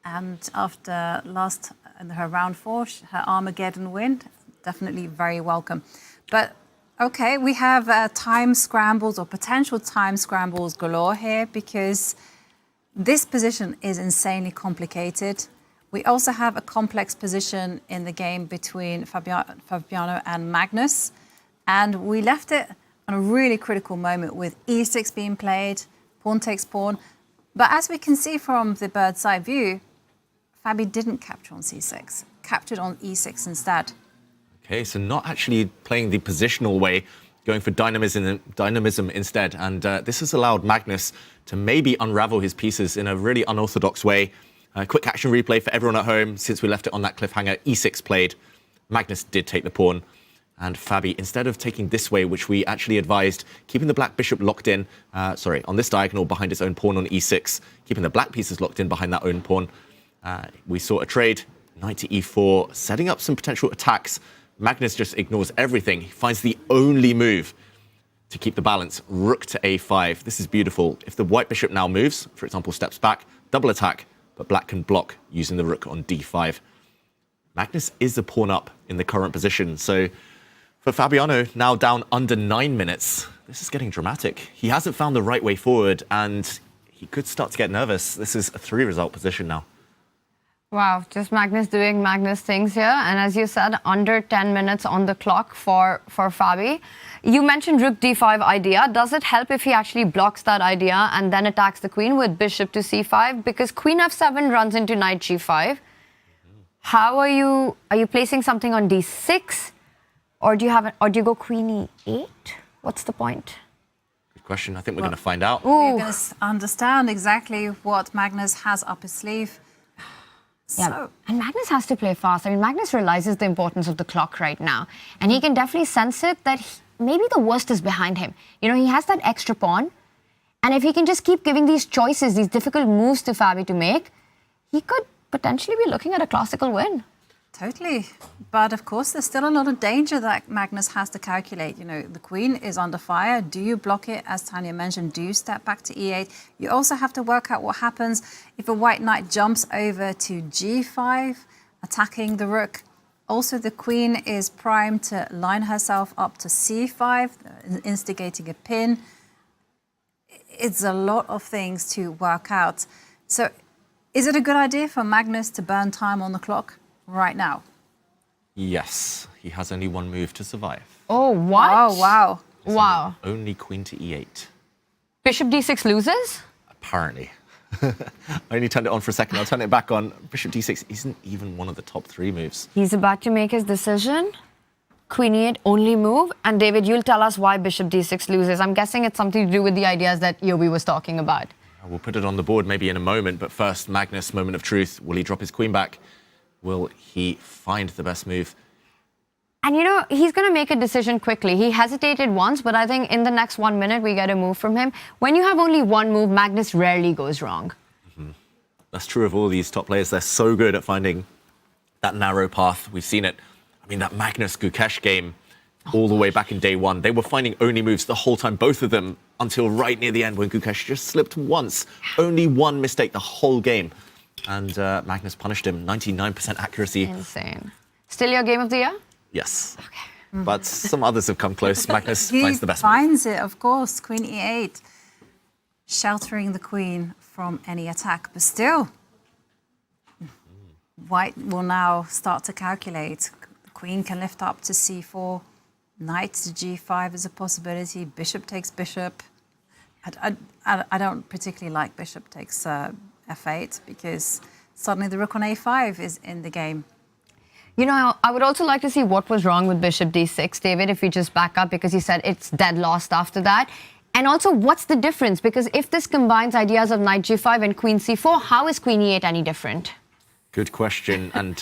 S1: And after her round 4, her Armageddon win, definitely very welcome. But okay, we have time scrambles or potential time scrambles galore here, because this position is insanely complicated. We also have a complex position in the game between Fabiano and Magnus. And we left it on a really critical moment with e6 being played, pawn takes pawn. But as we can see from the bird's eye view, Fabi didn't capture on c6, captured on e6 instead.
S3: Okay, so not actually playing the positional way, going for dynamism instead. And this has allowed Magnus to maybe unravel his pieces in a really unorthodox way. Quick action replay for everyone at home. Since we left it on that cliffhanger, e6 played. Magnus did take the pawn. And Fabi, instead of taking this way, which we actually advised, keeping the black bishop locked in, on this diagonal behind its own pawn on e6, keeping the black pieces locked in behind that own pawn. We saw a trade, knight to e4, setting up some potential attacks. Magnus just ignores everything. He finds the only move to keep the balance, rook to a5. This is beautiful. If the white bishop now moves, for example, steps back, double attack, but black can block using the rook on d5. Magnus is a pawn up in the current position. So for Fabiano, now down under 9 minutes, this is getting dramatic. He hasn't found the right way forward, and he could start to get nervous. This is a 3-result position now.
S2: Wow, just Magnus doing Magnus things here. And as you said, under 10 minutes on the clock for Fabi. You mentioned rook d5 idea. Does it help if he actually blocks that idea and then attacks the queen with bishop to c5? Because queen f7 runs into knight g5. How are you placing something on d6? Or do you go queen e8? What's the point?
S3: Good question. I think we're going to find out.
S1: We're going to understand exactly what Magnus has up his sleeve.
S2: Yeah, and Magnus has to play fast. I mean, Magnus realizes the importance of the clock right now. And he can definitely sense it that maybe the worst is behind him. He has that extra pawn. And if he can just keep giving these choices, these difficult moves to Fabi to make, he could potentially be looking at a classical win.
S1: Totally. But of course, there's still a lot of danger that Magnus has to calculate. The queen is under fire. Do you block it? As Tanya mentioned, do you step back to e8? You also have to work out what happens if a white knight jumps over to g5, attacking the rook. Also, the queen is primed to line herself up to c5, instigating a pin. It's a lot of things to work out. So is it a good idea for Magnus to burn time on the clock right now?
S3: Yes, he has only one move to survive.
S2: Oh, what?
S1: Oh, wow.
S2: Wow.
S3: Only queen to e8.
S2: Bishop d6 loses?
S3: Apparently. I only turned it on for a second. I'll turn it back on. Bishop d6 isn't even one of the top 3 moves.
S2: He's about to make his decision. Queen e8, only move. And David, you'll tell us why bishop d6 loses. I'm guessing it's something to do with the ideas that Yobi was talking about.
S3: We'll put it on the board maybe in a moment, but first, Magnus, moment of truth. Will he drop his queen back? Will he find the best move?
S2: And you know, he's going to make a decision quickly. He hesitated once, but I think in the next 1 minute, we get a move from him. When you have only one move, Magnus rarely goes wrong.
S3: That's true of all these top players. They're so good at finding that narrow path. We've seen it. I mean, that Magnus Gukesh game all the way back in day one, they were finding only moves the whole time, both of them, until right near the end when Gukesh just slipped once. Only one mistake the whole game. And Magnus punished him. 99% accuracy.
S2: Insane. Still your game of the year?
S3: Yes. Okay. But some others have come close. Magnus
S1: He
S3: finds the best move.
S1: finds it, of course. Queen e8. Sheltering the queen from any attack. But still, White will now start to calculate. The queen can lift up to c4. Knight to g5 is a possibility. Bishop takes bishop. I don't particularly like bishop takes f8 because suddenly the rook on a5 is in the game.
S2: You know, I would also like to see what was wrong with bishop d6, David, if we just back up, because you said it's dead lost after that. And also, what's the difference? Because if this combines ideas of knight g5 and queen c4, how is queen e8 any different?
S3: Good question. And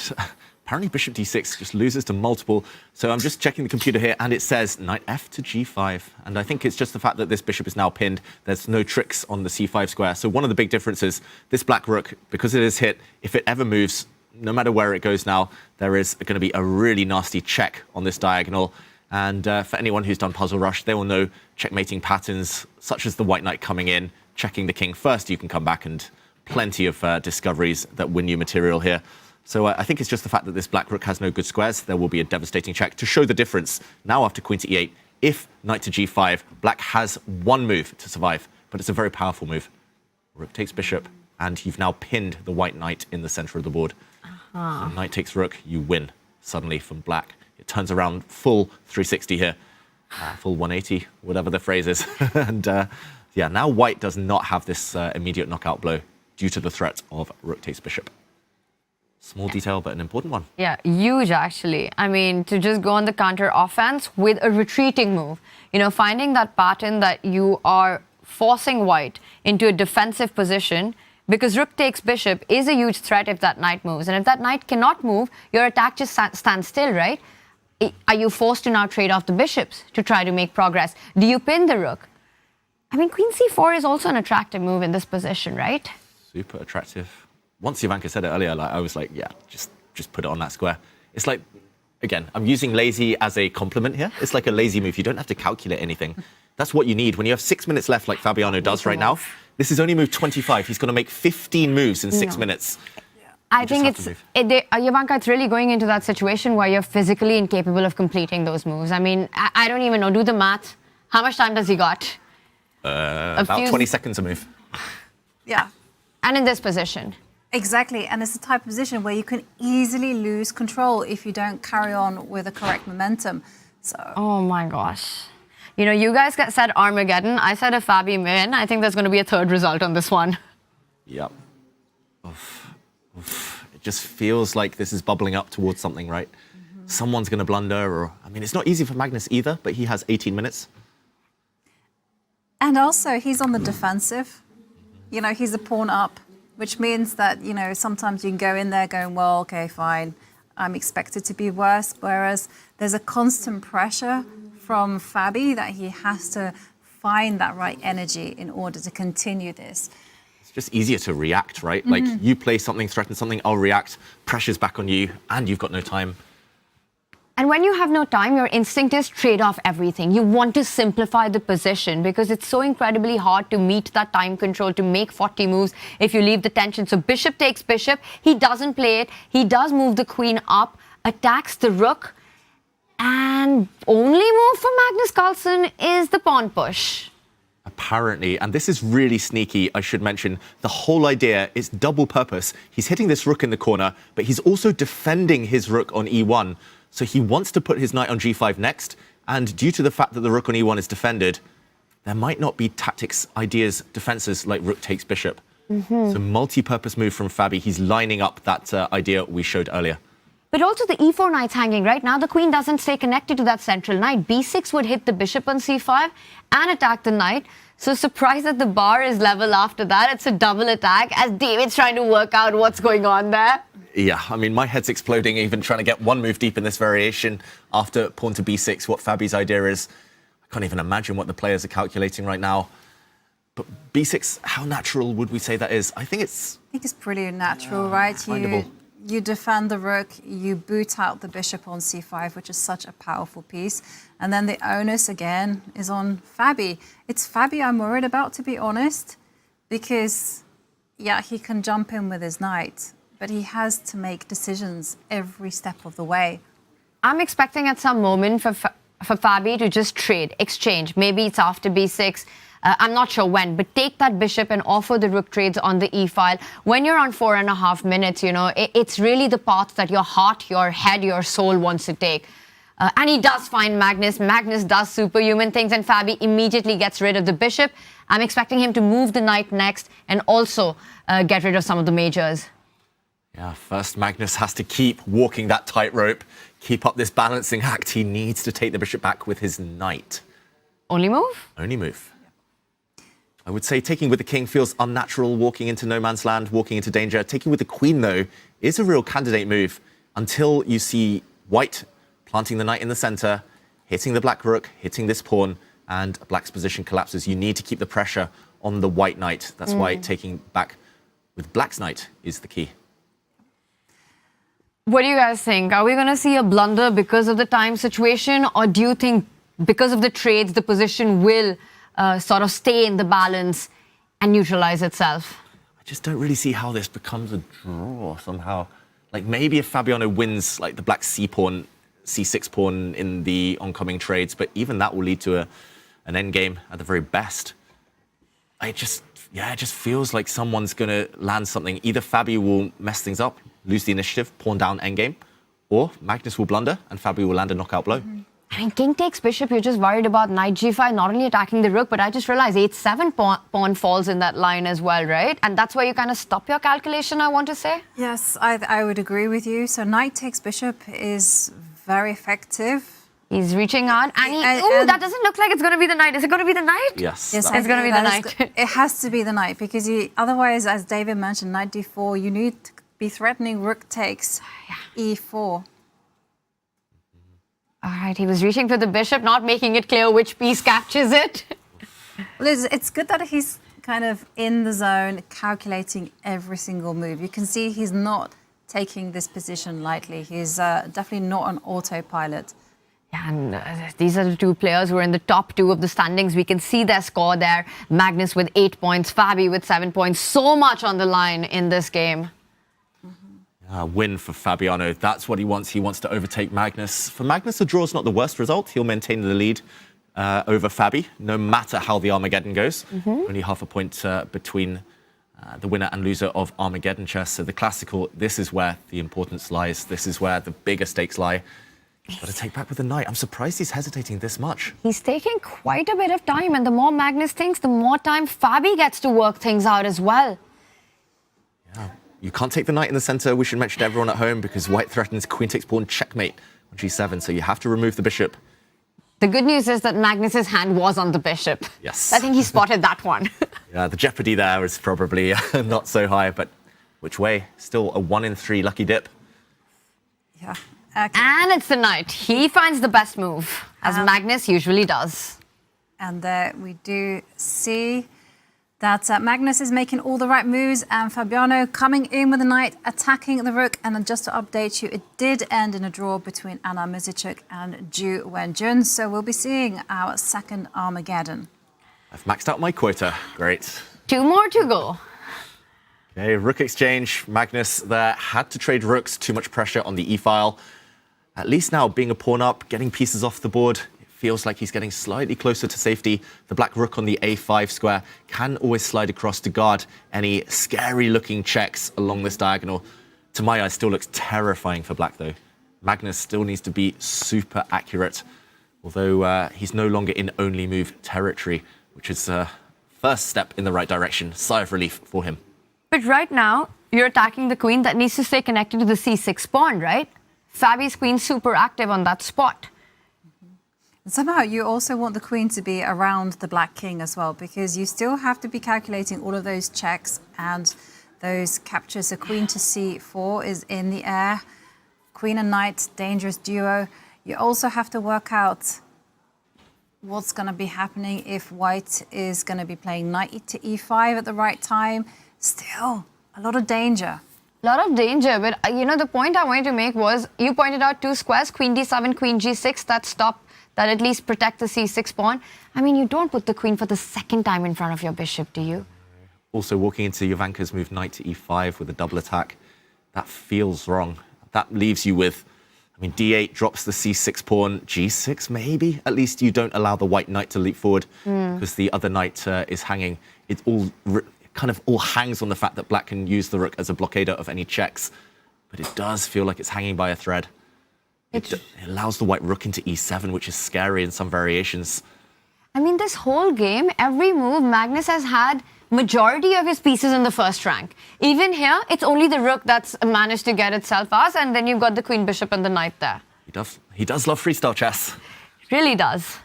S3: apparently bishop d6 just loses to multiple. So I'm just checking the computer here, and it says knight f to g5. And I think it's just the fact that this bishop is now pinned. There's no tricks on the c5 square. So one of the big differences, this black rook, because it is hit, if it ever moves, no matter where it goes now, there is going to be a really nasty check on this diagonal. And for anyone who's done Puzzle Rush, they will know checkmating patterns, such as the white knight coming in, checking the king first. You can come back, and plenty of discoveries that win you material here. So I think it's just the fact that this black rook has no good squares. There will be a devastating check to show the difference. Now after queen to e8, if knight to g5, black has one move to survive, but it's a very powerful move. Rook takes bishop, and you've now pinned the white knight in the center of the board. So knight takes rook, you win suddenly from black. It turns around full 360 here, full 180, whatever the phrase is. And yeah, now white does not have this immediate knockout blow due to the threat of rook takes bishop. Small detail, but an important one.
S2: Yeah, huge actually. I mean, to just go on the counter offense with a retreating move. You know, finding that pattern that you are forcing white into a defensive position, because rook takes bishop is a huge threat if that knight moves. And if that knight cannot move, your attack just stands still, right? Are you forced to now trade off the bishops to try to make progress? Do you pin the rook? I mean, queen c4 is also an attractive move in this position, right?
S3: Super attractive. Once Ivanka said it earlier, I was like, yeah, just put it on that square. It's like, again, I'm using lazy as a compliment here. It's like a lazy move. You don't have to calculate anything. That's what you need. When you have 6 minutes left, like Fabiano does right now, this is only move 25. He's going to make 15 moves in 6 minutes.
S2: I think Ivanka, it's really going into that situation where you're physically incapable of completing those moves. I mean, I don't even know. Do the math. How much time does he got?
S3: About 20 seconds a move.
S1: Yeah.
S2: And in this position.
S1: Exactly, and it's the type of position where you can easily lose control if you don't carry on with the correct momentum. So.
S2: Oh my gosh. You know, you guys said Armageddon. I said a Fabi win. I think there's going to be a third result on this one.
S3: Yep. Oof. Oof. It just feels like this is bubbling up towards something, right? Someone's going to blunder, or I mean, it's not easy for Magnus either, but he has 18 minutes.
S1: And also, he's on the defensive. You know, he's a pawn up, which means that, you know, sometimes you can go in there going, well, okay, fine, I'm expected to be worse. Whereas there's a constant pressure from Fabi that he has to find that right energy in order to continue this.
S3: It's just easier to react, right? Like you play something, threaten something, I'll react, pressure's back on you, and you've got no time.
S2: And when you have no time, your instinct is trade off everything. You want to simplify the position because it's so incredibly hard to meet that time control, to make 40 moves if you leave the tension. So bishop takes bishop. He doesn't play it. He does move the queen up, attacks the rook. And only move for Magnus Carlsen is the pawn push.
S3: Apparently, and this is really sneaky, I should mention, the whole idea is double purpose. He's hitting this rook in the corner, but he's also defending his rook on e1. So he wants to put his knight on g5 next, and due to the fact that the rook on e1 is defended, there might not be tactics, ideas, defenses like rook takes bishop. So multi-purpose move from Fabi. He's lining up that idea we showed earlier.
S2: But also the e4 knight's hanging, right? Now the queen doesn't stay connected to that central knight. b6 would hit the bishop on c5 and attack the knight. So surprised that the bar is level after that. It's a double attack as David's trying to work out what's going on there.
S3: Yeah, I mean, my head's exploding even trying to get one move deep in this variation after pawn to b6. What Fabi's idea is, I can't even imagine what the players are calculating right now. But b6, how natural would we say that is? I think it's
S1: pretty natural, right?
S3: findable.
S1: You defend the rook, you boot out the bishop on c5, which is such a powerful piece. And then the onus, again, is on Fabi. It's Fabi I'm worried about, to be honest, because, yeah, he can jump in with his knight, but he has to make decisions every step of the way.
S2: I'm expecting at some moment for Fabi to just trade, exchange. Maybe it's after b6. I'm not sure when, but take that bishop and offer the rook trades on the e-file. When you're on 4.5 minutes, you know, it's really the path that your heart, your head, your soul wants to take. And he does find Magnus. Magnus does superhuman things, and Fabi immediately gets rid of the bishop. I'm expecting him to move the knight next and also get rid of some of the majors.
S3: Yeah, first Magnus has to keep walking that tightrope, keep up this balancing act. He needs to take the bishop back with his knight.
S2: Only move?
S3: Only move. I would say taking with the king feels unnatural, walking into no man's land, walking into danger. Taking with the queen, though, is a real candidate move until you see white planting the knight in the center, hitting the black rook, hitting this pawn, and black's position collapses. You need to keep the pressure on the white knight. That's why taking back with black's knight is the key.
S2: What do you guys think? Are we going to see a blunder because of the time situation, or do you think because of the trades, the position will sort of stay in the balance and neutralize itself?
S3: I just don't really see how this becomes a draw somehow. Like maybe if Fabiano wins like the black c-pawn, c6 pawn in the oncoming trades, but even that will lead to an endgame at the very best. It just feels like someone's going to land something. Either Fabi will mess things up, lose the initiative, pawn down endgame, or Magnus will blunder and Fabi will land a knockout blow.
S2: I mean, king takes bishop, you're just worried about knight g5, not only attacking the rook, but I just realized h7 pawn falls in that line as well, right? And that's where you kind of stop your calculation, I want to say.
S1: Yes, I would agree with you. So knight takes bishop is very effective.
S2: He's reaching on, and that doesn't look like it's going to be the knight. Is it going to be the knight?
S3: Yes.
S1: Yes,
S2: it's going to be the knight.
S1: It has to be the knight, because otherwise, as David mentioned, knight d4, you need to be threatening rook takes e4.
S2: All right, he was reaching for the bishop, not making it clear which piece captures it.
S1: Well, it's good that he's kind of in the zone, calculating every single move. You can see he's not taking this position lightly. He's definitely not on autopilot.
S2: Yeah, and these are the two players who are in the top two of the standings. We can see their score there. Magnus with 8 points, Fabi with 7 points. So much on the line in this game.
S3: Win for Fabiano. That's what he wants. He wants to overtake Magnus. For Magnus, the draw is not the worst result. He'll maintain the lead over Fabi, no matter how the Armageddon goes. Only half a point between the winner and loser of Armageddon chess. So the classical, this is where the importance lies. This is where the bigger stakes lie. He's got to take back with the knight. I'm surprised he's hesitating this much.
S2: He's taking quite a bit of time, and the more Magnus thinks, the more time Fabi gets to work things out as well.
S3: Yeah. You can't take the knight in the center. We should mention to everyone at home, because white threatens queen takes pawn checkmate on g7, so you have to remove the bishop.
S2: The good news is that Magnus's hand was on the bishop.
S3: Yes.
S2: I think he spotted that one.
S3: Yeah, the jeopardy there is probably not so high, but which way? Still a 1 in 3 lucky dip.
S1: Yeah.
S2: Okay. And it's the knight. He finds the best move, as Magnus usually does.
S1: And we do see that Magnus is making all the right moves, and Fabiano coming in with the knight, attacking the rook. And then just to update you, it did end in a draw between Anna Muzychuk and Ju Wenjun. So we'll be seeing our second Armageddon.
S3: I've maxed out my quota. Great.
S2: 2 more to go.
S3: Okay, rook exchange. Magnus there had to trade rooks. Too much pressure on the e-file. At least now, being a pawn up, getting pieces off the board, feels like he's getting slightly closer to safety. The black rook on the a5 square can always slide across to guard any scary-looking checks along this diagonal. To my eye, still looks terrifying for black, though. Magnus still needs to be super accurate, although he's no longer in only move territory, which is a first step in the right direction. Sigh of relief for him.
S2: But right now, you're attacking the queen that needs to stay connected to the c6 pawn, right? Fabi's queen super active on that spot.
S1: Somehow you also want the queen to be around the black king as well, because you still have to be calculating all of those checks and those captures. So queen to c4 is in the air. Queen and knight, dangerous duo. You also have to work out what's going to be happening if white is going to be playing knight to e5 at the right time. Still, a lot of danger.
S2: A lot of danger, but the point I wanted to make was, you pointed out two squares, queen d7, queen g6, that at least protect the c6 pawn. I mean, you don't put the queen for the second time in front of your bishop, do you?
S3: Also, walking into Jovanka's move knight to e5 with a double attack, that feels wrong. That leaves you with, d8 drops the c6 pawn, g6 maybe? At least you don't allow the white knight to leap forward because the other knight is hanging. It kind of all hangs on the fact that black can use the rook as a blockader of any checks, but it does feel like it's hanging by a thread. It allows the white rook into e7, which is scary in some variations.
S2: This whole game, every move, Magnus has had majority of his pieces in the first rank. Even here, it's only the rook that's managed to get itself out, and then you've got the queen, bishop, and the knight there.
S3: He does love freestyle chess.
S2: Really does.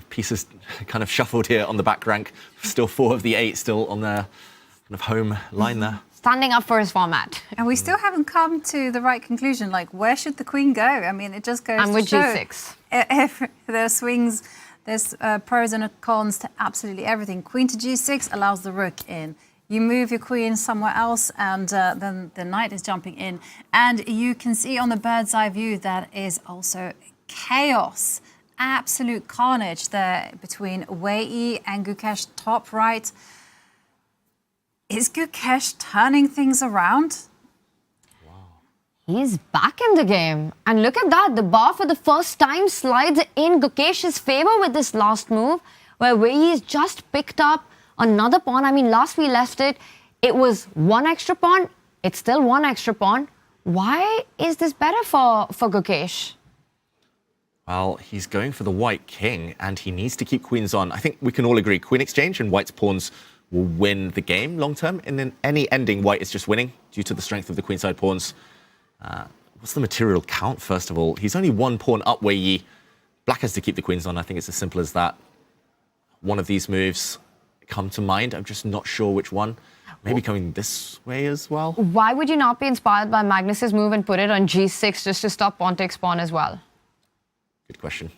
S3: Pieces kind of shuffled here on the back rank. Still 4 of the 8 still on their kind of home line there.
S2: Standing up for his format.
S1: And we still haven't come to the right conclusion. Like, where should the queen go? It just goes to show.
S2: g6.
S1: If there are swings, there's pros and cons to absolutely everything. Queen to g6 allows the rook in. You move your queen somewhere else, and then the knight is jumping in. And you can see on the bird's eye view that is also chaos. Absolute carnage there between Wei Yi and Gukesh top right. Is Gukesh turning things around?
S2: He's back in the game. And look at that. The bar for the first time slides in Gukesh's favor with this last move, where Wei Yi's just picked up another pawn. Last we left it, it was 1 extra pawn. It's still 1 extra pawn. Why is this better for Gukesh?
S3: Well, he's going for the white king, and he needs to keep queens on. I think we can all agree queen exchange and white's pawns will win the game long term. And in any ending, white is just winning due to the strength of the queenside pawns. What's the material count, first of all? He's only 1 pawn up Wei Yi. Black has to keep the queens on. I think it's as simple as that. One of these moves come to mind. I'm just not sure which one. Maybe coming this way as well.
S2: Why would you not be inspired by Magnus's move and put it on g6 just to stop pawn takes pawn as well?
S3: Good question.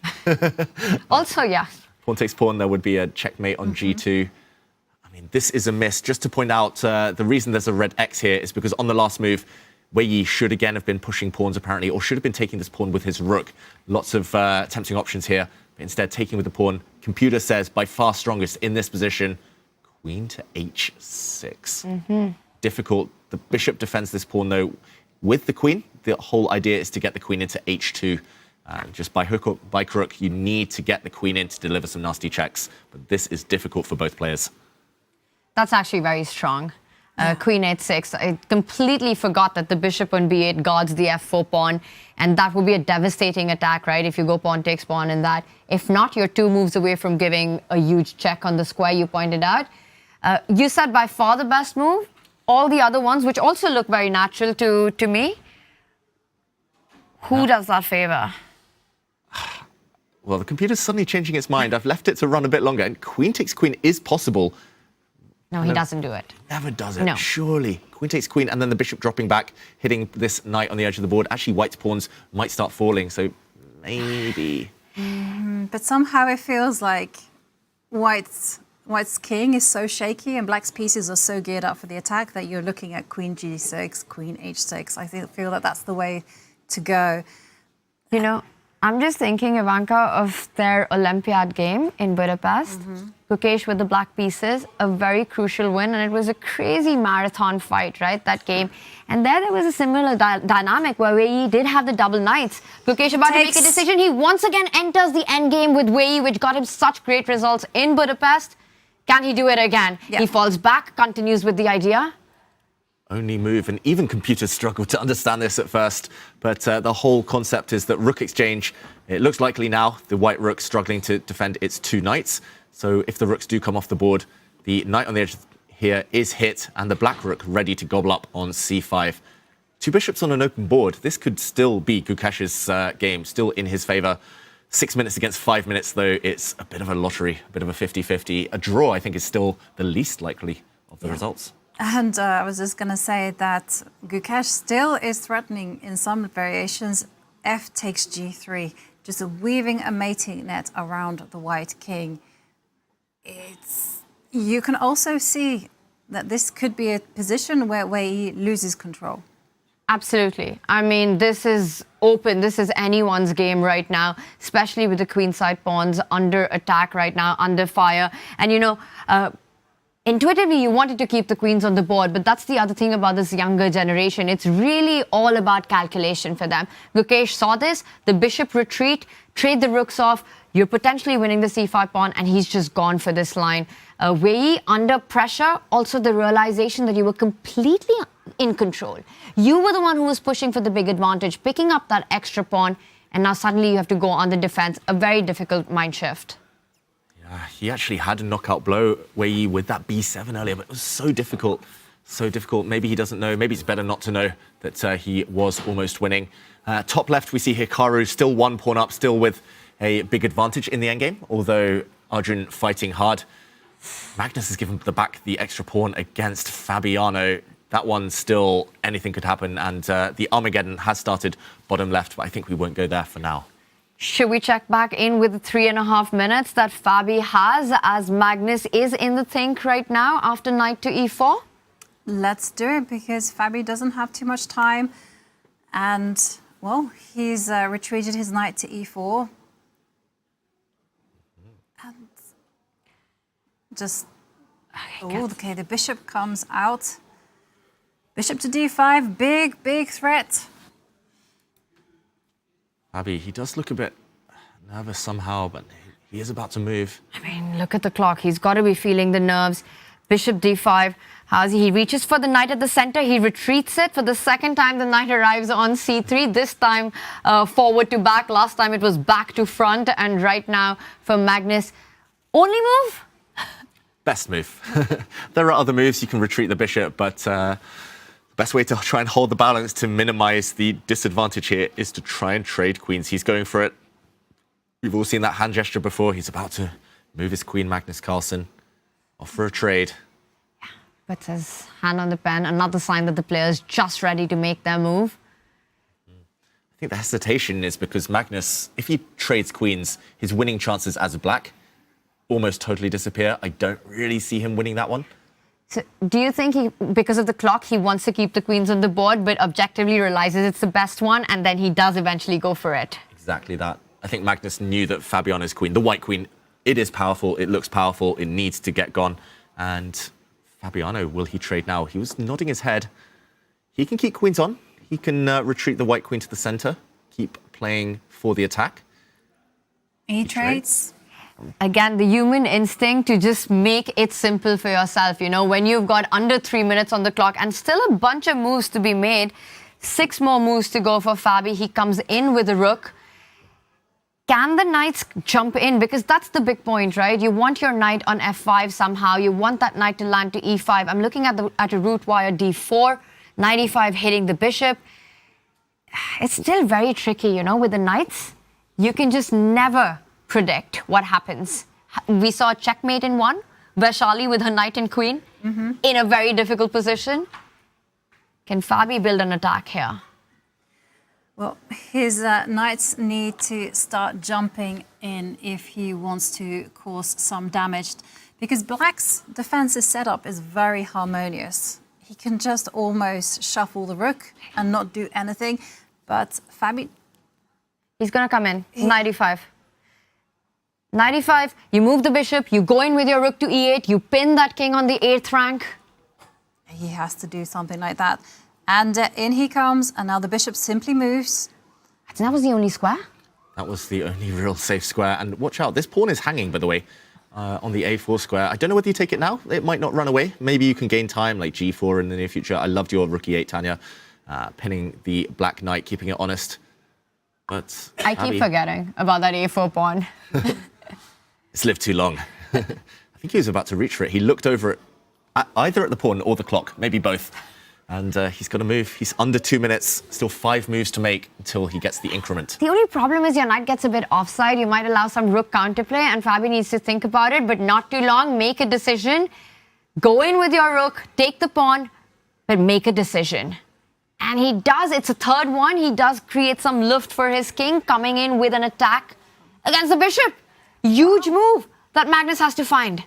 S2: Also, yeah.
S3: Pawn takes pawn, there would be a checkmate on g2. This is a miss. Just to point out, the reason there's a red X here is because on the last move, Wei Yi should again have been pushing pawns apparently, or should have been taking this pawn with his rook. Lots of tempting options here, but instead taking with the pawn. Computer says by far strongest in this position, queen to h6. Difficult. The bishop defends this pawn though with the queen. The whole idea is to get the queen into h2. Just by hook or by crook, you need to get the queen in to deliver some nasty checks. But this is difficult for both players.
S2: That's actually very strong. Queen h6. I completely forgot that the bishop on b8 guards the f4 pawn, and that would be a devastating attack, right? If you go pawn takes pawn in that. If not, you're 2 moves away from giving a huge check on the square you pointed out. You said by far the best move. All the other ones, which also look very natural to me, who does that favor?
S3: Well, the computer's suddenly changing its mind. I've left it to run a bit longer, and queen takes queen is possible.
S2: No, he doesn't do it.
S3: Never does it,
S2: No.
S3: Surely. Queen takes queen, and then the bishop dropping back, hitting this knight on the edge of the board. Actually, white's pawns might start falling, so maybe.
S1: But somehow it feels like white's king is so shaky and black's pieces are so geared up for the attack that you're looking at queen g6, queen h6. I feel that that's the way to go.
S2: I'm just thinking, Ivanka, of their Olympiad game in Budapest. Gukesh with the black pieces, a very crucial win, and it was a crazy marathon fight, right, that game. And there was a similar dynamic where Wei Yi did have the double knights. Gukesh about to make a decision. He once again enters the endgame with Wei Yi, which got him such great results in Budapest. Can he do it again? Yeah. He falls back, continues with the idea.
S3: Only move, and even computers struggle to understand this at first. But the whole concept is that rook exchange, it looks likely now, the white rook struggling to defend its 2 knights. So if the rooks do come off the board, the knight on the edge here is hit, and the black rook ready to gobble up on c5. 2 bishops on an open board. This could still be Gukesh's game, still in his favor. 6 minutes against 5 minutes, though, it's a bit of a lottery, a bit of a 50-50. A draw, I think, is still the least likely of the results.
S1: And I was just going to say that Gukesh still is threatening in some variations. F takes G3, just weaving a mating net around the white king. You can also see that this could be a position where Wei Yi loses control.
S2: Absolutely. I mean, this is open. This is anyone's game right now, especially with the queenside pawns under attack right now, under fire. And, you know, intuitively, you wanted to keep the queens on the board, but that's the other thing about this younger generation. It's really all about calculation for them. Gukesh saw this, the bishop retreat, trade the rooks off, you're potentially winning the c5 pawn, and he's just gone for this line. Wei Yi under pressure, also the realization that you were completely in control. You were the one who was pushing for the big advantage, picking up that extra pawn, and now suddenly you have to go on the defense. A very difficult mind shift.
S3: He actually had a knockout blow, Wei Yi, with that b7 earlier, but it was so difficult, so difficult. Maybe he doesn't know, maybe it's better not to know that he was almost winning. Top left, we see Hikaru still 1 pawn up, still with a big advantage in the endgame, although Arjun fighting hard. Magnus has given the extra pawn against Fabiano. That one still, anything could happen, and the Armageddon has started bottom left, but I think we won't go there for now.
S2: Should we check back in with the 3.5 minutes that Fabi has, as Magnus is in the think right now after knight to e4?
S1: Let's do it, because Fabi doesn't have too much time. And, well, he's retreated his knight to e4. And just... Oh, okay, the bishop comes out. Bishop to d5, big threat.
S3: Fabi, he does look a bit nervous somehow, but he is about to move.
S2: I mean, look at the clock. He's got to be feeling the nerves. Bishop d5. He reaches for the knight at the center. He retreats it. For the second time, the knight arrives on c3. This time, forward to back. Last time, it was back to front. And right now, for Magnus, only move?
S3: Best move. There are other moves. You can retreat the bishop, but the best way to try and hold the balance to minimize the disadvantage here is to try and trade queens. He's going for it. We've all seen that hand gesture before. He's about to move his queen, Magnus Carlsen, off for a trade.
S2: Yeah, puts his hand on the pen. Another sign that the player's just ready to make their move.
S3: I think the hesitation is because Magnus, if he trades queens, his winning chances as a black almost totally disappear. I don't really see him winning that one.
S2: So do you think because of the clock, he wants to keep the queens on the board, but objectively realizes it's the best one, and then he does eventually go for it?
S3: Exactly that. I think Magnus knew that Fabiano's queen, the white queen, it is powerful, it looks powerful, it needs to get gone. And Fabiano, will he trade now? He was nodding his head. He can keep queens on. He can retreat the white queen to the center, keep playing for the attack.
S1: He trades.
S2: Again, the human instinct to just make it simple for yourself. You know, when you've got under 3 minutes on the clock and still a bunch of moves to be made, 6 more moves to go for Fabi. He comes in with a rook. Can the knights jump in? Because that's the big point, right? You want your knight on f5 somehow. You want that knight to land to e5. I'm looking at a root wire d4, knight e5 hitting the bishop. It's still very tricky, you know, with the knights. You can just never predict what happens. We saw a checkmate in one, Vachier-Lagrave with her knight and queen in a very difficult position. Can Fabi build an attack here?
S1: Well, his knights need to start jumping in if he wants to cause some damage, because Black's defensive setup is very harmonious. He can just almost shuffle the rook and not do anything, but Fabi...
S2: He's going to come in, knight e5. Knight e5, you move the bishop, you go in with your rook to e8, you pin that king on the 8th rank.
S1: He has to do something like that. And in he comes, and now the bishop simply moves.
S2: That was the only square?
S3: That was the only real safe square. And watch out, this pawn is hanging, by the way, on the a4 square. I don't know whether you take it now. It might not run away. Maybe you can gain time, like g4 in the near future. I loved your rook e8, Tanya, pinning the black knight, keeping it honest. But
S2: I keep forgetting about that a4 pawn.
S3: It's lived too long. I think he was about to reach for it. He looked over it, either at the pawn or the clock, maybe both. And he's got to move. He's under 2 minutes, still 5 moves to make until he gets the increment.
S2: The only problem is your knight gets a bit offside. You might allow some rook counterplay, and Fabi needs to think about it, but not too long. Make a decision. Go in with your rook, take the pawn, but make a decision. And he does. It's a third one. He does create some luft for his king, coming in with an attack against the bishop. Huge move that Magnus has to find.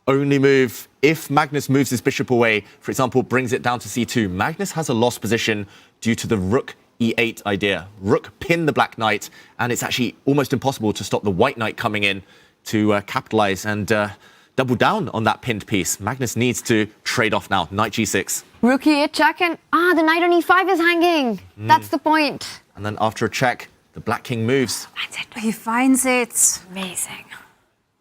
S3: Only move if Magnus moves his bishop away, for example, brings it down to c2. Magnus has a lost position due to the rook e8 idea. Rook pin the black knight, and it's actually almost impossible to stop the white knight coming in to capitalize and double down on that pinned piece. Magnus needs to trade off now. Knight g6.
S2: Rook e8 check, and the knight on e5 is hanging. That's the point.
S3: And then after a check, the black king moves.
S2: That's it.
S1: He finds it.
S2: Amazing.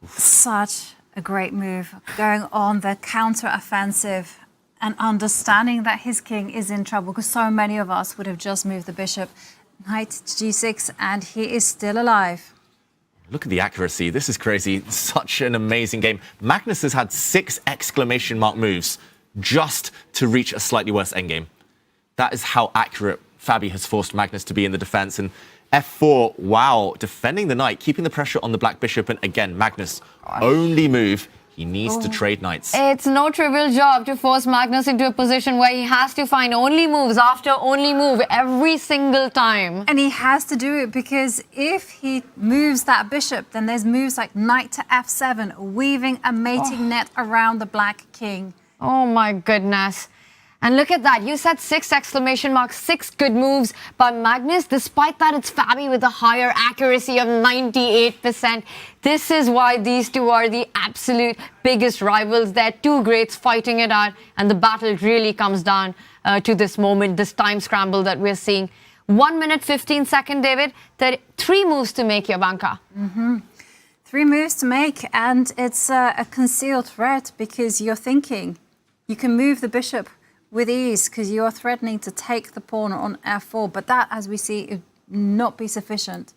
S1: Such a great move. Going on the counter-offensive and understanding that his king is in trouble, because so many of us would have just moved the bishop. Knight g6, and he is still alive.
S3: Look at the accuracy. This is crazy. Such an amazing game. Magnus has had 6 exclamation mark moves just to reach a slightly worse endgame. That is how accurate Fabi has forced Magnus to be in the defense. And f4, wow, defending the knight, keeping the pressure on the black bishop. And again, Magnus, only move. He needs to trade knights.
S2: It's no trivial job to force Magnus into a position where he has to find only moves after only move every single time.
S1: And he has to do it because if he moves that bishop, then there's moves like knight to f7, weaving a mating net around the black king.
S2: Oh my goodness. And look at that. You said 6 exclamation marks, 6 good moves by Magnus. Despite that, it's Fabi with a higher accuracy of 98%. This is why these two are the absolute biggest rivals. They're two greats fighting it out, and the battle really comes down to this moment, this time scramble that we're seeing. 1 minute, 15 seconds, David. 3 moves to make your banka.
S1: 3 moves to make, and it's a concealed threat because you're thinking you can move the bishop with ease because you're threatening to take the pawn on f4, but that, as we see, would not be sufficient.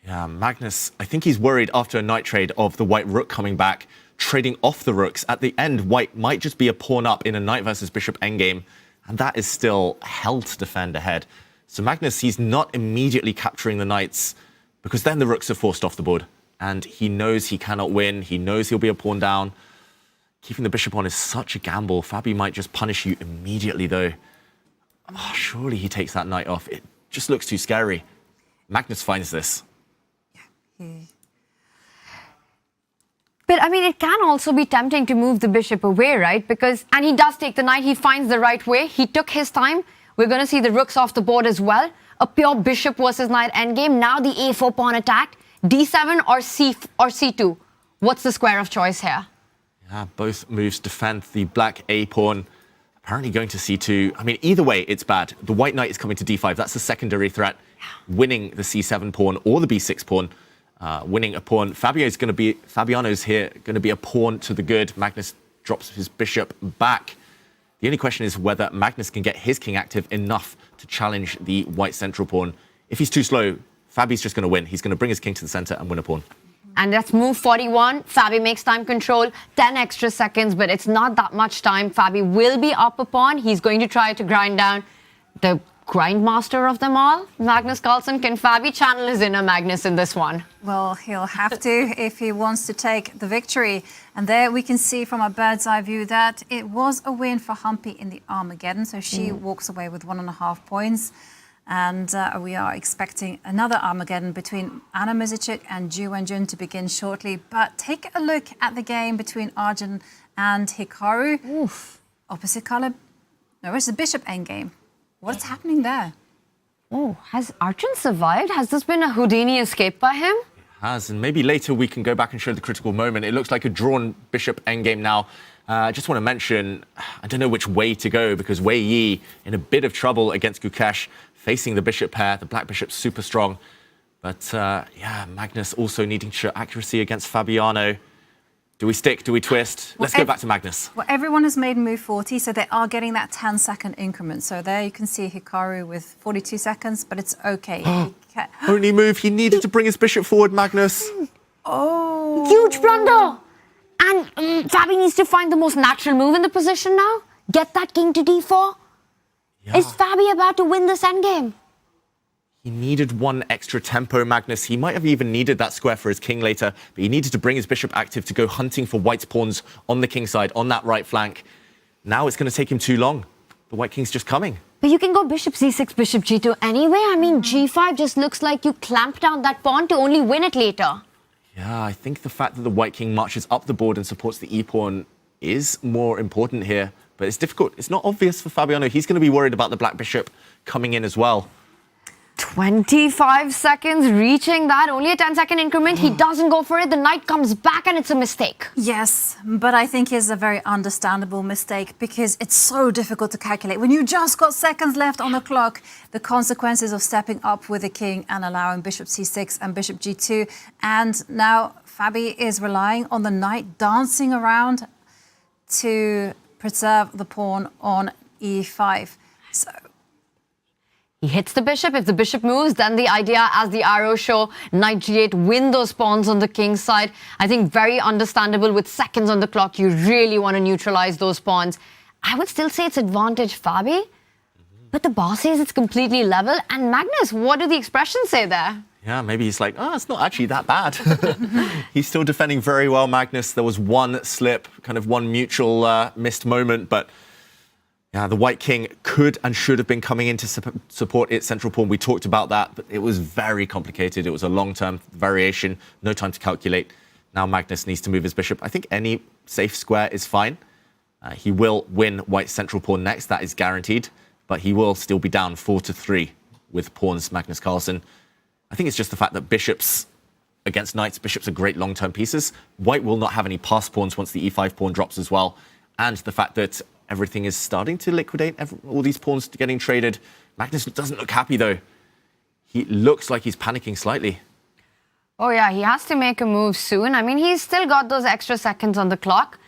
S3: Yeah, Magnus, I think he's worried after a knight trade of the white rook coming back, trading off the rooks. At the end, white might just be a pawn up in a knight versus bishop endgame, and that is still hell to defend ahead. So Magnus, he's not immediately capturing the knights because then the rooks are forced off the board, and he knows he cannot win. He knows he'll be a pawn down. Keeping the bishop on is such a gamble. Fabi might just punish you immediately, though. Oh, surely he takes that knight off. It just looks too scary. Magnus finds this.
S2: But, I mean, it can also be tempting to move the bishop away, right? And he does take the knight. He finds the right way. He took his time. We're going to see the rooks off the board as well. A pure bishop versus knight endgame. Now the a4 pawn attack. d7 or c2. What's the square of choice here?
S3: Yeah, both moves defend the black a pawn. Apparently going to c2. I mean, either way, it's bad. The white knight is coming to d5. That's the secondary threat. Winning the c7 pawn or the b6 pawn. Winning a pawn. Fabiano's here going to be a pawn to the good. Magnus drops his bishop back. The only question is whether Magnus can get his king active enough to challenge the white central pawn. If he's too slow, Fabi's just going to win. He's going to bring his king to the center and win a pawn.
S2: And that's move 41. Fabi makes time control, 10 extra seconds, but it's not that much time. Fabi will be up a pawn. He's going to try to grind down the Grandmaster of them all, Magnus Carlsen. Can Fabi channel his inner Magnus in this one?
S1: Well, he'll have to if he wants to take the victory. And there we can see from a bird's eye view that it was a win for Humpy in the Armageddon. So she walks away with 1.5 points. And we are expecting another Armageddon between Anna Muzychuk and Ju Wenjun to begin shortly. But take a look at the game between Arjun and Hikaru.
S2: Oof.
S1: Opposite color. No, it's the bishop endgame. What's happening there?
S2: Oh, has Arjun survived? Has this been a Houdini escape by him?
S3: It has, and maybe later we can go back and show the critical moment. It looks like a drawn bishop endgame now. I just want to mention, I don't know which way to go because Wei Yi in a bit of trouble against Gukesh, facing the bishop pair. The black bishop's super strong. But yeah, Magnus also needing to show accuracy against Fabiano. Do we stick? Do we twist? Let's go back to Magnus.
S1: Well, everyone has made move 40, so they are getting that 10-second increment. So there you can see Hikaru with 42 seconds, but it's okay.
S3: Only move. He needed to bring his bishop forward, Magnus.
S1: Oh.
S2: Huge blunder. And Fabi needs to find the most natural move in the position now. Get that king to d4. Is Fabi about to win this endgame?
S3: He needed one extra tempo, Magnus. He might have even needed that square for his king later, but he needed to bring his bishop active to go hunting for white's pawns on the king side, on that right flank. Now it's going to take him too long. The white king's just coming.
S2: But you can go bishop c6, bishop g2 anyway. I mean, g5 just looks like you clamped down that pawn to only win it later.
S3: Yeah, I think the fact that the white king marches up the board and supports the e-pawn is more important here. But it's difficult. It's not obvious for Fabiano. He's going to be worried about the black bishop coming in as well.
S2: 25 seconds, reaching that, only a 10-second increment. He doesn't go for it. The knight comes back and it's a mistake.
S1: Yes, but I think it's a very understandable mistake because it's so difficult to calculate. When you just got seconds left on the clock, the consequences of stepping up with the king and allowing bishop c6 and bishop g2. And now Fabi is relying on the knight dancing around to preserve the pawn on e5. So
S2: he hits the bishop. If the bishop moves, then the idea, as the arrows show, knight g8, win those pawns on the king's side. I think very understandable. With seconds on the clock, you really want to neutralize those pawns. I would still say it's advantage Fabi, but the boss says it's completely level. And Magnus, what do the expressions say there?
S3: Yeah, maybe he's like, oh, it's not actually that bad. He's still defending very well, Magnus. There was one slip, kind of one mutual missed moment, but yeah, the white king could and should have been coming in to support its central pawn. We talked about that, but it was very complicated. It was a long-term variation, no time to calculate. Now Magnus needs to move his bishop. I think any safe square is fine. He will win white's central pawn next, that is guaranteed, but he will still be down 4-3 with pawns, Magnus Carlsen. I think it's just the fact that bishops against knights, bishops are great long-term pieces. White will not have any pass pawns once the e5 pawn drops as well. And the fact that everything is starting to liquidate, all these pawns getting traded. Magnus doesn't look happy, though. He looks like he's panicking slightly.
S2: Oh, yeah, he has to make a move soon. I mean, he's still got those extra seconds on the clock.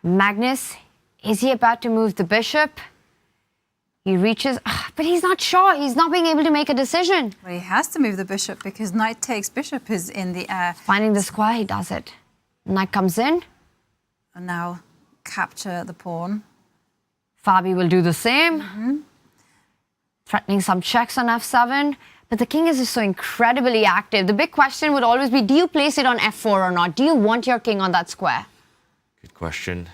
S2: Magnus, is he about to move the bishop? He reaches, but he's not sure. He's not being able to make a decision.
S1: Well, he has to move the bishop because knight takes bishop is in the air.
S2: Finding the square, he does it. Knight comes in.
S1: And now capture the pawn.
S2: Fabi will do the same. Threatening some checks on f7. But the king is just so incredibly active. The big question would always be, do you place it on f4 or not? Do you want your king on that square?
S3: Good question.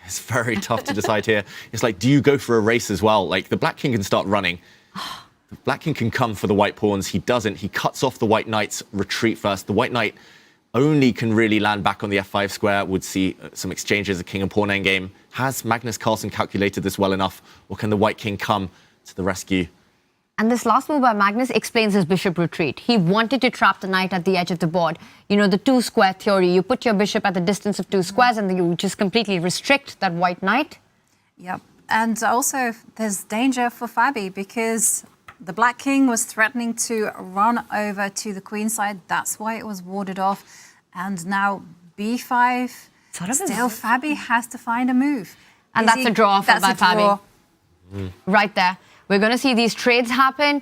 S3: It's very tough to decide here. It's like, do you go for a race as well? Like, the black king can start running. The black king can come for the white pawns. He doesn't. He cuts off the white knight's retreat first. The white knight only can really land back on the f5 square. Would see some exchanges, a king and pawn endgame. Has Magnus Carlsen calculated this well enough, or can the white king come to the rescue?
S2: And this last move by Magnus explains his bishop retreat. He wanted to trap the knight at the edge of the board. You know, the two-square theory. You put your bishop at the distance of two squares and you just completely restrict that white knight.
S1: Yep. And also, there's danger for Fabi because the black king was threatening to run over to the queen side. That's why it was warded off. And now b5. Still, Fabi has to find a move.
S2: And that's a draw for Fabi. Right there. We're going to see these trades happen,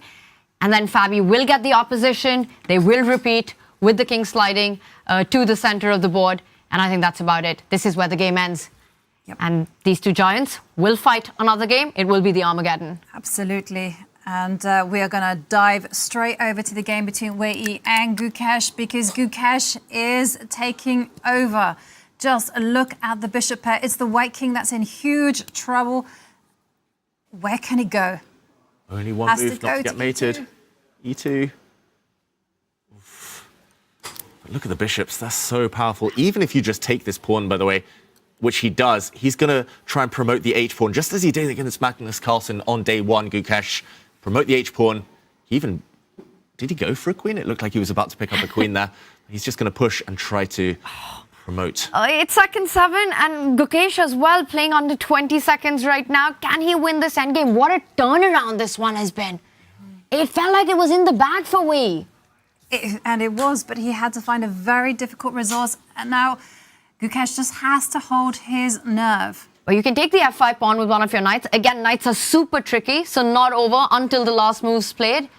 S2: and then Fabi will get the opposition. They will repeat with the king sliding to the center of the board, and I think that's about it. This is where the game ends.
S1: Yep.
S2: And these two giants will fight another game. It will be the Armageddon.
S1: Absolutely. And we are going to dive straight over to the game between Wei Yi and Gukesh because Gukesh is taking over. Just look at the bishop pair. It's the white king that's in huge trouble. Where can he go?
S3: Only one move not to get mated. E2. Oof. Look at the bishops. That's so powerful. Even if you just take this pawn, by the way, which he does, he's going to try and promote the h-pawn, just as he did against Magnus Carlsen on day one, Gukesh. Promote the h-pawn. Did he go for a queen? It looked like he was about to pick up a queen there. He's just going to push and try to promote.
S2: It's second 7, and Gukesh as well, playing under 20 seconds right now. Can he win this endgame? What a turnaround this one has been. It felt like it was in the bag for Wei.
S1: And it was, but he had to find a very difficult resource. And now Gukesh just has to hold his nerve.
S2: Well, you can take the f5 pawn with one of your knights. Again, knights are super tricky, so not over until the last move's played.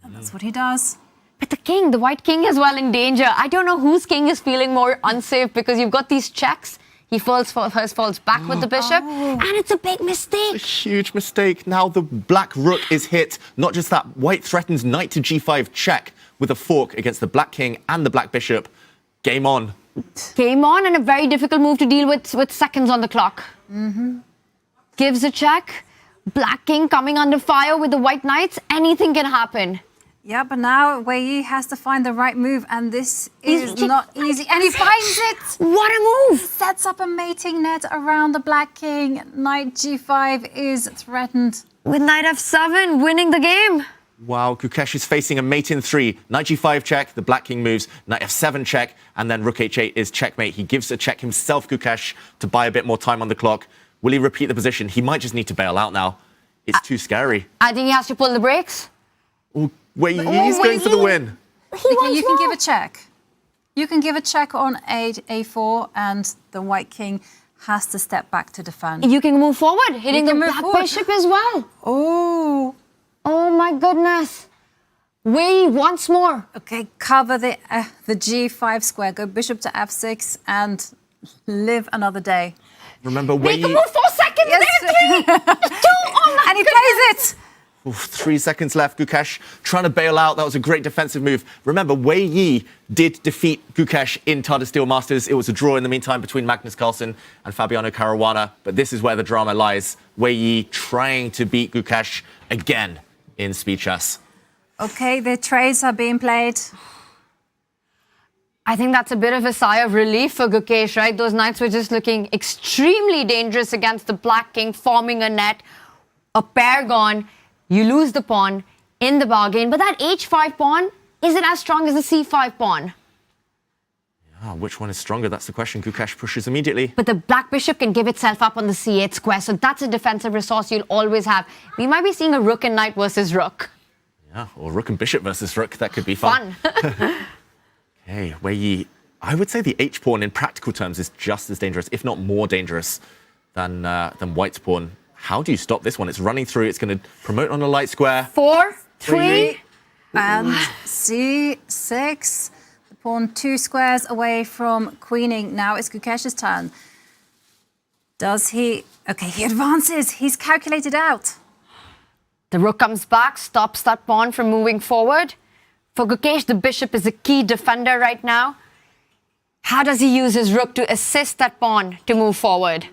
S1: And that's what he does.
S2: But the king, the white king as well in danger. I don't know whose king is feeling more unsafe because you've got these checks. He falls back with the bishop, and it's a big mistake.
S3: A huge mistake. Now the black rook is hit. Not just that, white threatens knight to g5 check with a fork against the black king and the black bishop. Game on.
S2: Game on, and a very difficult move to deal with seconds on the clock. Gives a check. Black king coming under fire with the white knights. Anything can happen.
S1: Yeah, but now Wei Yi has to find the right move, and this is not easy. And he finds it!
S2: What a move!
S1: He sets up a mating net around the black king. Knight g5 is threatened.
S2: With knight f7, winning the game.
S3: Wow, Gukesh is facing a mate in 3. Knight g5 check, the black king moves. Knight f7 check, and then rook h8 is checkmate. He gives a check himself, Gukesh, to buy a bit more time on the clock. Will he repeat the position? He might just need to bail out now. It's too scary.
S2: I think he has to pull the brakes.
S3: Wait, he's going for the win.
S1: You can give a check. You can give a check on a4, and the white king has to step back to defend.
S2: You can move forward, hitting the black bishop as well.
S1: Oh.
S2: Oh my goodness. Wei Yi once more.
S1: Okay, cover the g5 square. Go bishop to f6 and live another day.
S3: Remember, Wei Yi...
S2: Make a move 4 seconds.
S1: Yes.
S2: There, 3. 2. Oh my
S1: And he
S2: goodness.
S1: plays it.
S3: 3 seconds left. Gukesh trying to bail out. That was a great defensive move. Remember, Wei Yi did defeat Gukesh in Tata Steel Masters. It was a draw in the meantime between Magnus Carlsen and Fabiano Caruana. But this is where the drama lies. Wei Yi trying to beat Gukesh again in speed chess.
S1: Okay, the trades are being played.
S2: I think that's a bit of a sigh of relief for Gukesh, right? Those knights were just looking extremely dangerous against the black king, forming a net, a pair gone. You lose the pawn in the bargain. But that h5 pawn, is it as strong as the c5 pawn?
S3: Yeah, which one is stronger? That's the question. Gukesh pushes immediately.
S2: But the black bishop can give itself up on the c8 square, so that's a defensive resource you'll always have. We might be seeing a rook and knight versus rook.
S3: Yeah, or rook and bishop versus rook. That could be fun. Okay, Wei Yi. I would say the h-pawn in practical terms is just as dangerous, if not more dangerous, than white's pawn. How do you stop this one? It's running through. It's going to promote on a light square.
S2: 4, 3.
S1: And c6. The pawn 2 squares away from queening. Now it's Gukesh's turn. Does he... Okay, he advances. He's calculated out.
S2: The rook comes back, stops that pawn from moving forward. For Gukesh, the bishop is a key defender right now. How does he use his rook to assist that pawn to move forward?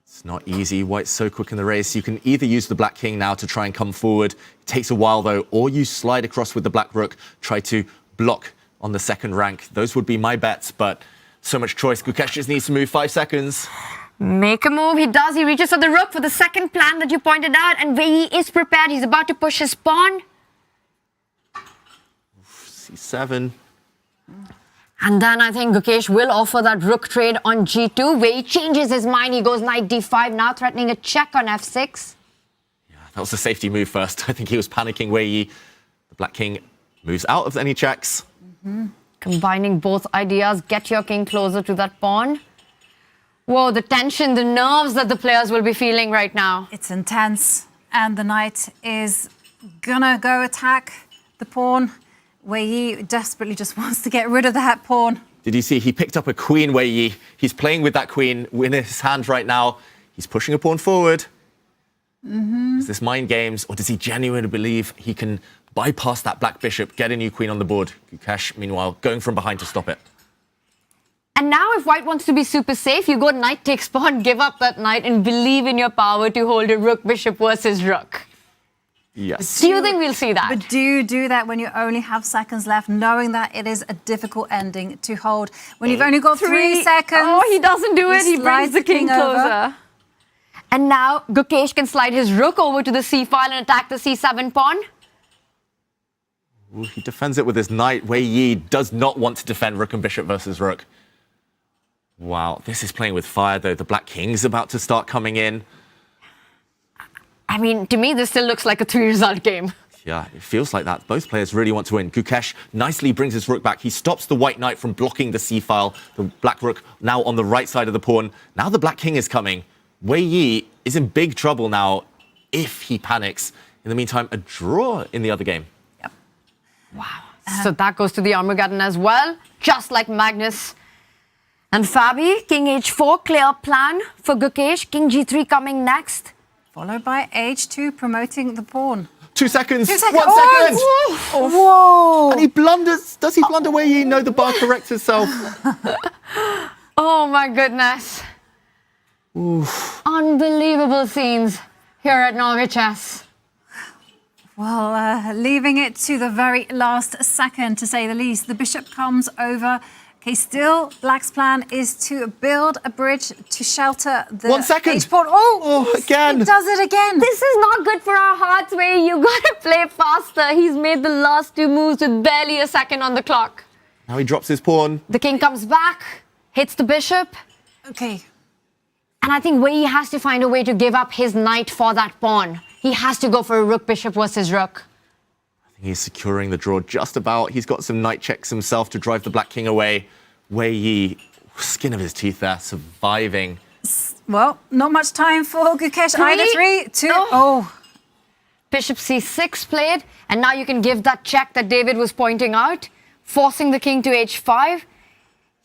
S3: It's not easy. White's so quick in the race. You can either use the black king now to try and come forward. It takes a while, though, or you slide across with the black rook, try to block on the second rank. Those would be my bets, but so much choice. Gukesh just needs to move 5 seconds.
S2: Make a move. He does. He reaches for the rook for the second plan that you pointed out, and Wei Yi is prepared. He's about to push his pawn.
S3: c7.
S2: And then I think Gukesh will offer that rook trade on g2. Wei Yi changes his mind. He goes knight d5, now threatening a check on f6.
S3: Yeah, that was a safety move first. I think he was panicking. Wei Yi. The black king moves out of any checks.
S2: Combining both ideas, get your king closer to that pawn. Whoa, the tension, the nerves that the players will be feeling right now.
S1: It's intense. And the knight is gonna go attack the pawn. Wei Yi desperately just wants to get rid of that pawn.
S3: Did you see? He picked up a queen, Wei Yi. He's playing with that queen in his hand right now. He's pushing a pawn forward. Is this mind games, or does he genuinely believe he can bypass that black bishop, get a new queen on the board? Gukesh, meanwhile, going from behind to stop it.
S2: And now if white wants to be super safe, you go knight takes pawn, give up that knight, and believe in your power to hold a rook-bishop versus rook.
S3: Yes.
S2: Do you think we'll see that?
S1: But do you do that when you only have seconds left, knowing that it is a difficult ending to hold? When you've only got 3 seconds.
S2: Oh, he doesn't do it. He brings the king closer. And now Gukesh can slide his rook over to the c file and attack the c7 pawn.
S3: Ooh, he defends it with his knight. Wei Yi does not want to defend rook and bishop versus rook. Wow, this is playing with fire, though. The black king's about to start coming in.
S2: I mean, to me, this still looks like a 3-result game.
S3: Yeah, it feels like that. Both players really want to win. Gukesh nicely brings his rook back. He stops the white knight from blocking the c-file. The black rook now on the right side of the pawn. Now the black king is coming. Wei Yi is in big trouble now if he panics. In the meantime, a draw in the other game.
S1: Yep.
S2: Wow. So that goes to the Armageddon as well, just like Magnus. And Fabi, king h4, clear plan for Gukesh. King g3 coming next.
S1: Followed by h2, promoting the pawn.
S3: 2 seconds.
S1: 2 seconds.
S3: 1 second.
S1: Oh, whoa.
S3: And he blunders. Does he blunder Wei Yi? No, the bar corrects itself.
S2: Oh my goodness.
S3: Oof.
S2: Unbelievable scenes here at Norway Chess.
S1: Well, leaving it to the very last second, to say the least. The bishop comes over. Okay, still, Black's plan is to build a bridge to shelter the
S3: 1 second.
S1: h-pawn. Oh,
S3: again.
S1: He does it again.
S2: This is not good for our hearts, Wei. You gotta play faster. He's made the last 2 moves with barely a second on the clock.
S3: Now he drops his pawn.
S2: The king comes back, hits the bishop.
S1: Okay.
S2: And I think Wei Yi has to find a way to give up his knight for that pawn. He has to go for a rook-bishop versus rook.
S3: I think he's securing the draw just about. He's got some knight checks himself to drive the black king away. Wei Yi, skin of his teeth there, surviving.
S1: Well, not much time for Gukesh either. 3, 2, oh.
S2: Bishop c6 played, and now you can give that check that David was pointing out, forcing the king to h5.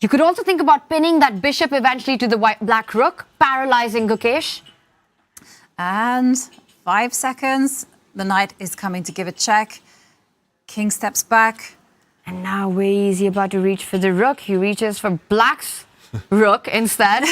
S2: You could also think about pinning that bishop eventually to the black rook, paralyzing Gukesh.
S1: And 5 seconds. The knight is coming to give a check. King steps back.
S2: And now Wei Yi is about to reach for the rook. He reaches for black's rook instead.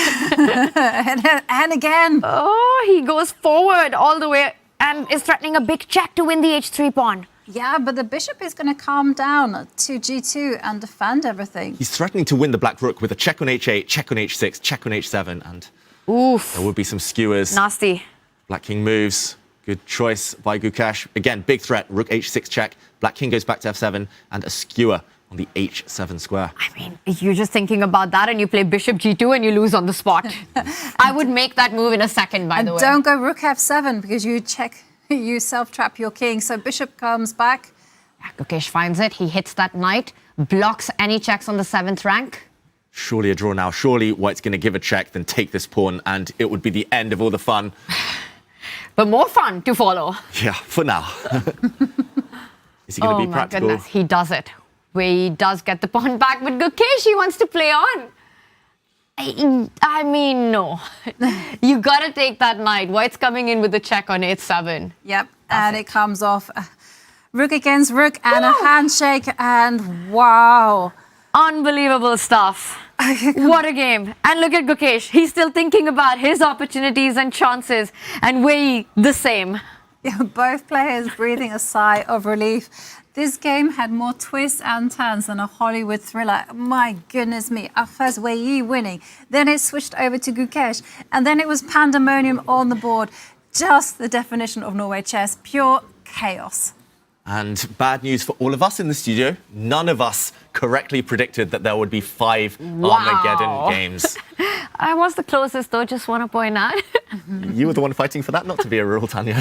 S1: and again.
S2: Oh, he goes forward all the way and is threatening a big check to win the h3 pawn.
S1: Yeah, but the bishop is going to calm down to g2 and defend everything.
S3: He's threatening to win the black rook with a check on h8, check on h6, check on h7, and
S2: oof,
S3: there would be some skewers.
S2: Nasty.
S3: Black king moves. Good choice by Gukesh. Again, big threat. Rook h6 check. Black king goes back to f7 and a skewer on the h7 square.
S2: I mean, you're just thinking about that and you play bishop g2 and you lose on the spot. I would make that move in a second, by the way.
S1: Don't go rook f7 because you self-trap your king. So bishop comes back.
S2: Gukesh finds it. He hits that knight, blocks any checks on the 7th rank.
S3: Surely a draw now. Surely White's going to give a check, then take this pawn, and it would be the end of all the fun.
S2: But more fun to follow.
S3: Yeah, for now. Is he going to be practical?
S2: Oh my goodness, he does it. Wei Yi does get the pawn back, but Gukesh, he wants to play on. I mean, no. You got to take that knight. White's coming in with the check on h7.
S1: Yep, and it comes off. Rook against rook and a handshake, and wow.
S2: Unbelievable stuff. What a game. And look at Gukesh. He's still thinking about his opportunities and chances. And Wei Yi, the same.
S1: Yeah, both players breathing a sigh of relief. This game had more twists and turns than a Hollywood thriller. My goodness me. At first, Wei Yi winning. Then it switched over to Gukesh. And then it was pandemonium on the board. Just the definition of Norway chess. Pure chaos.
S3: And bad news for all of us in the studio. None of us correctly predicted that there would be 5 Armageddon games.
S2: I was the closest, though, just want to point out.
S3: You were the one fighting for that not to be a rule, Tanya.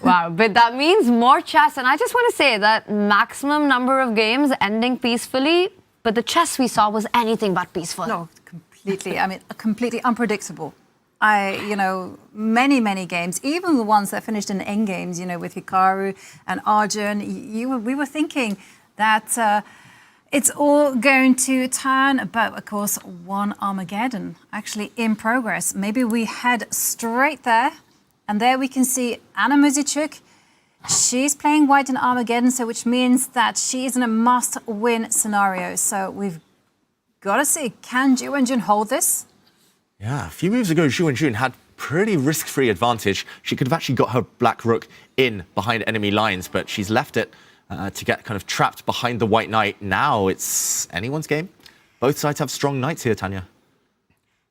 S2: Wow, but that means more chess. And I just want to say that maximum number of games ending peacefully, but the chess we saw was anything but peaceful.
S1: No, completely. I mean, completely unpredictable. Many games, even the ones that finished in endgames, with Hikaru and Arjun, we were thinking that it's all going to turn, but of course, one Armageddon actually in progress. Maybe we head straight there, and there we can see Anna Muzychuk. She's playing white in Armageddon, so which means that she is in a must-win scenario. So we've got to see, can Zhu Wenjun hold this?
S3: Yeah, a few moves ago, Zhu Wenjun had pretty risk-free advantage. She could have actually got her black rook in behind enemy lines, but she's left it to get kind of trapped behind the white knight. Now it's anyone's game. Both sides have strong knights here, Tanya.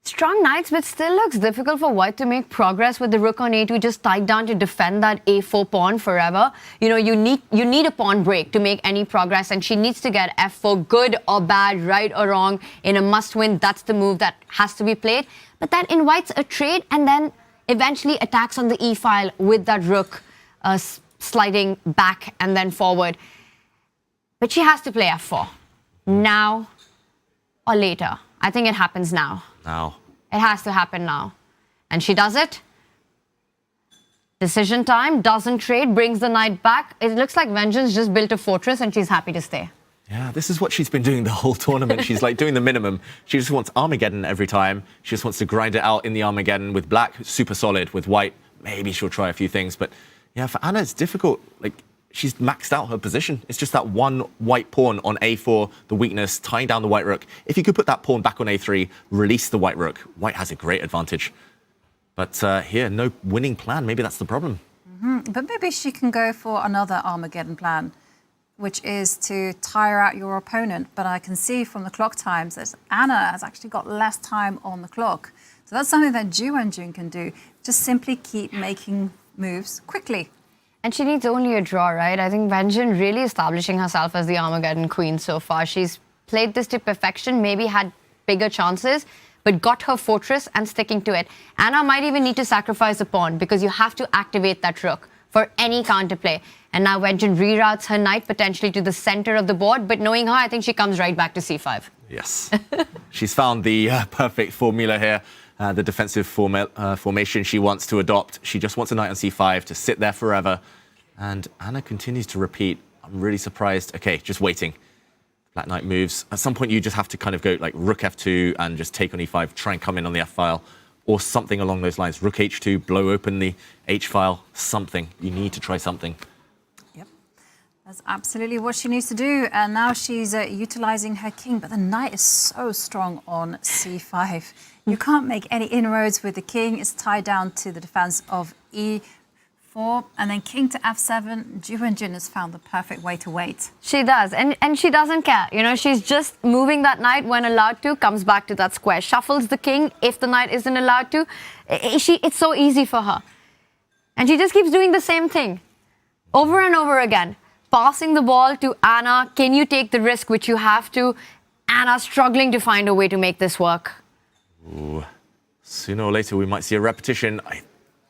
S2: Strong knights, but still looks difficult for white to make progress with the rook on a2 just tied down to defend that a4 pawn forever. You need a pawn break to make any progress, and she needs to get f4, good or bad, right or wrong, in a must-win. That's the move that has to be played. But that invites a trade and then eventually attacks on the e-file with that rook sliding back and then forward. But she has to play f4 now or later. I think it happens now.
S3: Now.
S2: It has to happen now. And she does it. Decision time, doesn't trade, brings the knight back. It looks like Vengeance just built a fortress and she's happy to stay.
S3: Yeah, this is what she's been doing the whole tournament. She's like doing the minimum. She just wants Armageddon every time. She just wants to grind it out in the Armageddon. With black, super solid. With white, maybe she'll try a few things. But yeah, for Anna, it's difficult. Like, she's maxed out her position. It's just that one white pawn on a4, the weakness, tying down the white rook. If you could put that pawn back on a3, release the white rook, white has a great advantage. But here, no winning plan. Maybe that's the problem.
S1: But maybe she can go for another Armageddon plan, which is to tire out your opponent. But I can see from the clock times that Anna has actually got less time on the clock. So that's something that Ju Wenjun can do. Just simply keep making moves quickly.
S2: And she needs only a draw, right? I think Wenjun really establishing herself as the Armageddon queen so far. She's played this to perfection, maybe had bigger chances, but got her fortress and sticking to it. Anna might even need to sacrifice a pawn because you have to activate that rook for any counterplay. And now Wenjun reroutes her knight potentially to the center of the board, but knowing her, I think she comes right back to c5.
S3: Yes. She's found the perfect formula here, the defensive formation she wants to adopt. She just wants a knight on c5 to sit there forever. And Anna continues to repeat. I'm really surprised. Okay, just waiting. Black knight moves. At some point, you just have to kind of go like rook f2 and just take on e5, try and come in on the f file, or something along those lines. Rook h2, blow open the h file, something. You need to try something.
S1: Yep, that's absolutely what she needs to do. And now she's utilizing her king, but the knight is so strong on c5. You can't make any inroads with the king. It's tied down to the defense of e4. And then king to f7. Ju Wenjun has found the perfect way to wait.
S2: She does, and she doesn't care. You know, she's just moving that knight when allowed to, comes back to that square, shuffles the king if the knight isn't allowed to. It's so easy for her. And she just keeps doing the same thing over and over again. Passing the ball to Anna. Can you take the risk, which you have to? Anna struggling to find a way to make this work.
S3: Ooh. Sooner or later, we might see a repetition.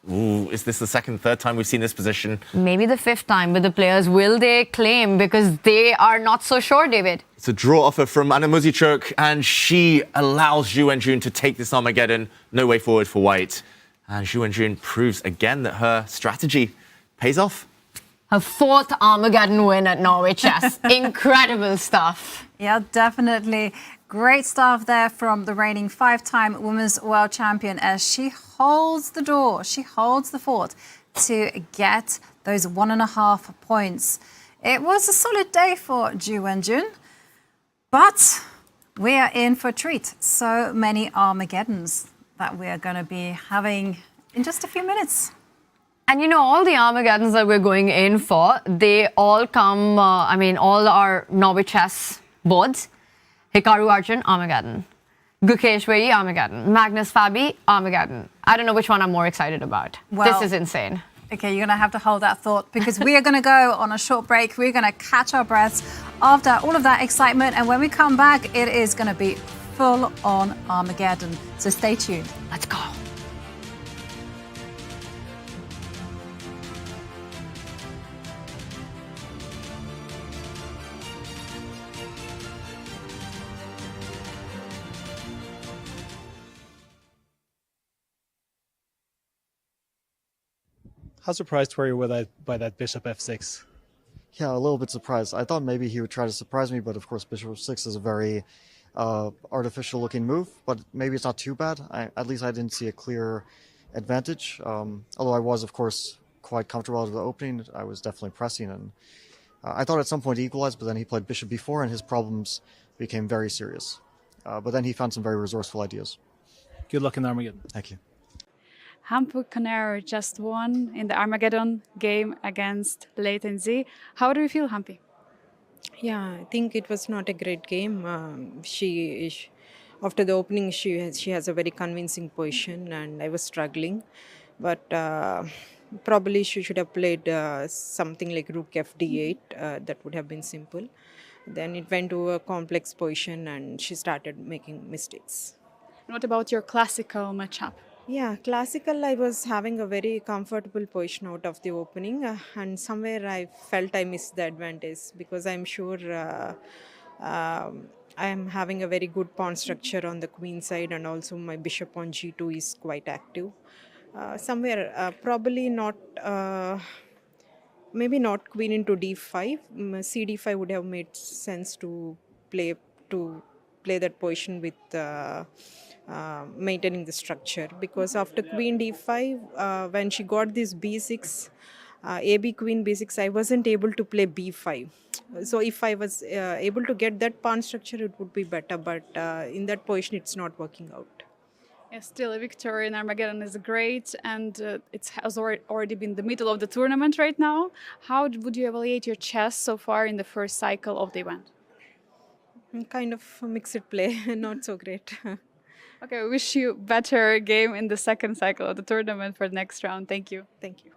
S3: Ooh, is this the second, third time we've seen this position?
S2: Maybe the fifth time, but the players, will they claim? Because they are not so sure, David.
S3: It's a draw offer from Anna Muzychuk, and she allows Ju Wenjun to take this Armageddon. No way forward for white. And Ju Wenjun proves again that her strategy pays off.
S2: Her fourth Armageddon win at Norway Chess. Incredible stuff.
S1: Yeah, definitely. Great stuff there from the reigning 5-time Women's World Champion as she holds the door, she holds the fort to get those 1.5 points. It was a solid day for Ju Wenjun, but we are in for a treat. So many Armageddons that we are going to be having in just a few minutes.
S2: And you know, all the Armageddons that we're going in for, they all come, all our Norway Chess boards. Hikaru Arjun, Armageddon. Gukesh Wei Yi, Armageddon. Magnus Fabi, Armageddon. I don't know which one I'm more excited about.
S1: Well,
S2: this is insane.
S1: Okay, you're going to have to hold that thought because we are going to go on a short break. We're going to catch our breaths after all of that excitement. And when we come back, it is going to be full on Armageddon. So stay tuned.
S2: Let's go.
S12: How surprised were you by that bishop f6?
S7: Yeah, a little bit surprised. I thought maybe he would try to surprise me, but of course bishop f6 is a very artificial looking move, but maybe it's not too bad. At least I didn't see a clear advantage. Although I was, of course, quite comfortable out of the opening. I was definitely pressing, and I thought at some point he equalized, but then he played bishop b4 and his problems became very serious. But then he found some very resourceful ideas.
S12: Good luck in Armageddon.
S7: Thank you.
S13: Hampu Conero just won in the Armageddon game against Leighton Z. How do you feel, Hampi?
S14: Yeah, I think it was not a great game. After the opening, she has a very convincing position, and I was struggling. But probably she should have played something like Rook FD8. That would have been simple. Then it went to a complex position, and she started making mistakes.
S13: And what about your classical matchup?
S14: Yeah, classical, I was having a very comfortable position out of the opening, and somewhere I felt I missed the advantage because I'm sure I am having a very good pawn structure on the queen side, and also my bishop on g2 is quite active. Somewhere probably not maybe not queen into d5. cd5 would have made sense to play that position with maintaining the structure, because after queen d5, when she got this b6, ab queen b6, I wasn't able to play b5. So if I was able to get that pawn structure, it would be better, but in that position it's not working out.
S13: Yeah, still, a victory in Armageddon is great, and it has already been the middle of the tournament right now. How would you evaluate your chess so far in the first cycle of the event?
S14: Kind of a mixed play, not so great.
S13: Okay, we wish you better game in the second cycle of the tournament for the next round. Thank you.
S14: Thank you.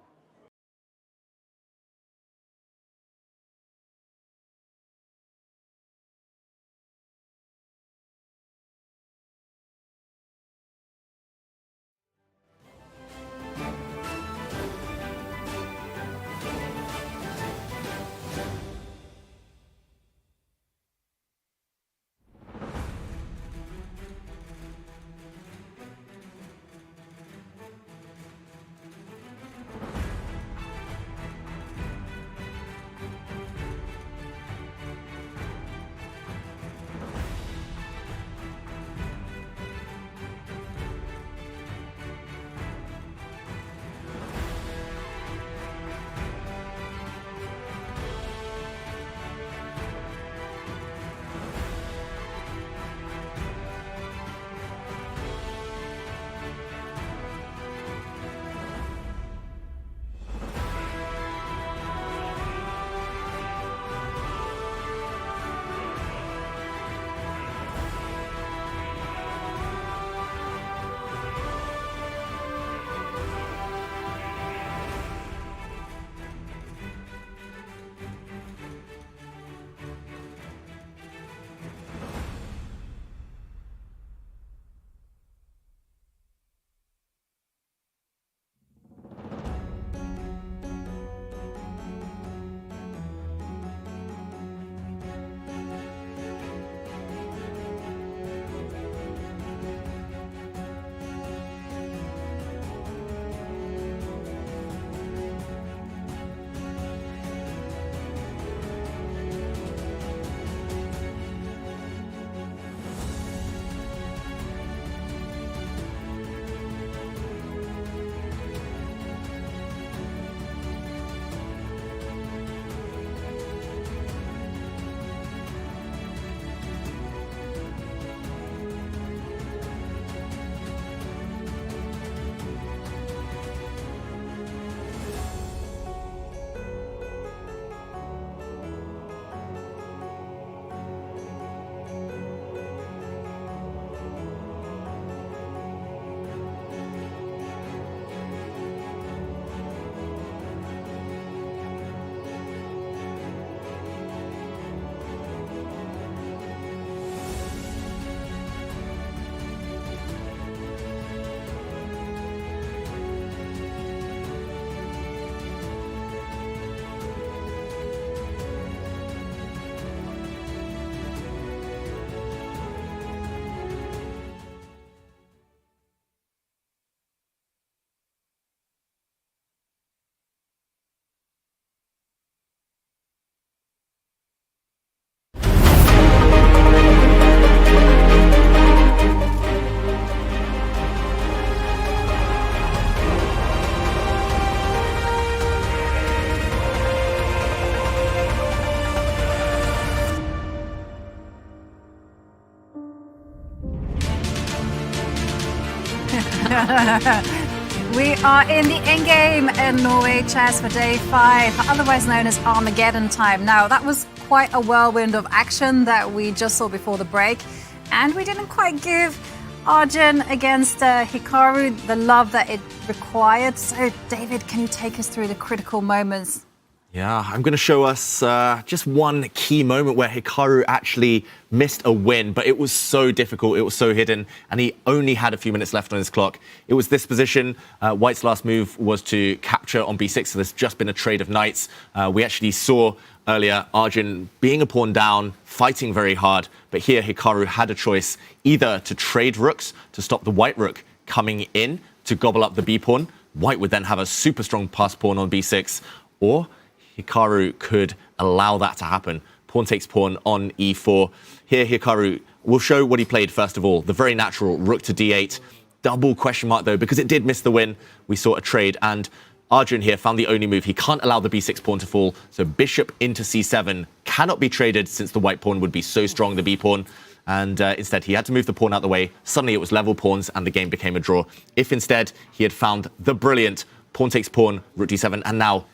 S1: We are in the Endgame in Norway Chess for day 5, otherwise known as Armageddon time. Now, that was quite a whirlwind of action that we just saw before the break, and we didn't quite give Arjun against Hikaru the love that it required. So, David, can you take us through the critical moments?
S3: Yeah, I'm going to show us just one key moment where Hikaru actually missed a win, but it was so difficult, it was so hidden, and he only had a few minutes left on his clock. It was this position. White's last move was to capture on b6, so there's just been a trade of knights. We actually saw earlier Arjun being a pawn down, fighting very hard, but here Hikaru had a choice, either to trade rooks to stop the white rook coming in to gobble up the b pawn. White would then have a super strong pass pawn on b6, or Hikaru could allow that to happen. Pawn takes pawn on e4. Here, Hikaru will show what he played first of all. The very natural rook to d8. Double question mark, though, because it did miss the win. We saw a trade, and Arjun here found the only move. He can't allow the b6 pawn to fall, so bishop into c7 cannot be traded since the white pawn would be so strong, the b pawn. And instead, he had to move the pawn out the way. Suddenly, it was level pawns, and the game became a draw. If instead, he had found the brilliant pawn takes pawn, rook d7, and now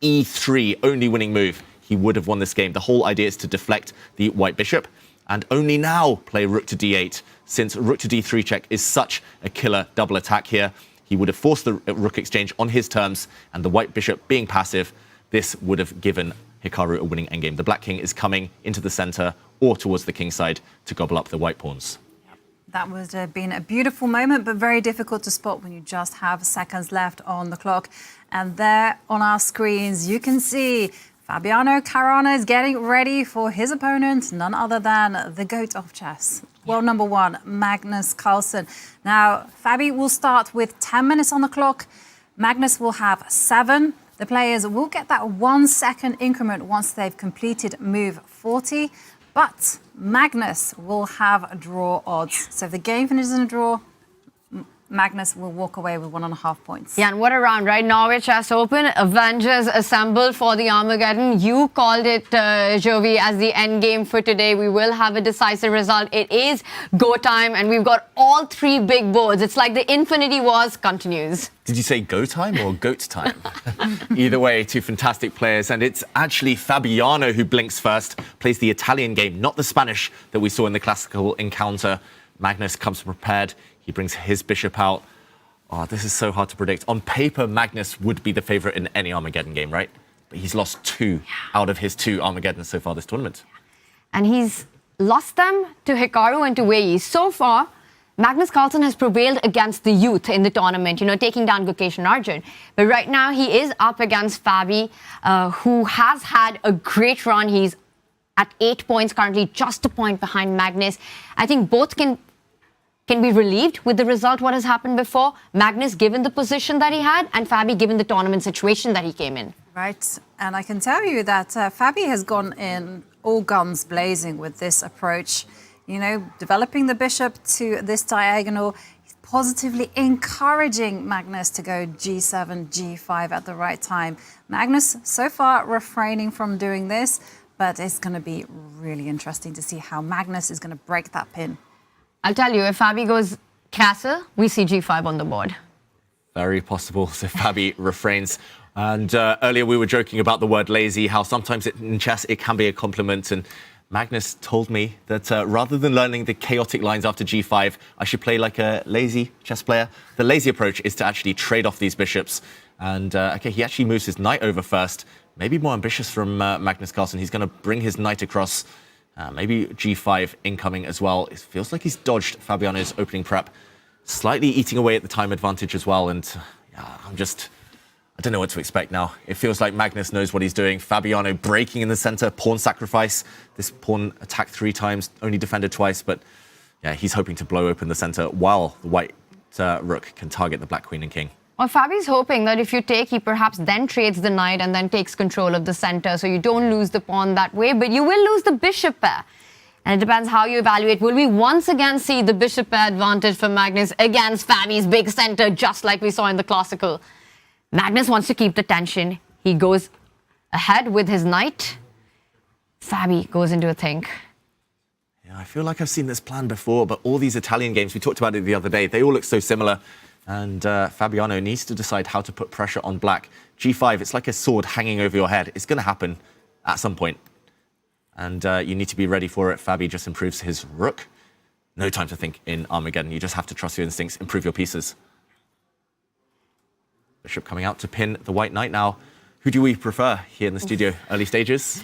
S3: e3, only winning move, he would have won this game. The whole idea is to deflect the white bishop, and only now play rook to d8, since rook to d3 check is such a killer double attack here. He would have forced the rook exchange on his terms, and the white bishop being passive, this would have given Hikaru a winning endgame. The black king is coming into the center or towards the king side to gobble up the white pawns.
S1: That would have been a beautiful moment, but very difficult to spot when you just have seconds left on the clock. And there on our screens, you can see Fabiano Caruana is getting ready for his opponent, none other than the GOAT of chess. World number one, Magnus Carlsen. Now, Fabi will start with 10 minutes on the clock. Magnus will have 7. The players will get that 1 second increment once they've completed move 40. But Magnus will have draw odds. So if the game finishes in a draw, Magnus will walk away with 1.5 points.
S2: Yeah, and what a round, right? Norway Chess Open, Avengers assembled for the Armageddon. You called it, Jovi, as the end game for today. We will have a decisive result. It is go time, and we've got all 3 big boards. It's like the Infinity Wars continues.
S3: Did you say go time or goat time? Either way, 2 fantastic players, and it's actually Fabiano who blinks first, plays the Italian game, not the Spanish that we saw in the classical encounter. Magnus comes prepared. He brings his bishop out. Oh, this is so hard to predict. On paper, Magnus would be the favorite in any Armageddon game, right? But he's lost 2 out of his 2 Armageddons so far this tournament.
S2: And he's lost them to Hikaru and to Wei Yi. So far, Magnus Carlsen has prevailed against the youth in the tournament, taking down Gukesh and Arjun. But right now, he is up against Fabi, who has had a great run. He's at 8 points currently, just a point behind Magnus. I think both can be relieved with the result, what has happened before. Magnus given the position that he had, and Fabi given the tournament situation that he came in.
S1: Right, and I can tell you that Fabi has gone in all guns blazing with this approach. Developing the bishop to this diagonal, he's positively encouraging Magnus to go g7, g5 at the right time. Magnus, so far, refraining from doing this, but it's going to be really interesting to see how Magnus is going to break that pin.
S2: I'll tell you, if Fabi goes castle, we see g5 on the board.
S3: Very possible. So Fabi refrains. And earlier we were joking about the word lazy, how sometimes in chess it can be a compliment. And Magnus told me that rather than learning the chaotic lines after g5, I should play like a lazy chess player. The lazy approach is to actually trade off these bishops. And okay, he actually moves his knight over first. Maybe more ambitious from Magnus Carlsen. He's going to bring his knight across. Maybe g5 incoming as well. It feels like he's dodged Fabiano's opening prep. Slightly eating away at the time advantage as well. And I don't know what to expect now. It feels like Magnus knows what he's doing. Fabiano breaking in the center, pawn sacrifice. This pawn attacked 3 times, only defended twice. But yeah, he's hoping to blow open the center while the white rook can target the black queen and king.
S2: Well, Fabi's hoping that if you take, he perhaps then trades the knight and then takes control of the center, so you don't lose the pawn that way, but you will lose the bishop pair. And it depends how you evaluate. Will we once again see the bishop pair advantage for Magnus against Fabi's big center, just like we saw in the classical? Magnus wants to keep the tension. He goes ahead with his knight. Fabi goes into a think.
S3: Yeah, I feel like I've seen this plan before, but all these Italian games, we talked about it the other day, they all look so similar. And Fabiano needs to decide how to put pressure on black. g5, it's like a sword hanging over your head. It's going to happen at some point. And you need to be ready for it. Fabi just improves his rook. No time to think in Armageddon. You just have to trust your instincts, improve your pieces. Bishop coming out to pin the white knight now. Who do we prefer here in the studio? Early stages?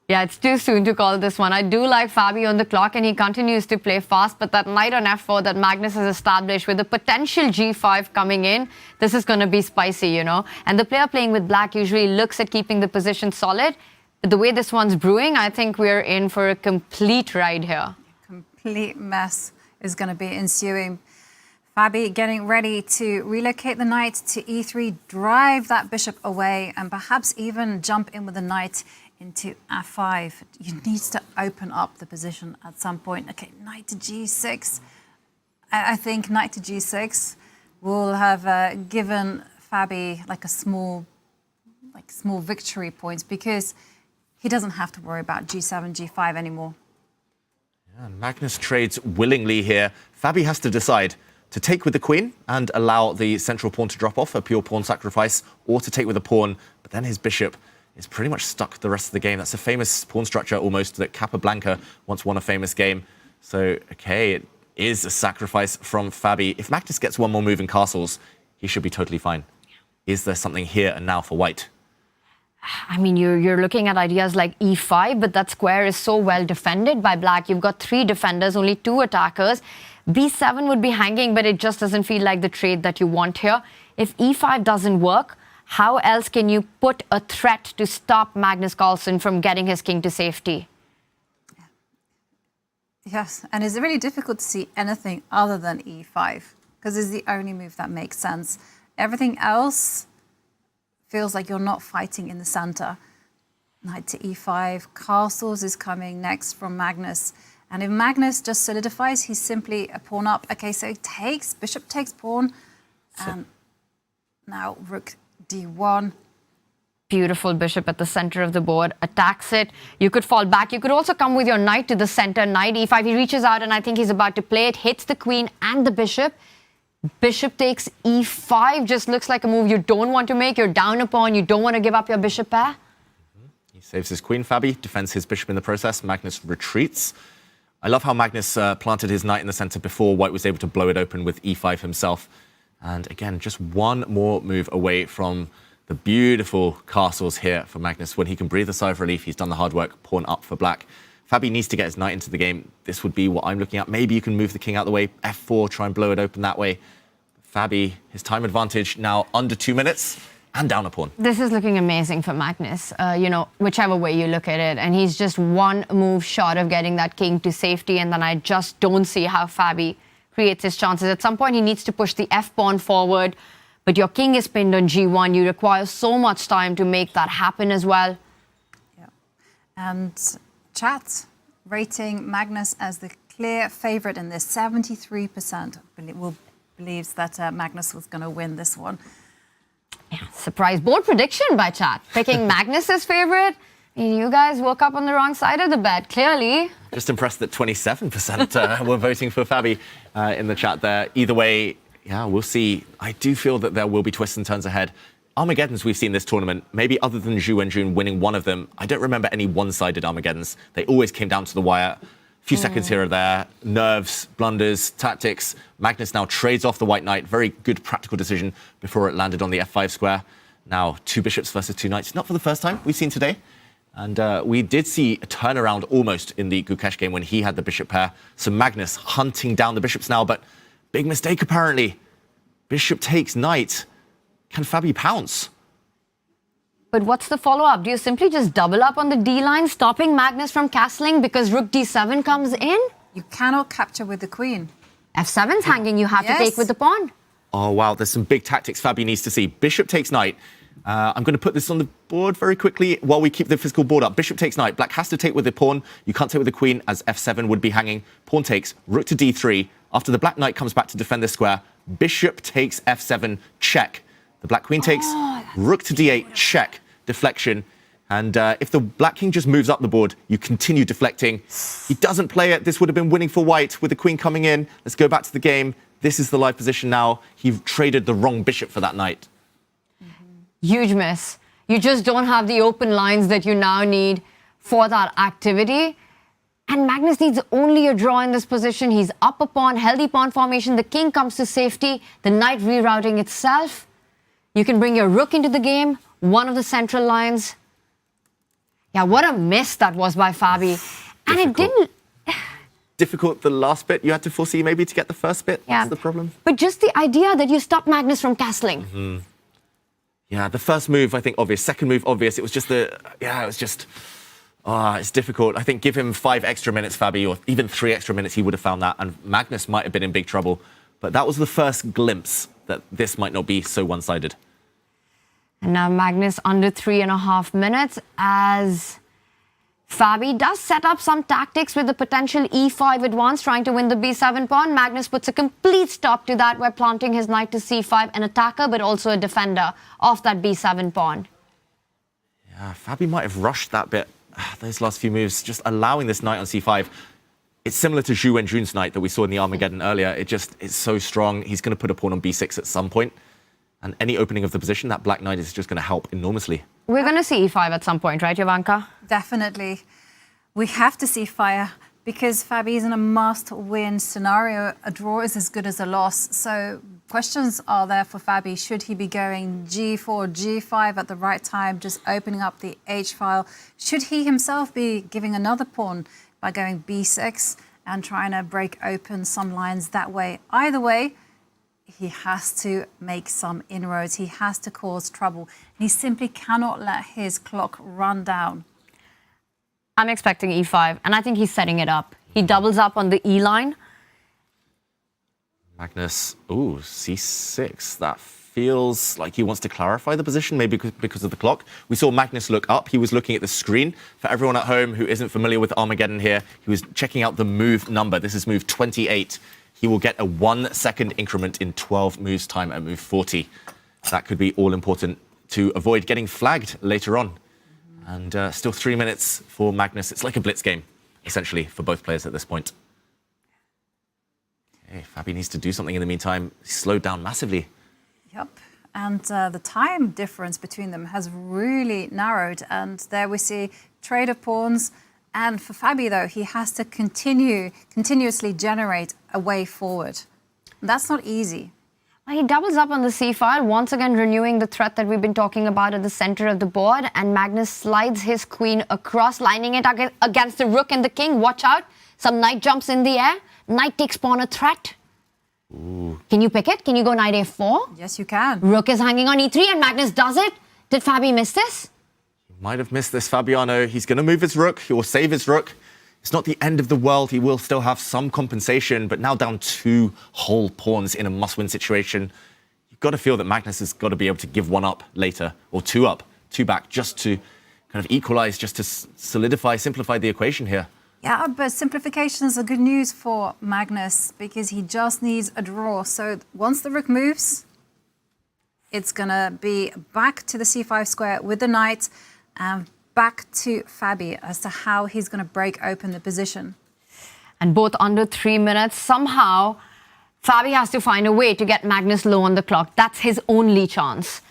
S2: Yeah, it's too soon to call this one. I do like Fabi on the clock, and he continues to play fast, but that knight on f4 that Magnus has established with the potential g5 coming in, this is going to be spicy, And the player playing with black usually looks at keeping the position solid. But the way this one's brewing, I think we're in for a complete ride here.
S1: Complete mess is going to be ensuing. Fabi getting ready to relocate the knight to e3, drive that bishop away, and perhaps even jump in with the knight into f5. You need to open up the position at some point. Okay, knight to g6. I think knight to g6 will have given Fabi like a small victory points, because he doesn't have to worry about g7, g5 anymore.
S3: Yeah, Magnus trades willingly here. Fabi has to decide to take with the queen and allow the central pawn to drop off, a pure pawn sacrifice, or to take with a pawn, but then his bishop is pretty much stuck the rest of the game. That's a famous pawn structure almost that Capablanca once won a famous game. So, okay, it is a sacrifice from Fabi. If Magnus gets one more move in castles, he should be totally fine. Is there something here and now for white?
S2: I mean, you're looking at ideas like e5, but that square is so well defended by black. You've got 3 defenders, only 2 attackers. b7 would be hanging, but it just doesn't feel like the trade that you want here. If e5 doesn't work, how else can you put a threat to stop Magnus Carlsen from getting his king to safety?
S1: Yes, and it's really difficult to see anything other than e5, because it's the only move that makes sense. Everything else feels like you're not fighting in the center. Knight to e5, castles is coming next from Magnus. And if Magnus just solidifies, he's simply a pawn up. Okay, so he takes, bishop takes pawn, and now rook d1.
S2: Beautiful bishop at the center of the board, attacks it. You could fall back. You could also come with your knight to the center, knight e5. He reaches out, and I think he's about to play it, hits the queen and the bishop. Bishop takes e5, just looks like a move you don't want to make. You're down a pawn, you don't want to give up your bishop pair.
S3: He saves his queen, Fabi, defends his bishop in the process. Magnus retreats. I love how Magnus planted his knight in the center before white was able to blow it open with e5 himself. And again, just one more move away from the beautiful castles here for Magnus. When he can breathe a sigh of relief, he's done the hard work, pawn up for black. Fabi needs to get his knight into the game. This would be what I'm looking at. Maybe you can move the king out the way, f4, try and blow it open that way. Fabi, his time advantage now under 2 minutes and down a pawn.
S2: This is looking amazing for Magnus, whichever way you look at it. And he's just one move short of getting that king to safety. And then I just don't see how Fabi creates his chances. At some point, he needs to push the f-pawn forward. But your king is pinned on g1. You require so much time to make that happen as well.
S1: Yeah. And chat rating Magnus as the clear favorite in this. 73% believes that Magnus was going to win this one.
S2: Yeah, surprise board prediction by chat. Picking Magnus as favorite. You guys woke up on the wrong side of the bed, clearly.
S3: Just impressed that 27% were voting for Fabi in the chat there. Either way, yeah, we'll see. I do feel that there will be twists and turns ahead. Armageddons we've seen this tournament, maybe other than Zhu Wenjun winning one of them, I don't remember any one-sided Armageddons. They always came down to the wire. A few seconds here or there, nerves, blunders, tactics. Magnus now trades off the white knight. Very good practical decision before it landed on the f5 square. Now 2 bishops versus 2 knights. Not for the first time we've seen today. And we did see a turnaround almost in the Gukesh game when he had the bishop pair. So Magnus hunting down the bishops now, but big mistake apparently. Bishop takes knight. Can Fabi pounce?
S2: But what's the follow-up? Do you simply just double up on the D line, stopping Magnus from castling because rook d7 comes in?
S1: You cannot capture with the queen.
S2: f7's hanging, you have to take with the pawn.
S3: Oh, wow, there's some big tactics Fabi needs to see. Bishop takes knight. I'm going to put this on the board very quickly while we keep the physical board up. Bishop takes knight. Black has to take with the pawn. You can't take with the queen as f7 would be hanging. Pawn takes, rook to d3. After the black knight comes back to defend this square, bishop takes f7, check. The black queen takes, rook to d8, check, deflection. And if the black king just moves up the board, you continue deflecting. He doesn't play it. This would have been winning for white with the queen coming in. Let's go back to the game. This is the live position now. He traded the wrong bishop for that knight.
S2: Huge miss. You just don't have the open lines that you now need for that activity. And Magnus needs only a draw in this position. He's up a pawn, healthy pawn formation. The king comes to safety. The knight rerouting itself. You can bring your rook into the game, one of the central lines. Yeah, what a miss that was by Fabi. And it didn't...
S3: Difficult, the last bit. You had to foresee maybe to get the first bit.
S2: Yeah.
S3: That's the problem.
S2: But just the idea that you stop Magnus from castling.
S3: Mm-hmm. Yeah, the first move, I think, obvious. Second move, obvious. It was just it's difficult. I think give him 5 extra minutes, Fabi, or even 3 extra minutes, he would have found that. And Magnus might have been in big trouble. But that was the first glimpse that this might not be so one-sided.
S2: And now Magnus under 3.5 minutes as Fabi does set up some tactics with the potential e5 advance, trying to win the b7 pawn. Magnus puts a complete stop to that by planting his knight to c5, an attacker but also a defender of that b7 pawn.
S3: Yeah, Fabi might have rushed that bit, those last few moves, just allowing this knight on c5. It's similar to Zhu Wenjun's knight that we saw in the Armageddon earlier. It's so strong. He's going to put a pawn on b6 at some point. And any opening of the position, that black knight is just going to help enormously.
S2: We're going to see e5 at some point, right, Jovanka?
S1: Definitely. We have to see fire because Fabi is in a must-win scenario. A draw is as good as a loss. So questions are there for Fabi. Should he be going g4, g5 at the right time, just opening up the h-file? Should he himself be giving another pawn by going b6 and trying to break open some lines that way? Either way, he has to make some inroads. He has to cause trouble. He simply cannot let his clock run down.
S2: I'm expecting e5, and I think he's setting it up. He doubles up on the e line.
S3: Magnus, ooh, c6. That feels like he wants to clarify the position, maybe because of the clock. We saw Magnus look up. He was looking at the screen. For everyone at home who isn't familiar with Armageddon here, he was checking out the move number. This is move 28. He will get a 1 second increment in 12 moves time at move 40. That could be all important to avoid getting flagged later on. And still 3 minutes for Magnus. It's like a blitz game, essentially, for both players at this point. Okay, Fabi needs to do something in the meantime. He's slowed down massively.
S1: Yep. And the time difference between them has really narrowed. And there we see trade of pawns. And for Fabi, though, he has to continuously generate a way forward. That's not easy.
S2: He doubles up on the c-file, once again renewing the threat that we've been talking about at the center of the board. And Magnus slides his queen across, lining it against the rook and the king. Watch out. Some knight jumps in the air. Knight takes pawn a threat.
S3: Ooh.
S2: Can you pick it? Can you go knight a4?
S1: Yes, you can.
S2: Rook is hanging on e3 and Magnus does it. Did Fabi miss this?
S3: Might have missed this, Fabiano. He's going to move his rook. He will save his rook. It's not the end of the world. He will still have some compensation, but now down 2 whole pawns in a must-win situation. You've got to feel that Magnus has got to be able to give 1 up later, or 2 up, 2 back, just to kind of equalize, just to solidify, simplify the equation here.
S1: Yeah, but simplifications are good news for Magnus because he just needs a draw. So once the rook moves, it's going to be back to the c5 square with the knight and back to Fabi as to how he's going to break open the position.
S2: And both under 3 minutes. Somehow, Fabi has to find a way to get Magnus low on the clock. That's his only chance.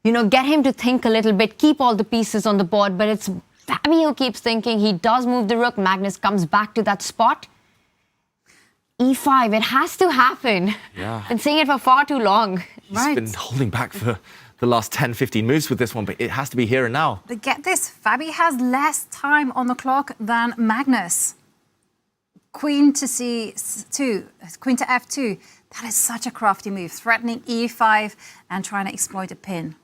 S2: You know, get him to think a little bit, keep all the pieces on the board, but it's Fabi who keeps thinking. He does move the rook. Magnus comes back to that spot. e5, it has to happen.
S3: Yeah.
S2: Been saying it for far too long.
S3: He's been holding back for the last 10, 15 moves with this one, but it has to be here and now.
S1: But get this, Fabi has less time on the clock than Magnus. Queen to c2, queen to f2. That is such a crafty move, threatening e5 and trying to exploit a pin.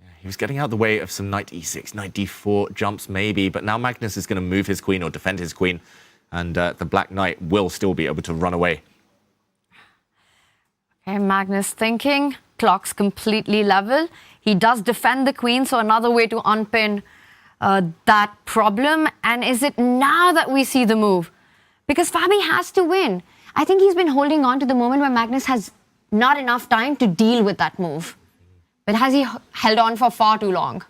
S3: Yeah, he was getting out the way of some knight e6, knight d4 jumps maybe, but now Magnus is going to move his queen or defend his queen, and the black knight will still be able to run away.
S2: Okay, Magnus thinking. Clock's completely level. He does defend the queen, so another way to unpin that problem. And is it now that we see the move? Because Fabi has to win. I think he's been holding on to the moment where Magnus has not enough time to deal with that move. But has he held on for far too long?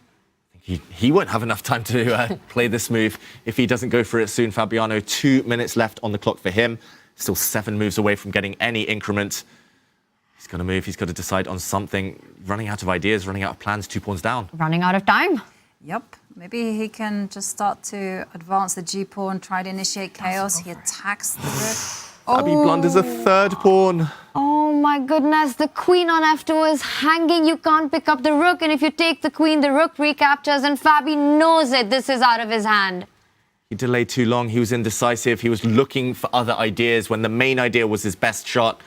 S3: He won't have enough time to play this move if he doesn't go for it soon, Fabiano. 2 minutes left on the clock for him. Still 7 moves away from getting any increment. He's got to move. He's got to decide on something. Running out of ideas, running out of plans, 2 pawns down.
S2: Running out of time.
S1: Yep. Maybe he can just start to advance the g-pawn, try to initiate chaos. He attacks the rook.
S3: Fabi blunders a 3rd pawn.
S2: Oh my goodness, the queen on f2 is hanging. You can't pick up the rook. And if you take the queen, the rook recaptures. And Fabi knows it. This is out of his hand.
S3: He delayed too long. He was indecisive. He was looking for other ideas when the main idea was his best shot.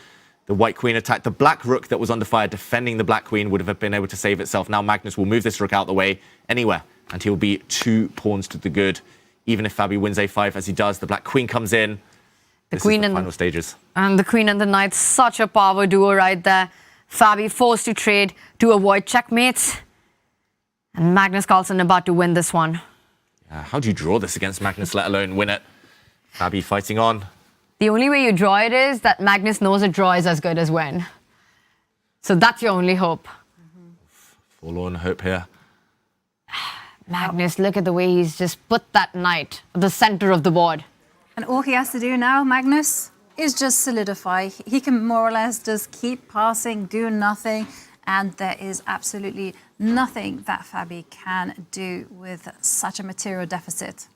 S3: The white queen attacked the black rook that was under fire. Defending the black queen would have been able to save itself. Now Magnus will move this rook out the way anywhere, and he'll be 2 pawns to the good. Even if Fabi wins a5 as he does, the black queen comes in. This is the final stages.
S2: And the queen and the knight, such a power duo right there. Fabi forced to trade to avoid checkmates. And Magnus Carlsen about to win this one.
S3: How do you draw this against Magnus, let alone win it? Fabi fighting on.
S2: The only way you draw it is that Magnus knows a draw is as good as win. So that's your only hope.
S3: Forlorn hope here.
S2: Magnus, look at the way he's just put that knight at the center of the board.
S1: And all he has to do now, Magnus, is just solidify. He can more or less just keep passing, do nothing, and there is absolutely nothing that Fabi can do with such a material deficit.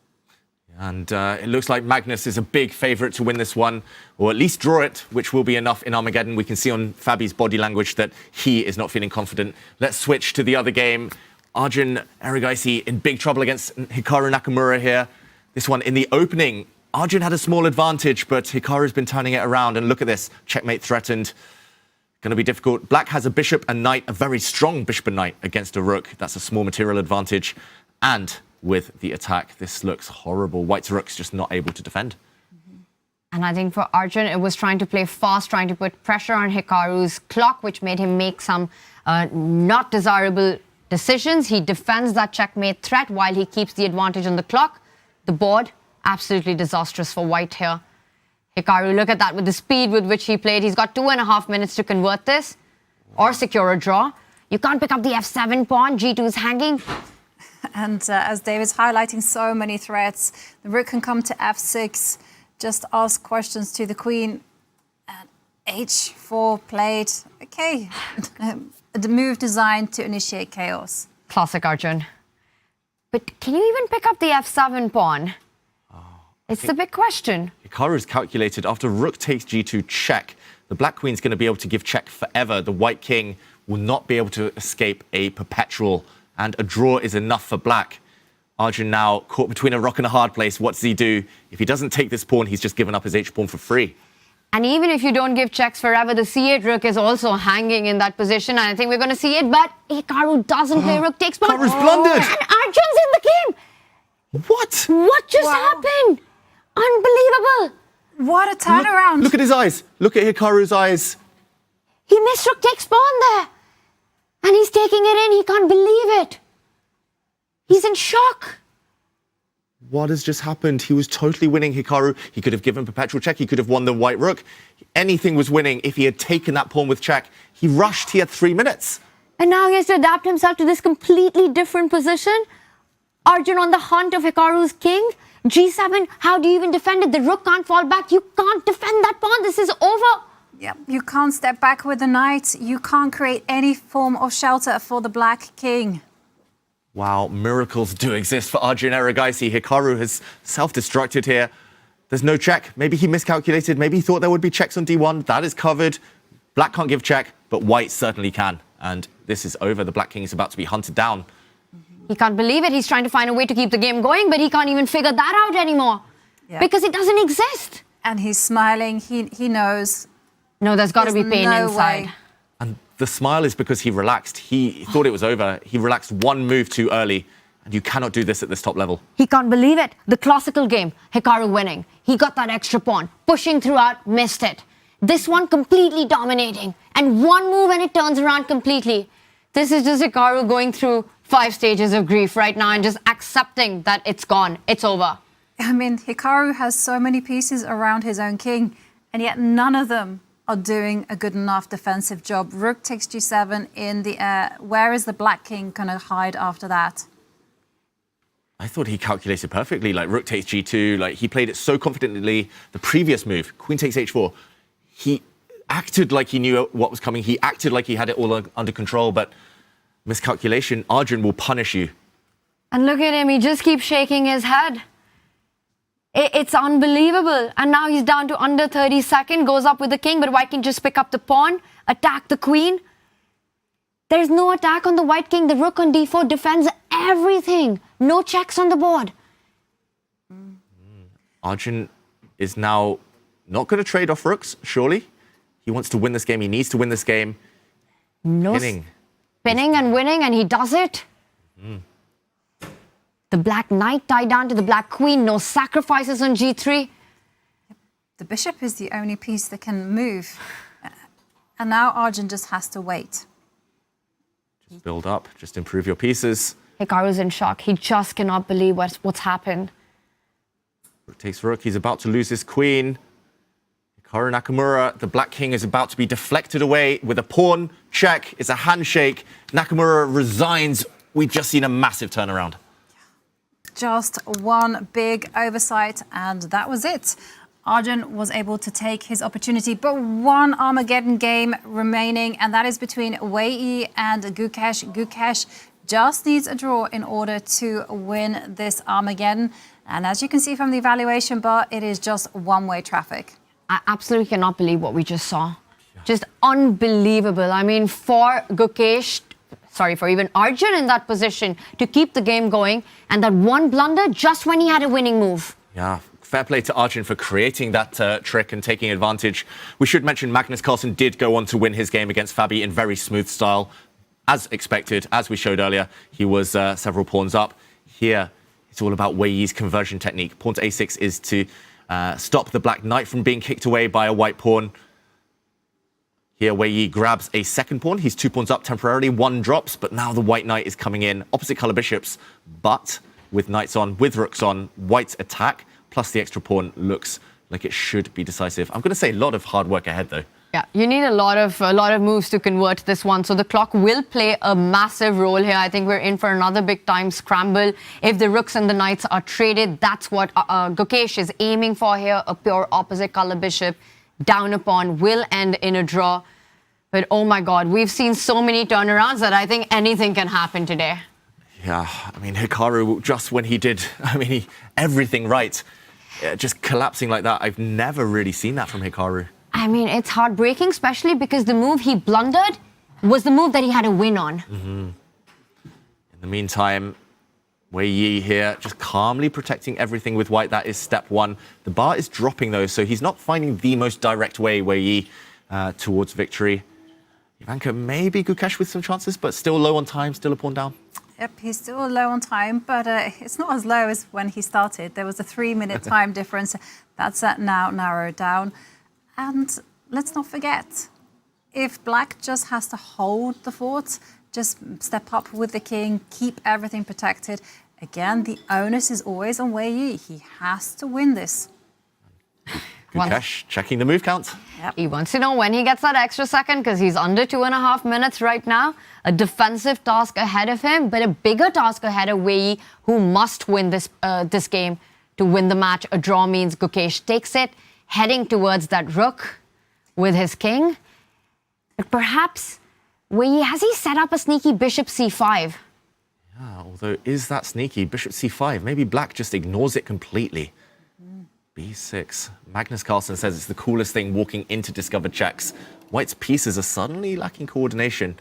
S3: And it looks like Magnus is a big favourite to win this one, or at least draw it, which will be enough in Armageddon. We can see on Fabi's body language that he is not feeling confident. Let's switch to the other game. Arjun Erigaisi in big trouble against Hikaru Nakamura here. This one in the opening, Arjun had a small advantage, but Hikaru's been turning it around. And look at this, checkmate threatened. Going to be difficult. Black has a bishop and knight, a very strong bishop and knight against a rook. That's a small material advantage. And with the attack, this looks horrible. White's rook's just not able to defend.
S2: And I think for Arjun, it was trying to play fast, trying to put pressure on Hikaru's clock, which made him make some not desirable decisions. He defends that checkmate threat while he keeps the advantage on the clock. The board, absolutely disastrous for White here. Hikaru, look at that, with the speed with which he played. He's got 2.5 minutes to convert this or secure a draw. You can't pick up the f7 pawn. G2 is hanging.
S1: And as David's highlighting so many threats, the rook can come to f6, just ask questions to the queen. And h4 played. Okay, the move designed to initiate chaos.
S2: Classic Arjun. But can you even pick up the f7 pawn? It's the big question.
S3: Hikaru's calculated after rook takes g2 check, the black queen's going to be able to give check forever. The white king will not be able to escape a perpetual, and a draw is enough for black. Arjun now caught between a rock and a hard place. What does he do? If he doesn't take this pawn, he's just given up his h-pawn for free.
S2: And even if you don't give checks forever, the c8 rook is also hanging in that position. And I think we're going to see it, but Hikaru doesn't play rook takes pawn.
S3: Hikaru's blundered.
S2: And Arjun's in the game.
S3: What?
S2: What just happened? Unbelievable.
S1: What a turnaround.
S3: Look at his eyes. Look at Hikaru's eyes.
S2: He missed rook takes pawn there. And he's taking it in. He can't believe it. He's in shock.
S3: What has just happened? He was totally winning, Hikaru. He could have given perpetual check. He could have won the white rook. Anything was winning if he had taken that pawn with check. He rushed. He had 3 minutes.
S2: And now he has to adapt himself to this completely different position. Arjun on the hunt of Hikaru's king. G7, how do you even defend it? The rook can't fall back. You can't defend that pawn. This is over.
S1: Yeah, you can't step back with the knight. You can't create any form of shelter for the black king.
S3: Wow, miracles do exist for Arjun Erigaisi. Hikaru has self-destructed here. There's no check. Maybe he miscalculated. Maybe he thought there would be checks on d1. That is covered. Black can't give check, but white certainly can. And this is over. The black king is about to be hunted down.
S2: He can't believe it. He's trying to find a way to keep the game going, but he can't even figure that out anymore.
S1: Yeah.
S2: Because it doesn't exist.
S1: And he's smiling. He knows.
S2: No, there's got to be pain
S1: no
S2: inside.
S1: way.
S3: And the smile is because he relaxed. He thought it was over. He relaxed one move too early. And you cannot do this at this top level.
S2: He can't believe it. The classical game, Hikaru winning. He got that extra pawn, pushing throughout, missed it. This one completely dominating. And one move and it turns around completely. This is just Hikaru going through 5 stages of grief right now and just accepting that it's gone. It's over.
S1: I mean, Hikaru has so many pieces around his own king, and yet none of them are doing a good enough defensive job. Rook takes g7 in the air. Where is the black king going to hide after that?
S3: I thought he calculated perfectly. Like, rook takes g2. Like, he played it so confidently. The previous move, queen takes h4, he acted like he knew what was coming. He acted like he had it all under control, but miscalculation, Arjun will punish you.
S2: And look at him, he just keeps shaking his head. It's unbelievable. And now he's down to under 30 seconds, goes up with the king, but white can just pick up the pawn, attack the queen. There's no attack on the white king. The rook on d4 defends everything. No checks on the board.
S3: Arjun is now not going to trade off rooks, surely. He wants to win this game. He needs to win this game.
S2: No spinning and winning, and he does it. The black knight tied down to the black queen. No sacrifices on g3.
S1: the bishop is the only piece that can move. And now Arjun just has to wait.
S3: Just build up, just improve your pieces.
S2: Hikaru's in shock. He just cannot believe what's happened.
S3: Rook takes rook, he's about to lose his queen. Hikaru Nakamura, the black king, is about to be deflected away with a pawn check. It's a handshake. Nakamura resigns. We've just seen a massive turnaround.
S1: Just one big oversight, and that was it. Arjun was able to take his opportunity, but one Armageddon game remaining, and that is between Wei Yi and Gukesh. Gukesh just needs a draw in order to win this Armageddon. And as you can see from the evaluation bar, it is just one-way traffic.
S2: I absolutely cannot believe what we just saw. Just unbelievable. I mean, for Gukesh, for even Arjun in that position to keep the game going, and that one blunder just when he had a winning move.
S3: Yeah, fair play to Arjun for creating that trick and taking advantage. We should mention Magnus Carlsen did go on to win his game against Fabi in very smooth style. As expected, as we showed earlier, he was several pawns up. Here, it's all about Wei Yi's conversion technique. Pawn to a6 is to stop the black knight from being kicked away by a white pawn. Here, Wei Yi grabs a second pawn. He's 2 pawns up temporarily, 1 drops, but now the white knight is coming in. Opposite colour bishops, but with knights on, with rooks on, white's attack, plus the extra pawn looks like it should be decisive. I'm going to say a lot of hard work ahead, though.
S2: Yeah, you need a lot of moves to convert this one. So the clock will play a massive role here. I think we're in for another big time scramble. If the rooks and the knights are traded, that's what Gukesh is aiming for here. A pure opposite color bishop down a pawn will end in a draw. But oh my God, we've seen so many turnarounds that I think anything can happen today.
S3: Yeah, I mean, Hikaru, just when he did, everything right, just collapsing like that. I've never really seen that from Hikaru.
S2: I mean, it's heartbreaking, especially because the move he blundered was the move that he had a win on.
S3: In the meantime, Wei Yi here just calmly protecting everything with white. That is step one. The bar is dropping, though, so he's not finding the most direct way, Wei Yi, towards victory. Ivanka, maybe Gukesh with some chances, but still low on time, still a pawn down.
S1: Yep, he's still low on time, but it's not as low as when he started. There was a 3-minute time difference. That's now narrowed down. And let's not forget, if black just has to hold the fort, just step up with the king, keep everything protected. Again, the onus is always on Wei Yi. He has to win this.
S3: Gukesh checking the move count.
S2: Yep. He wants to know when he gets that extra second because he's under 2.5 minutes right now. A defensive task ahead of him, but a bigger task ahead of Wei Yi, who must win this game to win the match. A draw means Gukesh takes it, heading towards that rook with his king. But perhaps Wei Yi, has he set up a sneaky bishop c5?
S3: Yeah, although is that sneaky? Bishop c5. Maybe black just ignores it completely. b6. Magnus Carlsen says it's the coolest thing walking into discovered checks. White's pieces are suddenly lacking coordination.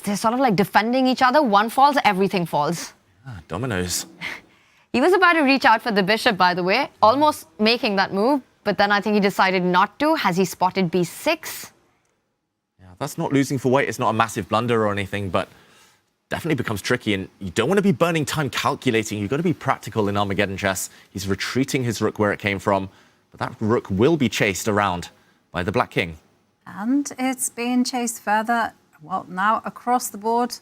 S2: They're sort of like defending each other. One falls, everything falls.
S3: Dominoes.
S2: He was about to reach out for the bishop, by the way, almost making that move, but then I think he decided not to. Has he spotted b6?
S3: Yeah, that's not losing for white. It's not a massive blunder or anything, but definitely becomes tricky, and you don't want to be burning time calculating. You've got to be practical in Armageddon chess. He's retreating his rook where it came from, but that rook will be chased around by the black king.
S1: And it's being chased further, well, now across the board,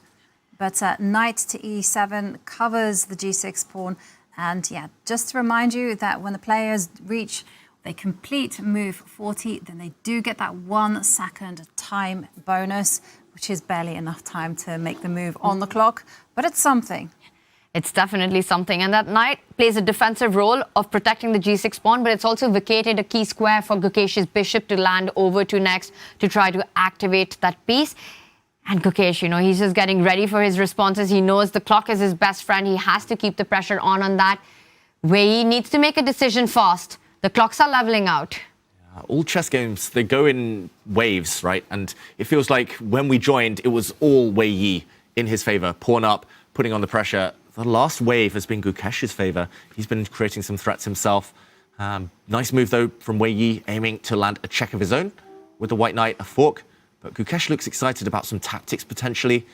S1: but knight to e7 covers the g6 pawn. And yeah, just to remind you that when the players they complete move 40, then they do get that 1 second time bonus, which is barely enough time to make the move on the clock, but it's something.
S2: It's definitely something. And that knight plays a defensive role of protecting the g6 pawn, but it's also vacated a key square for Gukesh's bishop to land over to next to try to activate that piece. And Gukesh, he's just getting ready for his responses. He knows the clock is his best friend. He has to keep the pressure on that. Wei Yi needs to make a decision fast. The clocks are leveling out.
S3: All chess games, they go in waves, right? And it feels like when we joined, it was all Wei Yi in his favor. Pawn up, putting on the pressure. The last wave has been Gukesh's favor. He's been creating some threats himself. Nice move, though, from Wei Yi, aiming to land a check of his own with the white knight, a fork. But Gukesh looks excited about some tactics, potentially.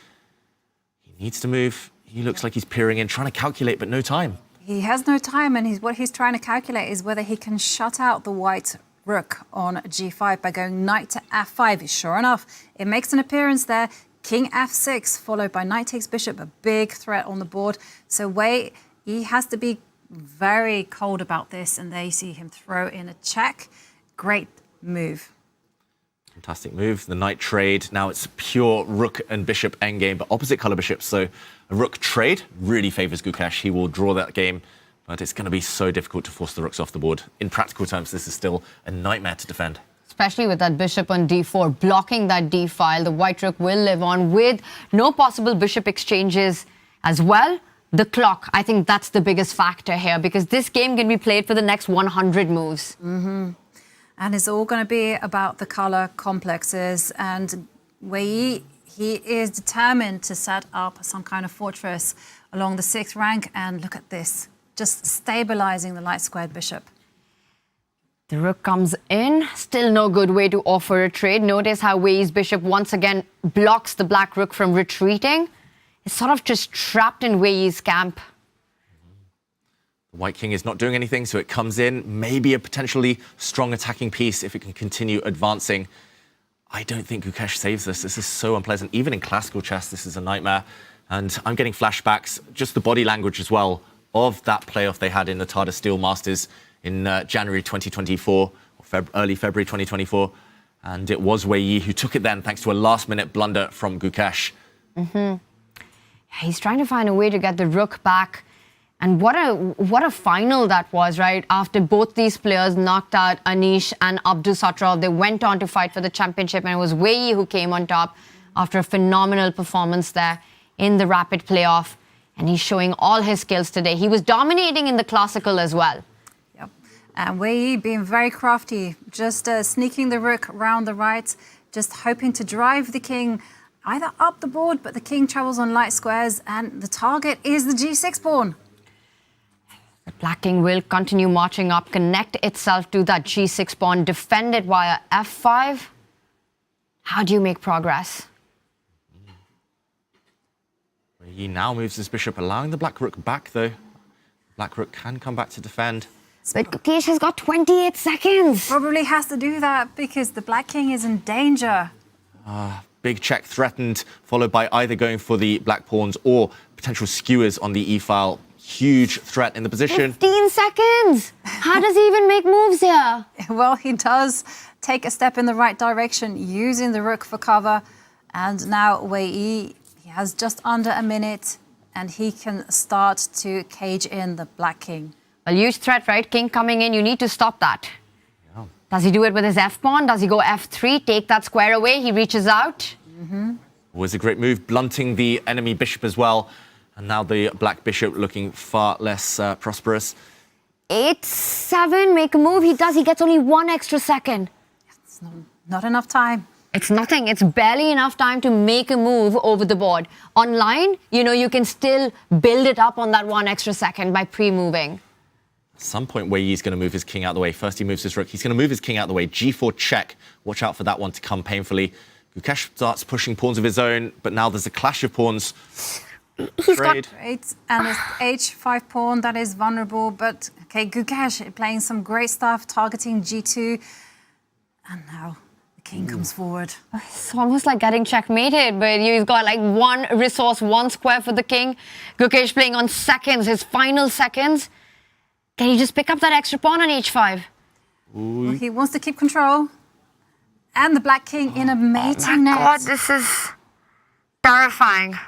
S3: He needs to move. He looks like he's peering in, trying to calculate, but no time.
S1: he has no time, and what he's trying to calculate is whether he can shut out the white rook on g5 by going knight to f5. Sure enough, it makes an appearance there. King f6, followed by knight takes bishop, a big threat on the board. So Wei Yi has to be very cold about this, and there you see him throw in a check. Great move.
S3: Fantastic move. The knight trade. Now it's pure rook and bishop endgame, but opposite color bishops. So a rook trade really favors Gukesh. He will draw that game, but it's going to be so difficult to force the rooks off the board. In practical terms, this is still a nightmare to defend.
S2: Especially with that bishop on d4, blocking that d file. The white rook will live on with no possible bishop exchanges as well. The clock, I think that's the biggest factor here, because this game can be played for the next 100 moves.
S1: Mm-hmm. And it's all going to be about the color complexes. And Wei Yi, he is determined to set up some kind of fortress along the 6th rank. And look at this, just stabilizing the light squared bishop.
S2: The rook comes in, still no good way to offer a trade. Notice how Wei Yi's bishop once again blocks the black rook from retreating. It's sort of just trapped in Wei Yi's camp.
S3: The white king is not doing anything, so it comes in. Maybe a potentially strong attacking piece if it can continue advancing. I don't think Gukesh saves this. This is so unpleasant. Even in classical chess, this is a nightmare. And I'm getting flashbacks, just the body language as well, of that playoff they had in the Tata Steel Masters in January 2024, or early February 2024. And it was Wei Yi who took it then, thanks to a last-minute blunder from Gukesh.
S2: Mm-hmm. He's trying to find a way to get the rook back. And what a final that was, right? After both these players knocked out Anish and Abdusatral, they went on to fight for the championship, and it was Wei Yi who came on top after a phenomenal performance there in the rapid playoff. And he's showing all his skills today. He was dominating in the classical as well.
S1: And Wei Yi being very crafty, just sneaking the rook around the right, just hoping to drive the king either up the board, but the king travels on light squares, and the target is the g6 pawn.
S2: The black king will continue marching up, connect itself to that g6 pawn, defend it via f5. How do you make progress?
S3: Wei Yi now moves his bishop, allowing the black rook back, though. Black rook can come back to defend.
S2: But Gukesh has got 28 seconds.
S1: Probably has to do that because the black king is in danger.
S3: Big check threatened, followed by either going for the black pawns or potential skewers on the e-file. Huge threat in the position.
S2: 15 seconds! How does he even make moves here?
S1: Well, he does take a step in the right direction, using the rook for cover. And now Wei Yi, he has just under a minute, and he can start to cage in the black king.
S2: A huge threat, right? King coming in, you need to stop that. Yeah. Does he do it with his f-pawn? Does he go f3, take that square away? He reaches out.
S1: Mm-hmm.
S3: Was a great move, blunting the enemy bishop as well. And now the black bishop looking far less prosperous.
S2: 8-7, make a move. He does. He gets only 1 extra second.
S1: It's not enough time.
S2: It's nothing. It's barely enough time to make a move over the board. Online, you can still build it up on that 1 extra second by pre-moving.
S3: At some point, Wei Yi's going to move his king out of the way. First, he moves his rook. He's going to move his king out of the way. G4 check. Watch out for that one to come painfully. Gukesh starts pushing pawns of his own, but now there's a clash of pawns.
S1: He's got great, and it's h5 pawn that is vulnerable. But okay, Gukesh playing some great stuff, targeting g2, and now the king comes forward.
S2: It's almost like getting checkmated, but he's got like 1 resource, 1 square for the king. Gukesh playing on seconds, his final seconds. Can he just pick up that extra pawn on h5?
S1: Well, he wants to keep control, and the black king in a mating net.
S2: God, this is terrifying.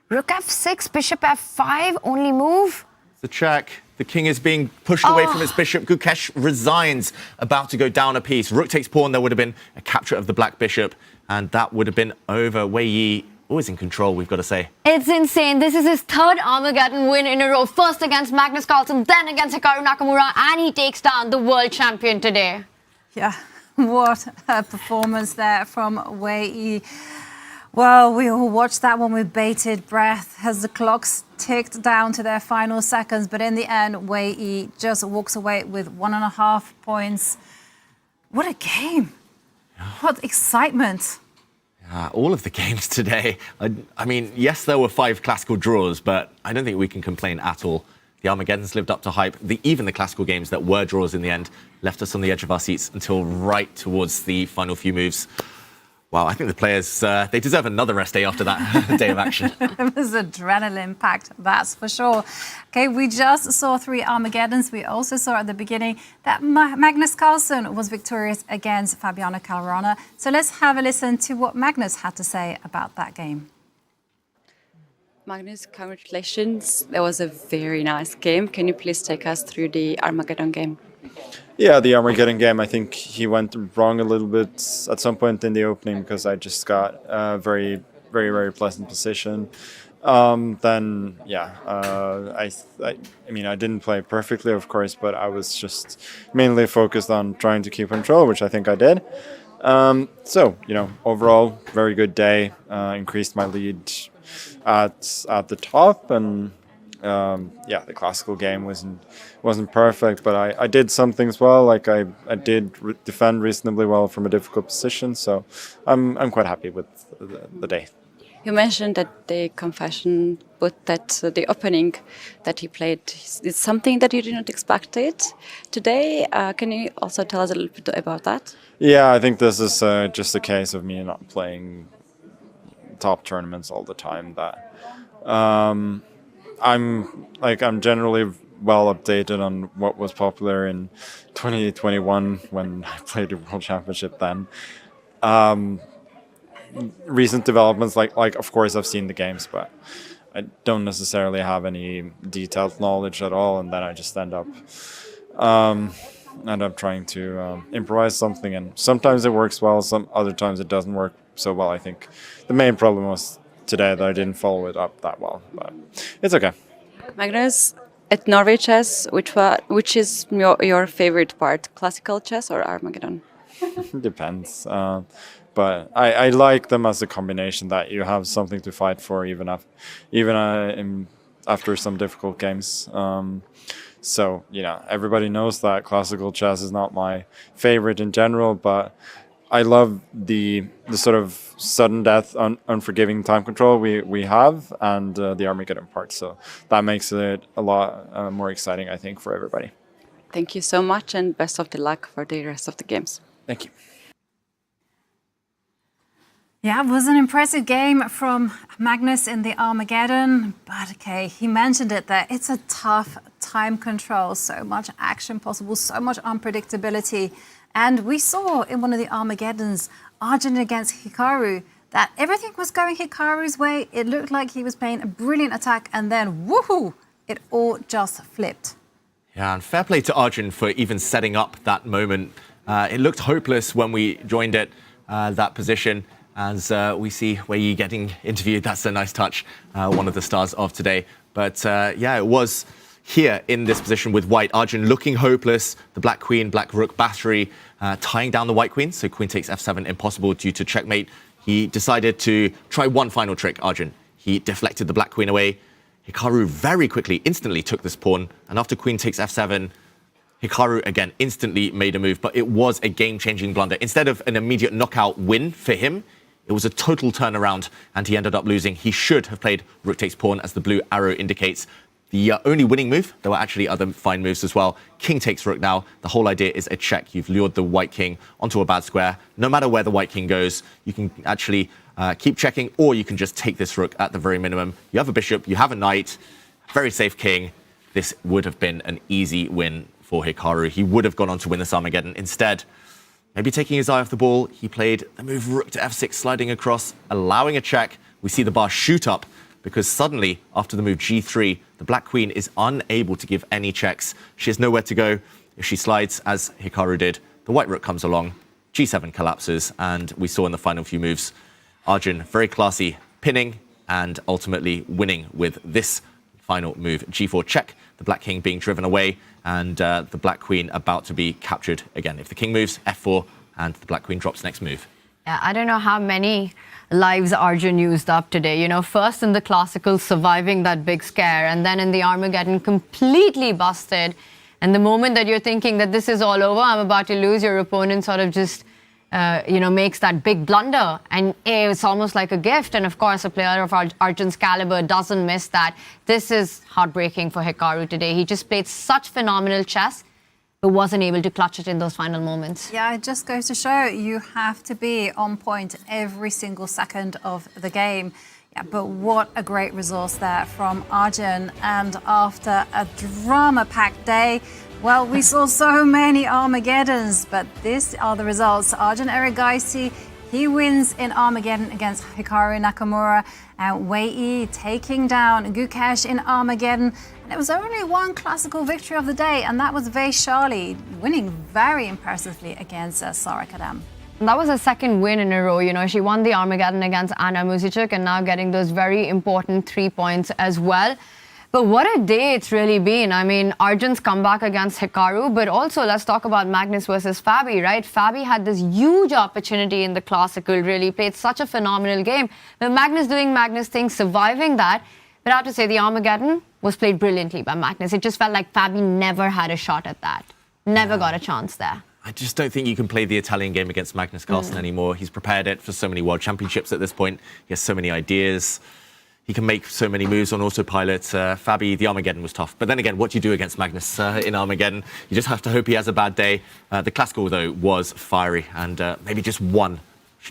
S2: Rook f6, bishop f5, only move.
S3: It's a check. The king is being pushed away from his bishop. Gukesh resigns, about to go down a piece. Rook takes pawn. There would have been a capture of the black bishop, and that would have been over. Wei Yi always in control, we've got to say.
S2: It's insane. This is his 3rd Armageddon win in a row. First against Magnus Carlsen, then against Hikaru Nakamura, and he takes down the world champion today.
S1: Yeah, what a performance there from Wei Yi. Well, we all watched that one with bated breath as the clocks ticked down to their final seconds. But in the end, Wei Yi just walks away with 1.5 points. What a game. What excitement.
S3: All of the games today. I mean, yes, there were 5 classical draws, but I don't think we can complain at all. The Armageddons lived up to hype. Even the classical games that were draws in the end left us on the edge of our seats until right towards the final few moves. Wow, I think the players, they deserve another rest day after that day of action.
S1: It was adrenaline-packed, that's for sure. Okay, we just saw 3 Armageddons. We also saw at the beginning that Magnus Carlsen was victorious against Fabiano Caruana. So let's have a listen to what Magnus had to say about that game.
S15: Magnus, congratulations. That was a very nice game. Can you please take us through the Armageddon game?
S4: Yeah, the Armageddon game, I think he went wrong a little bit at some point in the opening because I just got a very, very, very pleasant position. Then, yeah, I mean, I didn't play perfectly, of course, but I was just mainly focused on trying to keep control, which I think I did. So, you know, overall, very good day. Increased my lead at the top, and yeah, the classical game wasn't perfect, but I did some things well. Like I did defend reasonably well from a difficult position, so I'm quite happy with the day.
S15: You mentioned that the confession, but that the opening that he played is something that you did not expect it today. Can you also tell us a little bit about that?
S4: Yeah, I think this is just a case of me not playing top tournaments all the time. That I'm generally well updated on what was popular in 2021 when I played the World Championship then. Recent developments, like of course I've seen the games, but I don't necessarily have any detailed knowledge at all, and then I just end up trying to improvise something, and sometimes it works well, some other times it doesn't work so well. I think the main problem was today that I didn't follow it up that well, but it's okay.
S15: Magnus, at Norway Chess, which is your favorite part, classical chess or Armageddon?
S4: Depends. But I like them as a combination, that you have something to fight for even after some difficult games. So, you know, everybody knows that classical chess is not my favorite in general, but I love the sort of sudden death, unforgiving time control we have, and the Armageddon part. So that makes it a lot more exciting, I think, for everybody.
S15: Thank you so much, and best of the luck for the rest of the games.
S4: Thank you.
S1: Yeah, it was an impressive game from Magnus in the Armageddon, but okay, he mentioned it there. It's a tough time control, so much action possible, so much unpredictability. And we saw in one of the Armageddons, Arjun against Hikaru, that everything was going Hikaru's way. It looked like he was playing a brilliant attack, and then woohoo, it all just flipped.
S3: Yeah, and fair play to Arjun for even setting up that moment. It looked hopeless when we joined it, that position. As we see Wei Yi getting interviewed, that's a nice touch, one of the stars of today. But yeah, it was here in this position with white. Arjun looking hopeless, the black queen, black rook battery, tying down the white queen. So queen takes f7, impossible due to checkmate. He decided to try one final trick, Arjun. He deflected the black queen away. Hikaru very quickly, instantly took this pawn. And after queen takes f7, Hikaru again instantly made a move, but it was a game-changing blunder. Instead of an immediate knockout win for him, it was a total turnaround, and he ended up losing. He should have played rook takes pawn, as the blue arrow indicates. The only winning move, there were actually other fine moves as well. King takes rook now. The whole idea is a check. You've lured the white king onto a bad square. No matter where the white king goes, you can actually keep checking, or you can just take this rook at the very minimum. You have a bishop, you have a knight, very safe king. This would have been an easy win for Hikaru. He would have gone on to win this Armageddon. Instead, maybe taking his eye off the ball, he played the move rook to f6, sliding across, allowing a check. We see the bar shoot up because suddenly, after the move g3, the black queen is unable to give any checks. She has nowhere to go. If she slides, as Hikaru did, the white rook comes along, g7 collapses, and we saw in the final few moves, Arjun very classy, pinning and ultimately winning with this final move, g4 check, the black king being driven away, and the black queen about to be captured again. If the king moves, f4, and the black queen drops next move.
S2: Yeah, I don't know how many lives Arjun used up today. You know, first in the classical, surviving that big scare, and then in the Armageddon, completely busted. And the moment that you're thinking that this is all over, I'm about to lose, your opponent sort of just makes that big blunder, and it's almost like a gift. And of course, a player of Arjun's caliber doesn't miss that. This is heartbreaking for Hikaru today. He just played such phenomenal chess, but wasn't able to clutch it in those final moments.
S1: Yeah, it just goes to show you have to be on point every single second of the game. Yeah, but what a great resource there from Arjun. And after a drama-packed day, well, we saw so many Armageddons, but these are the results. Arjun Erigaisi, he wins in Armageddon against Hikaru Nakamura, and Wei Yi taking down Gukesh in Armageddon. And it was only one classical victory of the day, and that was Vachier-Lagrave winning very impressively against Caro-Kann.
S2: That was her second win in a row. She won the Armageddon against Muzychuk, and now getting those very important 3 points as well. But what a day it's really been. I mean, Arjun's comeback against Hikaru, but also let's talk about Magnus versus Fabi, right? Fabi had this huge opportunity in the classical, really played such a phenomenal game. But Magnus doing Magnus things, surviving that. But I have to say, the Armageddon was played brilliantly by Magnus. It just felt like Fabi never had a shot at that. Never got a chance there.
S3: I just don't think you can play the Italian game against Magnus Carlsen anymore. He's prepared it for so many world championships at this point. He has so many ideas. He can make so many moves on autopilot. Fabi, the Armageddon was tough. But then again, what do you do against Magnus in Armageddon? You just have to hope he has a bad day. The classical, though, was fiery, and maybe just one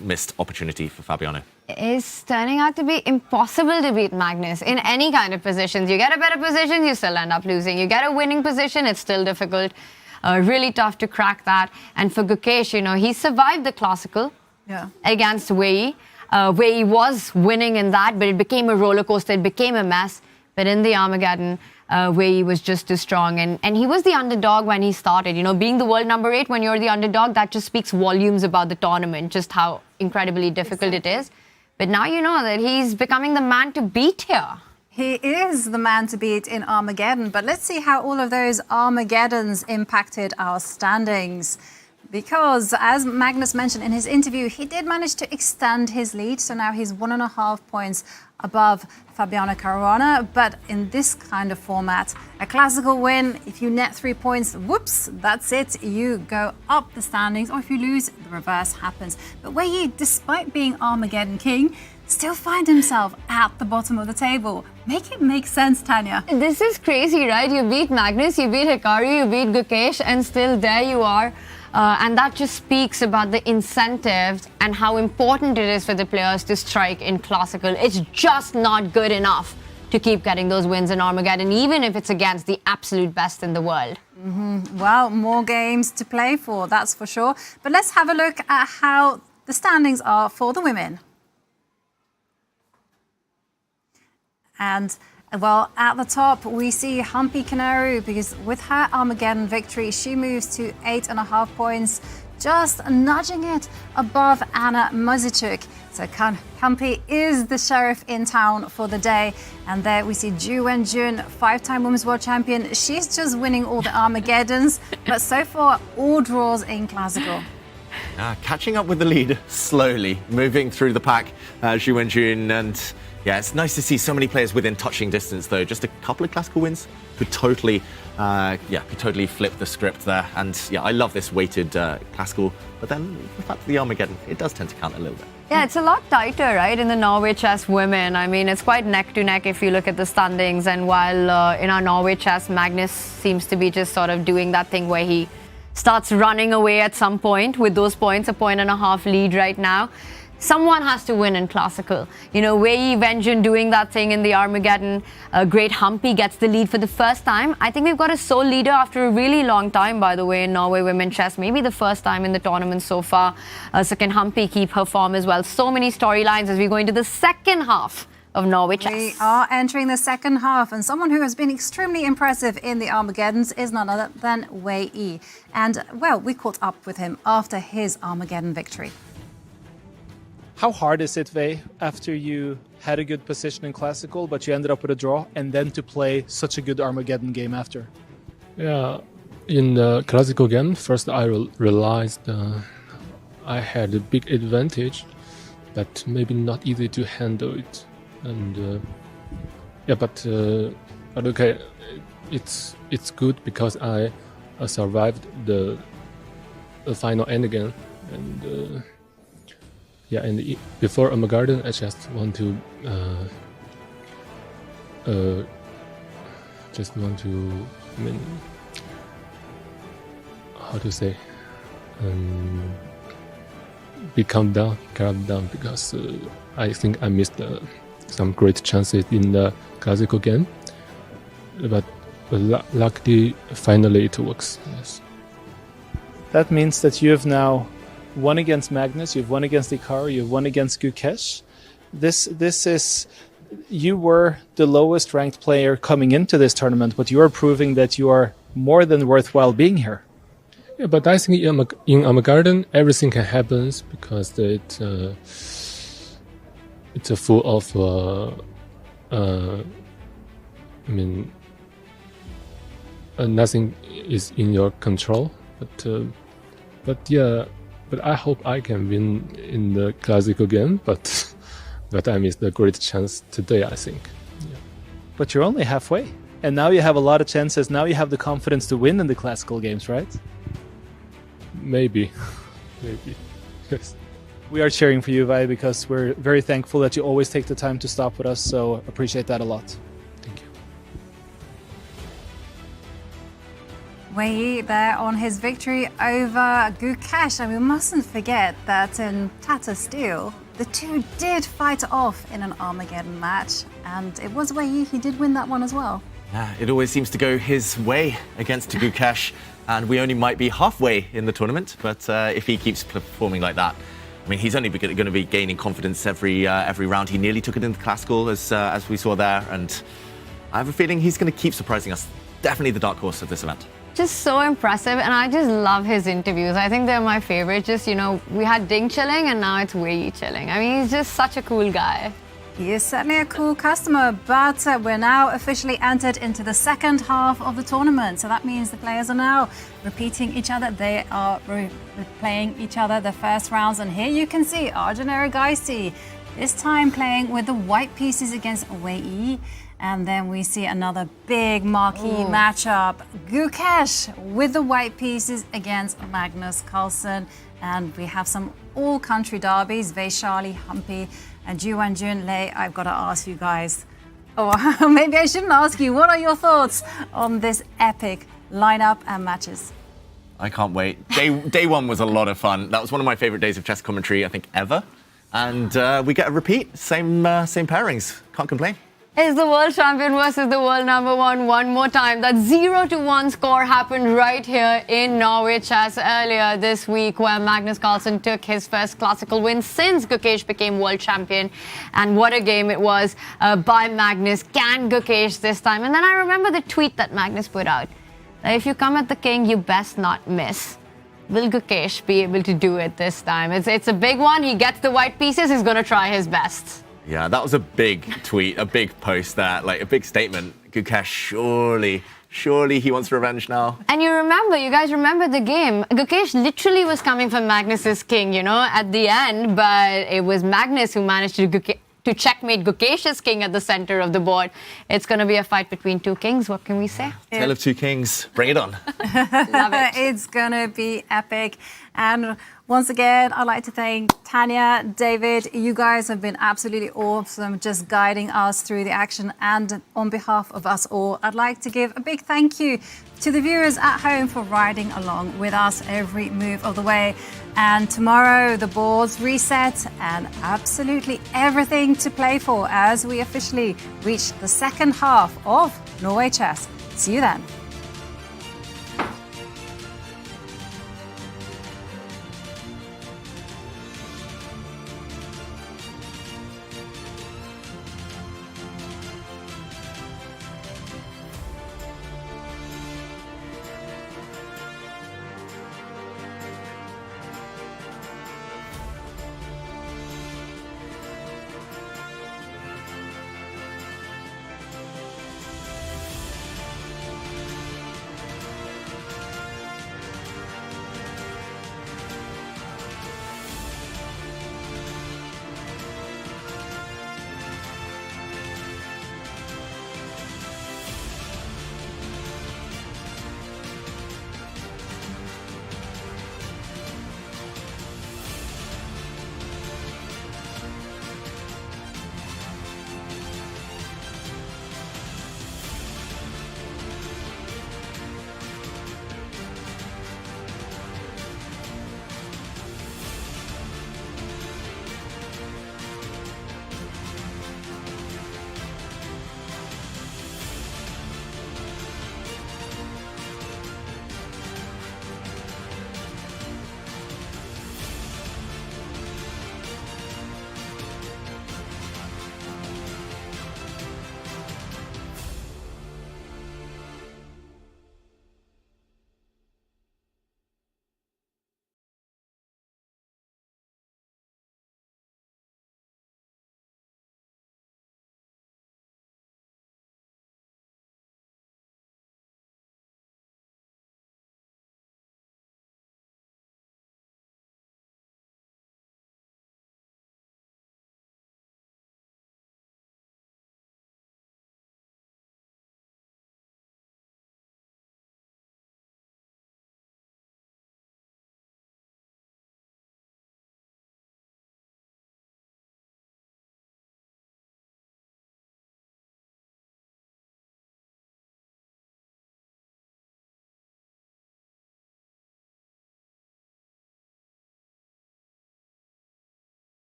S3: missed opportunity for Fabiano.
S2: It's turning out to be impossible to beat Magnus in any kind of positions. You get a better position, you still end up losing. You get a winning position, it's still difficult. Really tough to crack that. And for Gukesh, he survived the classical against Wei Yi. Wei Yi was winning in that, but it became a roller coaster. It became a mess. But in the Armageddon, Wei Yi was just as strong. And he was the underdog when he started. Being the world number 8, when you're the underdog, that just speaks volumes about the tournament, just how incredibly difficult it is. But now you know that he's becoming the man to beat here.
S1: He is the man to beat in Armageddon. But let's see how all of those Armageddons impacted our standings. Because, as Magnus mentioned in his interview, he did manage to extend his lead. So now he's 1.5 points above Fabiano Caruana. But in this kind of format, a classical win, if you net 3 points, whoops, that's it. You go up the standings. Or if you lose, the reverse happens. But Wei Yi, despite being Armageddon king, still find himself at the bottom of the table. Make it make sense, Tanya.
S2: This is crazy, right? You beat Magnus, you beat Hikaru, you beat Gukesh, and still there you are. And that just speaks about the incentives and how important it is for the players to strike in classical. It's just not good enough to keep getting those wins in Armageddon, even if it's against the absolute best in the world.
S1: Well, more games to play for, that's for sure. But let's have a look at how the standings are for the women. And, well, at the top, we see Humpy Kanaru, because with her Armageddon victory, she moves to 8.5 points, just nudging it above Anna Muzychuk. So Humpy is the sheriff in town for the day. And there we see Ju Wenjun, 5-time Women's World Champion. She's just winning all the Armageddons, but so far, all draws in classical.
S3: Catching up with the lead slowly, moving through the pack, Ju Wenjun, and yeah, it's nice to see so many players within touching distance, though. Just a couple of classical wins could totally flip the script there. And yeah, I love this weighted classical, but then the fact of the Armageddon, it does tend to count a little bit.
S2: Yeah, it's a lot tighter, right, in the Norway Chess women. I mean, it's quite neck to neck if you look at the standings. And while in our Norway Chess, Magnus seems to be just sort of doing that thing where he starts running away at some point with those points, a 1.5 lead right now. Someone has to win in classical. Wei Yi, Wenjun doing that thing in the Armageddon. Great Humpy gets the lead for the first time. I think we've got a sole leader after a really long time, by the way, in Norway Women Chess. Maybe the first time in the tournament so far. So can Humpy keep her form as well? So many storylines as we go into the second half of Norway Chess.
S1: We are entering the second half, and someone who has been extremely impressive in the Armageddons is none other than Wei Yi. And, well, we caught up with him after his Armageddon victory.
S12: How hard is it, Wei, after you had a good position in classical, but you ended up with a draw, and then to play such a good Armageddon game after?
S16: Yeah, in the classical game, first I realized I had a big advantage, but maybe not easy to handle it. And but okay, it's good because I survived the final Endgame. And yeah, and before Armageddon, I just want to I mean, how to say, be calm down because I think I missed some great chances in the classical game, but luckily, finally it works. Yes.
S12: That means that you have now won against Magnus, you've won against Hikaru, you've won against Gukesh. This is, you were the lowest ranked player coming into this tournament, but you are proving that you are more than worthwhile being here.
S16: Yeah, but I think in Armageddon everything can happen because it's a full of I mean, nothing is in your control. But I hope I can win in the classical game. But I missed a great chance today, I think. Yeah.
S12: But you're only halfway, and now you have a lot of chances. Now you have the confidence to win in the classical games, right?
S16: Maybe. Yes.
S12: We are cheering for you, Wei, because we're very thankful that you always take the time to stop with us. So appreciate that a lot.
S1: Wei Yi there on his victory over Gukesh. And we mustn't forget that in Tata Steel, the two did fight off in an Armageddon match. And it was Wei Yi, he did win that one as well.
S3: Yeah, it always seems to go his way against Gukesh. And we only might be halfway in the tournament. But if he keeps performing like that, I mean, he's only going to be gaining confidence every round. He nearly took it in the classical, as we saw there. And I have a feeling he's going to keep surprising us. Definitely the dark horse of this event.
S2: Just so impressive, and I just love his interviews. I think they're my favorite. Just, you know, we had Ding chilling and now it's Wei Yi chilling. I mean, he's just such a cool guy.
S1: He is certainly a cool customer, but we're now officially entered into the second half of the tournament. So that means the players are now repeating each other. They are replaying each other the first rounds. And here you can see Arjun Erigaisi, this time playing with the white pieces against Wei Yi. And then we see another big marquee matchup. Gukesh with the white pieces against Magnus Carlsen. And we have some all-country derbies, Vachier-Lagrave, Humpy, and Juwanjun Lei. I've got to ask you guys, or maybe I shouldn't ask you, what are your thoughts on this epic lineup and matches?
S3: I can't wait. Day one was a lot of fun. That was one of my favorite days of chess commentary, I think, ever. And we get a repeat, same pairings. Can't complain.
S2: Is the world champion versus the world number one more time. That 0-1 score happened right here in Norway Chess earlier this week, where Magnus Carlsen took his first classical win since Gukesh became world champion. And what a game it was by Magnus. Can Gukesh this time? And then I remember the tweet that Magnus put out. If you come at the king, you best not miss. Will Gukesh be able to do it this time? It's a big one. He gets the white pieces. He's going to try his best.
S3: Yeah, that was a big tweet, a big post there, like a big statement. Gukesh, surely he wants revenge now.
S2: And you guys remember the game. Gukesh literally was coming for Magnus's king, you know, at the end, but it was Magnus who managed to checkmate Gukesh's king at the center of the board. It's going to be a fight between two kings. What can we say?
S3: Tale of two kings. Bring it on.
S1: Love it. It's going to be epic. And once again, I'd like to thank Tanya, David. You guys have been absolutely awesome, just guiding us through the action. And on behalf of us all, I'd like to give a big thank you to the viewers at home for riding along with us every move of the way. And tomorrow, the boards reset and absolutely everything to play for as we officially reach the second half of Norway Chess. See you then.